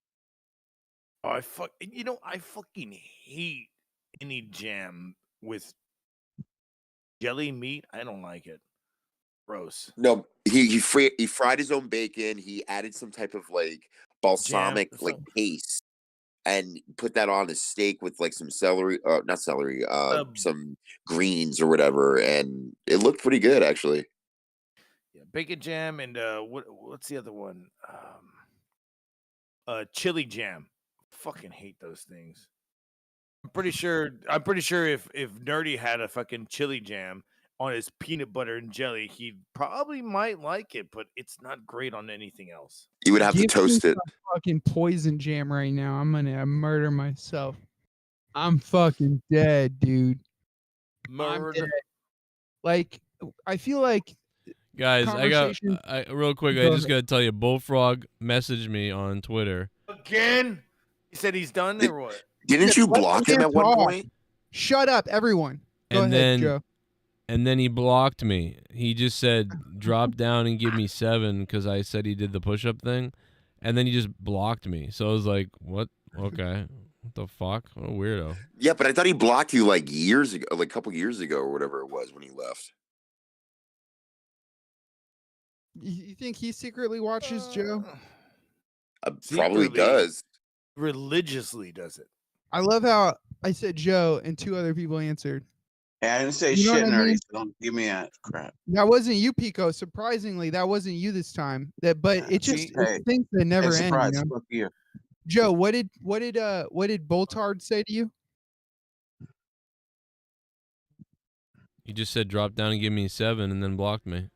Oh, I fucking hate any jam with jelly meat. I don't like it. Gross. No, he fried his own bacon. He added some type of like balsamic paste and put that on his steak with like some celery, not celery, some greens or whatever, and it looked pretty good actually. Yeah, bacon jam and what's the other one? Chili jam. Fucking hate those things. I'm pretty sure if Nerdy had a fucking chili jam on his peanut butter and jelly, he probably might like it, but it's not great on anything else. You would have to Give me toast it. some fucking poison jam right now. I'm gonna murder myself. I'm fucking dead, dude. I'm dead. Like, I feel like Guys, conversation- real quick, I just gotta tell you, Bullfrog messaged me on Twitter. Again? He said he's done or what? Didn't you block him at one point? Shut up, everyone. Go And ahead, then, Joe. and then he blocked me. He just said, drop down and give me 7 because I said he did the push-up thing. And then he just blocked me. So I was like, what? Okay. What the fuck? What a weirdo. Yeah, but I thought he blocked you like years ago, like a couple years ago or whatever it was when he left. You think he secretly watches Joe? Probably does. Religiously does it. I love how I said Joe and 2 other people answered. Hey, I didn't say You know shit, what I Nerdy, mean? so don't give me that crap. That wasn't you, Pico. Surprisingly, that wasn't you this time. But it just it's things that never end. surprise, You know? fuck you. Joe, what did Boltard say to you? He just said, drop down and give me 7 and then blocked me.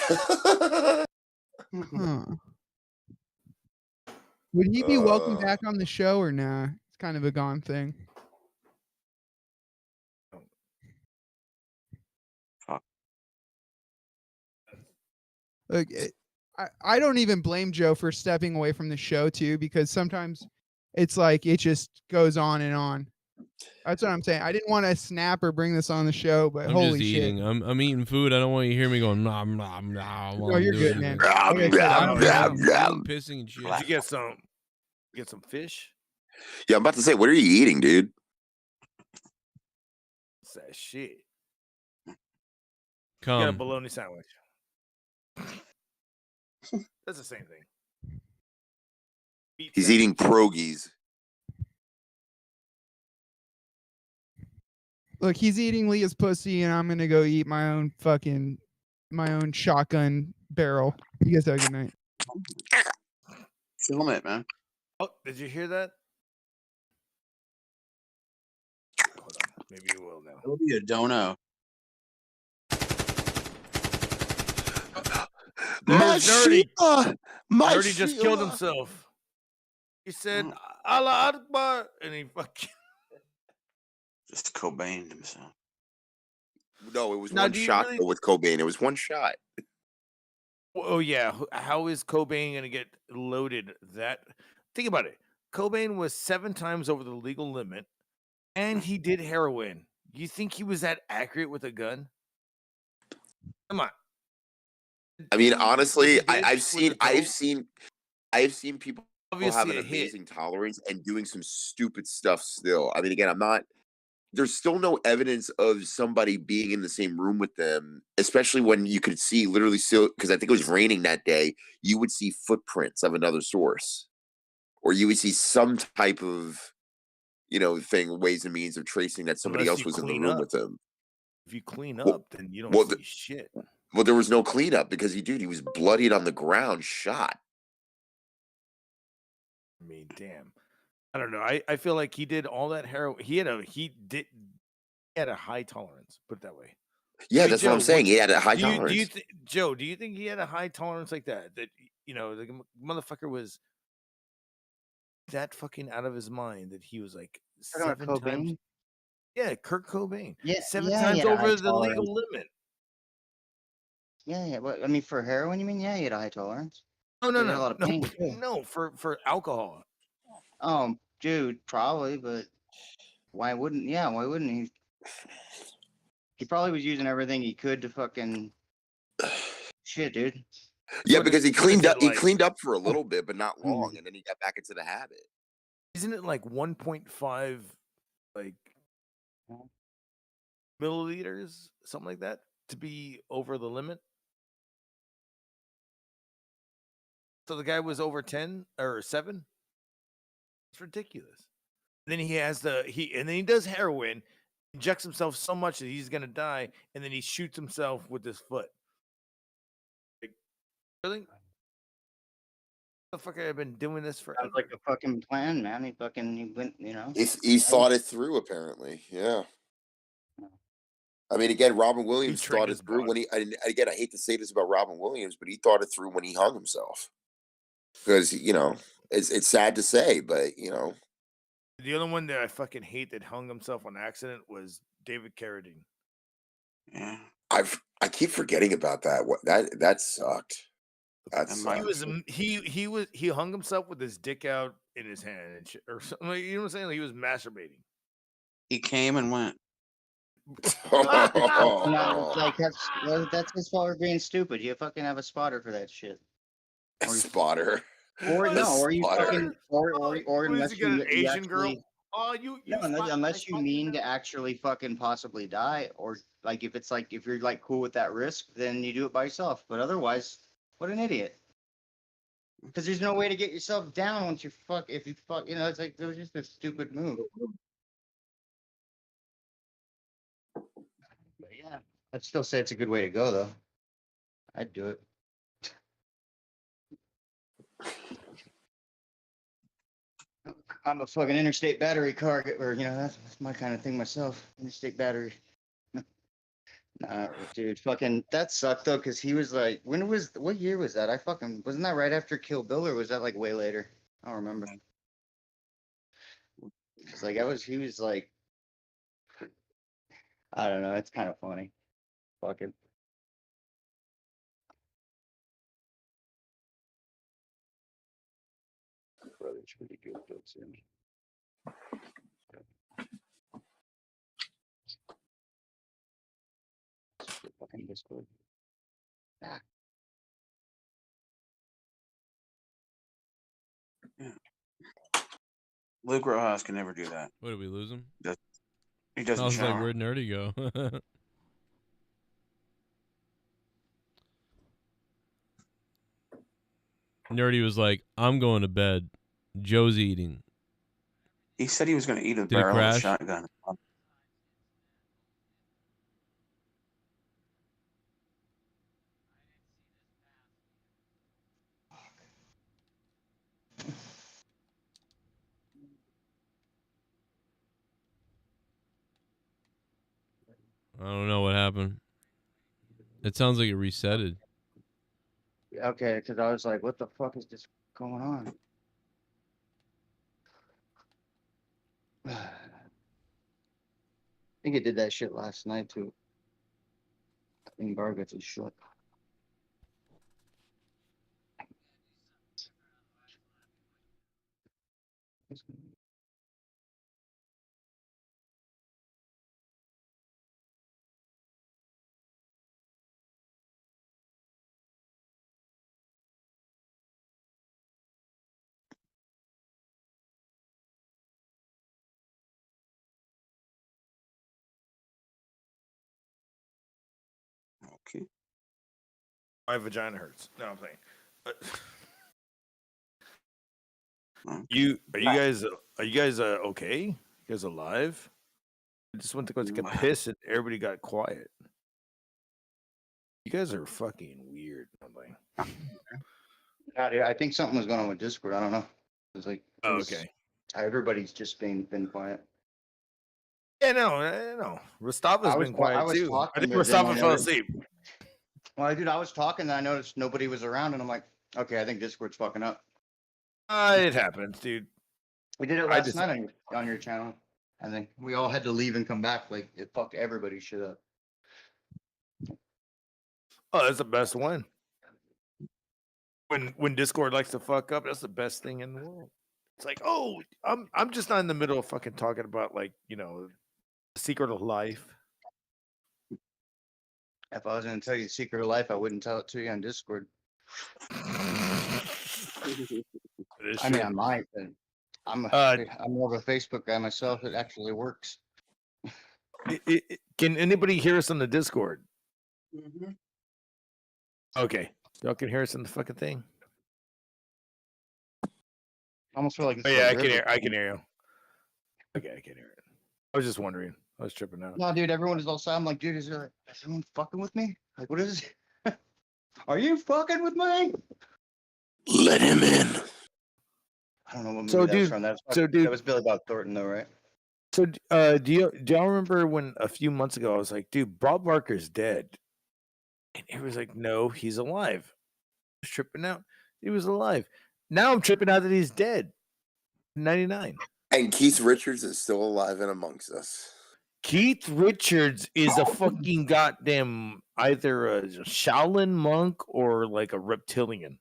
Huh. Would he be welcome back on the show or nah? It's kind of a gone thing. Look, I don't even blame Joe for stepping away from the show too, because sometimes it's like it just goes on and on. That's what I'm saying. I didn't want to snap or bring this on the show, but I'm holy just shit. eating. I'm eating food. I don't want you to hear me going, nah, nah, nah. No, you're good, man. I'm pissing and shit. Did you get some fish? Yeah, I'm about to say, what are you eating, dude? What's that shit? Come. Got a bologna sandwich. That's the same thing. He's eating pierogies. Look, he's eating Leah's pussy, and I'm gonna go eat my own shotgun barrel. You guys have a good night. Film it, man. Oh, did you hear that? Hold on. Maybe you will now. It'll be a dono. Nerdy my just killed himself. He said, Allah Akbar, and he fucking... Just Cobained himself. No, it was Now, one do you shot really- though, with Cobain. It was one shot. Oh, yeah. How is Cobain going to get loaded that... Think about it. Cobain was 7 times over the legal limit, and he did heroin. You think he was that accurate with a gun? Come on. I mean, honestly, Bitch I've with seen people Obviously have an a hit. amazing tolerance and doing some stupid stuff still. I mean, again, there's still no evidence of somebody being in the same room with them, especially when you could see literally still, because I think it was raining that day, you would see footprints of another source. Or you would see some type of, thing, ways and means of tracing that somebody Unless else you was in the clean room up. with them. If you clean Well- up, then you don't well, see shit. Well, there was no cleanup because he was bloodied on the ground, shot. I mean, damn. I don't know. I feel like he did all that heroin. He had a high tolerance. Put it that way. Yeah, Hey, that's Joe, what I'm saying. He had a high do tolerance. you Joe, do you think he had a high tolerance like that? That the motherfucker was that fucking out of his mind that he was like Talking about 7 times. Cobain? Yeah, Kurt Cobain. Yeah, 7 yeah, times he had a high over the legal tolerance. limit. Yeah. What I mean, for heroin, you mean? Yeah, he had a high tolerance. No, He had a lot of no, pain too. no. For alcohol. Dude, probably, but why wouldn't? Yeah, why wouldn't he? He probably was using everything he could to fucking shit, dude. Yeah, because he cleaned up. He like- cleaned up for a little bit, but not long, and then he got back into the habit. Isn't it like 1.5 like milliliters, something like that, to be over the limit? So the guy was over 10 or 7. It's ridiculous. Then he has and then he does heroin, injects himself so much that he's gonna die, and then he shoots himself with his foot. Like, really? The fuck, I've been doing this forever. Sounds like a fucking plan, man. He went, you know. He thought it through, apparently. Yeah. I mean, again, Robin Williams thought it through when again, I hate to say this about Robin Williams, but he thought it through when he hung himself. Because, you know, it's sad to say, but, you know. The other one that I fucking hate that hung himself on accident was David Carradine. Yeah. I keep forgetting about that. That sucked. That sucked. He hung himself with his dick out in his hand and shit, or something. You know what I'm saying? Like, he was masturbating. He came and went. No, like that's his fault for being stupid. You fucking have a spotter for that shit. A spotter. Or no, or you spotter. fucking or unless you get an Asian actually, girl. Oh, you no, unless you mean to actually fucking possibly die, or like if you're like cool with that risk, then you do it by yourself. But otherwise, what an idiot. Because there's no way to get yourself down once you fuck. If you fuck, you know, it's like it was just a stupid move. But yeah, I'd still say it's a good way to go, though. I'd do it. I'm a fucking interstate battery car, or you know, that's my kind of thing myself. Interstate battery. Nah, dude, fucking that sucked though, because he was like, what year was that? Wasn't that right after Kill Bill, or was that like way later? I don't remember. It's like he was like, I don't know, it's kind of funny. Fucking. Brother's pretty good, but fucking Discord. Ah. Yeah. Luke Rojas can never do that. What, did we lose him? He doesn't I was like, shower. where'd Nerdy go? Nerdy was like, I'm going to bed. Joe's eating. He said he was going to eat a Did it barrel of crash? shotgun. I don't know what happened. It sounds like it resetted. Okay, because I was like, what the fuck is this going on? I think it did that shit last night too. I think Bar gets his shit. Okay. My vagina hurts. No, I'm saying. Are you guys okay? You guys alive? I just went to go take a piss and everybody got quiet. You guys are fucking weird. I'm like, I think something was going on with Discord. I don't know. It's like, okay. Everybody's just been quiet. Yeah, no. Rostava's been quiet too. I think but then Rostava fell asleep. Well, dude, I was talking and I noticed nobody was around, and I'm like, okay, I think Discord's fucking up. It happens, dude. We did it last night on your channel. I think we all had to leave and come back. Like it fucked everybody's shit up. Oh, that's the best one. When Discord likes to fuck up, that's the best thing in the world. It's like, oh, I'm just not in the middle of fucking talking about, like, you know, the secret of life. If I was gonna tell you the secret of life, I wouldn't tell it to you on Discord. I mean, I might, but I'm more of a Facebook guy myself. It actually works. Can anybody hear us on the Discord? Mm-hmm. Okay, y'all can hear us on the fucking thing. I almost feel like it's Oh, yeah, a I can river. hear. I can hear you. Okay, I can hear it. I was just wondering. I was tripping out. No, dude, everyone is all silent. I'm like, dude, is someone fucking with me? Like, what is it? Are you fucking with me? Let him in. I don't know what movie So, that was dude, from. That so, dude- was Billy Bob Thornton, though, right? So, do y'all remember when a few months ago I was like, dude, Bob Barker's dead, and he was like, no, he's alive. I was tripping out. He was alive. Now I'm tripping out that he's dead. 99. And Keith Richards is still alive and amongst us. Keith Richards is a fucking goddamn either a Shaolin monk or like a reptilian.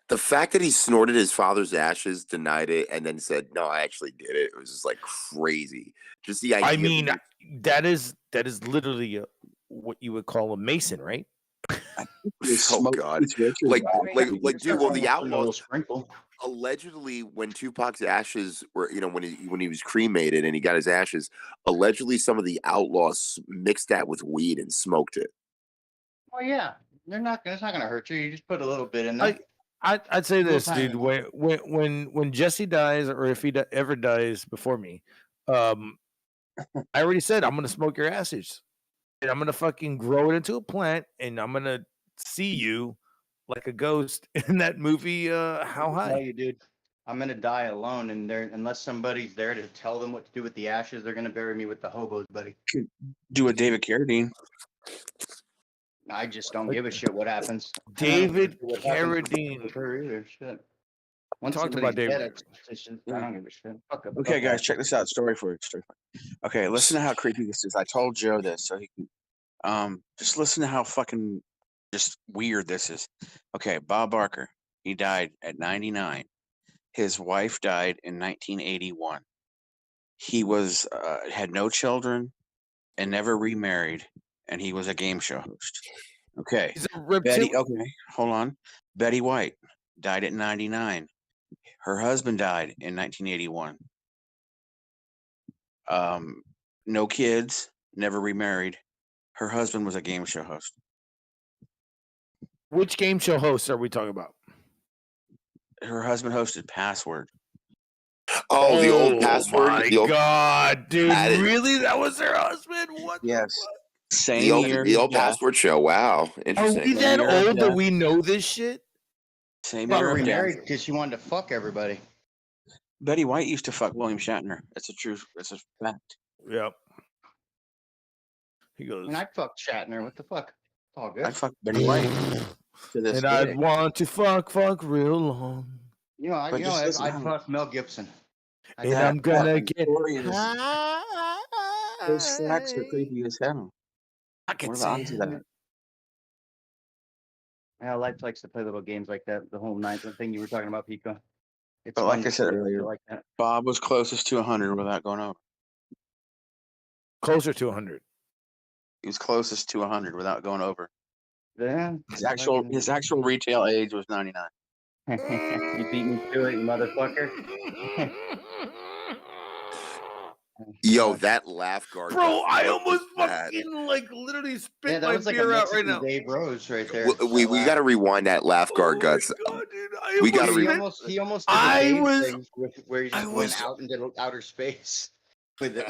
The fact that he snorted his father's ashes, denied it, and then said, "No, I actually did it," it was just like crazy. Just the idea. I mean, that is literally what you would call a mason, right? Oh God! Like, dude. Well, the outlaw. Allegedly, when Tupac's ashes were, when he was cremated and he got his ashes, allegedly some of the outlaws mixed that with weed and smoked it. Oh yeah, it's not gonna hurt you. You just put a little bit in there. I'd say this, Little dude. When Jesse dies, or if he ever dies before me, I already said I'm gonna smoke your ashes, and I'm gonna fucking grow it into a plant, and I'm gonna see you like a ghost in that movie. How I tell high? you, dude, I'm gonna die alone, and unless somebody's there to tell them what to do with the ashes, they're gonna bury me with the hobos, buddy. Could do a David Carradine. I just don't give a shit what happens. David What happens Carradine. with her either. Shit. Once Talked somebody's about David. dead, it's just, I don't give a shit. Fuck up. Okay, guys, check this out. Story for you. Okay, listen to how creepy this is. I told Joe this, so he can just listen to how fucking just weird this is. Okay, Bob Barker, he died at 99. His wife died in 1981. He was had no children and never remarried, and he was a game show host. Okay, Betty. Okay, hold on. Betty White died at 99. Her husband died in 1981. No kids, never remarried. Her husband was a game show host. Which game show hosts are we talking about? Her husband hosted Password. Oh, the old Password. My the old, God, dude! That is- Really? That was her husband? What? Yes. Same the old, year. the old Password show. Wow, Are interesting. we that old that we know this shit? Same Got year of death. remarried because she wanted to fuck everybody. Betty White used to fuck William Shatner. It's a fact. Yep. He goes. And I fucked Shatner. What the fuck? It's all good. I'd fuck Betty White to this And day. I'd want to fuck real long. I'd fuck Mel Gibson. And I'm gonna get. Those facts are creepy as hell. I can What are the odds see of that? Yeah, Life likes to play little games like that. The whole night, the thing you were talking about, Pico. It's But fun like to I said play earlier, like that. Bob was closest to 100 without going over. Closer to 100. He was closest to 100 without going over. Yeah. His actual retail age was 99. You beat me to it, motherfucker. Yo, that laugh guard. Bro, I almost bad. fucking literally spit that my was like beer a out right Mexican now. Dave Rose right there. We got to rewind that laugh guard, guts. We got to He rewind. almost did the I Dave was- thing where he just went out into outer space with it.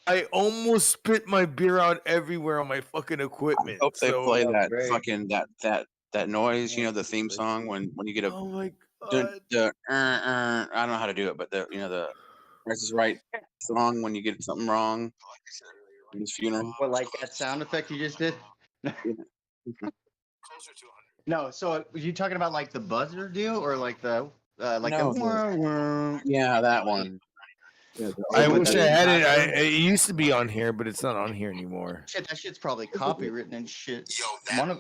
I almost spit my beer out everywhere on my fucking equipment. Hope they so, play that great. fucking that noise, the theme song when you get a Oh my I God. don't know how to do it, but the Price is Right song when you get something wrong in his funeral. What, like that sound effect you just did? No, so were you talking about like the buzzer deal or like the Yeah, that one. Yeah, I wish I had it. It used to be on here, but it's not on here anymore. Shit, that shit's probably copywritten and shit. One of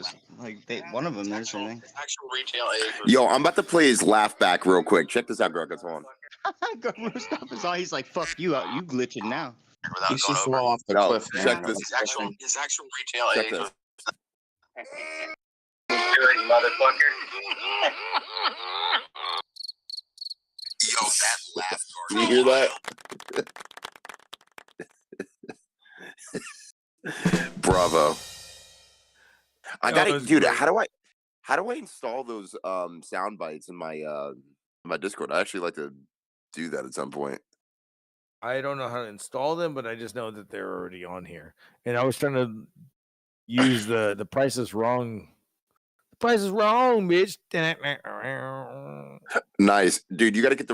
them there's anything. Actual retail age. Yo, I'm about to play his laugh back real quick. Check this out, Gruggles. Hold on. Stop his eye. He's like, "Fuck you out. You glitching now." He's just well off the No, cliff. check man. this. His actual retail Check age. this. it, motherfucker. Yo, that laugh. Do you hear that? Bravo. I got it, dude. How do I install those sound bites in my Discord? I actually like to do that at some point. I don't know how to install them, but I just know that they're already on here. And I was trying to use the Price is Wrong. The Price is Wrong, bitch. Nice, dude. You gotta get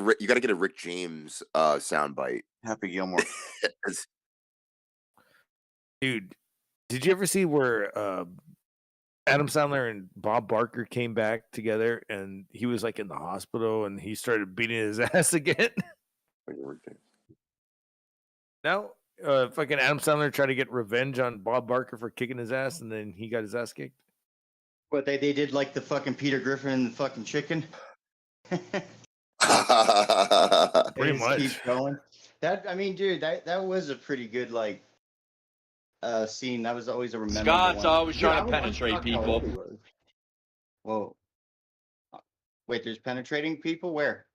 a Rick James sound bite. Happy Gilmore. Dude, did you ever see where Adam Sandler and Bob Barker came back together and he was like in the hospital and he started beating his ass again? Now, fucking Adam Sandler tried to get revenge on Bob Barker for kicking his ass, and then he got his ass kicked. What they did like the fucking Peter Griffin and the fucking chicken. Pretty much. Keep going. That I mean, dude, that was a pretty good like scene. That was always a rememberable Scott's one. always trying to I penetrate forgot how old people. he was. Whoa. Wait, there's penetrating people? Where?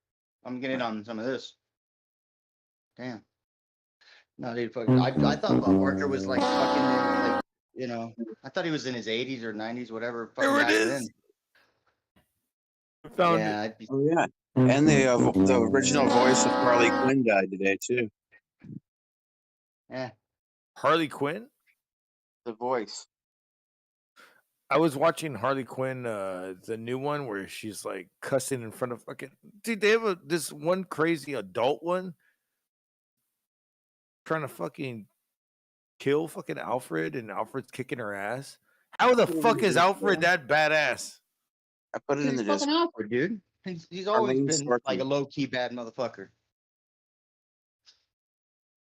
I'm getting on some of this. Damn. No, dude, fucking. I thought Bob Barker was like fucking, like, you know, I thought he was in his 80s or 90s, whatever. There it back is. then. Found Yeah, it. I'd be, Oh yeah, and the original voice of Harley Quinn died today too. yeah. Harley Quinn? The voice. I was watching Harley Quinn, the new one where she's like cussing in front of fucking. Dude, they have this one crazy adult one trying to fucking kill fucking Alfred, and Alfred's kicking her ass. How the fuck is Alfred that badass? I put it in the He's fucking Discord. awkward, dude. He's always Arlene been like a Sorkin. low key bad motherfucker.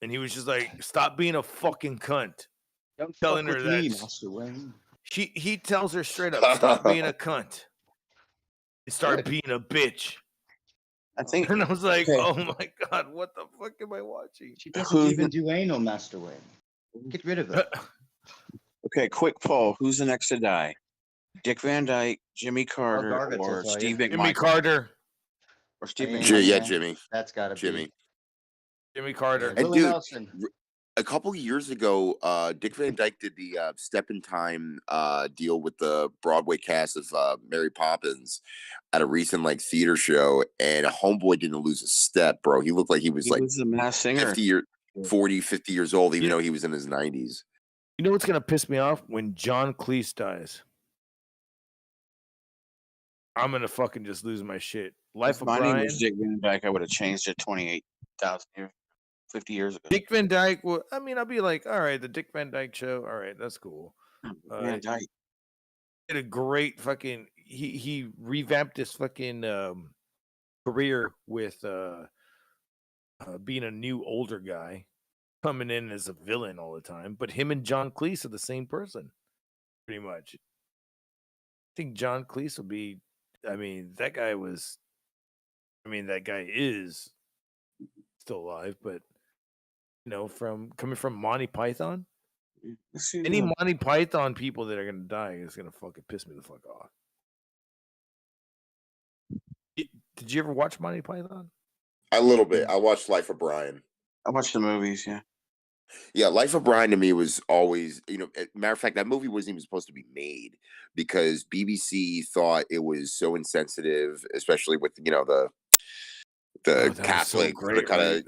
And he was just like, "Stop being a fucking cunt." Don't Telling fuck her with me, that Master Wayne. he tells her straight up, "Stop being a cunt. And start being a bitch." I think. And I was like, Okay. "Oh my god, what the fuck am I watching?" She doesn't even do anal, Master Wayne. Get rid of it. Okay, quick poll. Who's the next to die? Dick Van Dyke, Jimmy Carter, Gargets will or tell Steve you. McMichael? Jimmy Carter. Or Steve Yeah, McMichael? Yeah, Jimmy. That's gotta Jimmy. be Jimmy Carter. And Willie dude, Nelson. a couple years ago, Dick Van Dyke did the Step in Time deal with the Broadway cast of Mary Poppins at a recent like theater show, and Homeboy didn't lose a step, bro. He looked like he was like a Masked Singer. 50 years old, even though he was in his 90s. You know what's gonna piss me off? When John Cleese dies. I'm gonna fucking just lose my shit. Life If of my name Brian. was Dick Van Dyke, I would have changed it 28,000 years, 50 years ago. Dick Van Dyke. Well, I mean, I'll be like, all right, the Dick Van Dyke show. All right, that's cool. Van Dyke. Did a great fucking. He revamped his fucking career with being a new older guy, coming in as a villain all the time. But him and John Cleese are the same person, pretty much. I think John Cleese will be. I mean, that guy was. I mean, that guy is still alive, but you know, coming from Monty Python. Any Monty Python people that are gonna die is gonna fucking piss me the fuck off. Did you ever watch Monty Python? A little bit. I watched Life of Brian. I watched the movies, yeah. Yeah, Life of Brian to me was always, matter of fact, that movie wasn't even supposed to be made because BBC thought it was so insensitive, especially with the Catholic, the kind of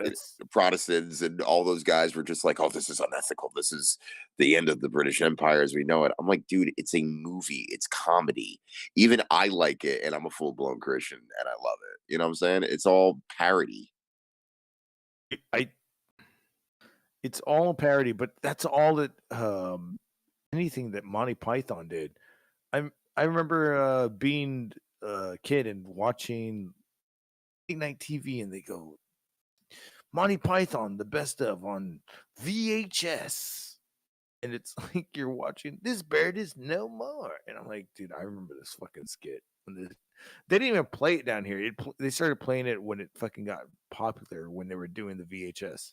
Protestants, and all those guys were just like, "Oh, this is unethical. This is the end of the British Empire as we know it." I'm like, dude, it's a movie. It's comedy. Even I like it, and I'm a full blown Christian, and I love it. You know what I'm saying? It's all parody. It's all parody, but that's all that anything that Monty Python did. I remember being a kid and watching late night TV, and they go, Monty Python, the best of on VHS, and it's like you're watching This Bird Is No More, and I'm like, dude, I remember this fucking skit. They didn't even play it down here. They started playing it when it fucking got popular when they were doing the VHS.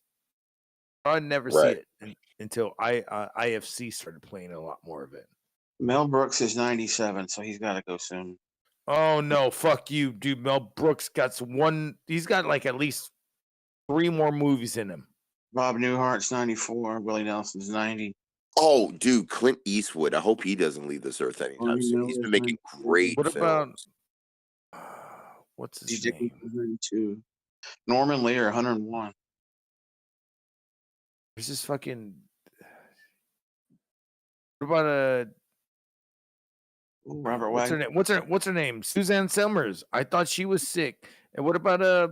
I'd never see it until IFC started playing a lot more of it. Mel Brooks is 97, so he's got to go soon. Oh no, fuck you, dude. Mel Brooks got one. He's got like at least 3 more movies in him. Bob Newhart's 94. Willie Nelson's 90. Oh, dude, Clint Eastwood. I hope he doesn't leave this earth anytime soon. He's been making great What about films. what's his DJ name? 92. Norman Lear, 101. There's this fucking. What about Robert what's her Wagner. name? What's her name? Suzanne Summers. I thought she was sick. And what about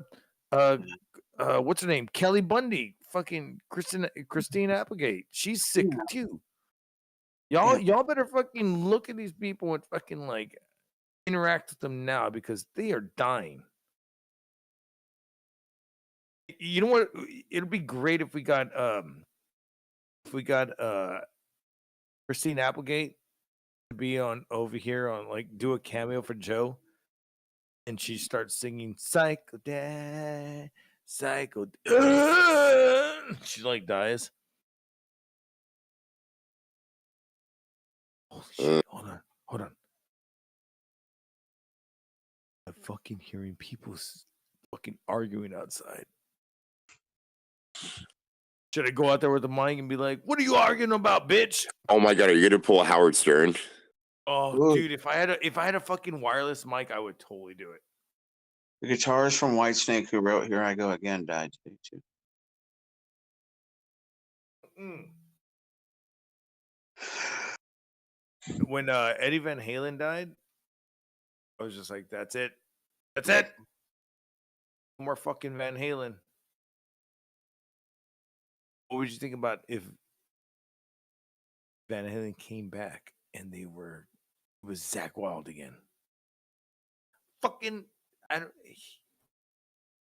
what's her name? Kelly Bundy. Fucking Christine Applegate. She's sick too. Y'all better fucking look at these people and fucking like interact with them now because they are dying. You know what? It'd be great if we got Christine Applegate to be on over here on like do a cameo for Joe, and she starts singing "Psycho Dad, Psycho." She like dies. Holy shit! Hold on. I'm fucking hearing people fucking arguing outside. Should I go out there with the mic and be like, "What are you arguing about, bitch?" Oh my god, are you gonna pull a Howard Stern? Oh, dude, if I had a fucking wireless mic, I would totally do it. The guitarist from Whitesnake who wrote "Here I Go Again" died today too. When Eddie Van Halen died, I was just like, "That's it, that's it. No more fucking Van Halen." What would you think about if Van Halen came back and it was Zakk Wylde again? Fucking, I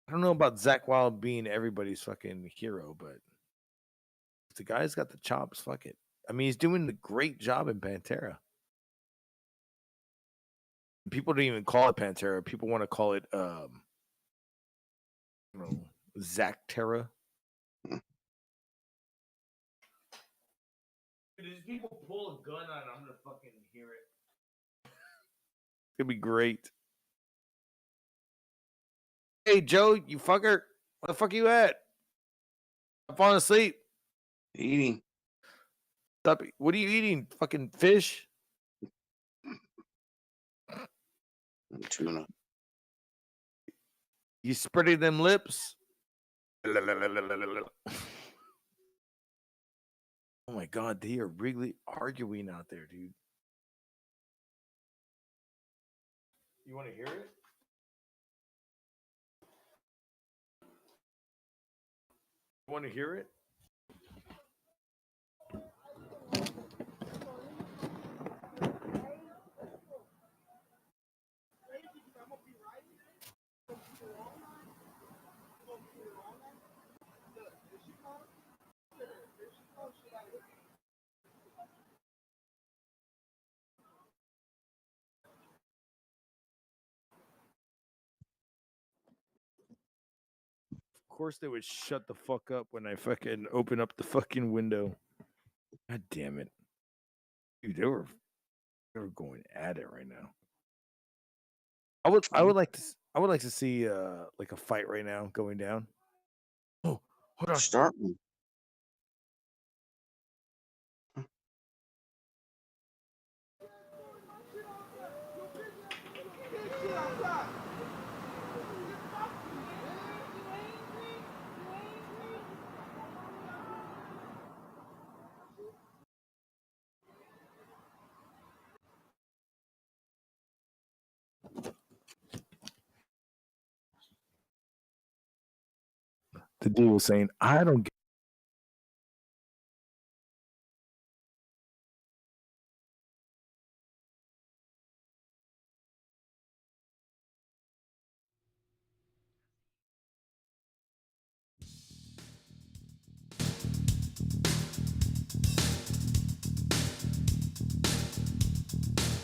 don't know about Zakk Wylde being everybody's fucking hero, but if the guy's got the chops, fuck it. I mean, he's doing a great job in Pantera. People don't even call it Pantera. People want to call it, Zack Terra. If people pull a gun on, I'm gonna fucking hear it. It's gonna be great. Hey Joe, you fucker, where the fuck you at? I'm falling asleep. Eating. Stop. What are you eating? Fucking fish? Tuna. You spreading them lips? Oh my god, they are really arguing out there, dude. You want to hear it? You want to hear it? Of course they would shut the fuck up when I fucking open up the fucking window. God damn it. Dude, they were going at it right now. I would like to see like a fight right now going down. Oh, hold on. Start one. The dude was saying, I don't get.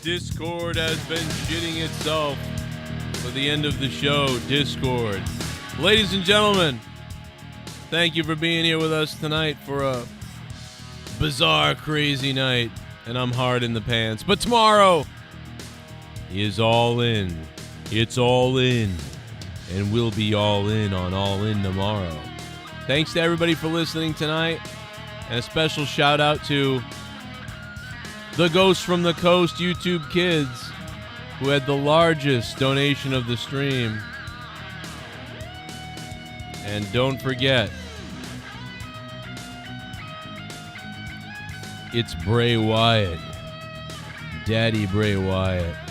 Discord has been shitting itself for the end of the show. Discord. Ladies and gentlemen, thank you for being here with us tonight for a bizarre, crazy night. and I'm hard in the pants. But tomorrow is all in. It's all in. And we'll be all in on All In tomorrow. Thanks to everybody for listening tonight. And a special shout out to the Ghost from the Coast YouTube kids, who had the largest donation of the stream. And don't forget, it's Bray Wyatt. Daddy Bray Wyatt.